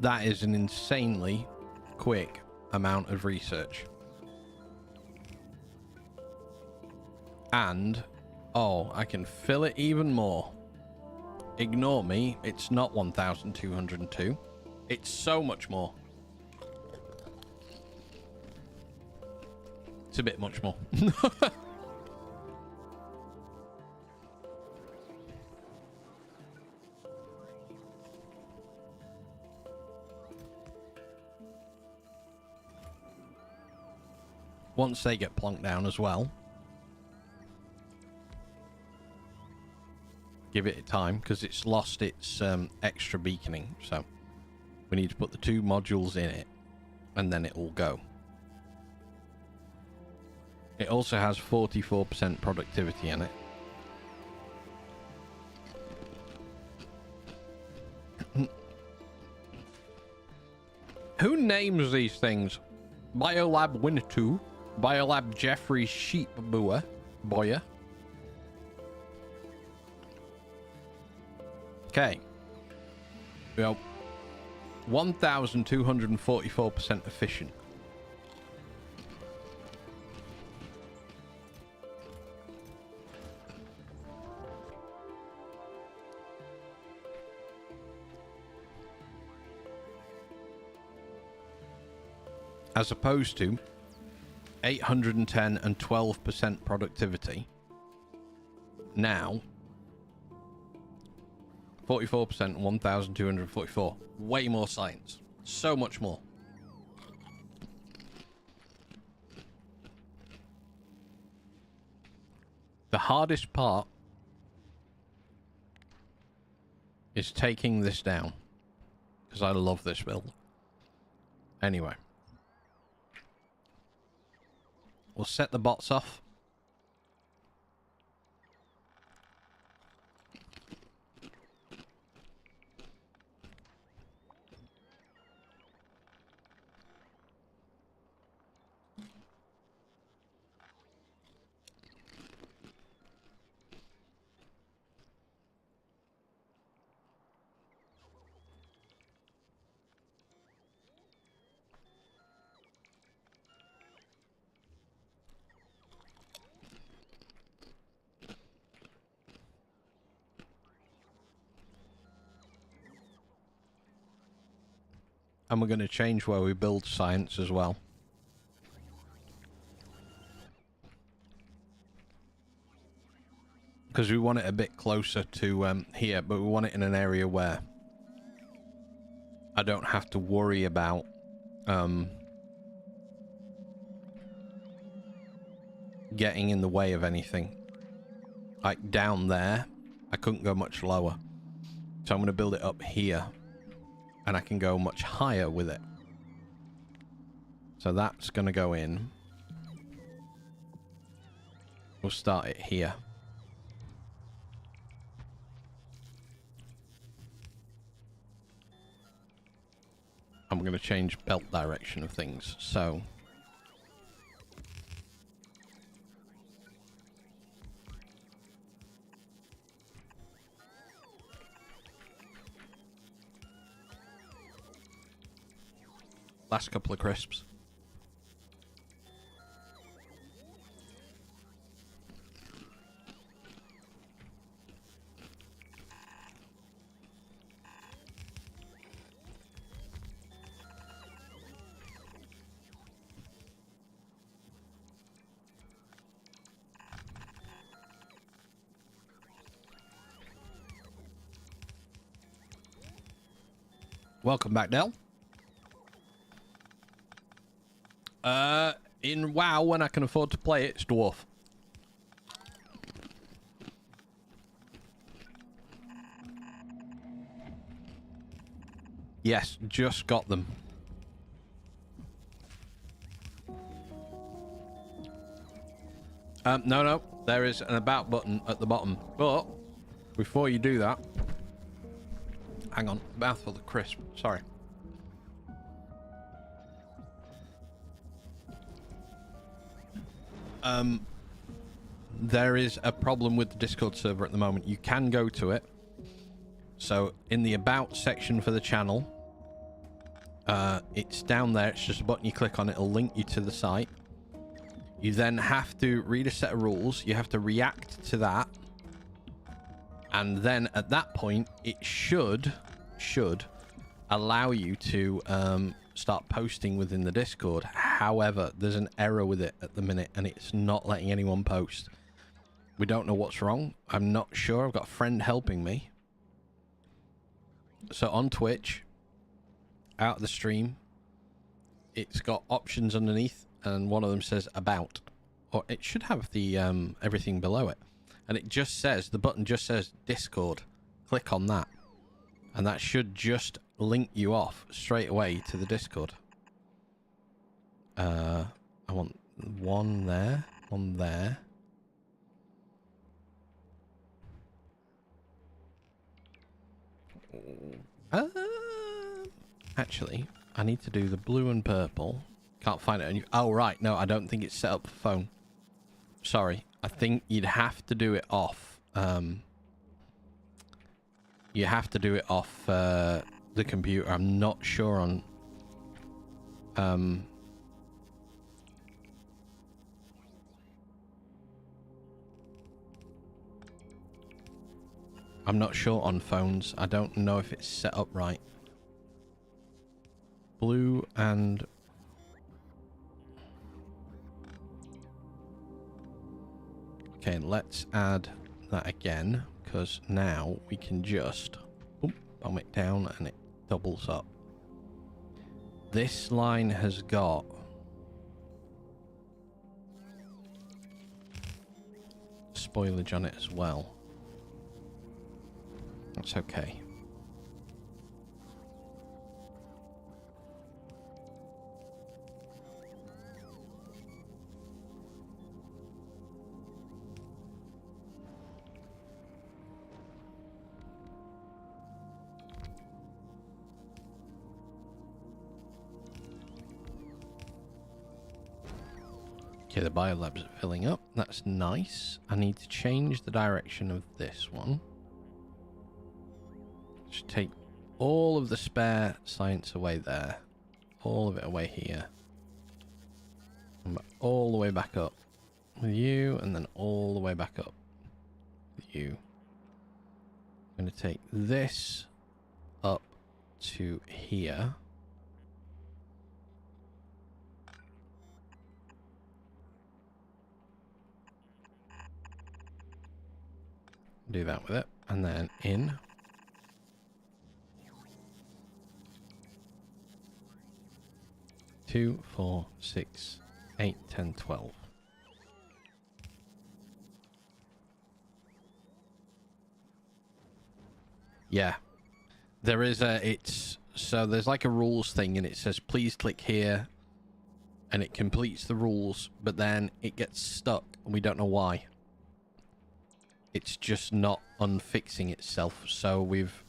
[SPEAKER 3] That is an insanely quick amount of research. And, oh, I can fill it even more. Ignore me, it's not 1,202. It's so much more. It's a bit much more. Once they get plonked down as well, give it time because it's lost its extra beaconing. So we need to put the 2 modules in it and then it will go. It also has 44% productivity in it. Who names these things? Biolab Winnetou, Biolab Jeffrey Sheep Boyer. Okay. Well, 1,244% efficient. As opposed to 810 and 12% productivity. Now, 44%, 1,244. Way more science. So much more. The hardest part is taking this down. Because I love this build. Anyway. We'll set the bots off. And we're going to change where we build science as well. Because we want it a bit closer to here, but we want it in an area where I don't have to worry about getting in the way of anything. Like down there, I couldn't go much lower. So I'm going to build it up here. And I can go much higher with it. So that's going to go in. We'll start it here. And we're going to change belt direction of things. So last couple of crisps. Welcome back, Del. In WoW, when I can afford to play it, it's dwarf. Yes, just got them. No, there is an about button at the bottom. But before you do that, hang on, mouthful of crisp. Sorry. There is a problem with the Discord server at the moment. You can go to it. So in the about section for the channel, it's down there. It's just a button you click on. It'll link you to the site. You then have to read a set of rules. You have to react to that. And then at that point, it should allow you to start posting within the Discord. However, there's an error with it at the minute, and it's not letting anyone post. We don't know what's wrong. I'm not sure. I've got a friend helping me. So on Twitch, out of the stream, it's got options underneath, and one of them says about, or it should have the everything below it, and it just says, the button just says Discord. Click on that, and that should just link you off straight away to the Discord. I want one there, one there. Actually, I need to do the blue and purple. Can't find it. Oh, right. No, I don't think it's set up for phone. Sorry. I think you'd have to do it off. You have to do it off the computer. I'm not sure on... I'm not sure on phones. I don't know if it's set up right. Blue and... Okay, let's add that again, because now we can just bomb it down and it doubles up. This line has got... spoilage on it as well. That's okay. Okay, the biolabs are filling up. That's nice. I need to change the direction of this one. Just take all of the spare science away there. All of it away here. And all the way back up with you, and then all the way back up with you. I'm going to take this up to here. Do that with it. And then in. Two, 4, 6, 8, 10, 12. Yeah. There is so there's like a rules thing and it says please click here and it completes the rules, but then it gets stuck and we don't know why. It's just not unfixing itself. So we've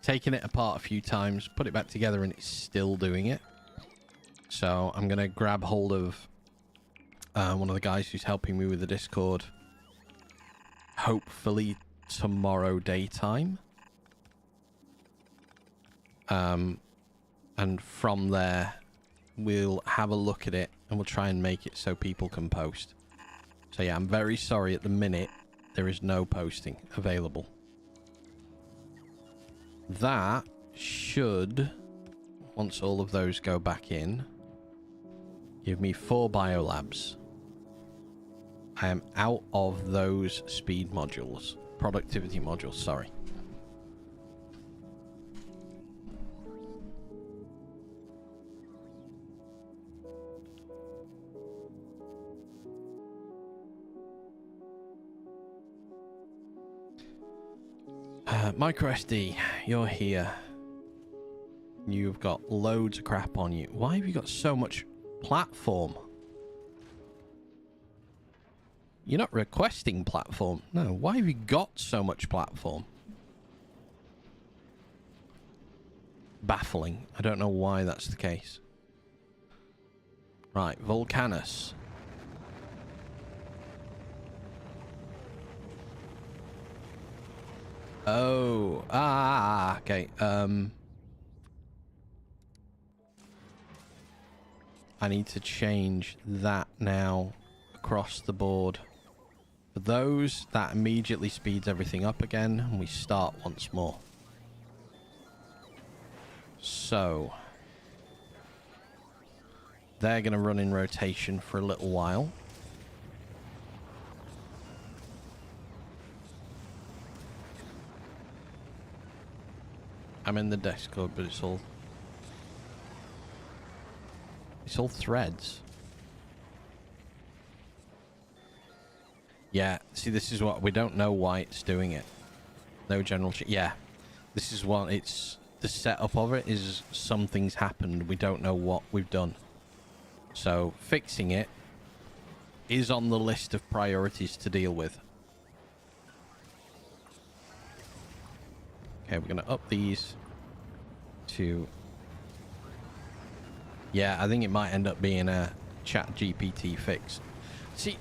[SPEAKER 3] taken it apart a few times, put it back together, and it's still doing it. So I'm going to grab hold of one of the guys who's helping me with the Discord. Hopefully tomorrow daytime. And from there, we'll have a look at it and we'll try and make it so people can post. So yeah, I'm very sorry at the minute there is no posting available. That should, once all of those go back in, give me 4 biolabs. I am out of those speed modules. Productivity modules, sorry. MicroSD, you're here. You've got loads of crap on you. Why have you got so much platform? You're not requesting platform. No, why have you got so much platform? Baffling. I don't know why that's the case. Right, Volcanus. Oh, okay. I need to change that now across the board. For those, that immediately speeds everything up again, and we start once more. So, they're going to run in rotation for a little while. I'm in the Discord, but it's all threads. Yeah, see, this is what we don't know why it's doing it. No general yeah, this is what it's the setup of it is. Something's happened, we don't know what we've done, so fixing it is on the list of priorities to deal with. Okay, we're gonna up these to... Yeah, I think it might end up being a ChatGPT fix. See,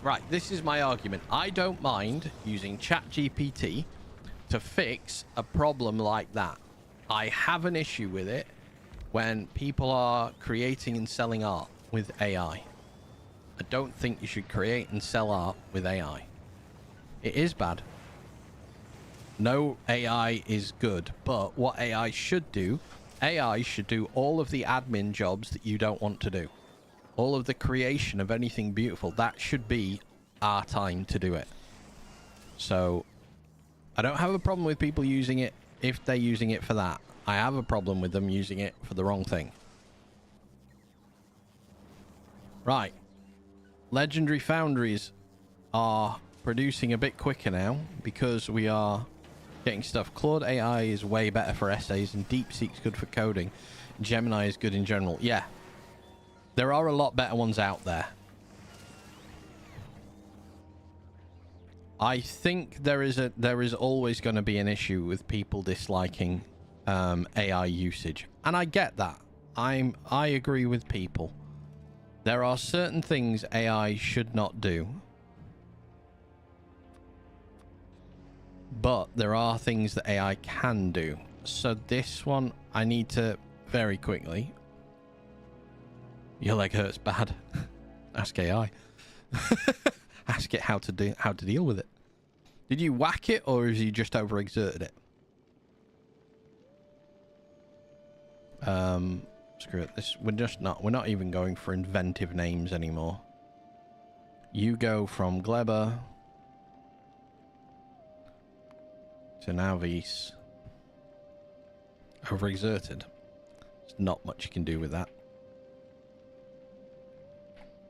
[SPEAKER 3] right, this is my argument. I don't mind using ChatGPT to fix a problem like that. I have an issue with it when people are creating and selling art with AI. I don't think you should create and sell art with AI. It is bad. No AI is good, but what AI should do all of the admin jobs that you don't want to do. All of the creation of anything beautiful, that should be our time to do it. So, I don't have a problem with people using it if they're using it for that. I have a problem with them using it for the wrong thing. Right. Legendary Foundries are producing a bit quicker now because we are getting stuff. Claude AI is way better for essays, and DeepSeek's good for coding. Gemini is good in general. Yeah. There are a lot better ones out there. I think there is always going to be an issue with people disliking AI usage. And I get that. I agree with people. There are certain things AI should not do. But there are things that AI can do. So this one, I need to very quickly... Your leg hurts bad. Ask AI. Ask it how to deal with it. Did you whack it, or has you just overexerted it? Screw it. We're not even going for inventive names anymore. You go from Gleber So now these overexerted. There's not much you can do with that.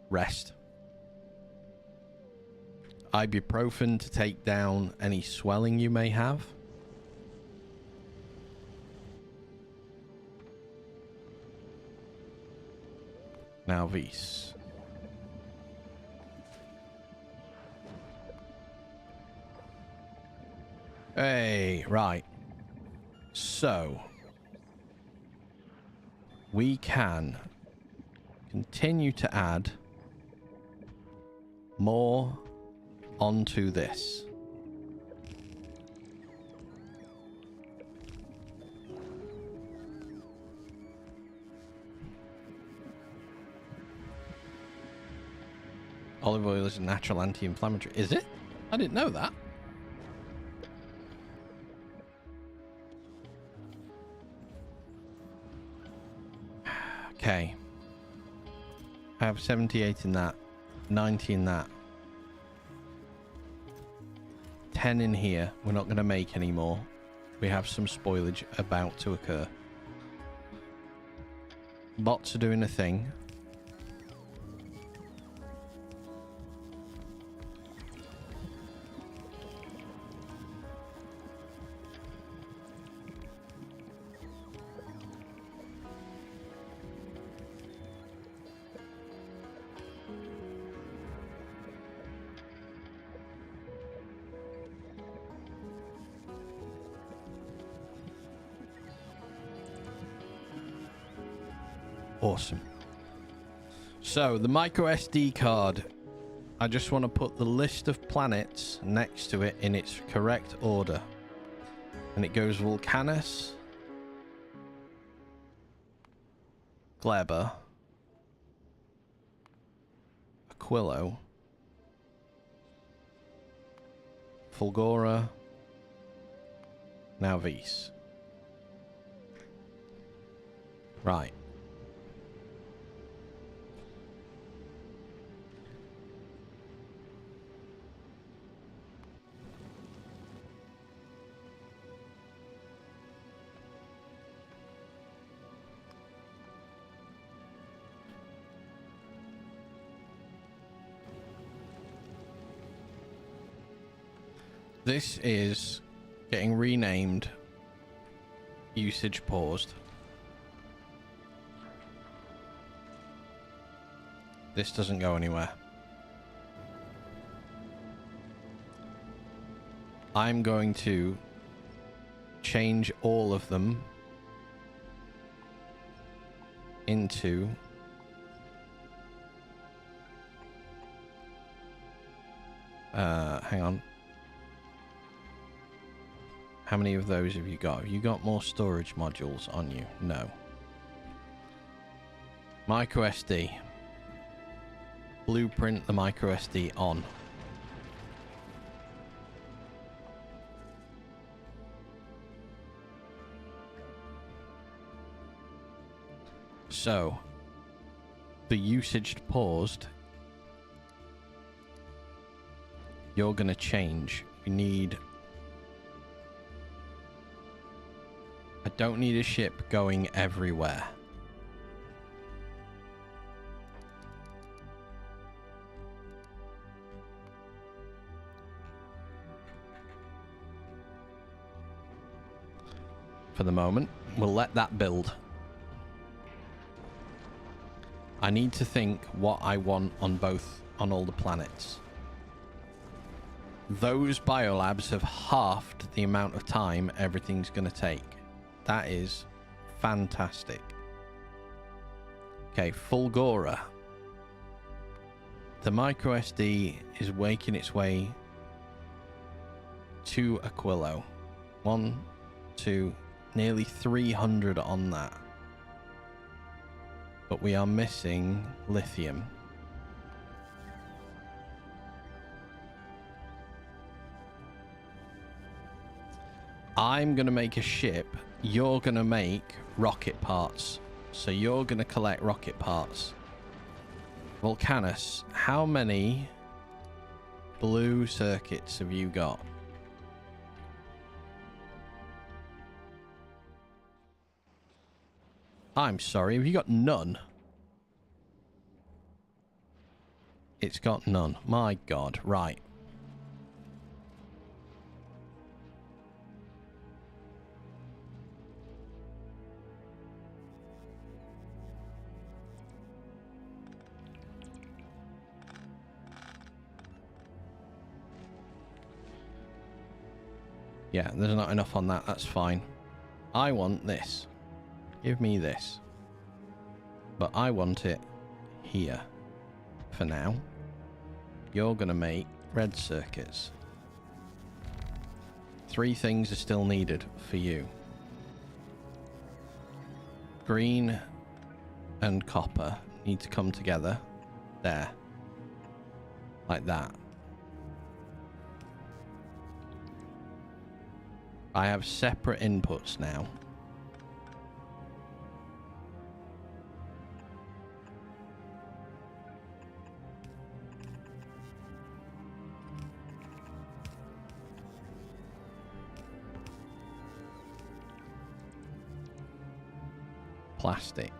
[SPEAKER 3] Rest. Ibuprofen to take down any swelling you may have. Now these. Hey, right. So we can continue to add more onto this. Olive oil is a natural anti-inflammatory. Is it? I didn't know that. Okay. I have 78 in that. 90 in that. 10 in here. We're not going to make any more. We have some spoilage about to occur. Bots are doing a thing. Awesome. So the micro SD card, I just want to put the list of planets next to it in its correct order. And it goes Vulcanus, Gleba, Aquilo, Fulgora, now these. Right. This is getting renamed usage paused. This doesn't go anywhere. I'm going to change all of them into hang on. How many of those have you got? Have you got more storage modules on you? No. Micro SD. Blueprint the micro SD on. So, the usage paused. You're going to change. We need... I don't need a ship going everywhere. For the moment, we'll let that build. I need to think what I want on all the planets. Those biolabs have halved the amount of time everything's going to take. That is fantastic. Okay, Fulgora. The micro SD is making its way to Aquilo. 1, 2, nearly 300 on that. But we are missing lithium. I'm going to make a ship. You're going to make rocket parts. So you're going to collect rocket parts. Vulcanus, how many blue circuits have you got? I'm sorry, have you got none? It's got none. My God, right. Yeah, there's not enough on that. That's fine. I want this. Give me this. But I want it here. For now. You're going to make red circuits. 3 things are still needed for you. Green and copper need to come together. There. Like that. I have separate inputs now. Plastic.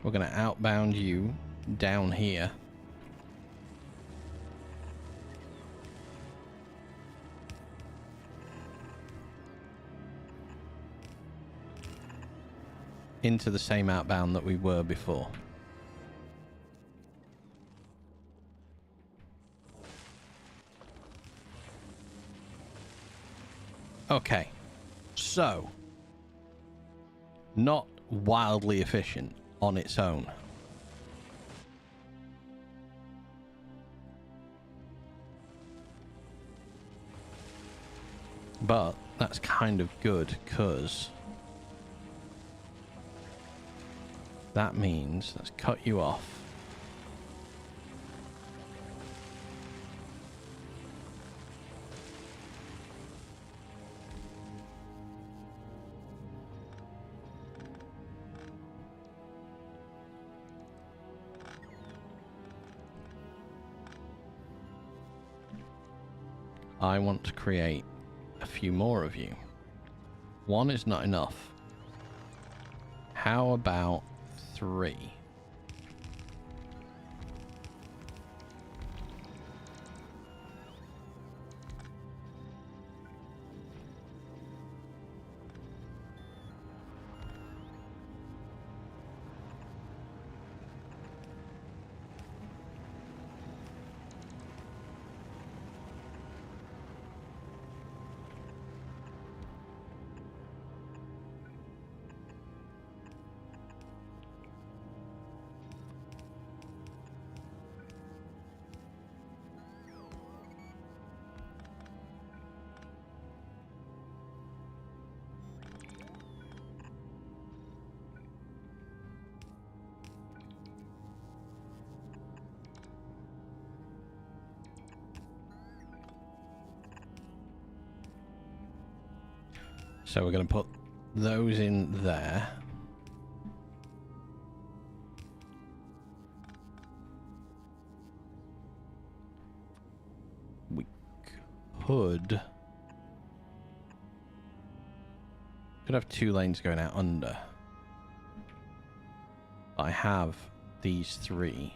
[SPEAKER 3] We're going to outbound you down here. Into the same outbound that we were before. Okay. So, not wildly efficient on its own. But that's kind of good, because that means, let's cut you off. I want to create a few more of you. 1 is not enough. How about 3? So we're going to put those in there. We could have 2 lanes going out under. I have these 3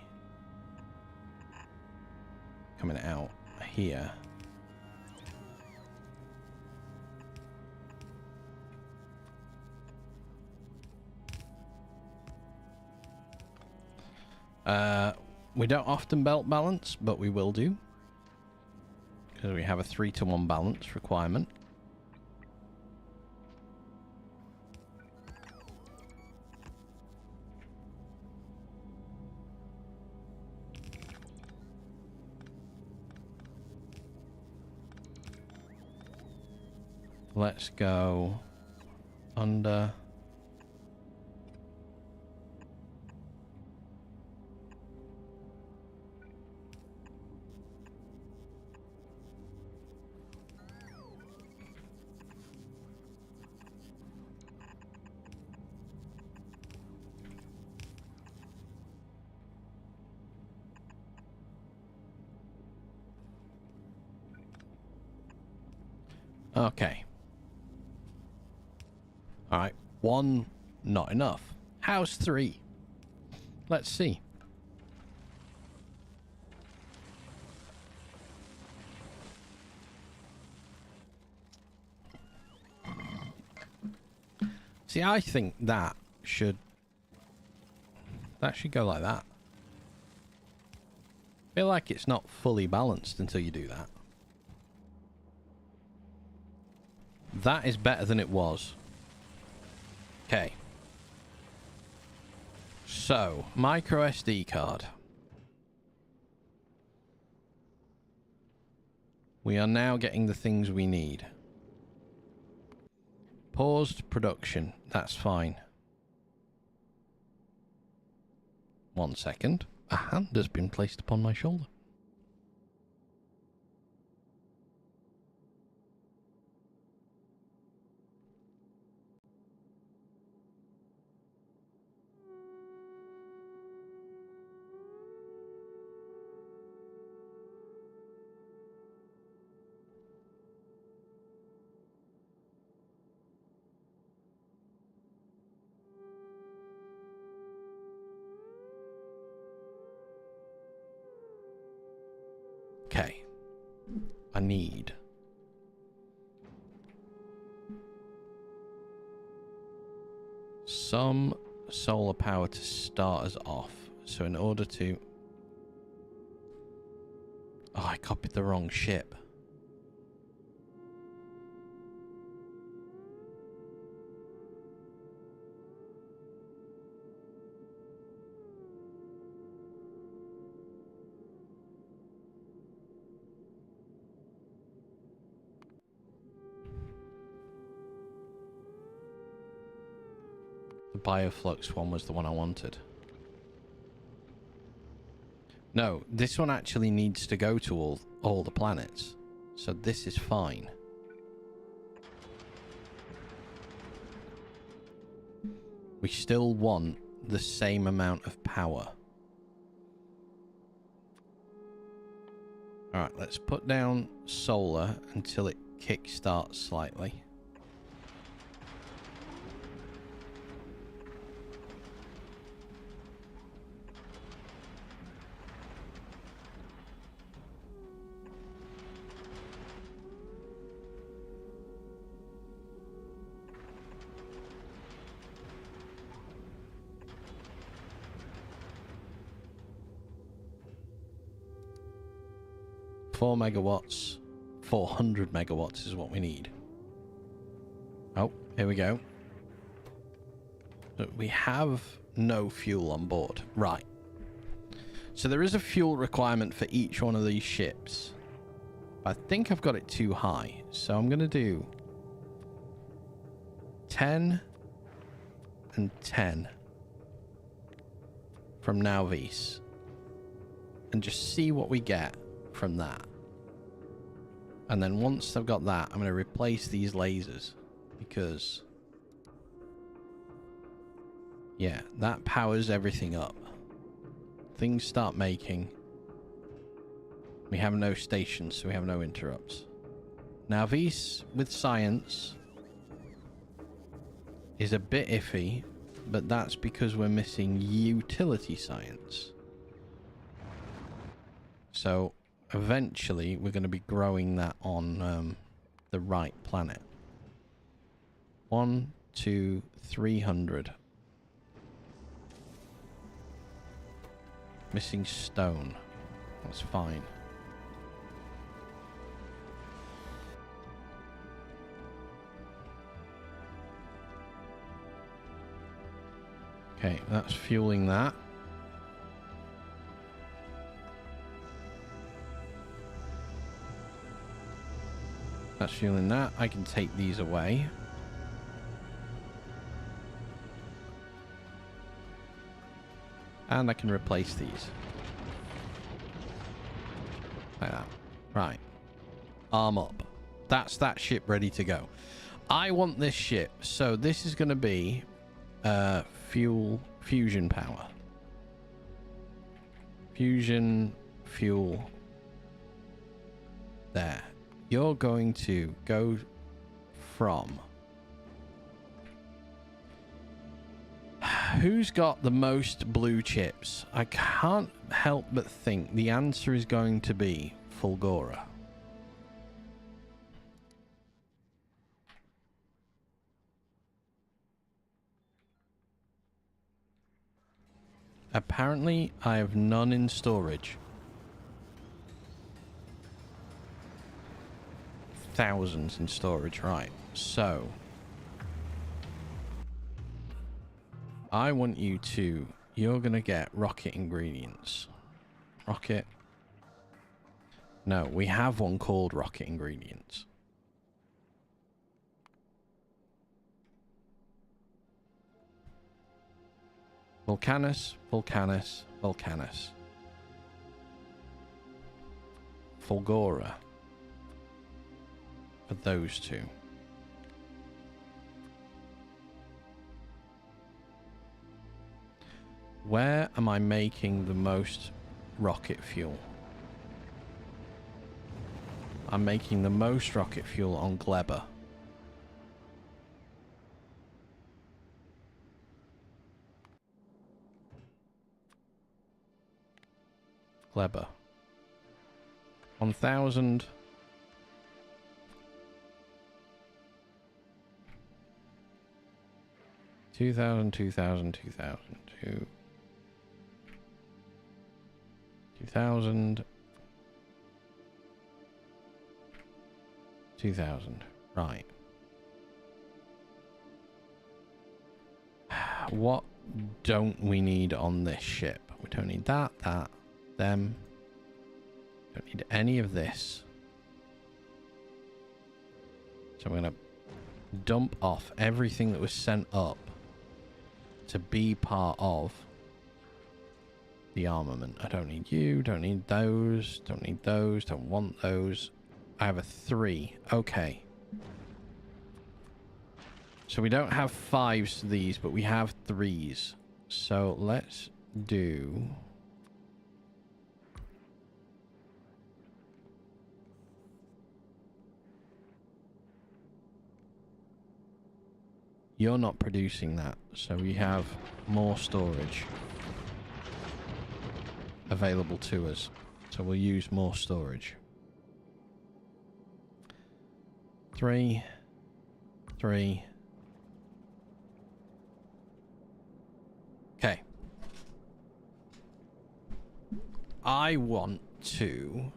[SPEAKER 3] coming out here. We don't often belt balance, but we will do, because we have a 3-to-1 balance requirement. Let's go under. Okay. Alright. 1, not enough. How's 3? Let's see. See, I think that should go like that. Feel like it's not fully balanced until you do that. That is better than it was. Okay. So, micro SD card. We are now getting the things we need. Paused production. That's fine. 1 second. A hand has been placed upon my shoulder. Okay. I need some solar power to start us off. So in order to... Oh, I copied the wrong ship. The bioflux one was the one I wanted. No, this one actually needs to go to all the planets. So this is fine. We still want the same amount of power. Alright, let's put down solar until it kickstarts slightly. Megawatts, 400 megawatts is what we need. Oh, here we go. But we have no fuel on board. Right. So there is a fuel requirement for each one of these ships. I think I've got it too high. So I'm going to do 10 and 10 from Nauvis. And just see what we get from that. And then once I've got that, I'm going to replace these lasers. Because... yeah, that powers everything up. Things start making. We have no stations, so we have no interrupts. Now, these with science is a bit iffy, but that's because we're missing utility science. So... eventually, we're going to be growing that on the right planet. 1, 2, 300. Missing stone. That's fine. Okay, that's fueling that. That's fueling that. I can take these away. And I can replace these. Like that. Right. Arm up. That's that ship ready to go. I want this ship. So this is going to be fusion power. Fusion fuel. There. You're going to go from? Who's got the most blue chips? I can't help but think the answer is going to be Fulgora. Apparently, I have none in storage. Thousands in storage, right. So, I want you to... You're going to get rocket ingredients. Rocket. No, we have one called rocket ingredients. Vulcanus, Vulcanus, Vulcanus. Fulgora. For those two. Where am I making the most rocket fuel? I'm making the most rocket fuel on Gleber. Gleber. 1,000. Two thousand, 2,000, 2,000, 2,000, 2,000. Right. What don't we need on this ship? We don't need that, them. Don't need any of this. So I'm going to dump off everything that was sent up to be part of the armament. I don't need you, don't need those, don't need those, don't want those. I have a 3. Okay. So we don't have 5s to these, but we have 3s. So let's do... You're not producing that, so we have more storage available to us. So we'll use more storage. 3, 3. Okay. I want to...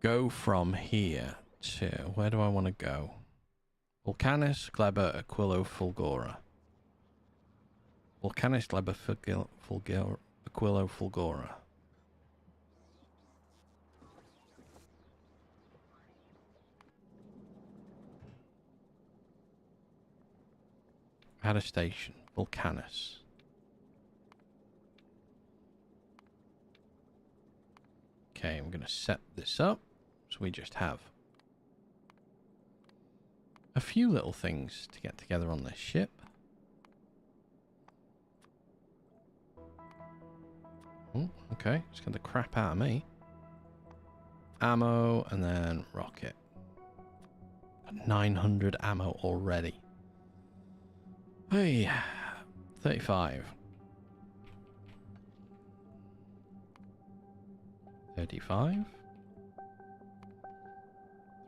[SPEAKER 3] go from here to... Where do I want to go? Vulcanus, Gleber, Aquilo, Fulgora. Vulcanus, Gleber, Aquilo, Fulgora. Add a station. Vulcanus. Okay, I'm going to set this up. So we just have a few little things to get together on this ship. Oh, okay, it's got the crap out of me. Ammo and then rocket. 900 ammo already. Hey, 35. 35.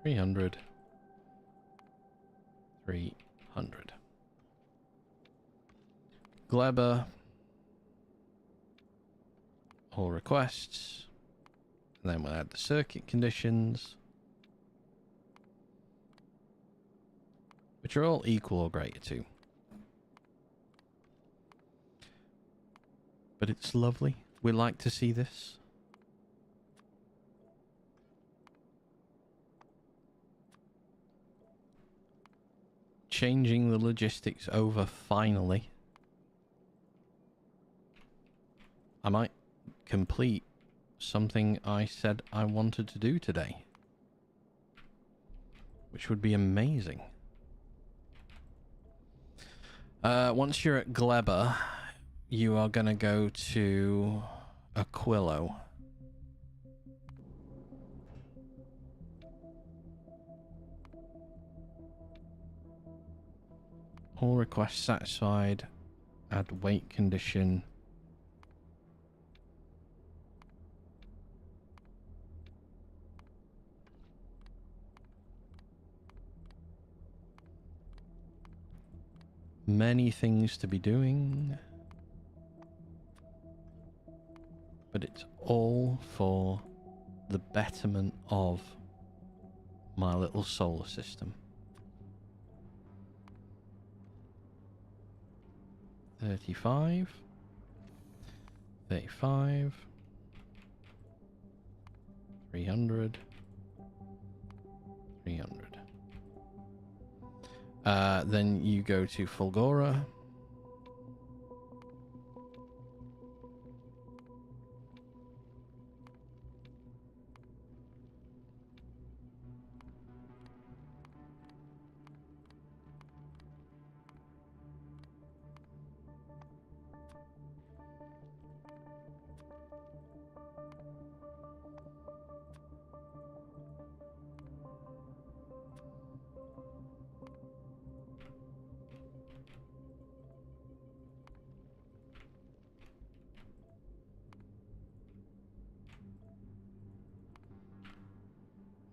[SPEAKER 3] 300. 300. Gleber. All requests. And then we'll add the circuit conditions, which are all equal or greater to. But it's lovely. We like to see this. Changing the logistics over finally. I might complete something I said I wanted to do today, which would be amazing. Once you're at Gleba, you are going to go to Aquilo. All requests satisfied. Add weight condition. Many things to be doing. But it's all for the betterment of my little solar system. 35. 35. 300. 300. Then you go to Fulgora.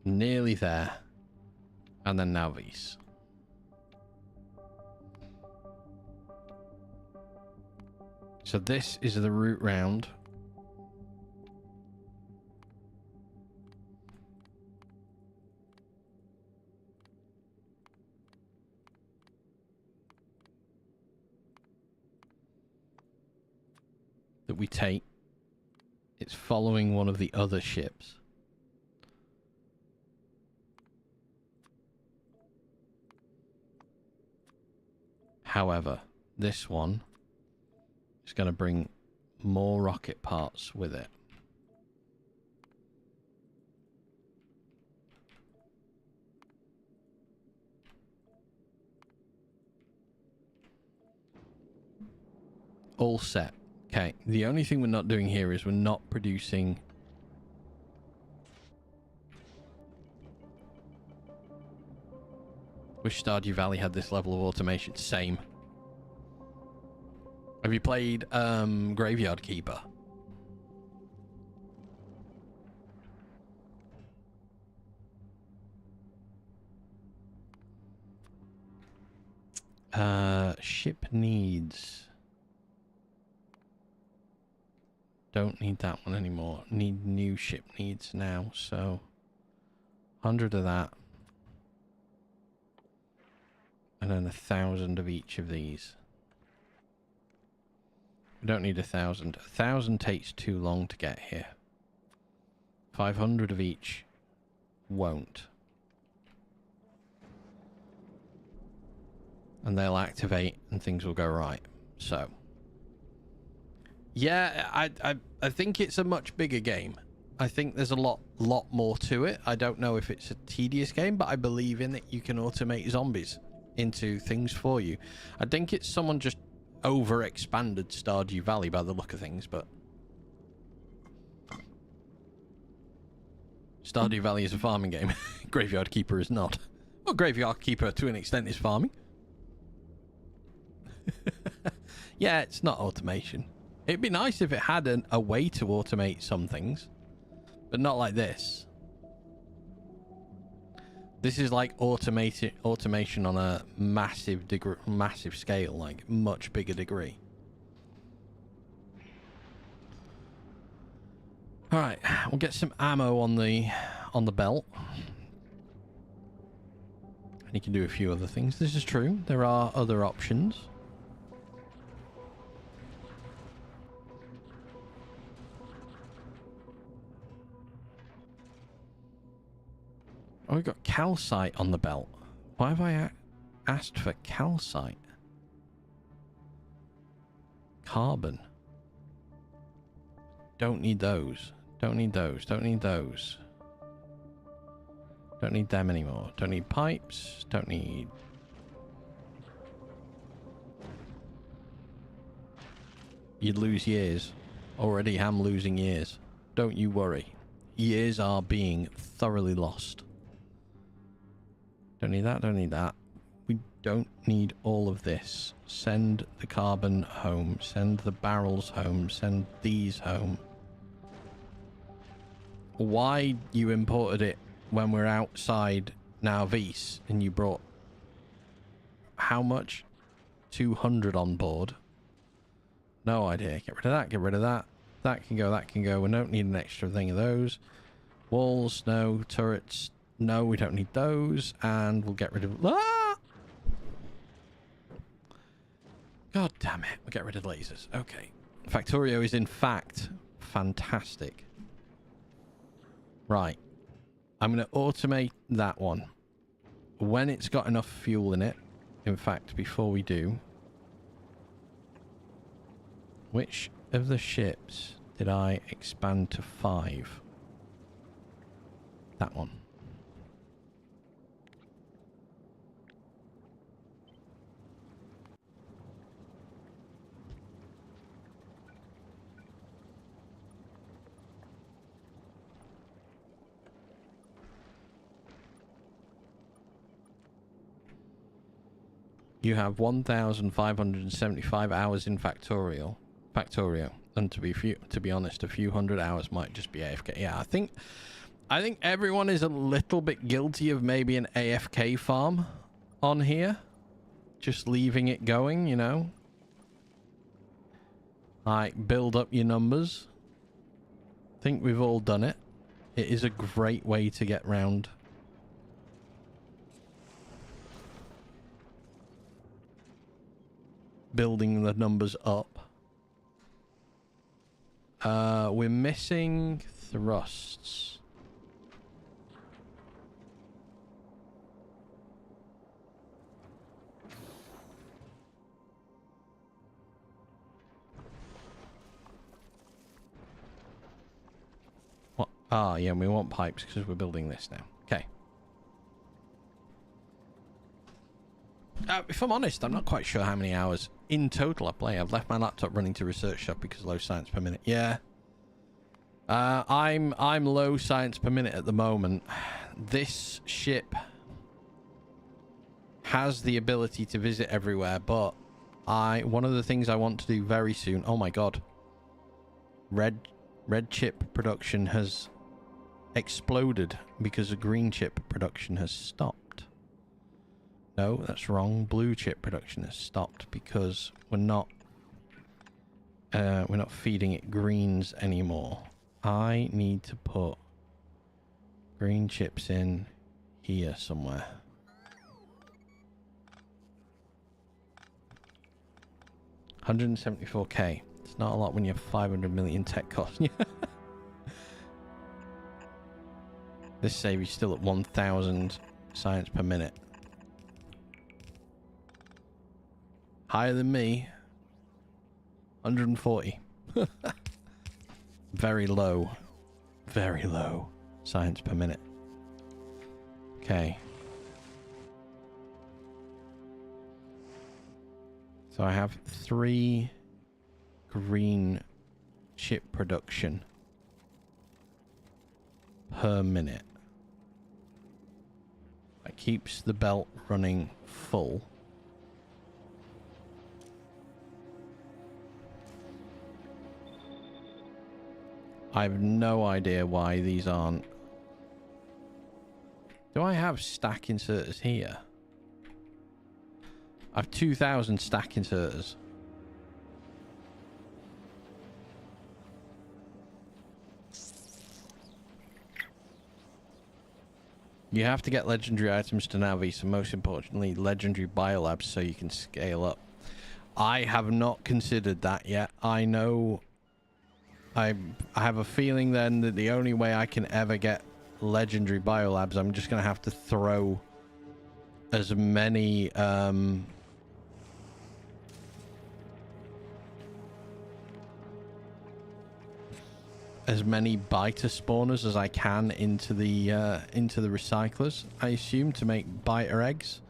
[SPEAKER 3] Nearly there. And then Navis. So this is the route round. That we take. It's following one of the other ships. However, this one is going to bring more rocket parts with it. All set. Okay, the only thing we're not doing here is we're not producing... Wish Stardew Valley had this level of automation. Same. Have you played Graveyard Keeper? Ship needs. Don't need that one anymore. Need new ship needs now, so 100 of that. And then 1,000 of each of these. We don't need 1,000. 1,000 takes too long to get here. 500 of each won't. And they'll activate and things will go right. So yeah, I think it's a much bigger game. I think there's a lot more to it. I don't know if it's a tedious game, but I believe in it. You can automate zombies into things for you. I think it's someone just over-expanded Stardew Valley by the look of things, but Stardew Valley is a farming game. Graveyard Keeper is not. Well, Graveyard Keeper to an extent is farming. Yeah, it's not automation. It'd be nice if it had a way to automate some things, but not like this. This is like automation on a massive scale, like much bigger degree. All right, we'll get some ammo on the belt, and you can do a few other things. This is true. There are other options. Oh, we've got calcite on the belt. Why have I asked for calcite? Carbon. Don't need those. Don't need those. Don't need those. Don't need them anymore. Don't need pipes. Don't need... you'd lose years. Already am losing years. Don't you worry. Years are being thoroughly lost. Don't need that, don't need that. We don't need all of this. Send the carbon home. Send the barrels home. Send these home. Why you imported it when we're outside Narvis and you brought how much? 200 on board. No idea. Get rid of that, get rid of that. That can go, that can go. We don't need an extra thing of those. Walls, no. Turrets, no, we don't need those. And we'll get rid of... Ah! God damn it. We'll get rid of lasers. Okay. Factorio is in fact fantastic. Right. I'm going to automate that one. When it's got enough fuel in it. In fact, before we do... Which of the ships did I expand to 5? That one. You have 1,575 hours in Factorio, and to be honest, a few hundred hours might just be AFK. Yeah, I think everyone is a little bit guilty of maybe an AFK farm on here, just leaving it going, you know. Like, build up your numbers. I think we've all done it. It is a great way to get round. Building the numbers up. We're missing thrusts. What? Ah, yeah, we want pipes because we're building this now. Okay. If I'm honest, I'm not quite sure how many hours in total I play. I've left my laptop running to research shop because of low science per minute. Yeah. I'm low science per minute at the moment. This ship has the ability to visit everywhere, but one of the things I want to do very soon. Oh my god. Red chip production has exploded because the green chip production has stopped. No, that's wrong. Blue chip production has stopped because we're not feeding it greens anymore. I need to put green chips in here somewhere. $174k. It's not a lot when you have 500 million tech costs. This save is still at 1,000 science per minute. Higher than me. 140. Very low. Very low science per minute. Okay. So I have 3 green chip production per minute. That keeps the belt running full. I have no idea why these aren't... Do I have stack inserters here? I have 2,000 stack inserters. You have to get legendary items to Navis, and most importantly, legendary biolabs so you can scale up. I have not considered that yet. I know... I have a feeling then that the only way I can ever get legendary biolabs, I'm just going to have to throw as many biter spawners as I can into the recyclers, I assume, to make biter eggs.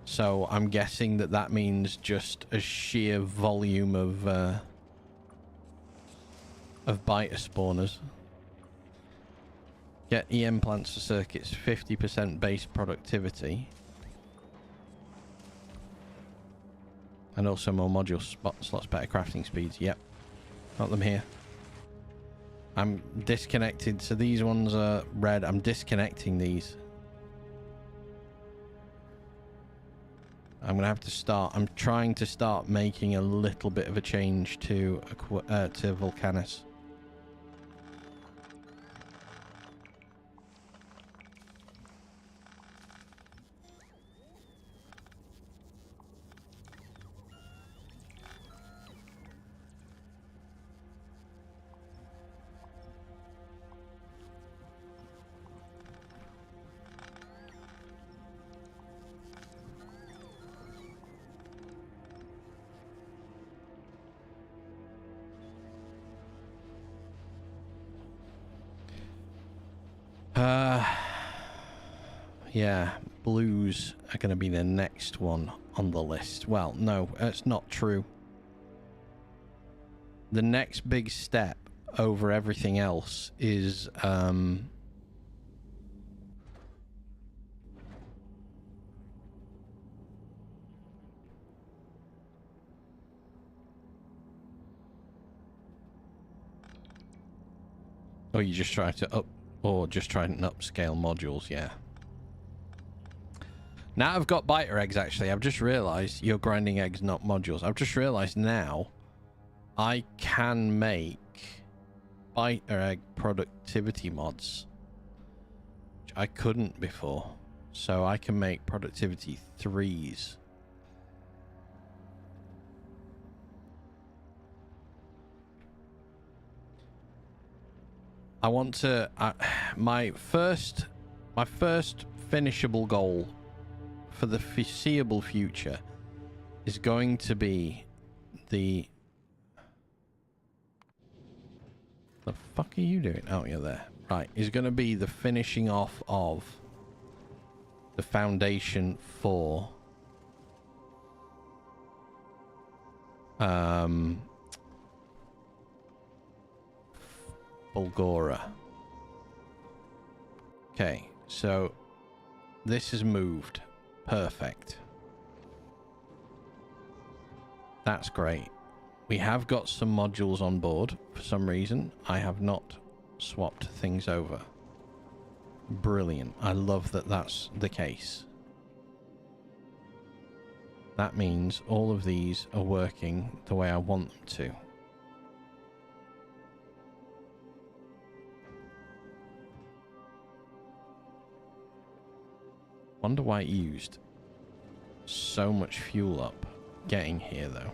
[SPEAKER 3] So I'm guessing that means just a sheer volume of of biter spawners. Get EM plants for circuits, 50% base productivity. And also more module slots, better crafting speeds. Yep. Got them here. I'm disconnected. So these ones are red. I'm disconnecting these. I'm going to have to start. I'm trying to start making a little bit of a change to Volcanus. Yeah, blues are going to be the next one on the list. Well, no, that's not true. The next big step over everything else is oh, you just try to just try and upscale modules, yeah. Now I've got biter eggs, actually. I've just realized you're grinding eggs, not modules. I've just realized now I can make biter egg productivity mods, which I couldn't before. So I can make productivity 3s. I want to my first finishable goal for the foreseeable future is going to be the fuck are you doing? Oh, you're there. Right, is going to be the finishing off of the foundation for Bulgora. Okay, so this is moved. Perfect. That's great. We have got some modules on board. For some reason, I have not swapped things over. Brilliant. I love that that's the case. That means all of these are working the way I want them to. Wonder why it used so much fuel up getting here, though.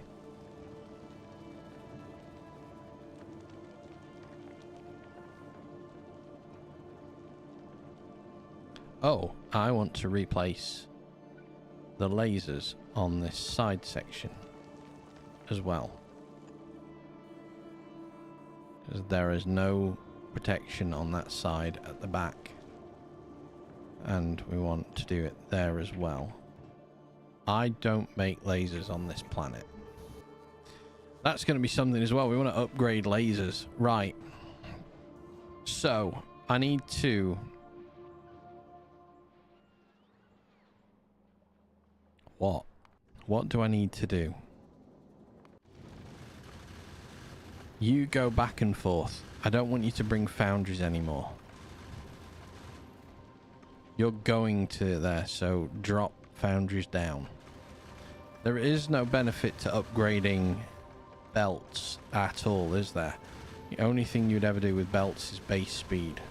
[SPEAKER 3] Oh, I want to replace the lasers on this side section as well, because there is no protection on that side at the back. And we want to do it there as well. I don't make lasers on this planet. That's going to be something as well. We want to upgrade lasers. Right. So, I need to... What? What do I need to do? You go back and forth. I don't want you to bring foundries anymore. You're going to there, so drop foundries down. There is no benefit to upgrading belts at all, is there? The only thing you'd ever do with belts is base speed.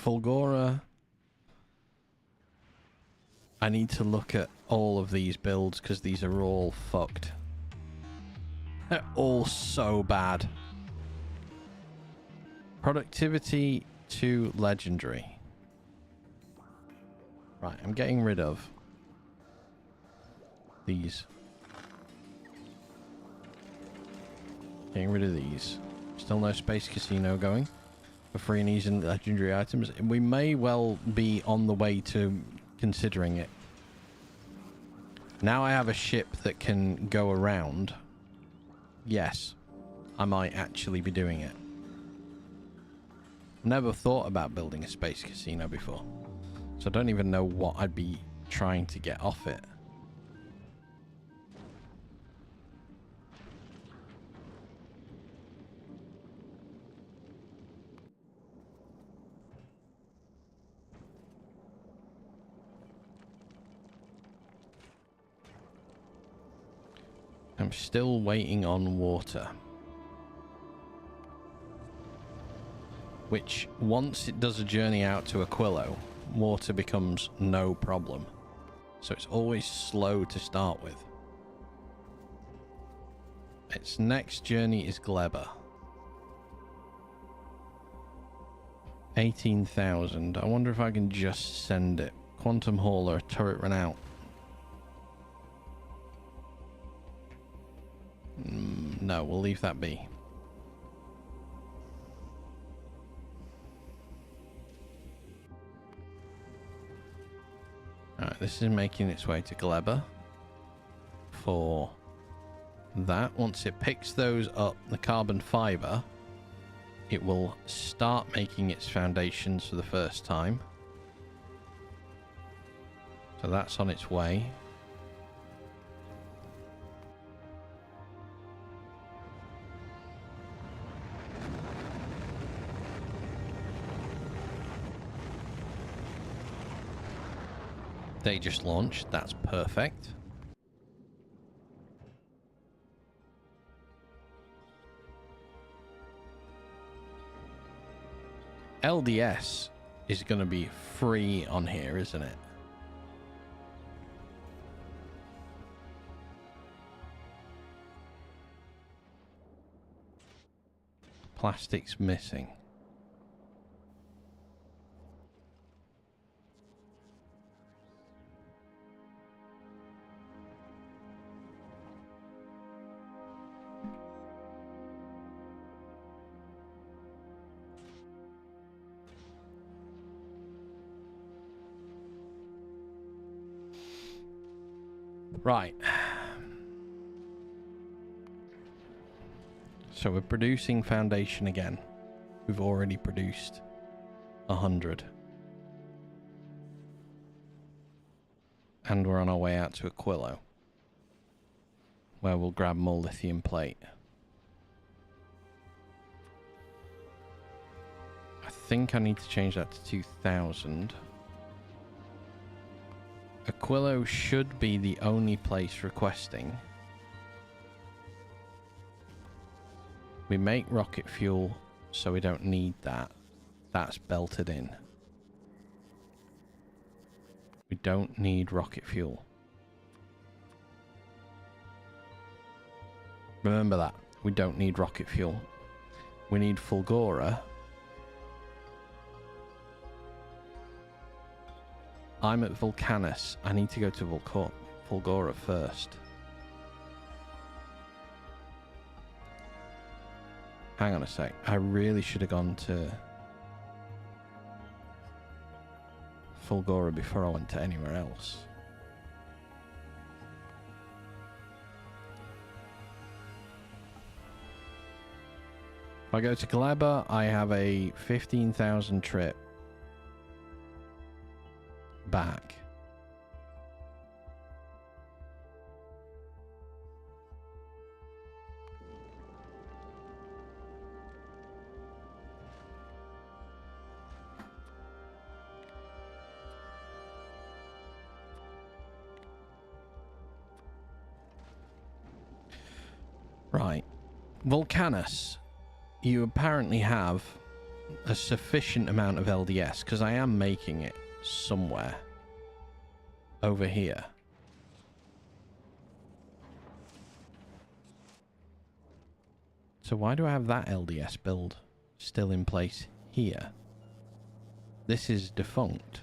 [SPEAKER 3] Fulgora. I need to look at all of these builds because these are all fucked. They're all so bad. Productivity to legendary. Right, I'm getting rid of These. Getting rid of these. Still no space casino going. For free and easy legendary items. We may well be on the way to considering it. Now I have a ship that can go around. Yes, I might actually be doing it. Never thought about building a space casino before. So I don't even know what I'd be trying to get off it. I'm still waiting on water. Which, once it does a journey out to Aquilo, water becomes no problem. So it's always slow to start with. Its next journey is Gleba. 18,000. I wonder if I can just send it. Quantum Hauler, turret run out. No, we'll leave that be. Alright, this is making its way to Gleba for that. Once it picks those up, the carbon fiber, it will start making its foundations for the first time. So that's on its way. They just launched. That's perfect. LDS is going to be free on here, isn't it? Plastic's missing. Right. So we're producing foundation again. We've already produced 100. And we're on our way out to Aquilo, where we'll grab more lithium plate. I think I need to change that to 2,000. Aquilo should be the only place requesting. We make rocket fuel, so we don't need that. That's belted in. We don't need rocket fuel. Remember that. We don't need rocket fuel. We need Fulgora. I'm at Vulcanus. I need to go to Fulgora first. Hang on a sec. I really should have gone to Fulgora before I went to anywhere else. If I go to Gleba, I have a 15,000 trip back. Right. Vulcanus, you apparently have a sufficient amount of LDS, because I am making it somewhere over here. So why do I have that LDS build still in place here? This is defunct.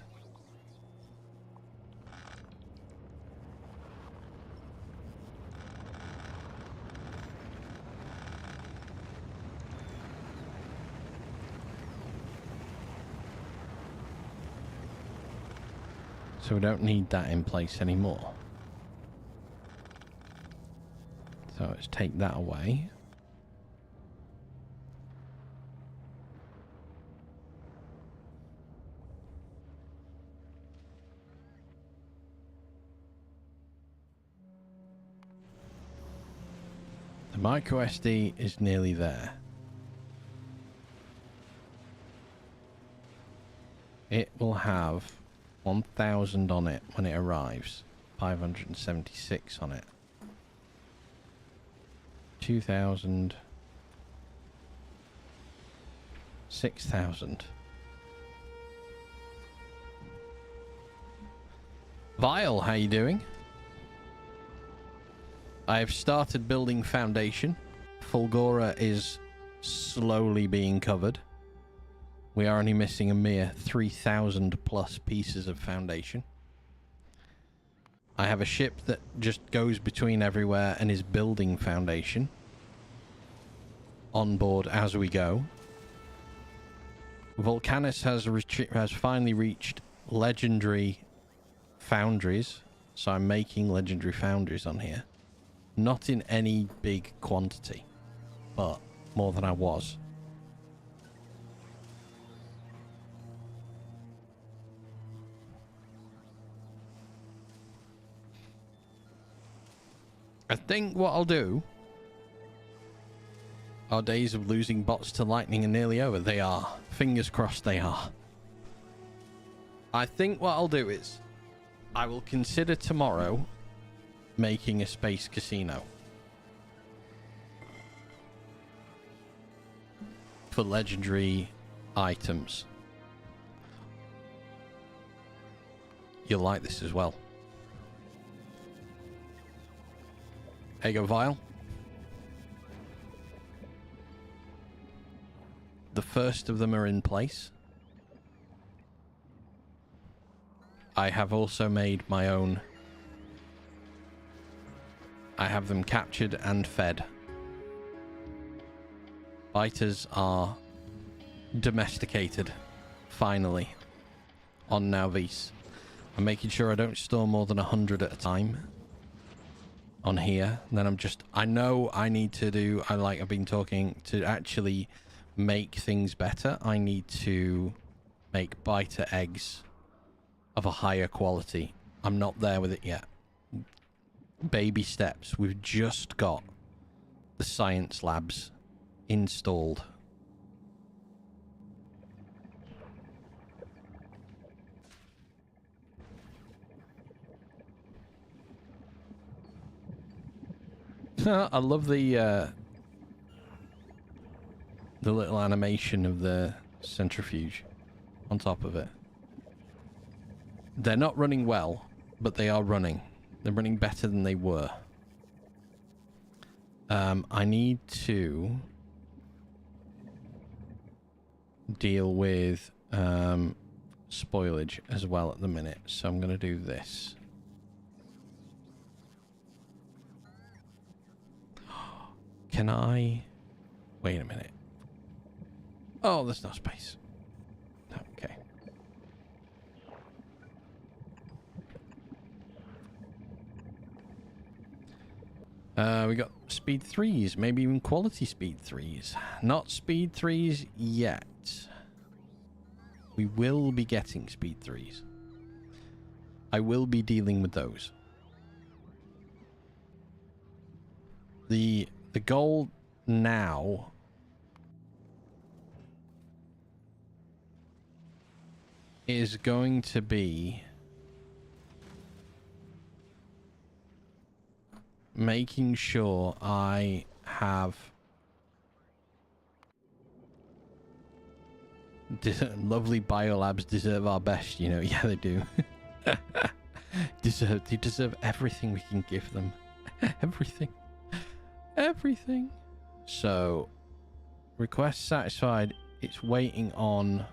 [SPEAKER 3] So we don't need that in place anymore. So let's take that away. The micro SD is nearly there. It will have 1,000 on it when it arrives. 576 on it. 2,000. 6,000. Vile, how you doing? I have started building foundation. Fulgora is slowly being covered. We are only missing a mere 3,000 plus pieces of foundation. I have a ship that just goes between everywhere and is building foundation on board as we go. Volcanus has finally reached legendary foundries, so I'm making legendary foundries on here. Not in any big quantity, but more than I was. I think what I'll do... Our days of losing bots to lightning are nearly over. They are. Fingers crossed they are. I think what I'll do is... I will consider tomorrow making a space casino. For legendary items. You'll like this as well. There you go, Vile. The first of them are in place. I have also made my own. I have them captured and fed. Biters are domesticated, finally, on Nauvis. I'm making sure I don't store more than 100 at a time on here. And then I know I need to do, I've been talking to actually make things better. I need to make biter eggs of a higher quality. I'm not there with it yet. Baby steps. We've just got the science labs installed. I love the little animation of the centrifuge on top of it. They're not running well, but they are running. They're running better than they were. I need to deal with spoilage as well at the minute, so I'm going to do this. Can I... Wait a minute. Oh, there's no space. Okay. We got speed 3s, maybe even quality speed 3s. Not speed 3s yet. We will be getting speed 3s. I will be dealing with those. The goal now is going to be making sure I have lovely biolabs deserve our best, you know. Yeah, they do. They deserve everything we can give them. Everything. So, request satisfied. It's waiting on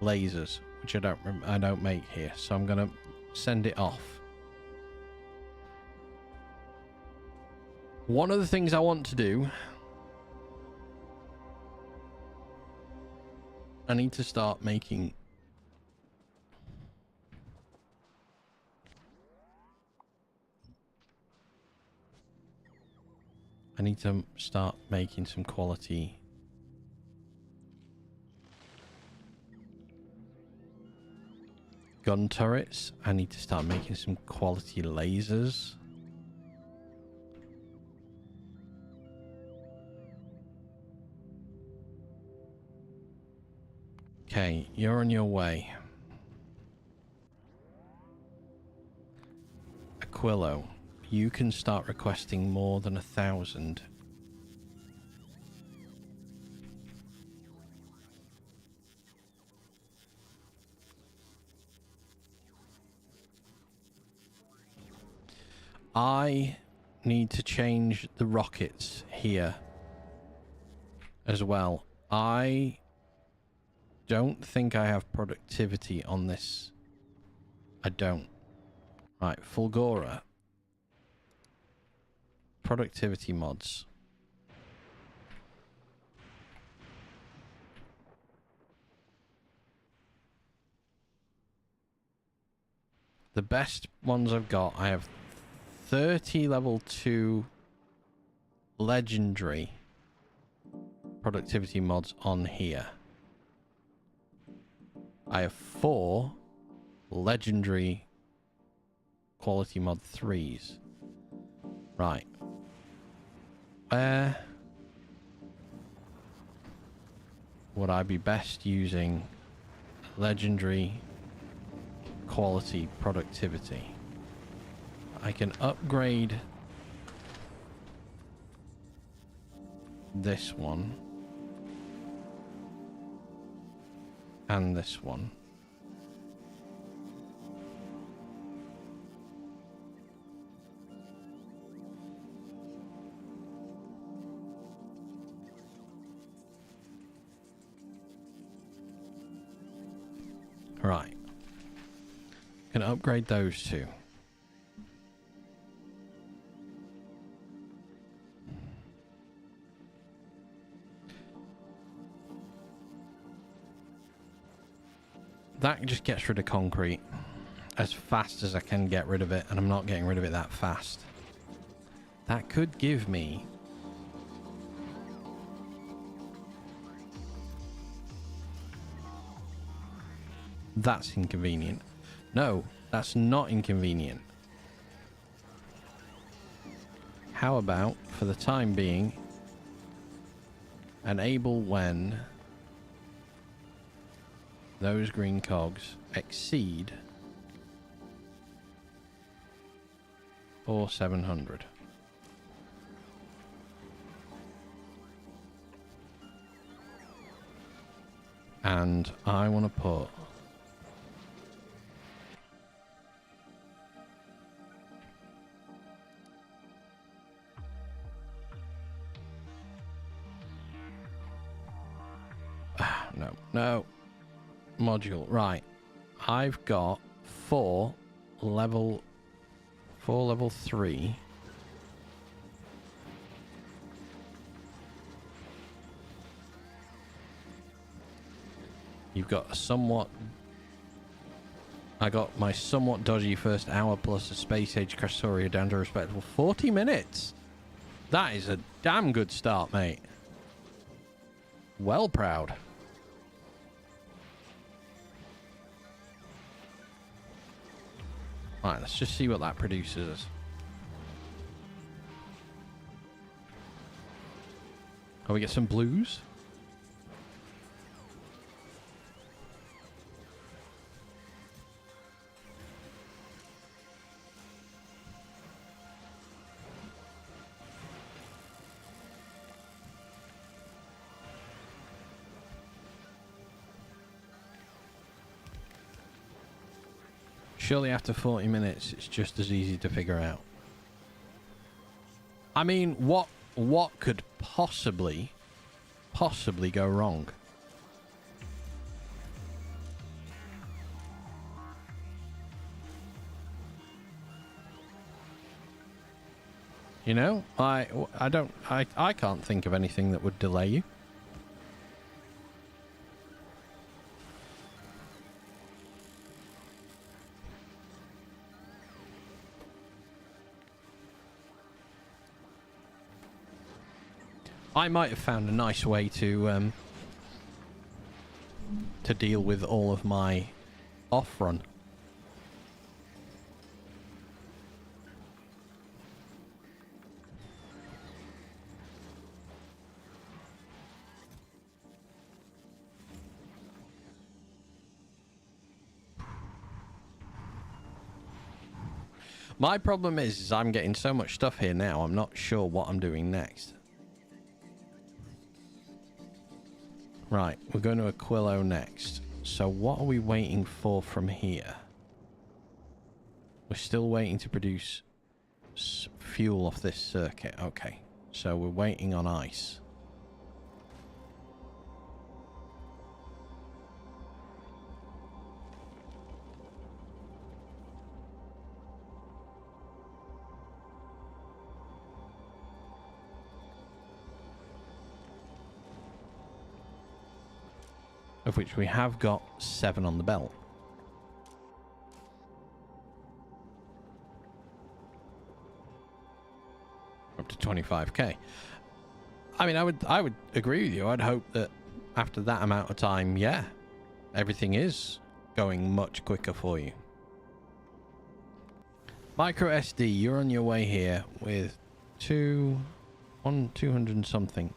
[SPEAKER 3] lasers, which I don't make here. So I'm gonna send it off. One of the things I want to do, I need to start making I need to start making some quality gun turrets. I need to start making some quality lasers. Okay, you're on your way. Aquilo, you can start requesting more than 1,000. I need to change the rockets here as well. I don't think I have productivity on this. I don't. Right, Fulgora. Productivity mods. The best ones I've got, I have 30 level 2 legendary productivity mods on here. I have 4 legendary quality mod 3s. Right. Where would I be best using legendary quality productivity? I can upgrade this one and this one. Right. Can upgrade those two. That just gets rid of concrete as fast as I can get rid of it, and I'm not getting rid of it that fast. That could give me that's inconvenient. No, that's not inconvenient. How about, for the time being, enable when those green cogs exceed 700. And I want to put no module. Right, I've got 4 level 3 you've got a somewhat I got my somewhat dodgy first hour plus a space age Crassoria down to a respectable 40 minutes. That is a damn good start, mate. Well proud. Alright, let's just see what that produces. Oh, we get some blues? Surely after 40 minutes, it's just as easy to figure out. I mean, what could possibly go wrong? You know, I can't think of anything that would delay you. I might have found a nice way to deal with all of my off-run. My problem is I'm getting so much stuff here now, I'm not sure what I'm doing next. Right, we're going to Aquilo next. So what are we waiting for from here? We're still waiting to produce fuel off this circuit. Okay, so we're waiting on ice. Of which we have got 7 on the belt. Up to 25k. I mean, I would agree with you. I'd hope that after that amount of time, yeah, everything is going much quicker for you. Micro SD, you're on your way here with 200 and something.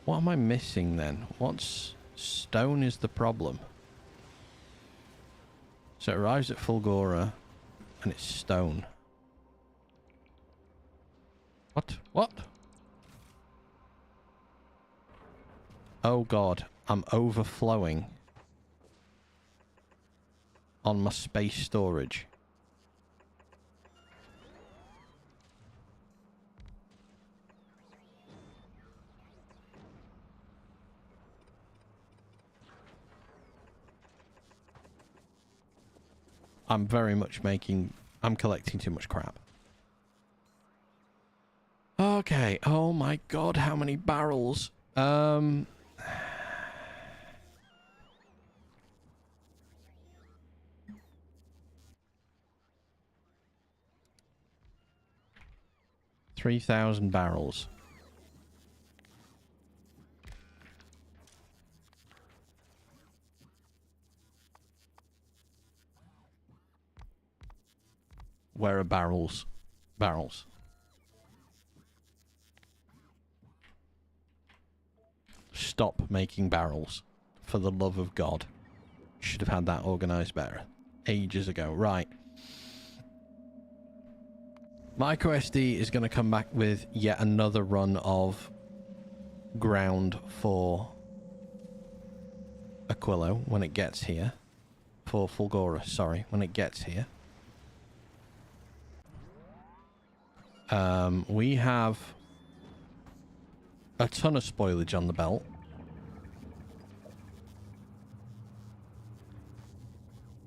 [SPEAKER 3] What am I missing then? What's stone is the problem. So it arrives at Fulgora and it's stone. What? What? Oh god, I'm overflowing on my space storage. I'm very much I'm collecting too much crap. Okay, oh my god, how many barrels? 3,000 barrels. Where are barrels? Barrels. Stop making barrels. For the love of God. Should have had that organised better. Ages ago. Right. MicroSD is going to come back with yet another run of ground for Aquilo when it gets here. For Fulgora, sorry, when it gets here. We have a ton of spoilage on the belt.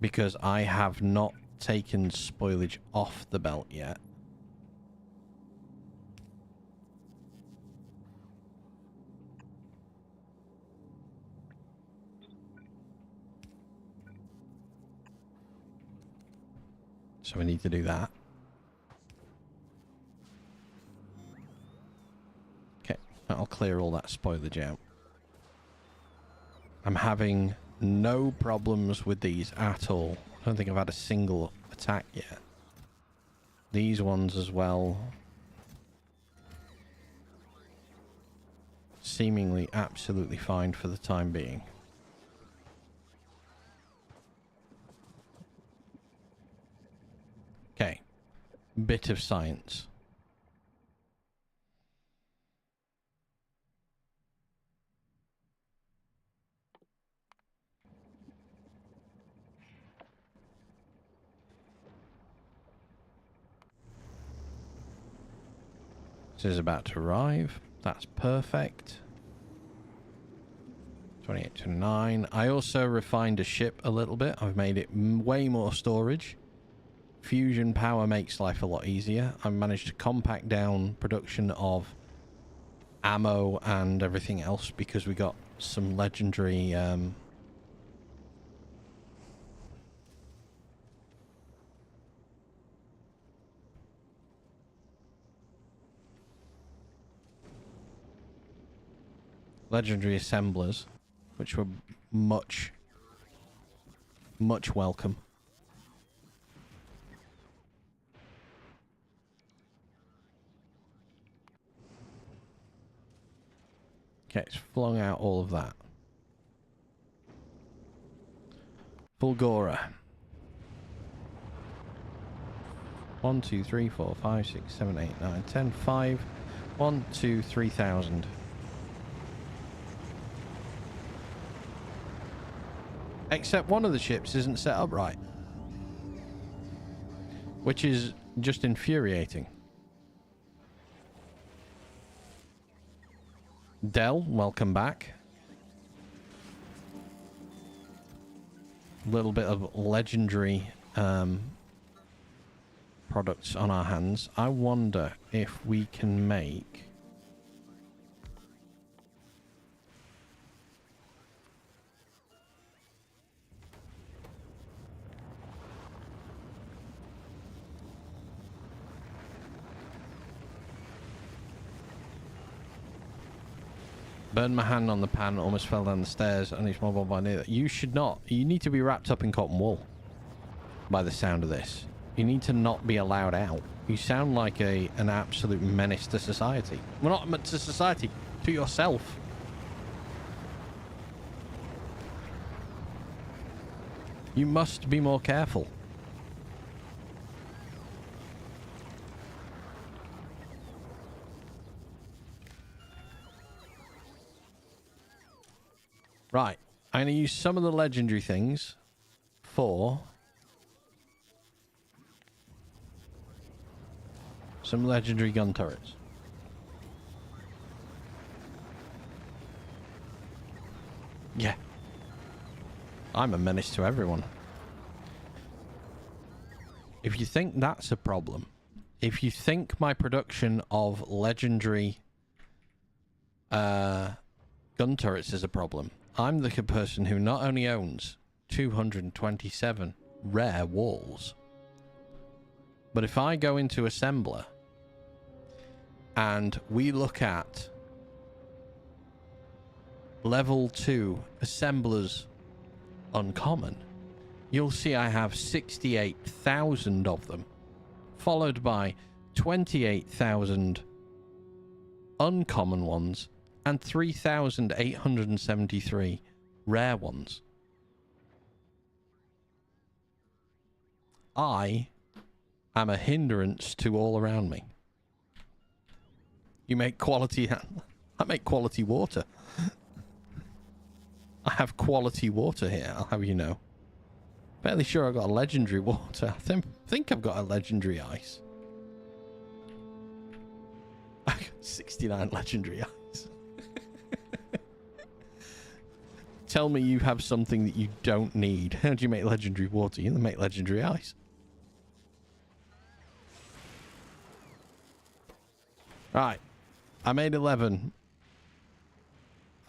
[SPEAKER 3] Because I have not taken spoilage off the belt yet. So we need to do that. Okay, that'll clear all that spoilage out. I'm having no problems with these at all. I don't think I've had a single attack yet. These ones as well. Seemingly absolutely fine for the time being. Okay. Bit of science. This is about to arrive. That's perfect. 28 to 9. I also refined a ship a little bit. I've made it way more storage. Fusion power makes life a lot easier. I've managed to compact down production of ammo and everything else because we got some legendary legendary assemblers, which were much welcome. Okay, it's flung out all of that. Fulgora. 1, 2, 3, 4, 5, 6, 7, 8, 9, 10, 5. 1, 2, 3,000. Except one of the ships isn't set up right. Which is just infuriating. Dell, welcome back. A little bit of legendary products on our hands. I wonder if we can make... Burned my hand on the pan, almost fell down the stairs, and it's mobile by near. You should not. You need to be wrapped up in cotton wool. By the sound of this. You need to not be allowed out. You sound like an absolute menace to society. Well, not to society, to yourself. You must be more careful. Right, I'm going to use some of the legendary things for some legendary gun turrets. Yeah. I'm a menace to everyone. If you think that's a problem, if you think my production of legendary gun turrets is a problem, I'm the person who not only owns 227 rare walls, but if I go into assembler and we look at level 2 assemblers uncommon, you'll see I have 68,000 of them, followed by 28,000 uncommon ones and 3,873 rare ones. I am a hindrance to all around me. You make quality... I make quality water. I have quality water here, I'll have you know. Fairly sure I've got a legendary water. I think I've got a legendary ice. I got 69 legendary ice. Tell me you have something that you don't need. How do you make legendary water? You make legendary ice. Right. I made 11.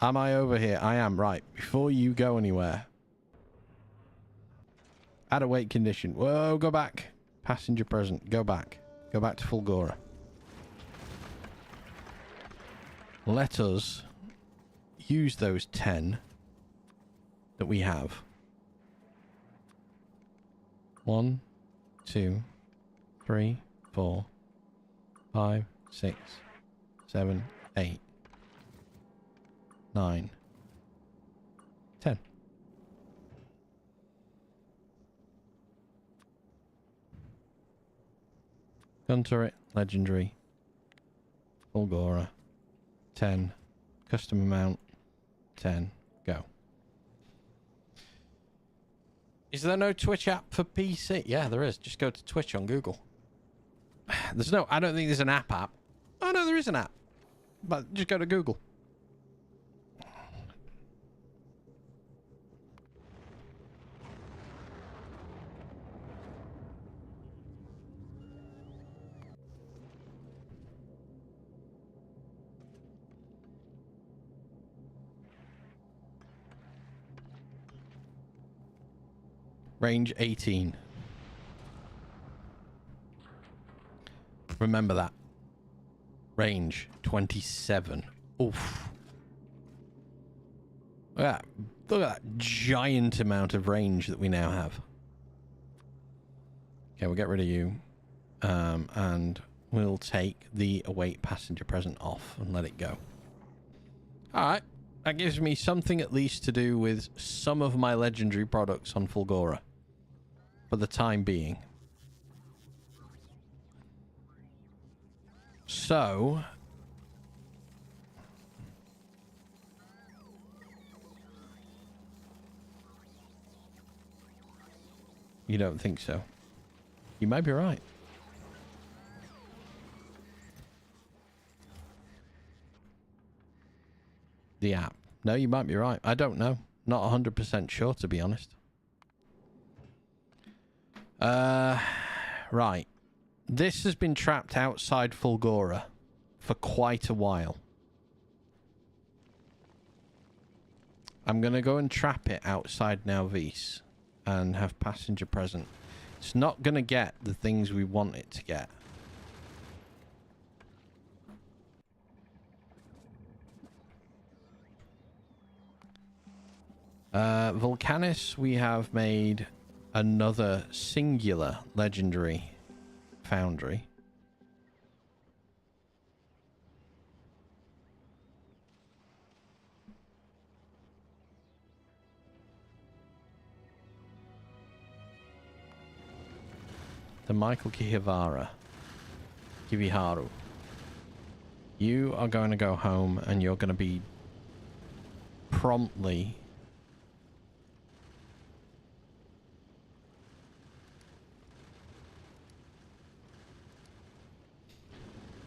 [SPEAKER 3] Am I over here? I am. Right. Before you go anywhere. Add a weight condition. Whoa, go back. Passenger present. Go back. Go back to Fulgora. Let us use those 10 that we have. 1, 2, 3, 4, 5, 6, 7, 8, 9, 10. Gun turret, legendary. Fulgora. 10. Custom amount. 10. Go. Is there no Twitch app for PC? Yeah, there is. Just go to Twitch on Google. There's no... I don't think there's an app. Oh, no, there is an app. But just go to Google. Range 18. Remember that. Range 27. Oof. Look at that giant amount of range that we now have. Okay, we'll get rid of you. And we'll take the await passenger present off and let it go. Alright. That gives me something at least to do with some of my legendary products on Fulgora. For the time being. So... You don't think so? You might be right. The app. No, you might be right. I don't know. Not 100% sure, to be honest. Right. This has been trapped outside Fulgora for quite a while. I'm going to go and trap it outside Nauvis and have passenger present. It's not going to get the things we want it to get. Volcanis, we have made another singular legendary foundry. The Michael Kihiharu. You are going to go home and you're going to be promptly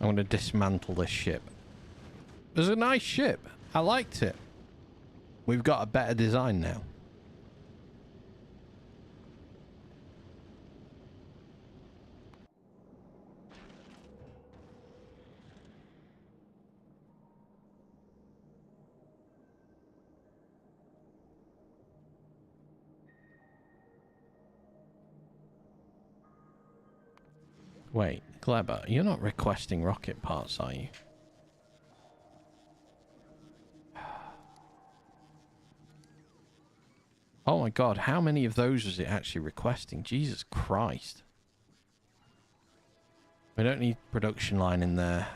[SPEAKER 3] I'm going to dismantle this ship. It was a nice ship. I liked it. We've got a better design now. Wait, Kleber, you're not requesting rocket parts, are you? Oh my god, how many of those was it actually requesting? Jesus Christ. We don't need production line in there.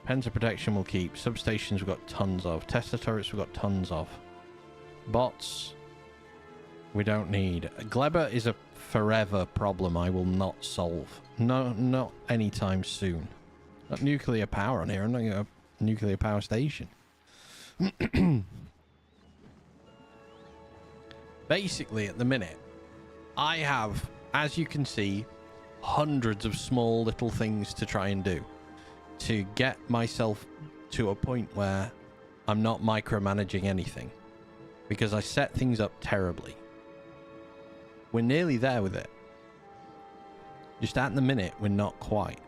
[SPEAKER 3] Pens of protection we'll keep. Substations we've got tons of. Tesla turrets we've got tons of. Bots we don't need. Kleber is a forever problem I will not solve. No, not anytime soon. Got nuclear power on here. I'm not going to a nuclear power station. Basically, at the minute, I have, as you can see, hundreds of small little things to try and do to get myself to a point where I'm not micromanaging anything, because I set things up terribly. We're nearly there with it. Just at the minute, we're not quite.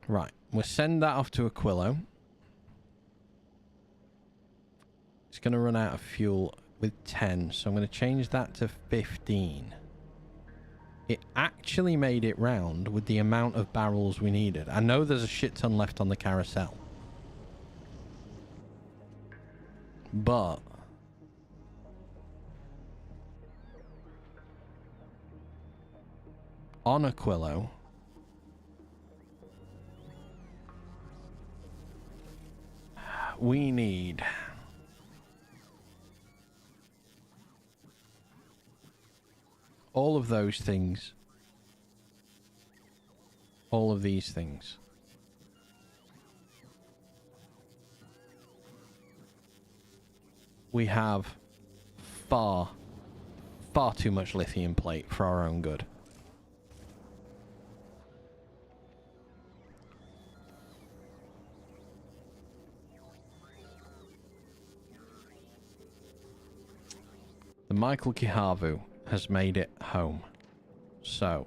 [SPEAKER 3] Right, we'll send that off to Aquilo. It's going to run out of fuel with 10, so I'm going to change that to 15. It actually made it round with the amount of barrels we needed. I know there's a shit ton left on the carousel. But on Aquilo, we need all of those things, all of these things. We have far too much lithium plate for our own good. The Michael Kihiharu has made it home. So,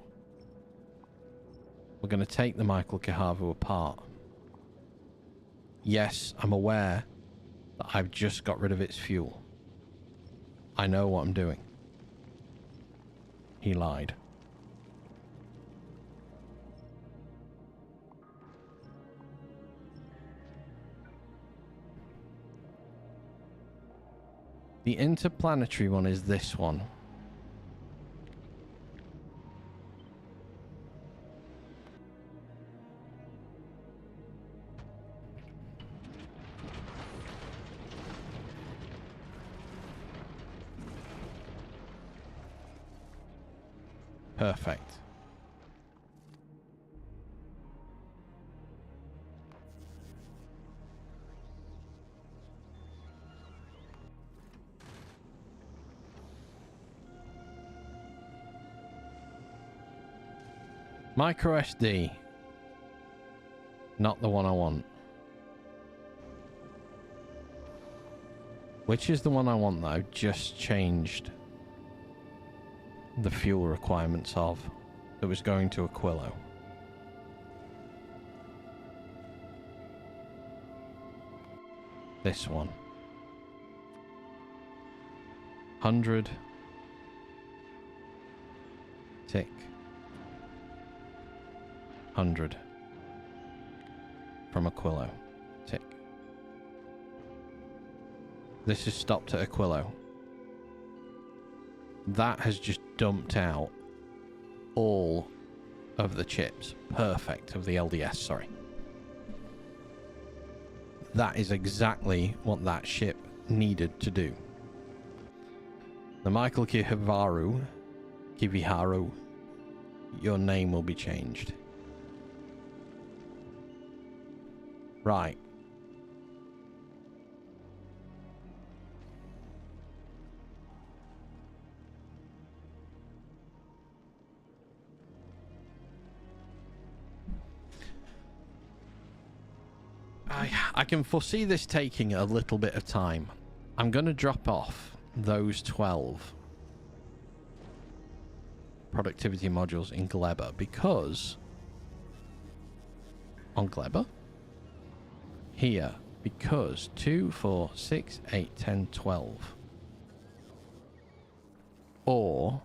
[SPEAKER 3] we're going to take the Michael Kihiharu apart. Yes, I'm aware that I've just got rid of its fuel. I know what I'm doing. He lied. The interplanetary one is this one. Perfect. Micro SD. Not the one I want. Which is the one I want that I've just changed the fuel requirements of, that was going to Aquilo. This one. 100. Tick. 100. From Aquilo. Tick. This is stopped at Aquilo. That has just dumped out all of the chips. Perfect. Of the LDS, sorry. That is exactly what that ship needed to do. The Michael Kiviharu, your name will be changed. Right. I can foresee this taking a little bit of time. I'm going to drop off those 12 productivity modules in Gleba because on Gleba here, because 2, 4, 6, 8, 10, 12 or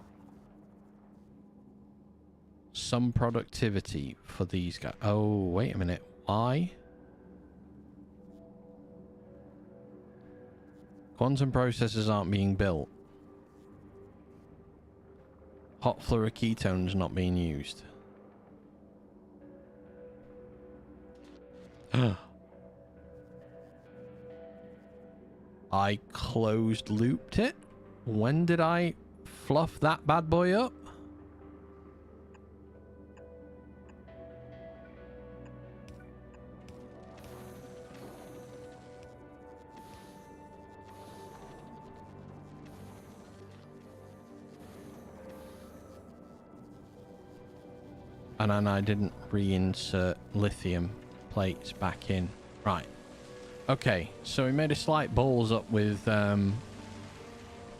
[SPEAKER 3] some productivity for these guys. Oh, wait a minute. Why? Quantum processors aren't being built. Hot fluoroketones not being used. I closed looped it? When did I fluff that bad boy up? And then I didn't reinsert lithium plates back in. Right. Okay, so we made a slight balls up with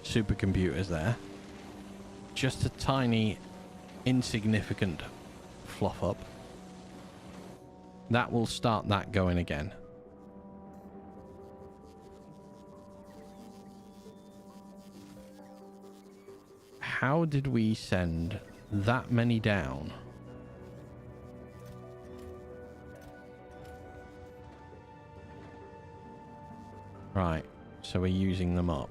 [SPEAKER 3] supercomputers there. Just a tiny, insignificant fluff up. That will start that going again. How did we send that many down? Right, so we're using them up.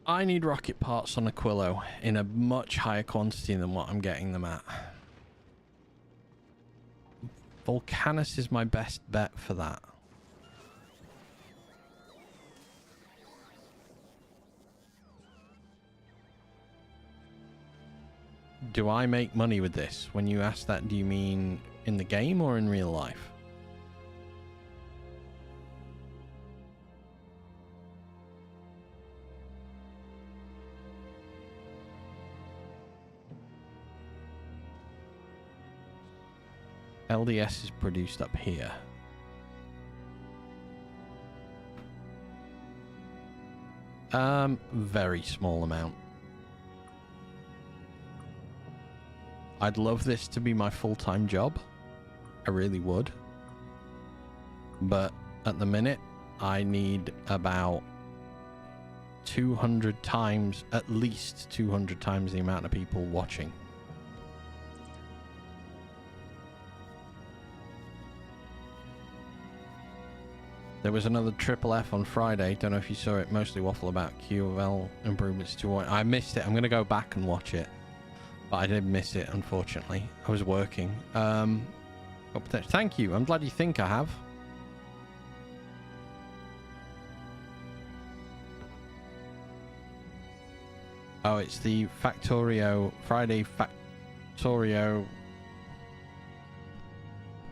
[SPEAKER 3] I need rocket parts on Aquilo in a much higher quantity than what I'm getting them at. Volcanus is my best bet for that. Do I make money with this? When you ask that, do you mean in the game or in real life? LDS is produced up here. Very small amount. I'd love this to be my full-time job. I really would. But at the minute, I need about 200 times, at least 200 times the amount of people watching. There was another triple F on Friday. Don't know if you saw it. Mostly waffle about QL improvements to what I missed it. I'm going to go back and watch it. But I did miss it, unfortunately. I was working. Thank you. I'm glad you think I have. Oh, it's the Factorio, Friday Factorio.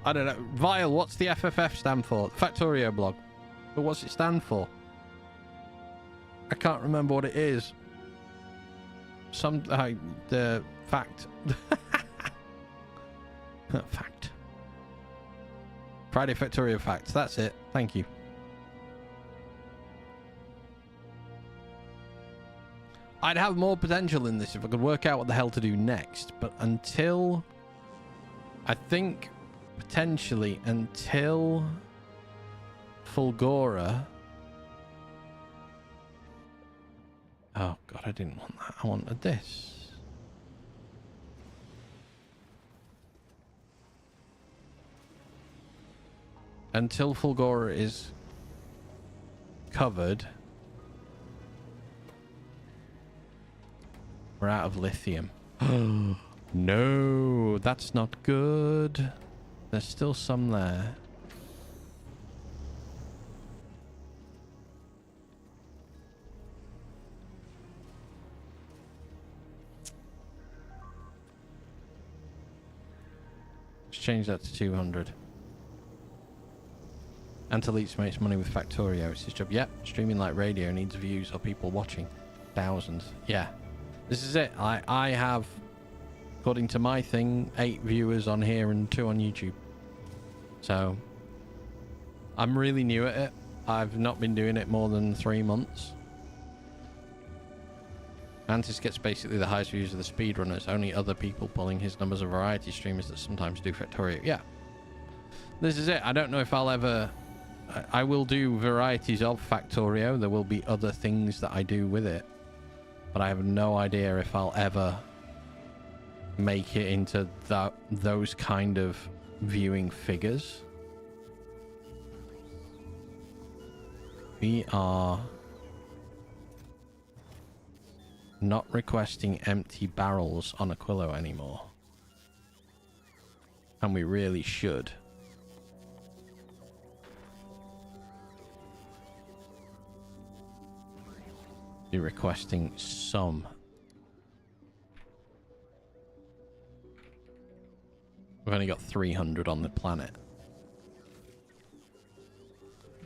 [SPEAKER 3] I don't know. Vile, what's the FFF stand for? Factorio blog. But what's it stand for? I can't remember what it is. The fact. Fact. Friday Factorio facts. That's it. Thank you. I'd have more potential in this if I could work out what the hell to do next. But until... I think... potentially until... Fulgora... Oh, God, I didn't want that. I wanted this. Until Fulgora is covered... We're out of lithium. No, that's not good. There's still some there. Let's change that to 200. Anteleets makes money with Factorio. It's his job. Yep, streaming like radio needs views or people watching. Thousands. Yeah. This is it. I have, according to my thing, 8 viewers on here and 2 on YouTube. So, I'm really new at it. I've not been doing it more than 3 months. Antis gets basically the highest views of the speedrunners. Only other people pulling his numbers are variety streamers that sometimes do Factorio. Yeah. This is it. I don't know if I'll ever... I will do varieties of Factorio. There will be other things that I do with it. But I have no idea if I'll ever make it into those kind of viewing figures. We are not requesting empty barrels on Aquilo anymore. And we really should. Be requesting some. We've only got 300 on the planet.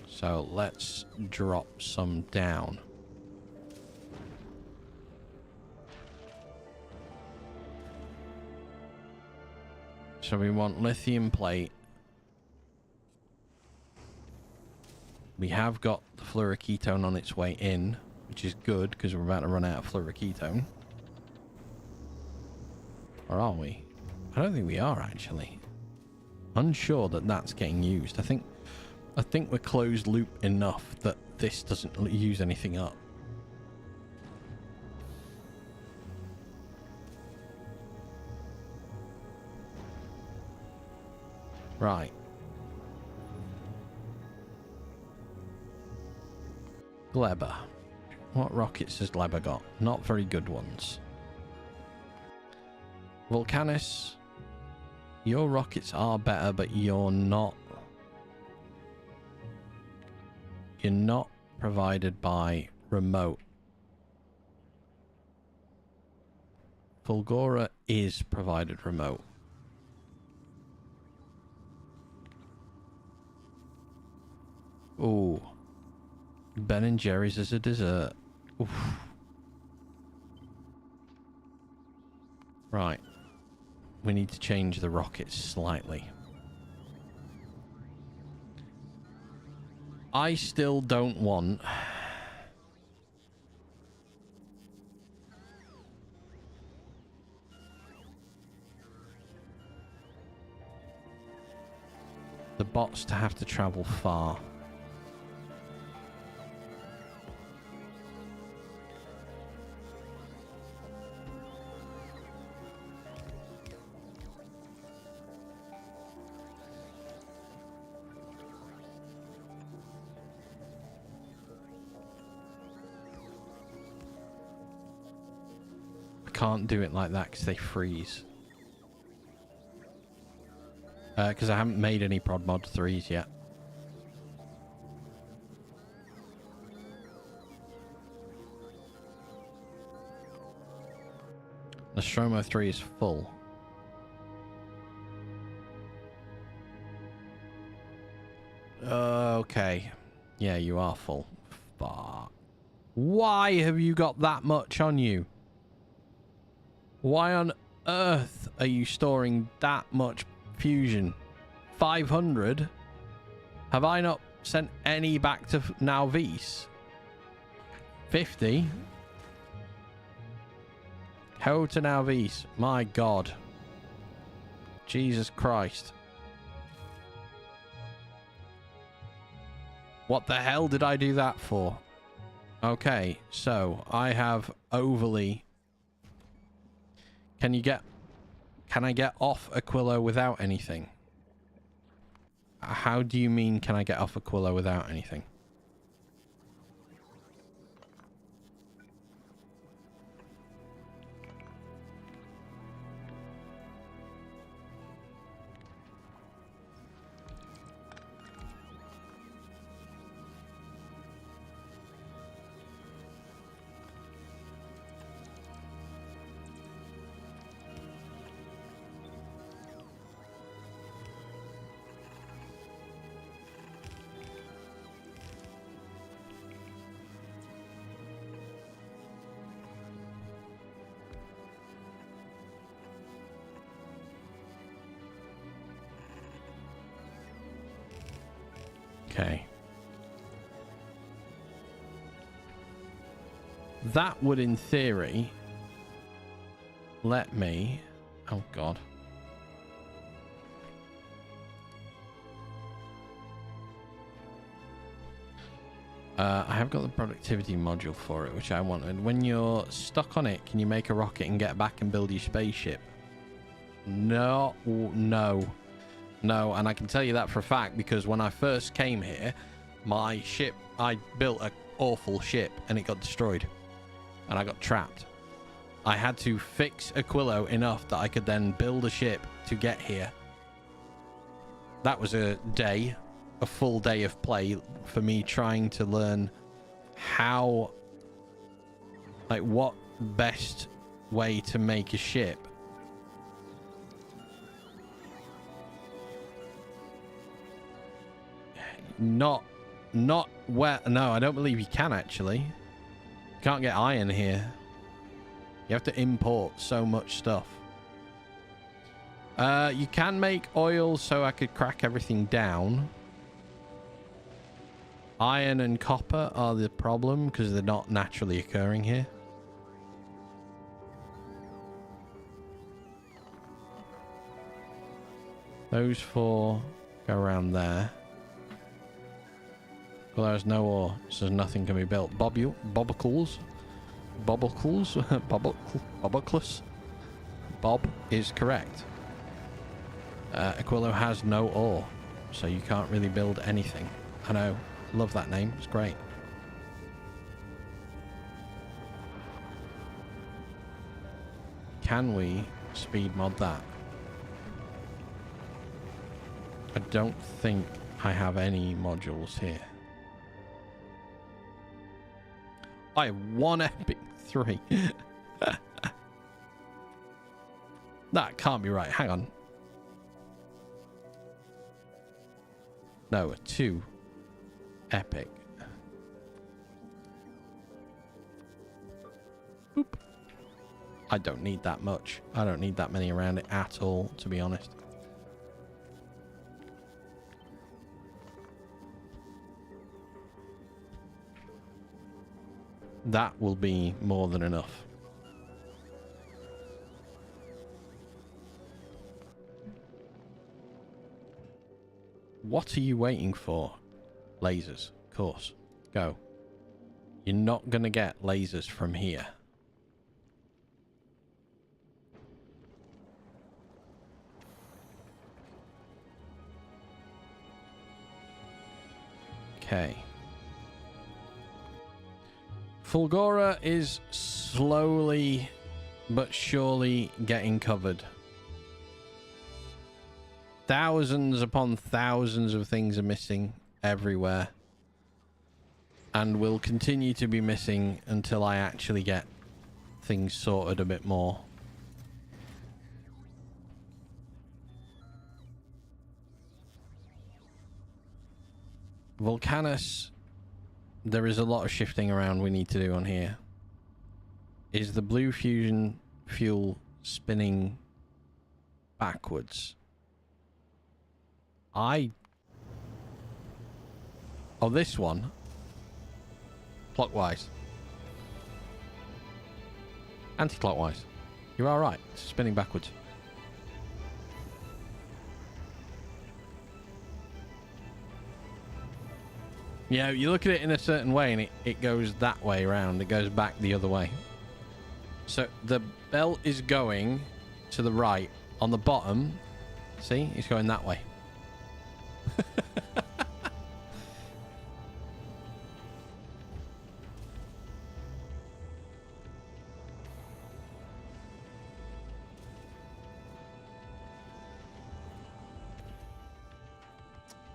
[SPEAKER 3] So let's drop some down. So we want lithium plate. We have got the fluoroketone on its way in, which is good because we're about to run out of fluoroketone. Or are we? I don't think we are, actually. Unsure that that's getting used. I think we're closed loop enough that this doesn't use anything up. Right. Gleber. What rockets has Gleber got? Not very good ones. Vulcanus. Your rockets are better, but you're not provided by remote. Fulgora is provided remote. Ooh. Ben and Jerry's as a dessert. Oof. Right. We need to change the rockets slightly. I still don't want... the bots to have to travel far. can't do it like that because they freeze. Because I haven't made any Prod Mod 3s yet. Nostromo 3 is full. Okay. Yeah, you are full. Fuck. Why have you got that much on you? Why on earth are you storing that much fusion? 500? Have I not sent any back to Nalvis? 50? Ho to Nalvis. My God. Jesus Christ. What the hell did I do that for? Okay, so I have overly... Can I get off Aquilo without anything? How do you mean can I get off Aquilo without anything? Okay. That would, in theory, let me... Oh, God. I have got the productivity module for it, which I wanted. When you're stuck on it, can you make a rocket and get back and build your spaceship? No, no. No, and I can tell you that for a fact because when I first came here, my ship, I built an awful ship and it got destroyed. And I got trapped. I had to fix Aquilo enough that I could then build a ship to get here. That was a full day of play for me trying to learn how, like, what best way to make a ship. Not where... No, I don't believe you can, actually. You can't get iron here. You have to import so much stuff. You can make oil so I could crack everything down. Iron and copper are the problem because they're not naturally occurring here. Those four go around there. Well, there's no ore, so nothing can be built. Bobbicles. Bob is correct. Aquilo has no ore, so you can't really build anything. I know. Love that name. It's great. Can we speed mod that? I don't think I have any modules here. I have one epic 3. That can't be right. Hang on. No, a 2 epic. Boop. I don't need that much. I don't need that many around it at all, to be honest. That will be more than enough. What are you waiting for? Lasers, of course. Go. You're not going to get lasers from here. Okay. Fulgora is slowly but surely getting covered. Thousands upon thousands of things are missing everywhere. And will continue to be missing until I actually get things sorted a bit more. Volcanus, there is a lot of shifting around we need to do on here. Is the blue fusion fuel spinning backwards? Oh, this one. Clockwise. Anti-clockwise. You're alright. It's spinning backwards. Yeah, you look at it in a certain way and it goes that way around. It goes back the other way. So the belt is going to the right. On the bottom, see? It's going that way.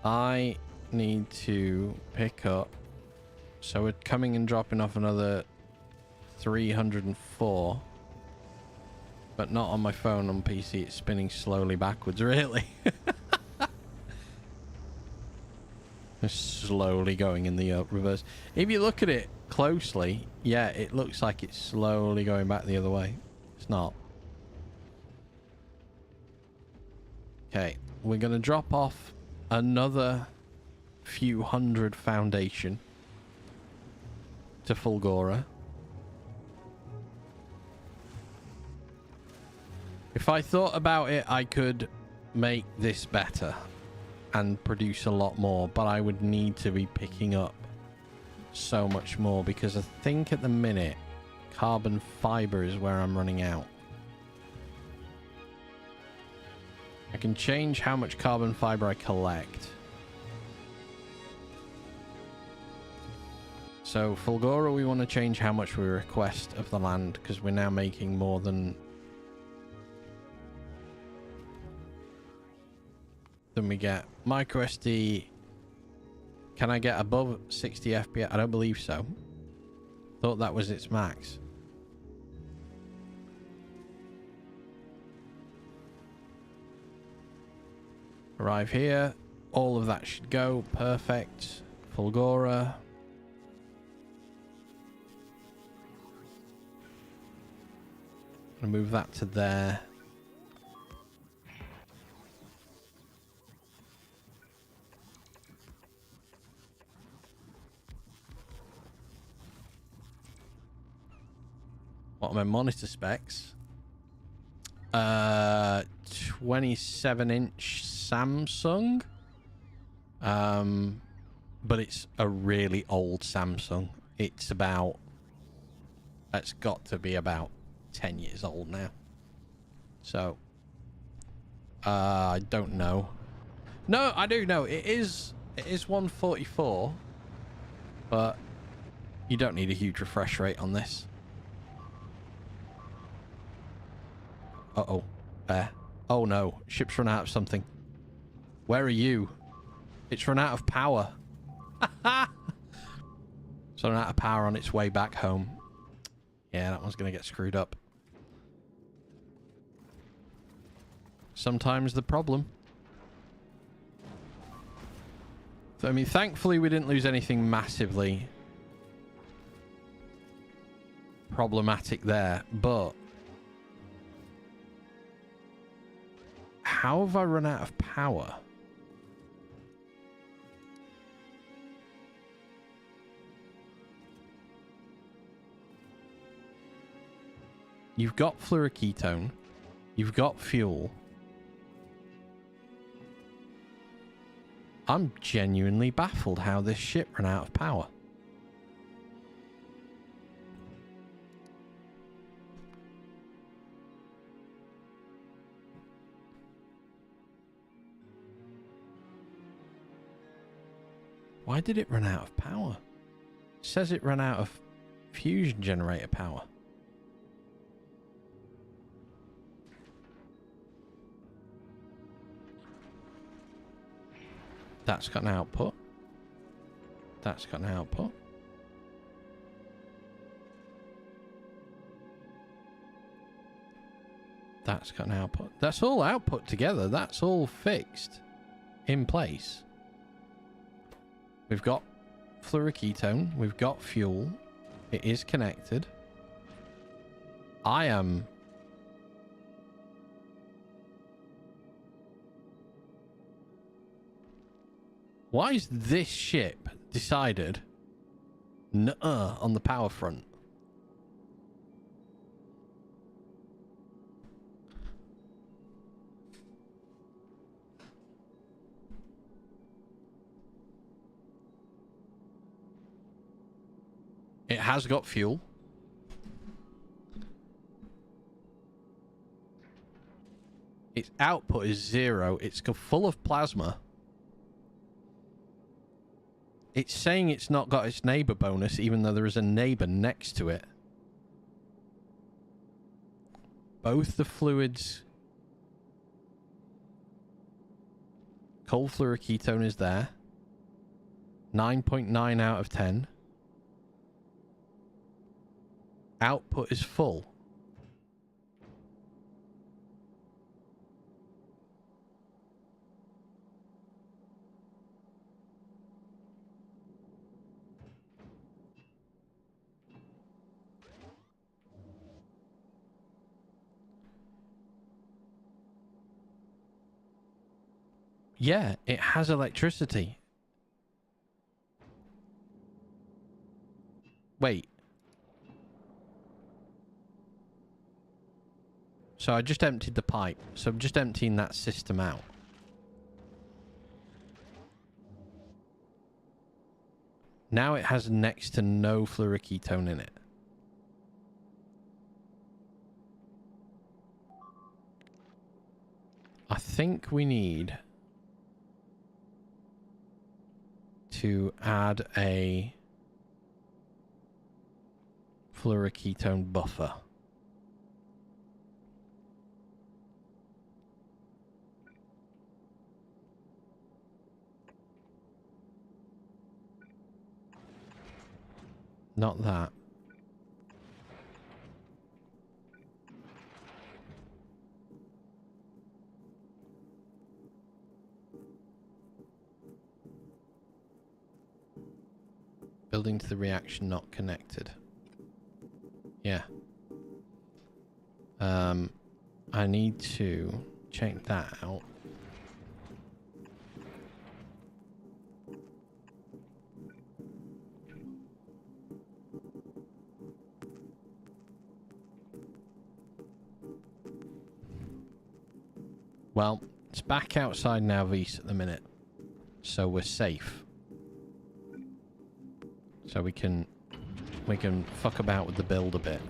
[SPEAKER 3] I need to pick up, so we're coming and dropping off another 304, but not on my phone. On PC it's spinning slowly backwards. Really? It's slowly going in the reverse. If you look at it closely, yeah, it looks like it's slowly going back the other way. It's not. Okay, we're gonna drop off another few hundred foundation to Fulgora. If I thought about it, I could make this better and produce a lot more, but I would need to be picking up so much more because I think at the minute carbon fiber is where I'm running out. I can change how much carbon fiber I collect. So Fulgora, we want to change how much we request of the land because we're now making more than we get. Micro SD, can I get above 60 FPS? I don't believe so. Thought that was its max. Arrive here. All of that should go. Perfect. Fulgora. Gonna move that to there. What are my monitor specs? 27-inch Samsung. But it's a really old Samsung. It's got to be about 10 years old now. So, I don't know. No, I do know. It is 144. But you don't need a huge refresh rate on this. Uh-oh. Oh no. Ship's run out of something. Where are you? It's run out of power. It's run out of power on its way back home. Yeah, that one's going to get screwed up. Sometimes the problem. So, I mean, thankfully we didn't lose anything massively problematic there, but how have I run out of power? You've got fluoroketone. You've got fuel. I'm genuinely baffled how this ship ran out of power. Why did it run out of power? It says it ran out of fusion generator power. That's got an output. That's got an output. That's got an output. That's all output together. That's all fixed in place. We've got fluoroketone. We've got fuel. It is connected. I am... Why is this ship decided nuh-uh on the power front? It has got fuel. Its output is 0. It's full of plasma. It's saying it's not got its neighbor bonus, even though there is a neighbor next to it. Both the fluids... Cold fluoroketone is there. 9.9 out of 10. Output is full. Yeah, it has electricity. Wait. So I just emptied the pipe. So I'm just emptying that system out. Now it has next to no fluoroketone in it. I think we need to add a fluoroketone buffer. Not that. Building to the reaction not connected. Yeah. I need to check that out. Well, it's back outside now, Vise, at the minute. So we're safe. So we can fuck about with the build a bit.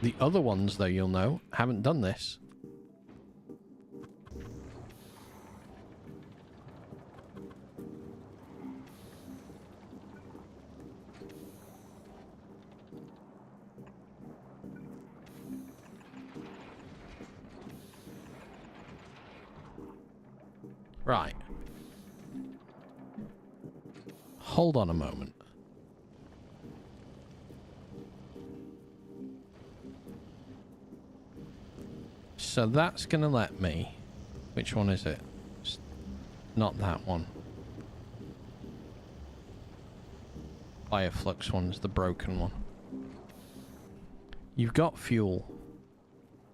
[SPEAKER 3] The other ones, though, you'll know, haven't done this. Right. Hold on a moment. So that's going to let me... Which one is it? It's not that one. Bioflux one's the broken one. You've got fuel.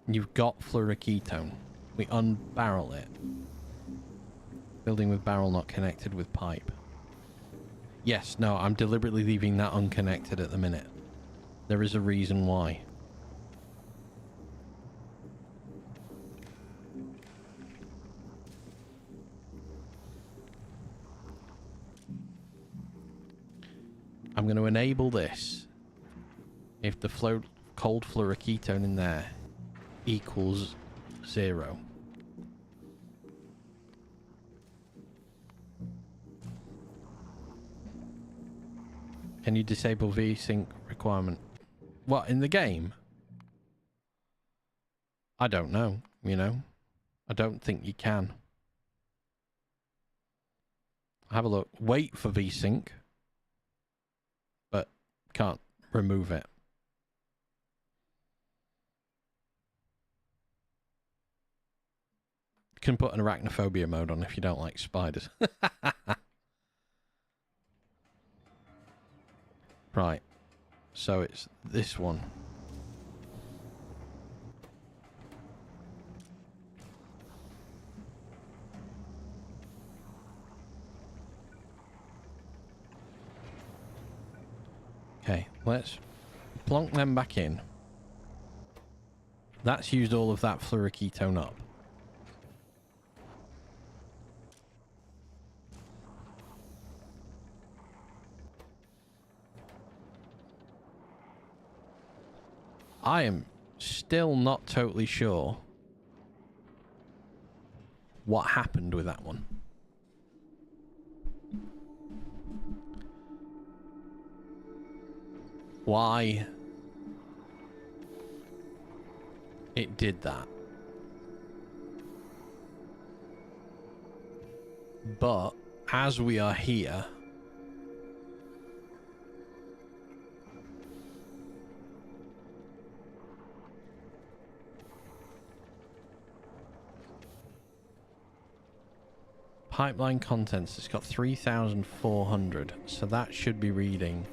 [SPEAKER 3] You've got fluoroketone. We unbarrel it. Building with barrel not connected with pipe. Yes, no, I'm deliberately leaving that unconnected at the minute. There is a reason why. I'm going to enable this if the cold fluoroketone in there equals 0. Can you disable VSync requirement? What, in the game? I don't know, you know. I don't think you can. have a look. Wait for VSync, but can't remove it. You can put an arachnophobia mode on if you don't like spiders. Right. So it's this one. Okay, let's plonk them back in. That's used all of that fluoroketone up. I am still not totally sure what happened with that one. Why it did that. But as we are here, pipeline contents, it's got 3,400, so that should be reading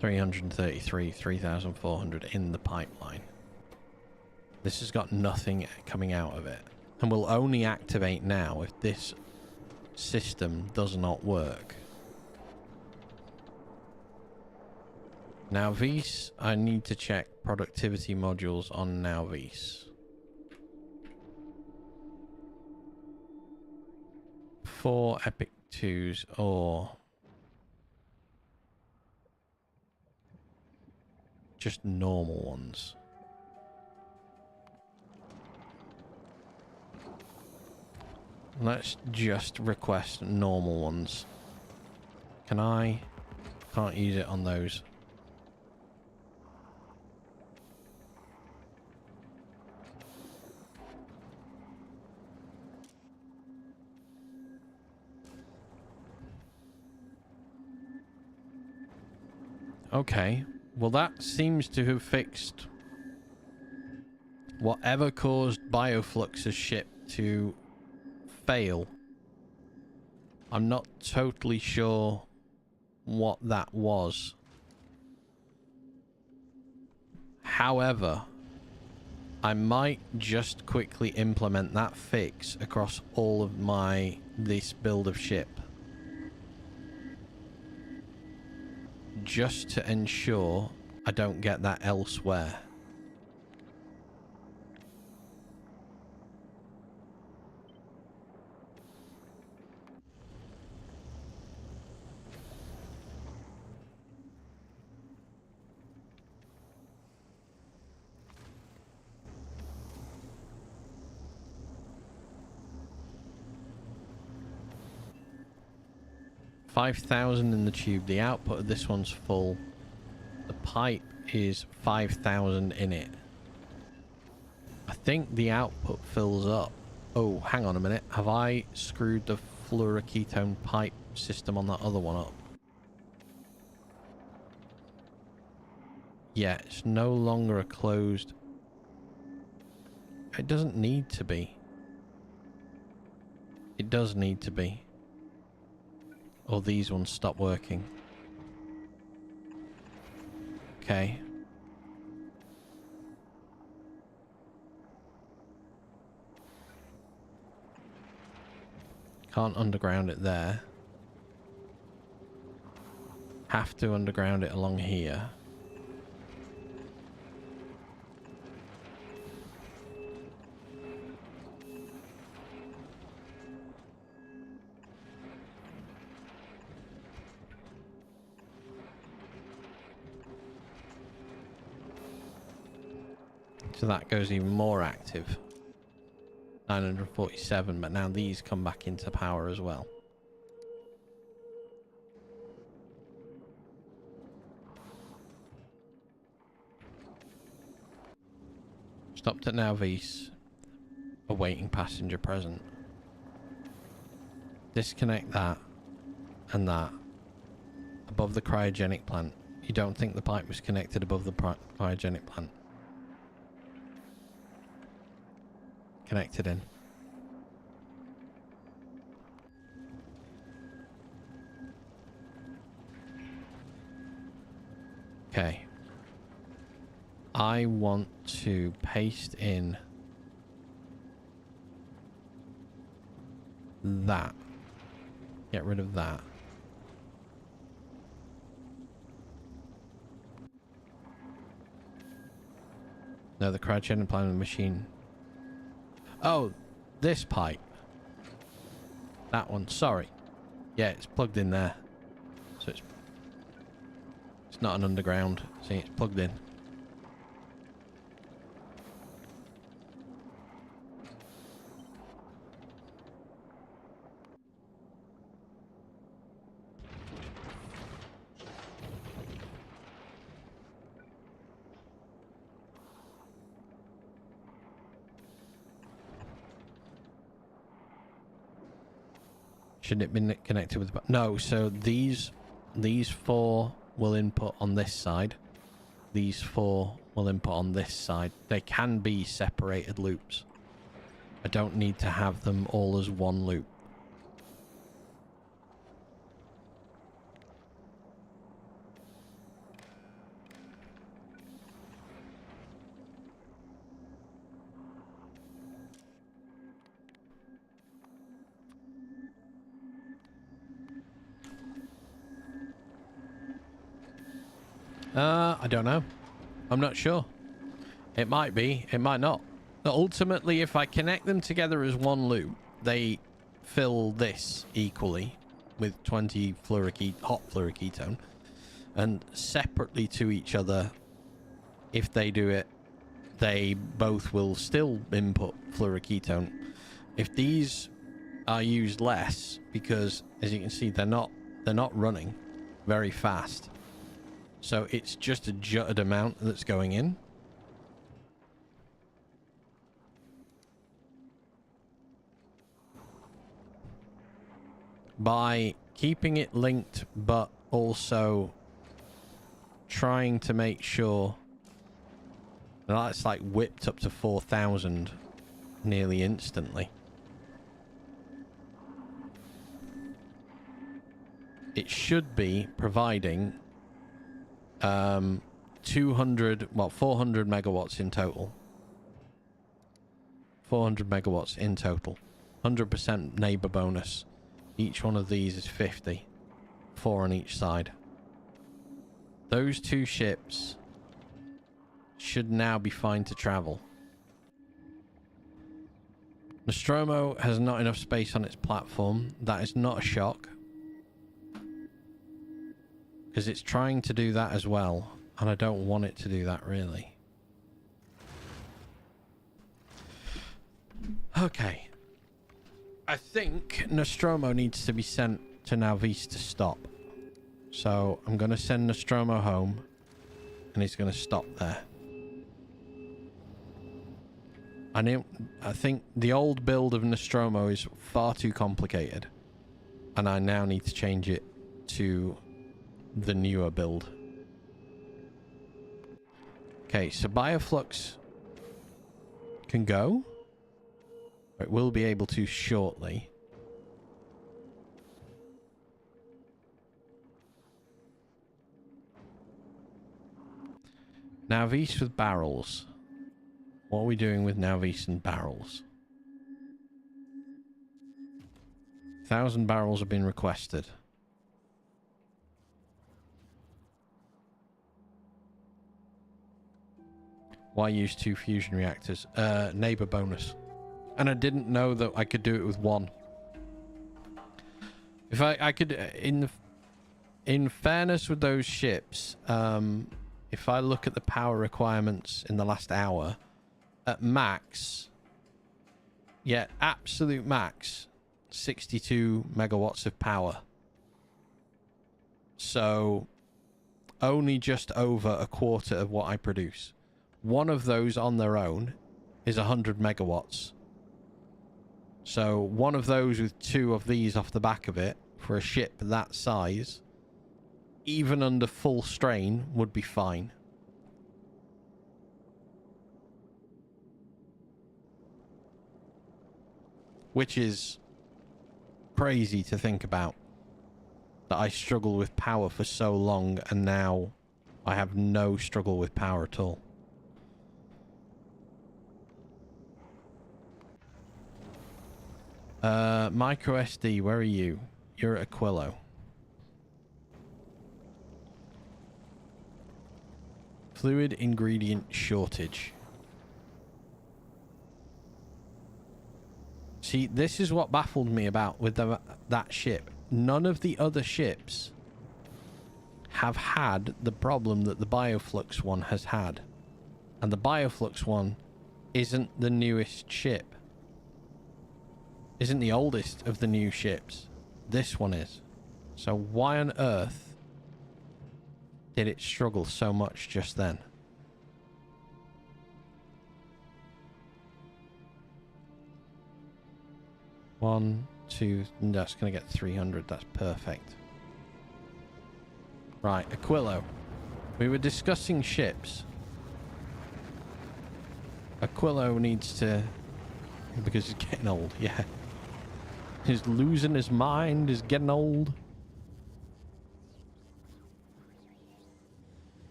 [SPEAKER 3] 333, 3,400 in the pipeline. This has got nothing coming out of it, and will only activate now if this system does not work. Now Vs, I need to check productivity modules on Now Vs. 4 Epic 2s or just normal ones. Let's just request normal ones. Can I? Can't use it on those. Okay, well that seems to have fixed whatever caused Bioflux's ship to fail. I'm not totally sure what that was. However, I might just quickly implement that fix across all of this build of ship. Just to ensure I don't get that elsewhere. $5,000 in the tube. The output of this one's full. The pipe is 5,000 in it. I think the output fills up. Oh, hang on a minute. Have I screwed the fluoroketone pipe system on that other one up? Yeah, it's no longer a closed... It doesn't need to be. It does need to be. Or these ones stop working. Okay. Can't underground it there. Have to underground it along here. So that goes even more active. 947, but now these come back into power as well. Stopped at Now Vs. Awaiting passenger present. Disconnect that. and that above the cryogenic plant. You don't think the pipe was connected above the cryogenic plant? Connected in. Okay. I want to paste in that. Get rid of that. No, the cryogenic plant machine. Oh, this pipe. That one. Sorry. Yeah, it's plugged in there. So it's not an underground. See, it's plugged in. Should it be connected with the... No, so these 4 will input on this side. These 4 will input on this side. They can be separated loops. I don't need to have them all as one loop. I don't know. I'm not sure. It might be. It might not. But ultimately, if I connect them together as one loop, they fill this equally with 20 hot fluoroketone. And separately to each other, if they do it, they both will still input fluoroketone. If these are used less, because as you can see, they're not running very fast. So it's just a jutted amount that's going in. By keeping it linked, but also trying to make sure that's like whipped up to 4,000 nearly instantly. It should be providing 400 megawatts in total. 400 megawatts in total. 100% neighbor bonus. Each one of these is 50. 4 on each side. Those 2 ships should now be fine to travel. Nostromo has not enough space on its platform. That is not a shock. Because it's trying to do that as well, and I don't want it to do that, really. Okay. I think Nostromo needs to be sent to Nauvis to stop. So I'm going to send Nostromo home, and he's going to stop there. I think the old build of Nostromo is far too complicated, and I now need to change it to the newer build. Okay, so Bioflux can go. It will be able to shortly. Nauvis with barrels. What are we doing with Nauvis and barrels? 1,000 barrels have been requested. Why use 2 fusion reactors? Neighbor bonus. And I didn't know that I could do it with 1. If I could, in fairness with those ships, if I look at the power requirements in the last hour, at max, yeah, absolute max, 62 megawatts of power. So, only just over a quarter of what I produce. One of those on their own is 100 megawatts. So one of those with 2 of these off the back of it, for a ship that size, even under full strain, would be fine. Which is crazy to think about. That I struggled with power for so long, and now I have no struggle with power at all. Micro SD, where are you? You're at Aquilo. Fluid ingredient shortage. See, this is what baffled me about with that ship. None of the other ships have had the problem that the Bioflux one has had. And the Bioflux one isn't the newest ship. Isn't the oldest of the new ships. This one is. So why on earth did it struggle so much just then? One, two, that's going to get 300. That's perfect. Right, Aquilo. We were discussing ships. Aquilo needs to... Because he's getting old, yeah. He's losing his mind, he's getting old.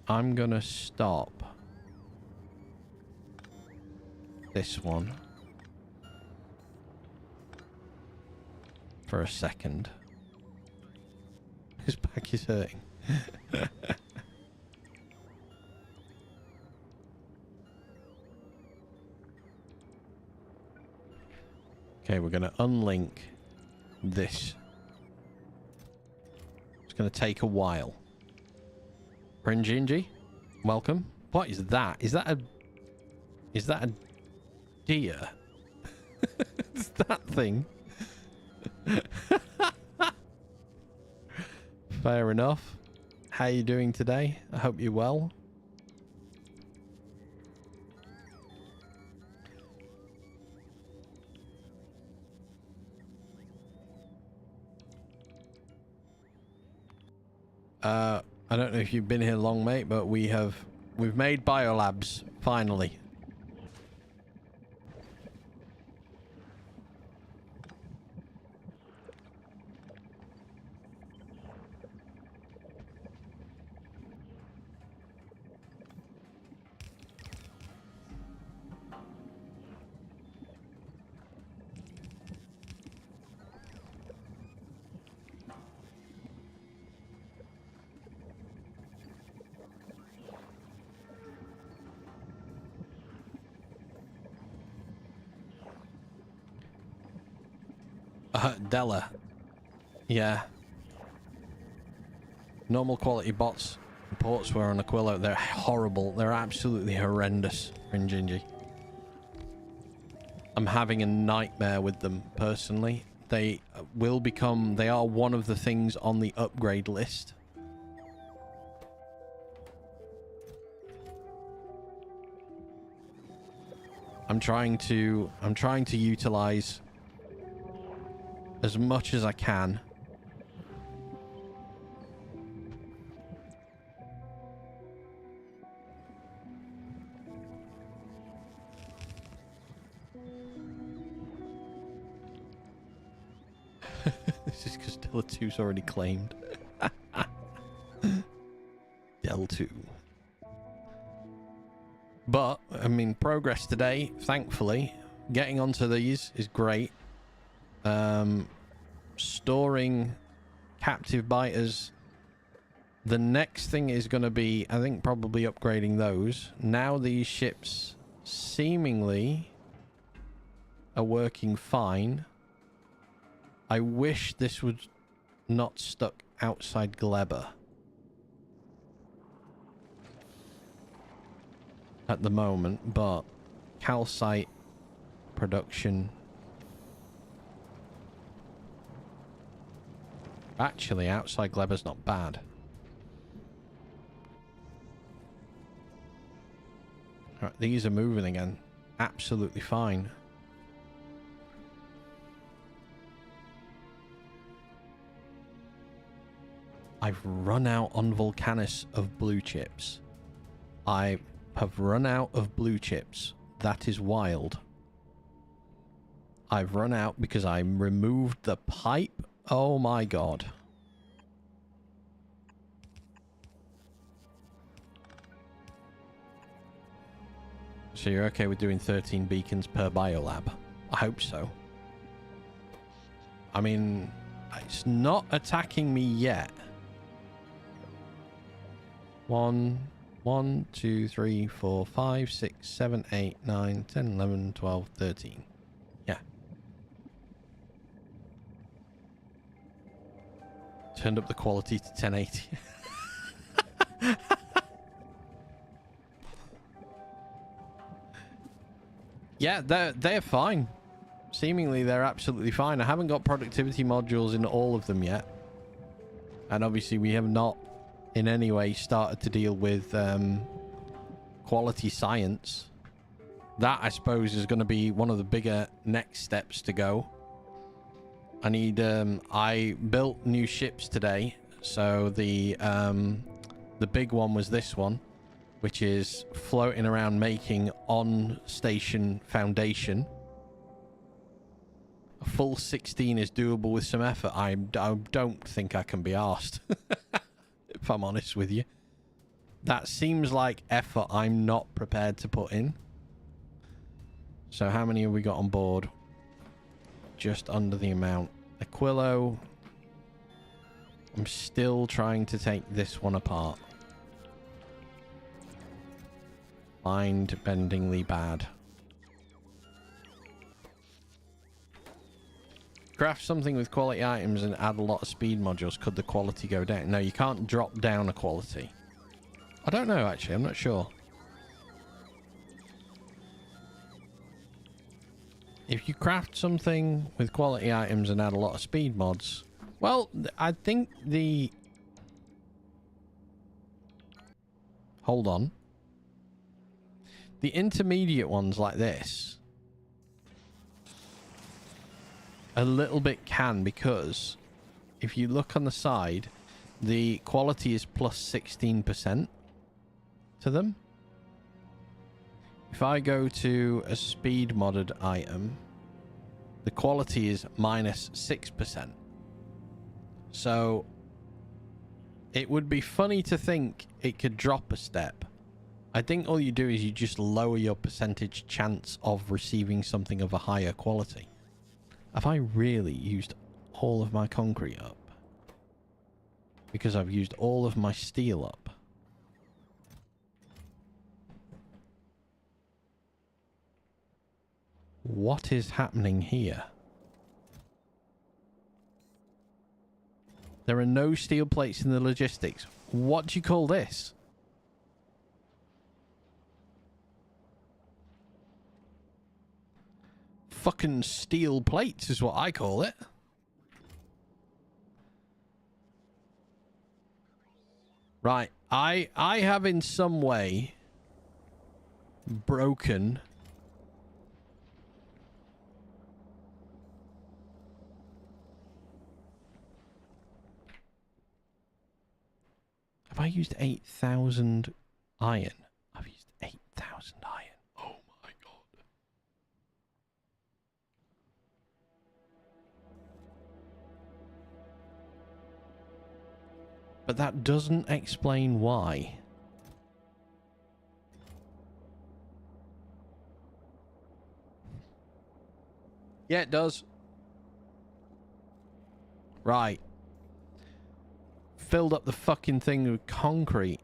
[SPEAKER 3] I'm going to stop this one for a second. His back is hurting. Okay, we're going to unlink this. It's going to take a while. Pringinji, welcome. What is that? Is that a deer? It's that thing. Fair enough. How you doing today? I hope you're well. I don't know if you've been here long, mate, but we've made biolabs finally. Della. Yeah. Normal quality bots and ports were on Aquilo. They're horrible. They're absolutely horrendous in Gingy. I'm having a nightmare with them personally. They will become... They are one of the things on the upgrade list. I'm trying to utilize as much as I can. This is because Della 2's already claimed. Del 2. But, I mean, progress today, thankfully. Getting onto these is great. Storing captive biters. The next thing is going to be, I think, probably upgrading those. Now these ships seemingly are working fine. I wish this was not stuck outside Gleba at the moment, but calcite production... Actually, outside Gleba's not bad. Alright, these are moving again. Absolutely fine. I've run out on Volcanus of blue chips. I have run out of blue chips. That is wild. I've run out because I removed the pipe. Oh my god. So you're okay with doing 13 beacons per biolab? I hope so. I mean, it's not attacking me yet. 1, 2, 3, 4, 5, 6, 7, 8, 9, 10, 11, 12, 13. Yeah. Turned up the quality to 1080. Yeah, they're fine. Seemingly, they're absolutely fine. I haven't got productivity modules in all of them yet. And obviously, we have not in any way started to deal with quality science. That, I suppose, is going to be one of the bigger next steps to go. I need... I built new ships today. So the big one was this one, which is floating around making on-station foundation. A full 16 is doable with some effort. I don't think I can be arsed, if I'm honest with you. That seems like effort I'm not prepared to put in. So how many have we got on board? Just under the amount. Aquilo. I'm still trying to take this one apart. Mind-bendingly bad. Craft something with quality items and add a lot of speed modules. Could the quality go down? No, you can't drop down a quality. I don't know, actually. I'm not sure. If you craft something with quality items and add a lot of speed mods... Well, I think the... Hold on. The intermediate ones like this... a little bit can, because if you look on the side, the quality is plus 16% to them. If I go to a speed modded item, the quality is minus 6%. So it would be funny to think it could drop a step. I think all you do is you just lower your percentage chance of receiving something of a higher quality. Have I really used all of my concrete up? Because I've used all of my steel up. What is happening here? There are no steel plates in the logistics. What do you call this? Fucking steel plates is what I call it. Right. I have in some way broken have I used 8,000 iron? I've used 8,000 iron. Oh my god. But that doesn't explain why. Yeah, it does. Right. Filled up the fucking thing with concrete.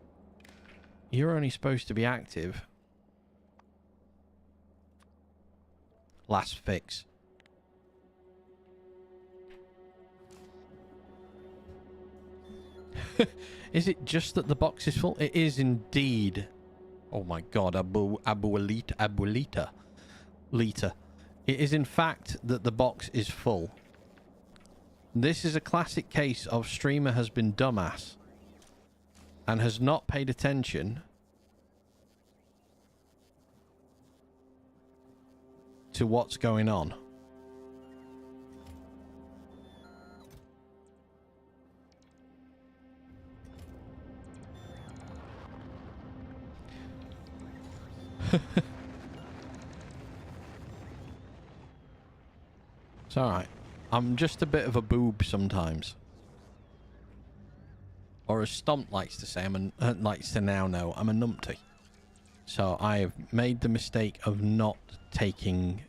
[SPEAKER 3] You're only supposed to be active. Last fix. Is it just that the box is full? It is indeed. Oh my god, abuelita. Lita. It is in fact that the box is full. This is a classic case of streamer has been dumbass and has not paid attention to what's going on. It's alright. I'm just a bit of a boob sometimes. Or as Stomp likes to say, likes to now know, I'm a numpty. So I have made the mistake of not thinking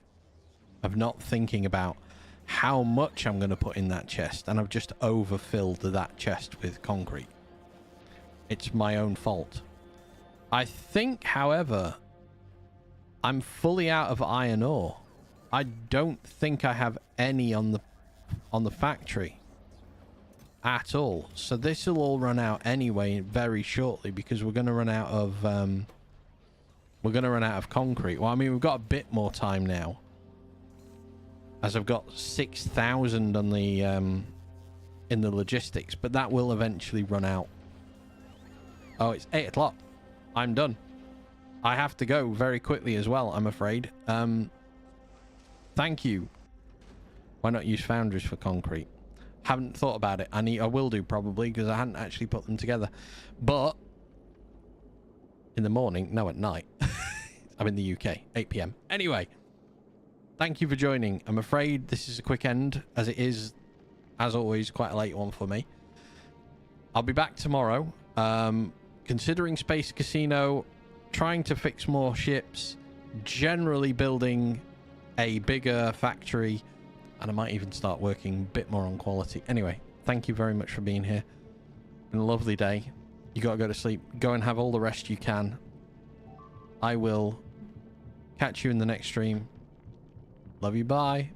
[SPEAKER 3] about how much I'm going to put in that chest, and I've just overfilled that chest with concrete. It's my own fault. I think, however, I'm fully out of iron ore. I don't think I have any on the factory at all. So this will all run out anyway very shortly, because we're going to run out of concrete. Well, I mean, we've got a bit more time now, as I've got 6,000 on the in the logistics, but that will eventually run out. Oh, it's 8 o'clock. I'm done. I have to go very quickly as well, I'm afraid. Thank you. Why not use foundries for concrete? Haven't thought about it. I will do probably, because I hadn't actually put them together. But in the morning, no, at night. I'm in the UK, 8 p.m. Anyway, thank you for joining. I'm afraid this is a quick end, as it is, as always, quite a late one for me. I'll be back tomorrow. Considering Space Casino, trying to fix more ships, generally building a bigger factory, and I might even start working a bit more on quality. Anyway, thank you very much for being here. Been a lovely day. You gotta go to sleep. Go and have all the rest you can. I will catch you in the next stream. Love you, bye.